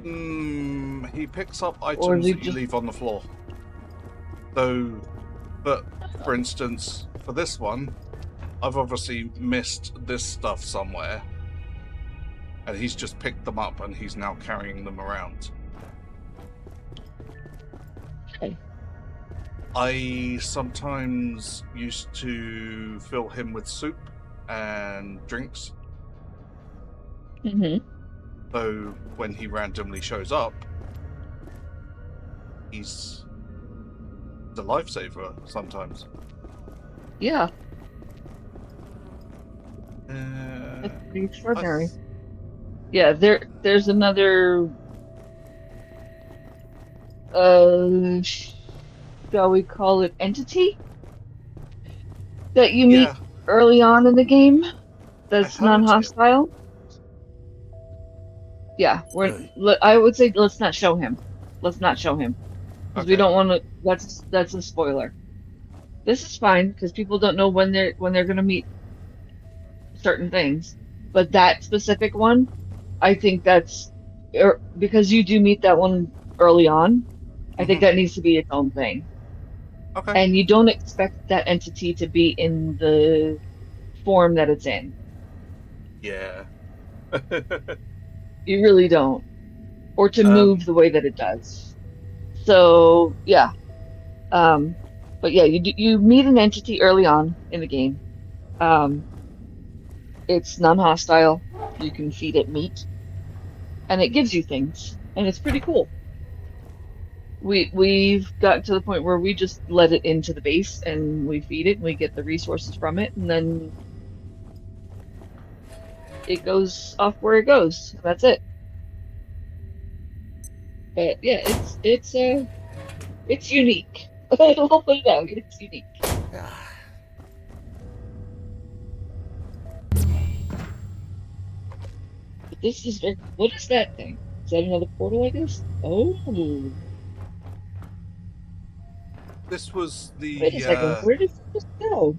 He picks up Or items is he that you just... leave on the floor. So, but for instance, for this one, I've obviously missed this stuff somewhere, and he's just picked them up and he's now carrying them around. Okay. I sometimes used to fill him with soup and drinks. Mm-hmm. So when he randomly shows up, he's the lifesaver sometimes. Yeah, Uh, that's pretty extraordinary. I- Yeah, there's another uh shall we call it entity that you meet yeah, early on in the game that's I haven't yet. non-hostile. Yeah, I would say let's not show him. Let's not show him because we Okay. don't want to. That's a spoiler. This is fine because people don't know when they're gonna meet certain things. But that specific one, I think that's because you do meet that one early on. I think Mhm. that needs to be its own thing. Okay. And you don't expect that entity to be in the form that it's in. Yeah. You really don't. Or to move the way that it does. So, yeah. But yeah, you meet an entity early on in the game. It's non-hostile. You can feed it meat, and it gives you things, and it's pretty cool. We've gotten to the point where we just let it into the base and we feed it and we get the resources from it, and then it goes off where it goes. That's it. But yeah, it's unique. I'll put it out. It's unique. But this is very, what is that thing? Is that another portal, I guess? Oh, This was wait a second. the. Where did this go?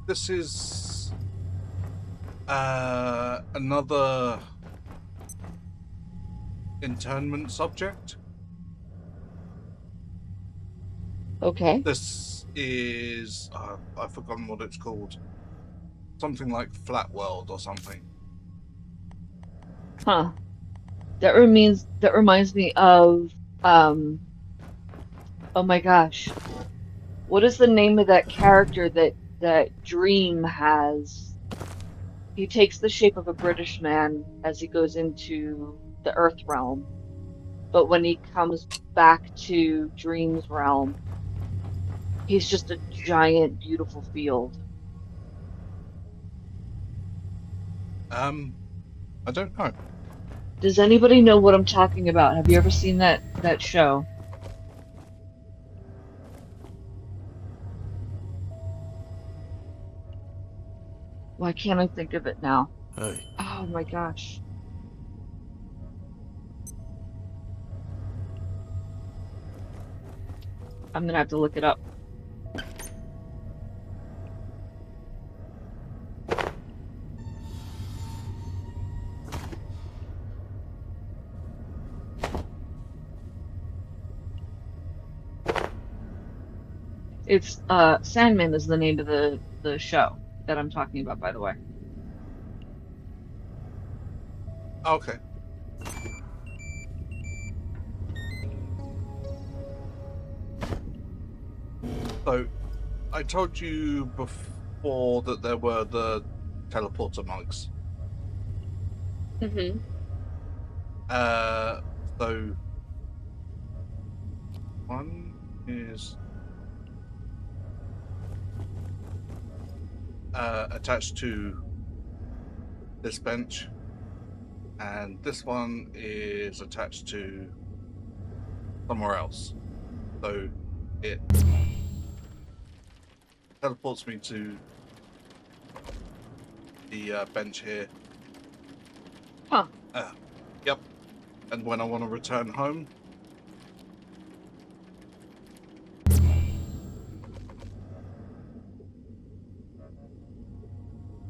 This is another internment subject. Okay. This is I've forgotten what it's called. Something like Flat World or something. Huh. That reminds me of oh my gosh. What is the name of that character that Dream has? He takes the shape of a British man as he goes into the Earth realm, but when he comes back to Dream's realm, he's just a giant, beautiful field. I don't know. Does anybody know what I'm talking about? Have you ever seen that show? Why can't I think of it now? Hey. Oh my gosh. I'm gonna have to look it up. It's Sandman is the name of the show that I'm talking about, by the way. Okay. So, I told you before that there were the teleporter mugs. Mm-hmm. So one is attached to this bench, and this one is attached to somewhere else. So it teleports me to the bench here. Huh. Yep. And when I want to return home,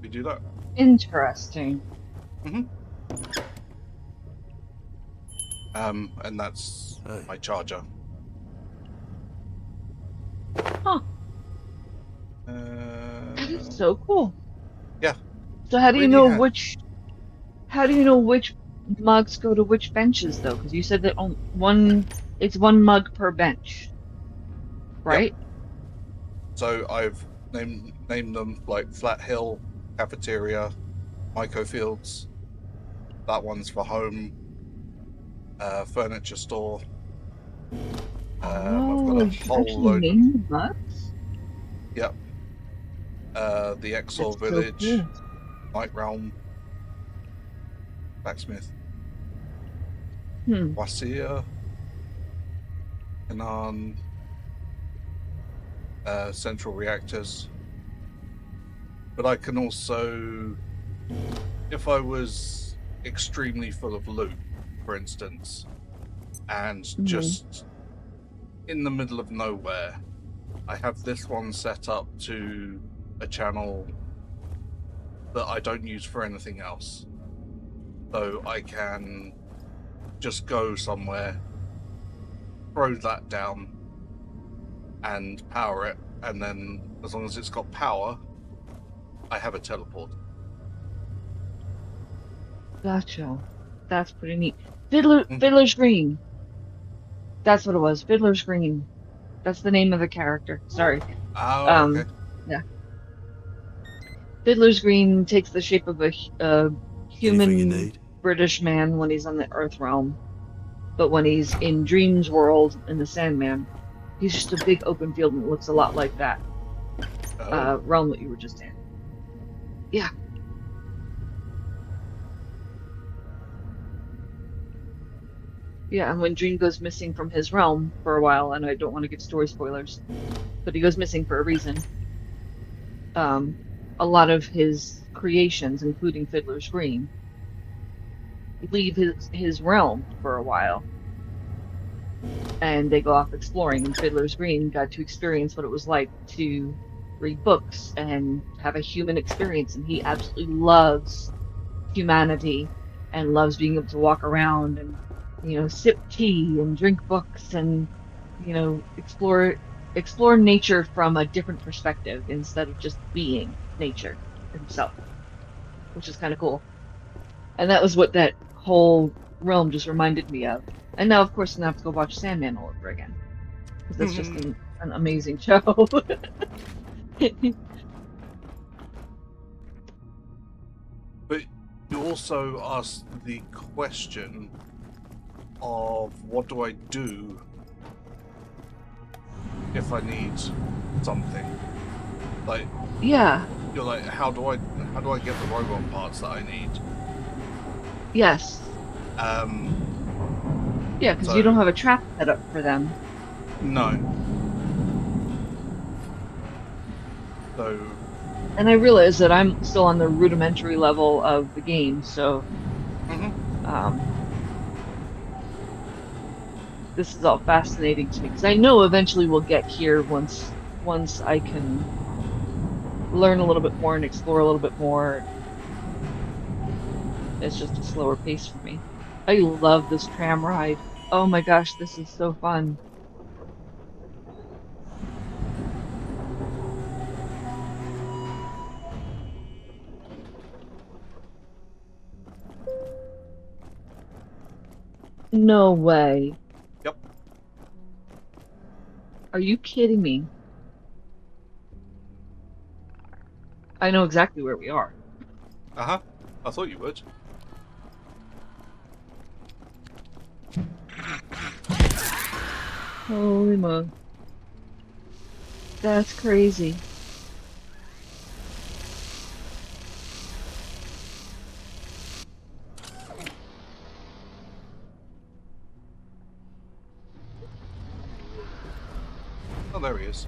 we do that. Interesting. And that's Hey. my charger. Huh. That is so cool. Yeah. So how do you Really know had- which mugs go to which benches though? Because you said that it's one mug per bench, right? So I've named them like Flat Hill, Cafeteria, Mycofields. That one's for home. Furniture store. I've got a You whole actually load of named the mugs? the Exor That's so Village, cool. Night Realm, Blacksmith, Hmm. Wasia, Kanan, Central Reactors. But I can also, if I was extremely full of loot, for instance, and just in the middle of nowhere, I have this one set up to a channel that I don't use for anything else. So I can just go somewhere, throw that down, and power it, and then as long as it's got power, I have a teleport. Gotcha. That's pretty neat. Fiddler's Green. That's what it was. Fiddler's Green. That's the name of the character. Sorry. Oh, okay. Yeah. Fiddler's Green takes the shape of a Anything you human need? British man when he's on the Earth realm, but when he's in Dream's world in the Sandman, he's just a big open field and it looks a lot like that realm that you were just in. Yeah. Yeah, and when Dream goes missing from his realm for a while, and I don't want to give story spoilers, but he goes missing for a reason. A lot of his creations, including Fiddler's Green, leave his realm for a while. And they go off exploring, and Fiddler's Green got to experience what it was like to read books and have a human experience, and he absolutely loves humanity and loves being able to walk around and sip tea and drink books and explore nature from a different perspective instead of just being nature himself, which is kind of cool. And that was what that whole realm just reminded me of. And now, of course, I have to go watch Sandman all over again because that's just an amazing show. But You also asked the question of what do I do if I need something? Like, Yeah. you're like, how do I get the robot parts that I need? Yes. Yeah, because you So don't have a trap set up for them. no. So And I realize that I'm still on the rudimentary level of the game, so mhm. um, this is all fascinating to me because I know eventually we'll get here once I can learn a little bit more and explore a little bit more. It's just a slower pace for me. I love this tram ride. Oh my gosh, this is so fun. No way. Yep. Are you kidding me? I know exactly where we are. Uh-huh. I thought you would. Holy mo. That's crazy. Oh, there he is.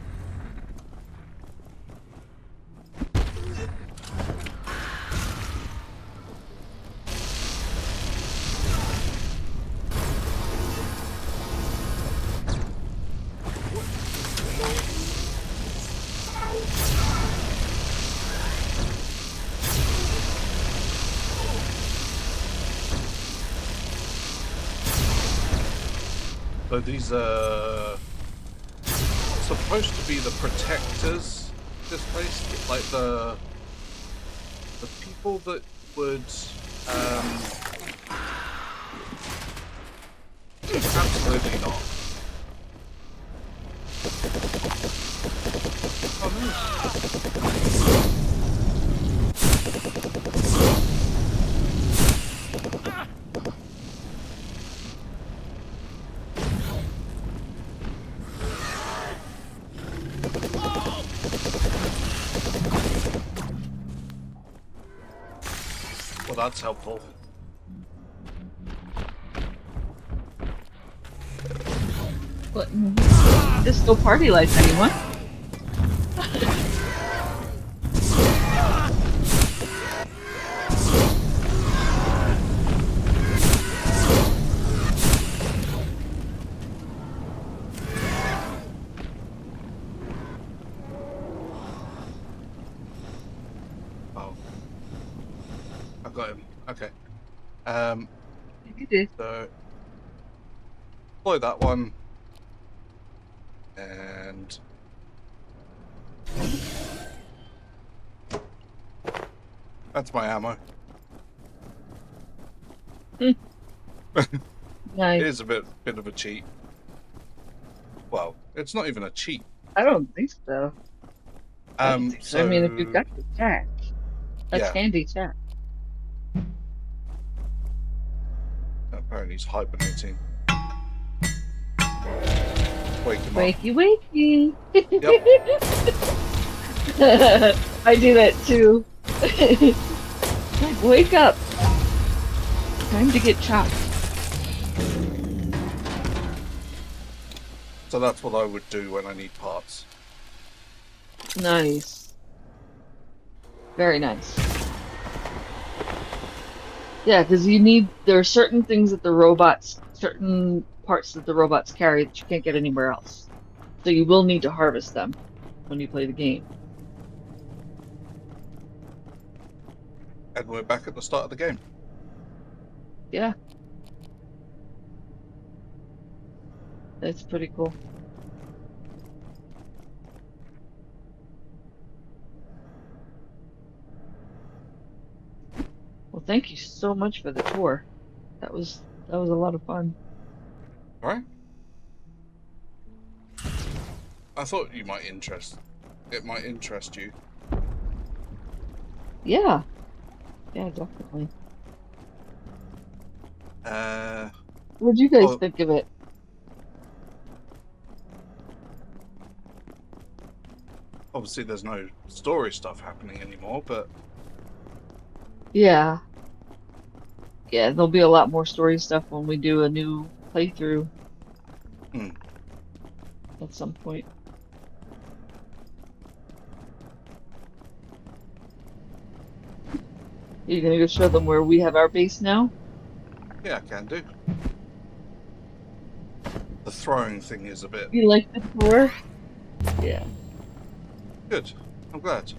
So these are supposed to be the protectors of this place, like the people that would absolutely not. Oh, no. Well, that's helpful. What? Disco party lights, anyone? Oh, I've got him. Okay. You did. So deploy that one, and that's my ammo. It Nice. is a bit of a cheat. Well, it's not even a cheat. I don't think so. I don't think so. I mean, if you've So got the tech, that's yeah, handy tech. apparently he's hibernating. Wake him up. Wakey, wakey. Yep. I do that too. Like, wake up. Time to get chopped. So that's what I would do when I need parts. Nice. Very nice. Yeah, because there are certain things that certain parts that the robots carry that you can't get anywhere else. So you will need to harvest them when you play the game. And we're back at the start of the game. Yeah. That's pretty cool. Well, thank you so much for the tour. That was a lot of fun. All right. I thought it might interest you. Yeah. Yeah, definitely. What'd you guys Oh, think of it? obviously there's no story stuff happening anymore, but Yeah. Yeah, there'll be a lot more story stuff when we do a new playthrough hmm, at some point. You're gonna go show them where we have our base now? yeah, I can do. The throwing thing is a bit You like the tour? Yeah. good. I'm glad.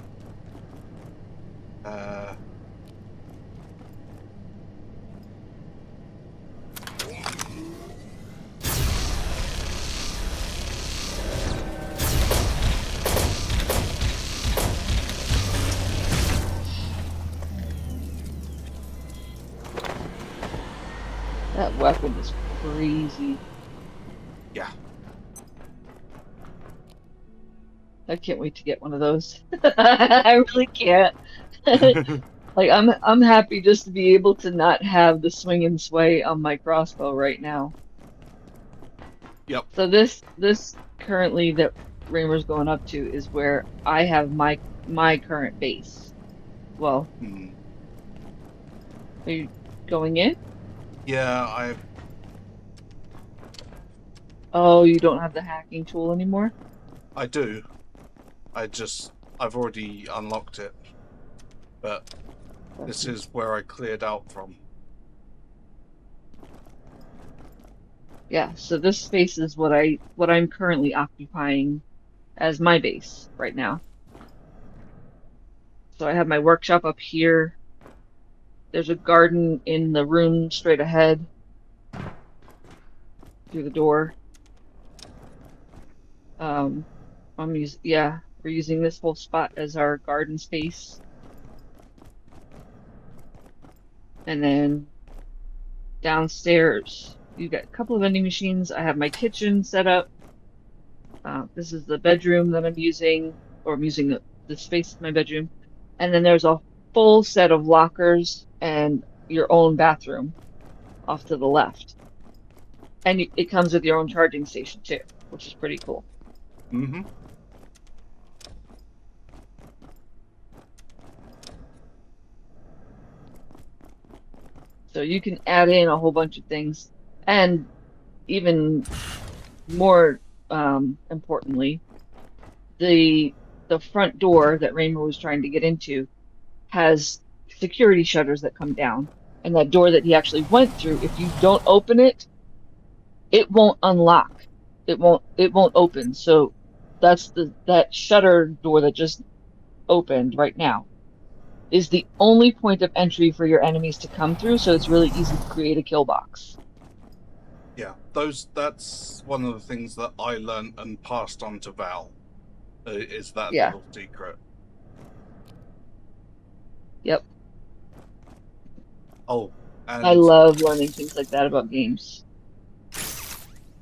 Uh, That weapon is crazy. yeah. I can't wait to get one of those. I really can't. Like I'm happy just to be able to not have the swing and sway on my crossbow right now. Yep. So this currently that Raymer's going up to is where I have my current base. Well, Hmm. are you going in? Yeah, Oh, you don't have the hacking tool anymore? I do. I've already unlocked it, but this Gotcha. is where I cleared out from. Yeah, so this space is what I'm currently occupying as my base right now. So I have my workshop up here. There's a garden in the room straight ahead through the door. Um, we're using this whole spot as our garden space. And then downstairs, you got a couple of vending machines. I have my kitchen set up. This is the bedroom that I'm using, or I'm using the space of my bedroom. And then there's a full set of lockers and your own bathroom off to the left. And it comes with your own charging station too, which is pretty cool. Mm-hmm. So you can add in a whole bunch of things. And even more importantly, the front door that Raymer was trying to get into has security shutters that come down. And that door that he actually went through, if you don't open it, it won't unlock. It won't open. So that's that shutter door that just opened right now is the only point of entry for your enemies to come through, so it's really easy to create a kill box. Yeah, that's one of the things that I learned and passed on to Val, is that Yeah. little secret. Yep. Oh, I and love learning things like that about games.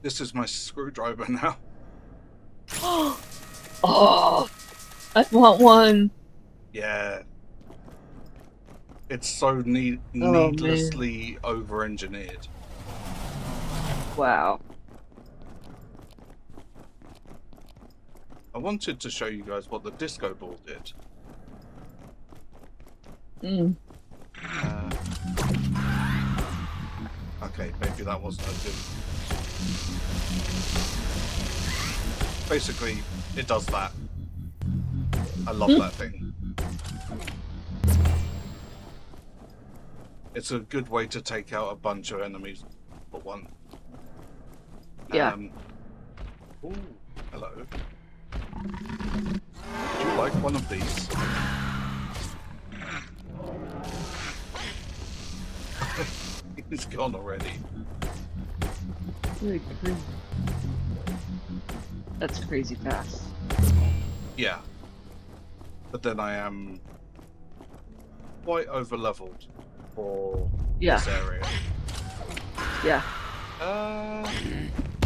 this is my screwdriver now. Oh, I want one. Yeah. It's so Oh man. needlessly over-engineered. Wow. I wanted to show you guys what the disco ball did. Mm. Okay, maybe that wasn't a good... Basically, it does that. I love that thing. It's a good way to take out a bunch of enemies for one. Yeah. Ooh, hello. Would you like one of these? He's gone already. Really crazy. That's crazy fast. Yeah. But then I am quite over-leveled for Yeah. this area. Yeah.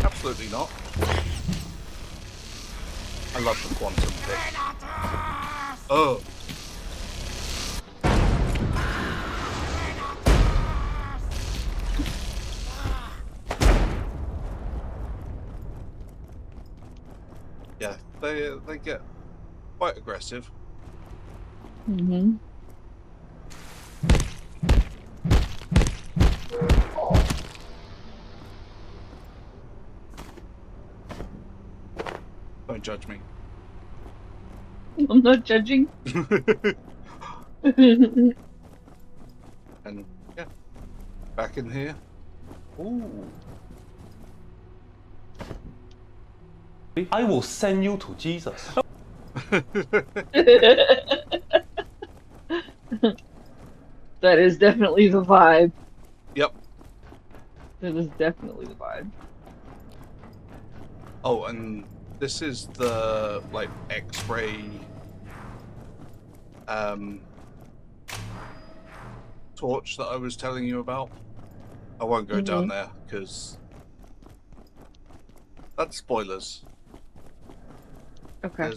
Absolutely not. I love the quantum bit. Oh. They get quite aggressive. Mm-hmm. Don't judge me. I'm not judging. And yeah, back in here. Ooh. I will send you to Jesus. That is definitely the vibe. Yep. That is definitely the vibe. Oh, and this is the like X-ray torch that I was telling you about. I won't go down there because that's spoilers. Okay.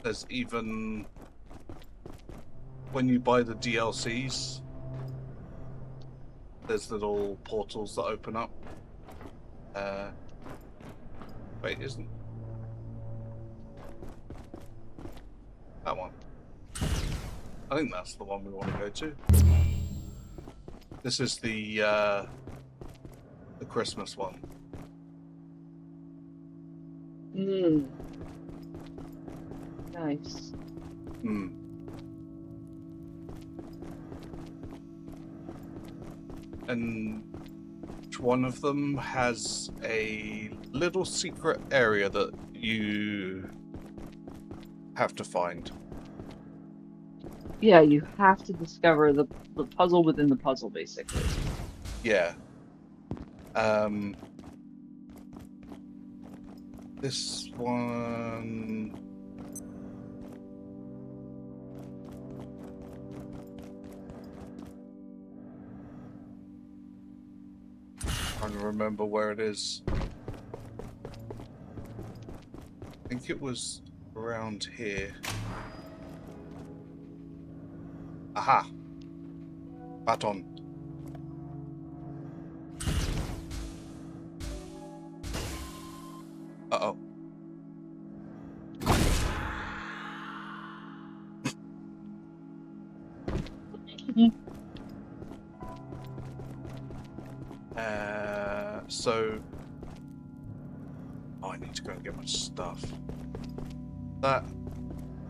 There's even when you buy the DLCs, there's little portals that open up. Wait, isn't that one? I think that's the one we want to go to. This is the Christmas one. Nice. And each one of them has a little secret area that you have to find. Yeah, you have to discover the puzzle within the puzzle, basically. Yeah. This one. Trying to remember where it is. I think it was around here. Aha! Baton. Uh-oh. So... Oh, I need to go and get my stuff. That...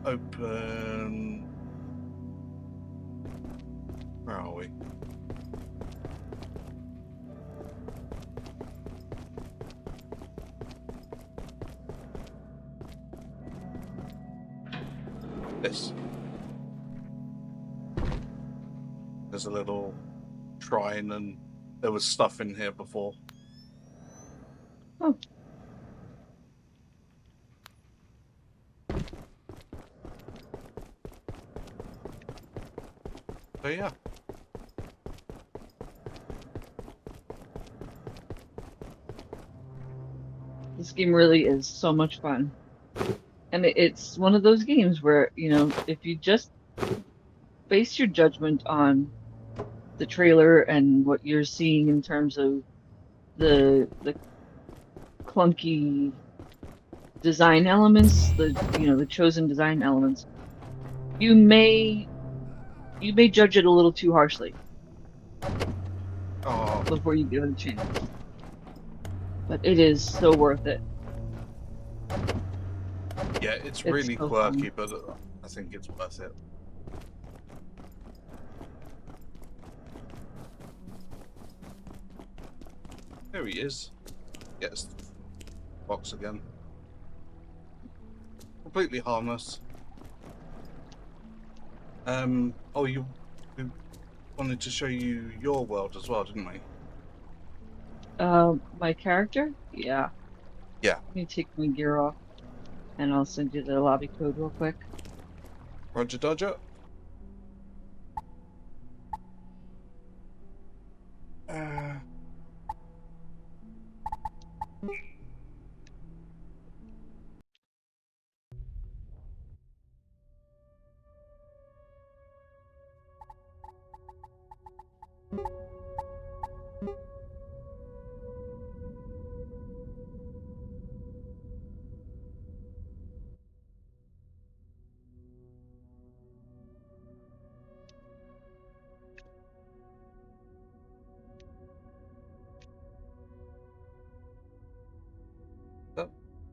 Open... Where are we? This. There's a little shrine and there was stuff in here before. Oh. So yeah. This game really is so much fun. And it's one of those games where, you know, if you just base your judgment on the trailer and what you're seeing in terms of the clunky design elements, the chosen design elements, you may judge it a little too harshly before you give it a chance. But it is so worth it. Yeah, it's really so quirky, fun. but I think it's worth it. There he is. Yes, box again. Completely harmless. Oh, we wanted to show you your world as well, didn't we? My character? Yeah. Yeah. Let me take my gear off and I'll send you the lobby code real quick. Roger Dodger.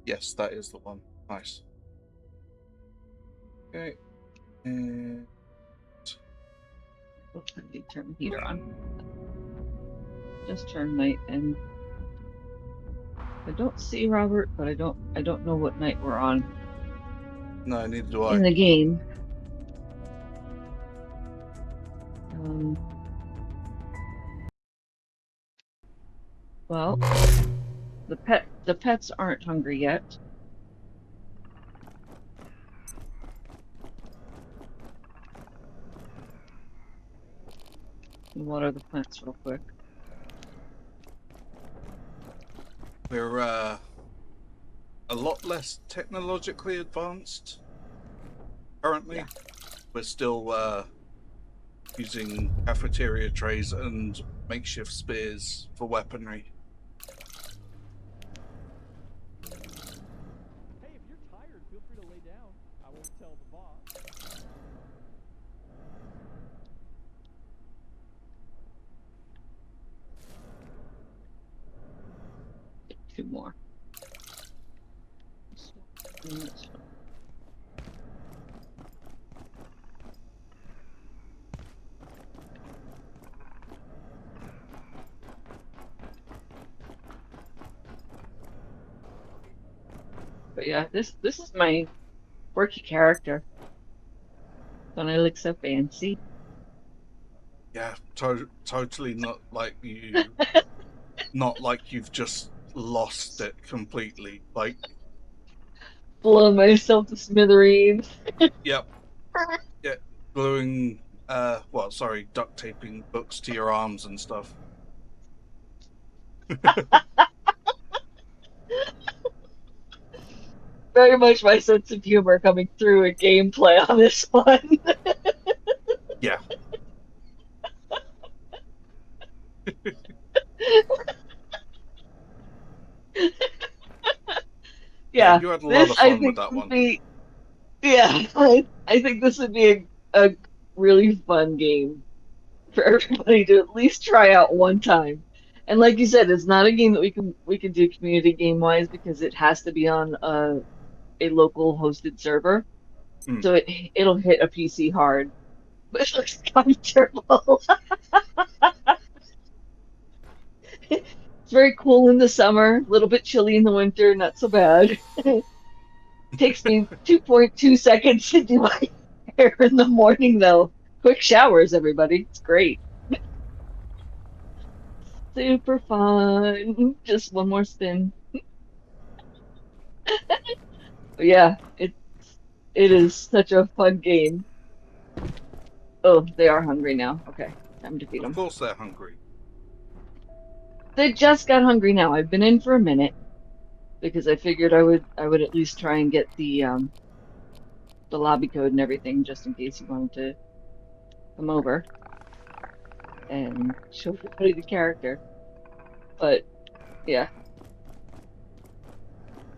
Yes, that is the one. Nice. Okay. And Oops, I need to turn the heater on. Just turn night, and I don't see Robert, but I don't know what night we're on no, neither do I. in the game. Well, the pets aren't hungry yet. Water the plants real quick. We're a lot less technologically advanced currently. Yeah. We're still using cafeteria trays and makeshift spears for weaponry. Hey, if you're tired, feel free to lay down. I won't tell the boss. Two more. And this one. But yeah, this is my quirky character. Don't I look so fancy? Yeah, totally not like you. Not like you've just lost it completely. Like, Blow myself to smithereens. yep, yeah, gluing. Well, sorry, duct taping books to your arms and stuff. Very much my sense of humor coming through in gameplay on this one. Yeah. Yeah, Yeah, you had a lot this of I fun with think that would one. be. Yeah, I think this would be a really fun game for everybody to at least try out one time. And like you said, it's not a game that we can do community game wise because it has to be on a local hosted server. Hmm. So it'll hit a PC hard, but it looks comfortable. It's very cool in the summer, a little bit chilly in the winter, not so bad. Takes me 2.2 seconds to do my hair in the morning though. Quick showers, everybody. It's great. Super fun. Just one more spin. But yeah, it is such a fun game. Oh, they are hungry now. Okay, time to feed Of them. course, they're hungry. They just got hungry now. I've been in for a minute because I figured I would at least try and get the lobby code and everything just in case you wanted to come over and show everybody the character. But yeah,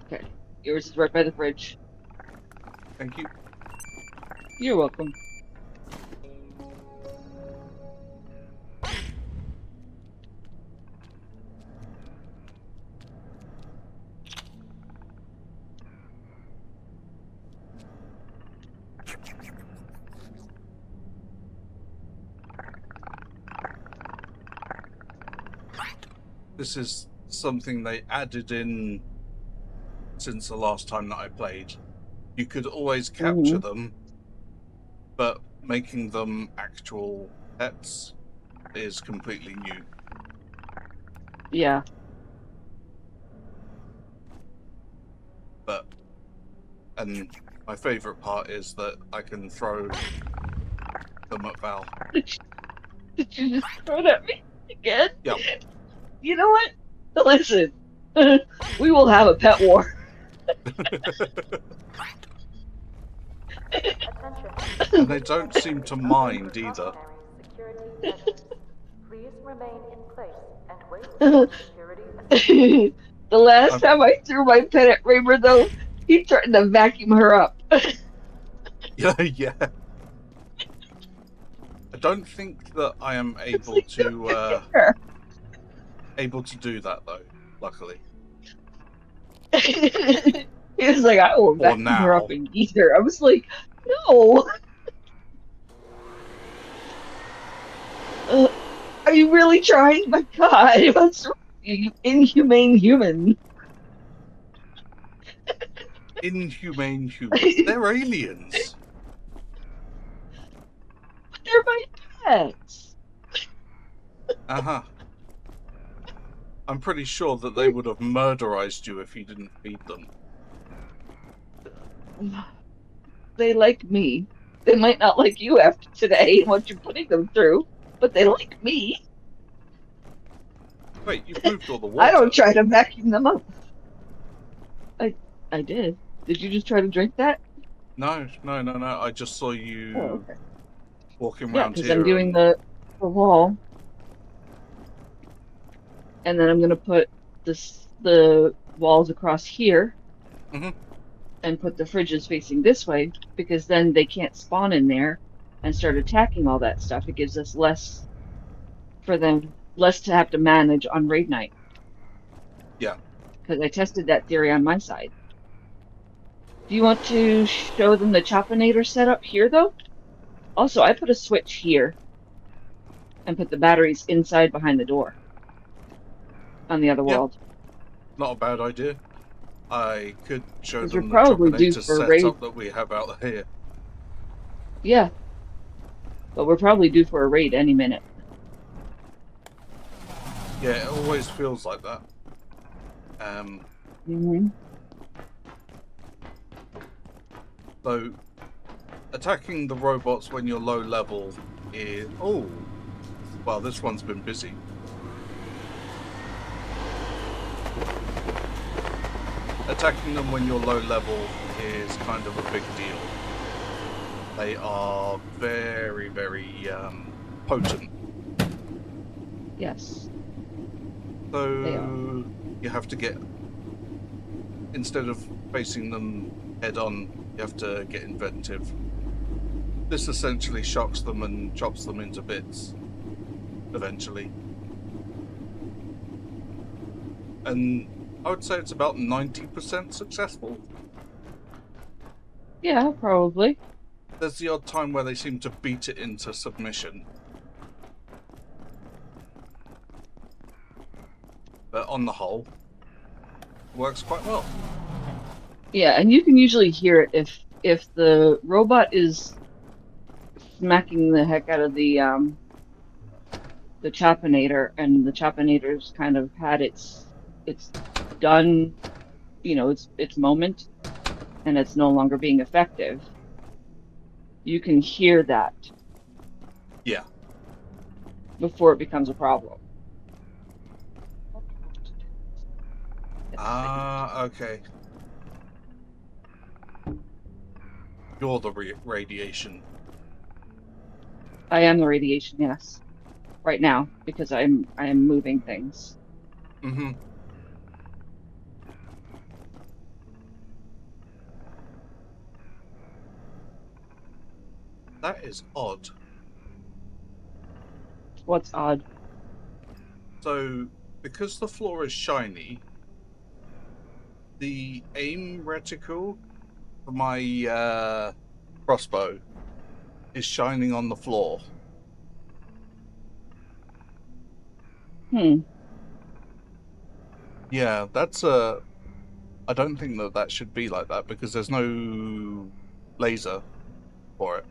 okay. Yours is right by the fridge. Thank you. You're welcome. This is something they added in since the last time that I played. You could always capture them, but making them actual pets is completely new. Yeah. And my favorite part is that I can throw them at Val. Did you just throw it at me again? Yep. You know what? Listen, we will have a pet war. And they don't seem to mind either. Please remain in place and wait for security. The last time I threw my pet at Raymer, though, he threatened to vacuum her up. Yeah, yeah. I don't think that I am able to do that though. Luckily. He was like, I will For vacuum her up now. in ether. I was like, no. Are you really trying? My God, what's wrong with you, you inhumane human? Inhumane humans. They're They're aliens. my pets. Uh-huh. I'm pretty sure that they would have murderized you if you didn't feed them. They like me. They might not like you after today and what you're putting them through, but they like me. Wait, you've moved all the I water. don't try to vacuum them up. I I did. Did you just try to drink that? No. I just saw Oh, you okay. walking Yeah, around because I'm here doing and... the wall, and then I'm gonna put the walls across here Mhm. and put the fridges facing this way because then they can't spawn in there and start attacking all that stuff. It gives us less for them, less to have to manage on raid night. Yeah. Because I tested that theory on my side. Do you want to show them the Chopinator setup here, though? Also, I put a switch here and put the batteries inside behind the door on the other Yeah. world. Not a bad idea. I could show Because we're them the probably due Chopinator for a raid. setup that we have out here. Yeah, but we're probably due for a raid any minute. Yeah, it always feels like that. Mm-hmm. So, attacking the robots when you're low level is... Oh! Well, this one's been busy. Attacking them when you're low level is kind of a big deal. They are very, very potent. Yes. So They are. you have to get, instead of facing them head on, you have to get inventive. This essentially shocks them and chops them into bits eventually. And I would say it's about 90% successful. Yeah, probably. There's the odd time where they seem to beat it into submission. But on the whole, it works quite well. Yeah, and you can usually hear it if the robot is smacking the heck out of the Chopinator and the Chopinator's kind of had it's done, its moment and it's no longer being effective. You can hear that Yeah. before it becomes a problem. Ah, okay. You're the radiation. I am the radiation, yes. Right now, because I am moving things. Mm-hmm. That is odd. What's odd? So, because the floor is shiny, the aim reticle for my crossbow is shining on the floor. Yeah, that's a... I don't think that should be like that because there's no laser for it.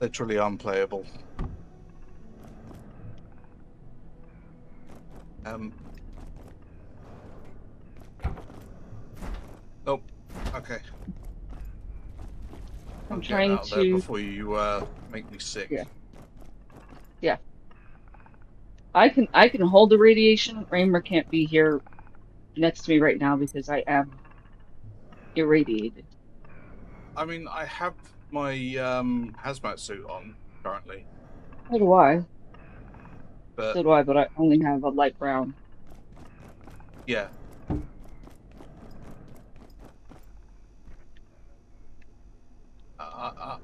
Literally unplayable. Nope. Okay. I'm getting trying out of there to. before you make me sick. Yeah. Yeah. I can hold the radiation. Raymer can't be here next to me right now because I am irradiated. I mean, I have my hazmat suit on currently, So do I. but So do I, but I only have a light brown. yeah.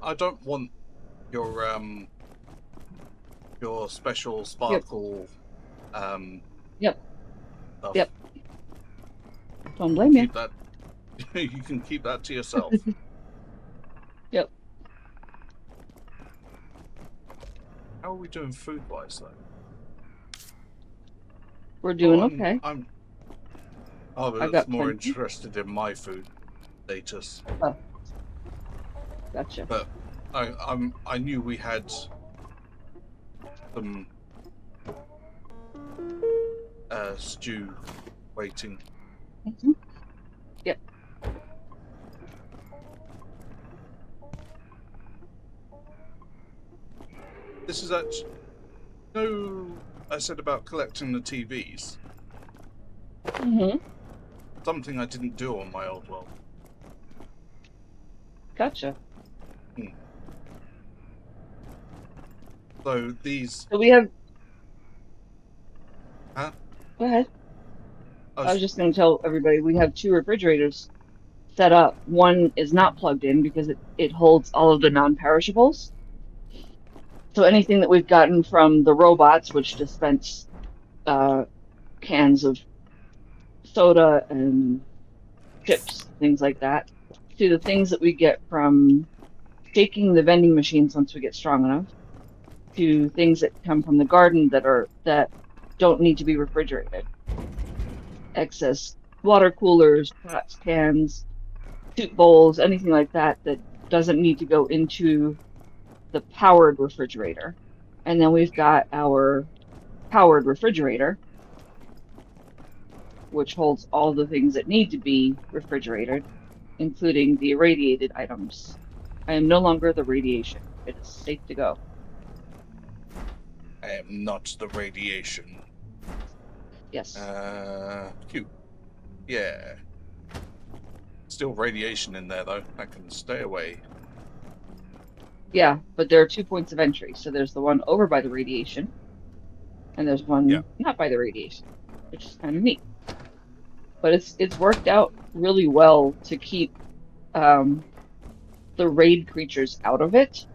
I don't want your your special sparkle Yep. stuff. Yep. Don't blame you. Keep that. You can keep that to yourself. Yep. How are we doing food-wise, though? We're doing Oh, okay. Oh, but I've that's got more plenty. interested in my food status. Oh. Gotcha. But I knew we had some stew waiting. Mhm. Yep. This is actually... No, I said about collecting the TVs. Mm-hmm. Something I didn't do on my old world. Gotcha. So these... So we have... Huh? Go ahead. I I was just going to tell everybody we have 2 refrigerators set up. One is not plugged in because it holds all of the non-perishables. So anything that we've gotten from the robots, which dispense cans of soda and chips, things like that, to the things that we get from shaking the vending machines once we get strong enough, to things that come from the garden that don't need to be refrigerated. Excess water coolers, pots, cans, soup bowls, anything like that that doesn't need to go into the powered refrigerator. And then we've got our powered refrigerator, which holds all the things that need to be refrigerated, including the irradiated items. I am no longer the radiation. It is safe to go. I am not the radiation. Yes. Cute. Yeah. Still radiation in there, though. I can stay away. Yeah, but there are 2 points of entry. So there's the one over by the radiation, and there's one not by the radiation, which is kind of neat. But it's worked out really well to keep the raid creatures out of it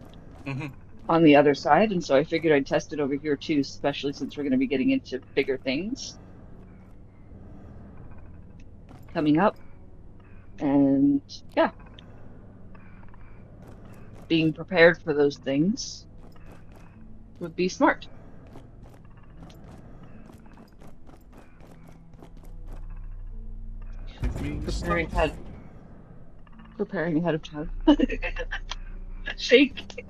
on the other side, and so I figured I'd test it over here too, especially since we're going to be getting into bigger things coming up. And yeah, being prepared for those things would be smart. Preparing ahead of time. Shake.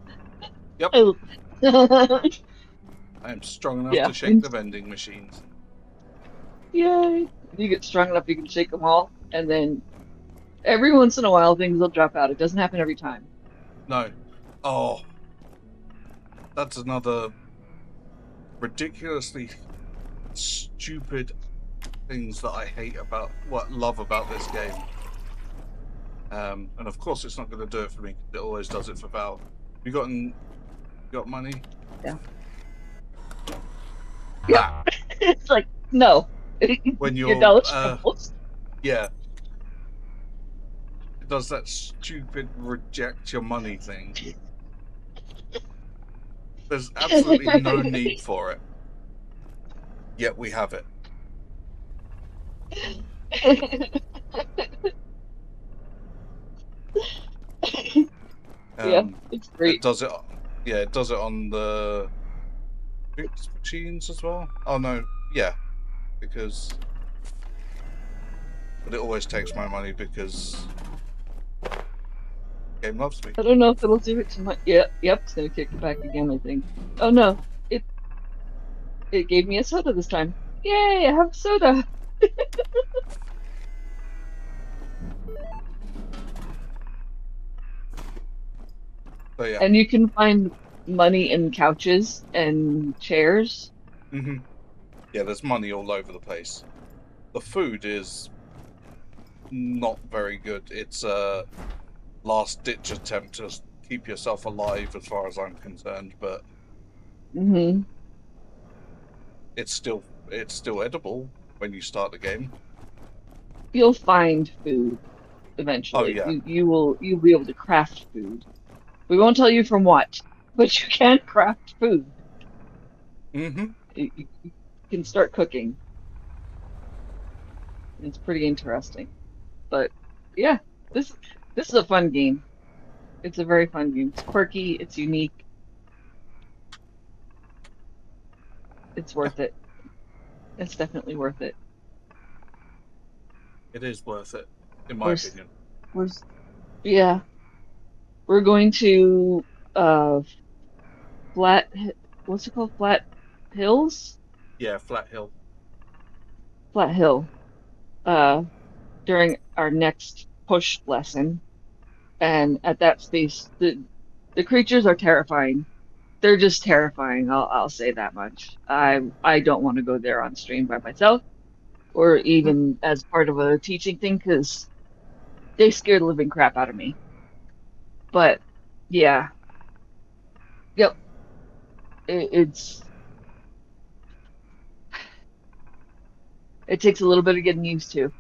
Yep. Oh. I am strong enough to shake the vending machines. Yay! You get strong enough you can shake them all, and then every once in a while things will drop out. It doesn't happen every time. No. Oh. That's another ridiculously stupid things that I love about this game. And of course it's not going to do it for me. It always does it for Val. You got money? Yeah. Yeah. It's like, no. When you're yeah. It does that stupid reject your money thing. There's absolutely no need for it. Yet we have it. Yeah, it's great. It does it. Yeah, it does it on the drinks machines as well. Oh no, yeah, because but it always takes my money because the game loves me. I don't know if it'll do it tonight. Yep, it's gonna kick it back again, I think. Oh no, it gave me a soda this time. Yay, I have soda. So yeah. And you can find money in couches and chairs. Yeah, there's money all over the place. The food is not very good. It's a last-ditch attempt to keep yourself alive, as far as I'm concerned. But it's still edible when you start the game. You'll find food eventually. Oh yeah. You'll be able to craft food. We won't tell you from what, but you can craft food. Mm-hmm. You can start cooking. It's pretty interesting. But yeah, this is a fun game. It's a very fun game. It's quirky, it's unique, it's Yeah, worth it. It's definitely worth it. it is worth it, in my We're opinion. we're yeah, we're going to uh flat what's it called? Flat Hills? Yeah, Flat Hill. Flat Hill. Uh during our next push lesson. And at that space the creatures are terrifying. They're just terrifying. I'll say that much. I don't want to go there on stream by myself or Hmm. even as part of a teaching thing because they scare the living crap out of me. But yeah, yep, it takes a little bit of getting used to,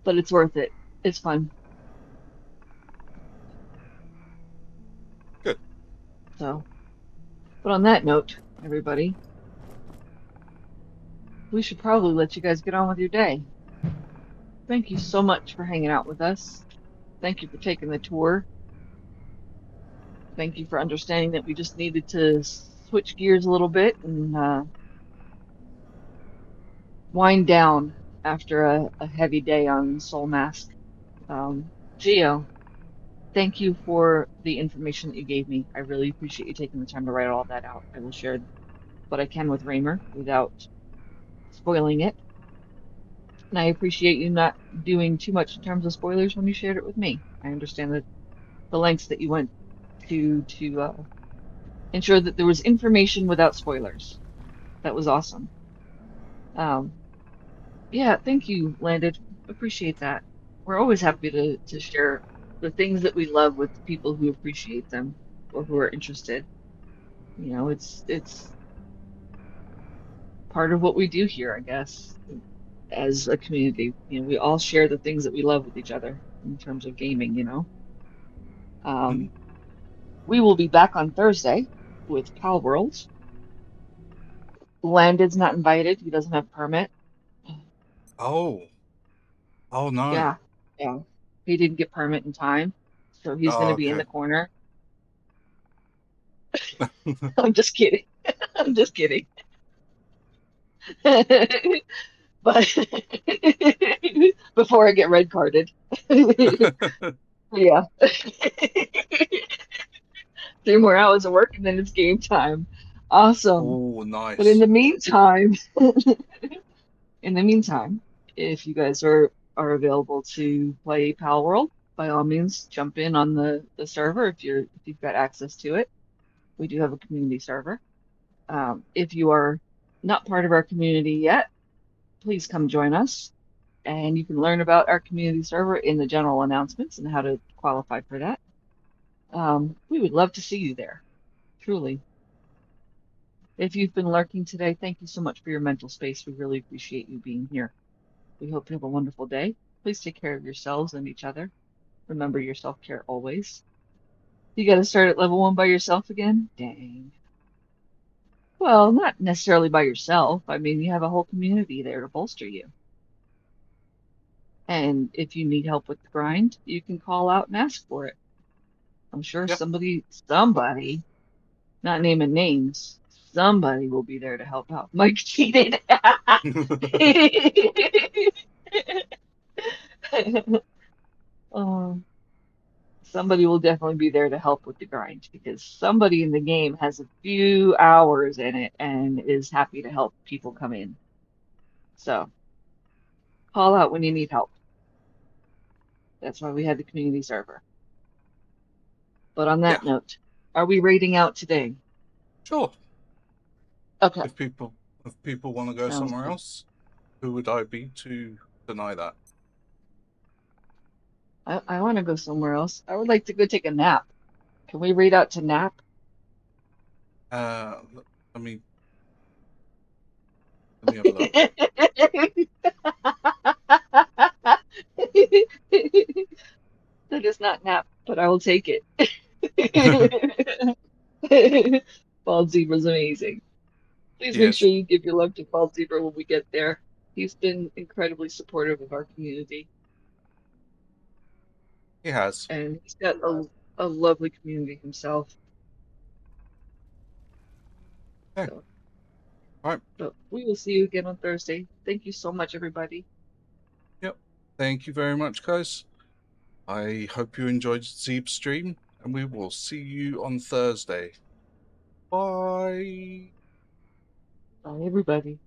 but it's worth it. It's fun. Good. So, but on that note, everybody, we should probably let you guys get on with your day. Thank you so much for hanging out with us. Thank you for taking the tour. Thank you for understanding that we just needed to switch gears a little bit and wind down after a heavy day on Soulmask. Geo, thank you for the information that you gave me. I really appreciate you taking the time to write all that out. I will share what I can with Raymer without spoiling it. And I appreciate you not doing too much in terms of spoilers when you shared it with me. I understand that the lengths that you went to ensure that there was information without spoilers. That was awesome. Um, yeah, thank you, Landed. Appreciate that. We're always happy to share the things that we love with people who appreciate them or who are interested. You know, it's part of what we do here, I guess, as a community. You know, we all share the things that we love with each other in terms of gaming, you know. Hmm. Um, we will be back on Thursday with Pal World. Landed's not invited. He doesn't have permit. Oh. Oh no. Yeah, yeah. He didn't get permit in time, so he's going Oh, to be in okay. the corner. I'm just kidding. I'm just kidding. But before I get red carded. Yeah. 3 more hours of work and then it's game time. Awesome. Oh, But in nice. the meantime, in the meantime, if you guys are available to play Pal World, by all means, jump in on the server if you've got access to it. We do have a community server. If you are not part of our community yet, please come join us. And you can learn about our community server in the general announcements and how to qualify for that. We would love to see you there, truly. If you've been lurking today, thank you so much for your mental space. We really appreciate you being here. We hope you have a wonderful day. Please take care of yourselves and each other. Remember your self-care always. You got to start at level 1 by yourself again? Dang. Well, not necessarily by yourself. I mean, you have a whole community there to bolster you. And if you need help with the grind, you can call out and ask for it. I'm sure Yeah. somebody, not naming names, somebody will be there to help out. Mike cheated. Um, somebody will definitely be there to help with the grind because somebody in the game has a few hours in it and is happy to help people come in. So call out when you need help. That's why we had the community server. But on Yeah, that note, are we raiding out today? sure. Okay, If people want to go sounds somewhere good. else, who would I be to deny that? I want to go somewhere else. I would like to go take a nap. Can we raid out to nap? Uh, I mean, let me have a look. That is not nap, but I will take it. Bald Zebra's amazing. Please make Yes, sure you give your love to Bald Zebra when we get there. He's been incredibly supportive of our community, he has. and he's got a lovely community himself. Okay. So, Right. but we will see you again on Thursday. Thank you so much, everybody. Yep. Thank you very much, guys. I hope you enjoyed Zeeb's stream, and we will see you on Thursday. Bye. Bye, everybody.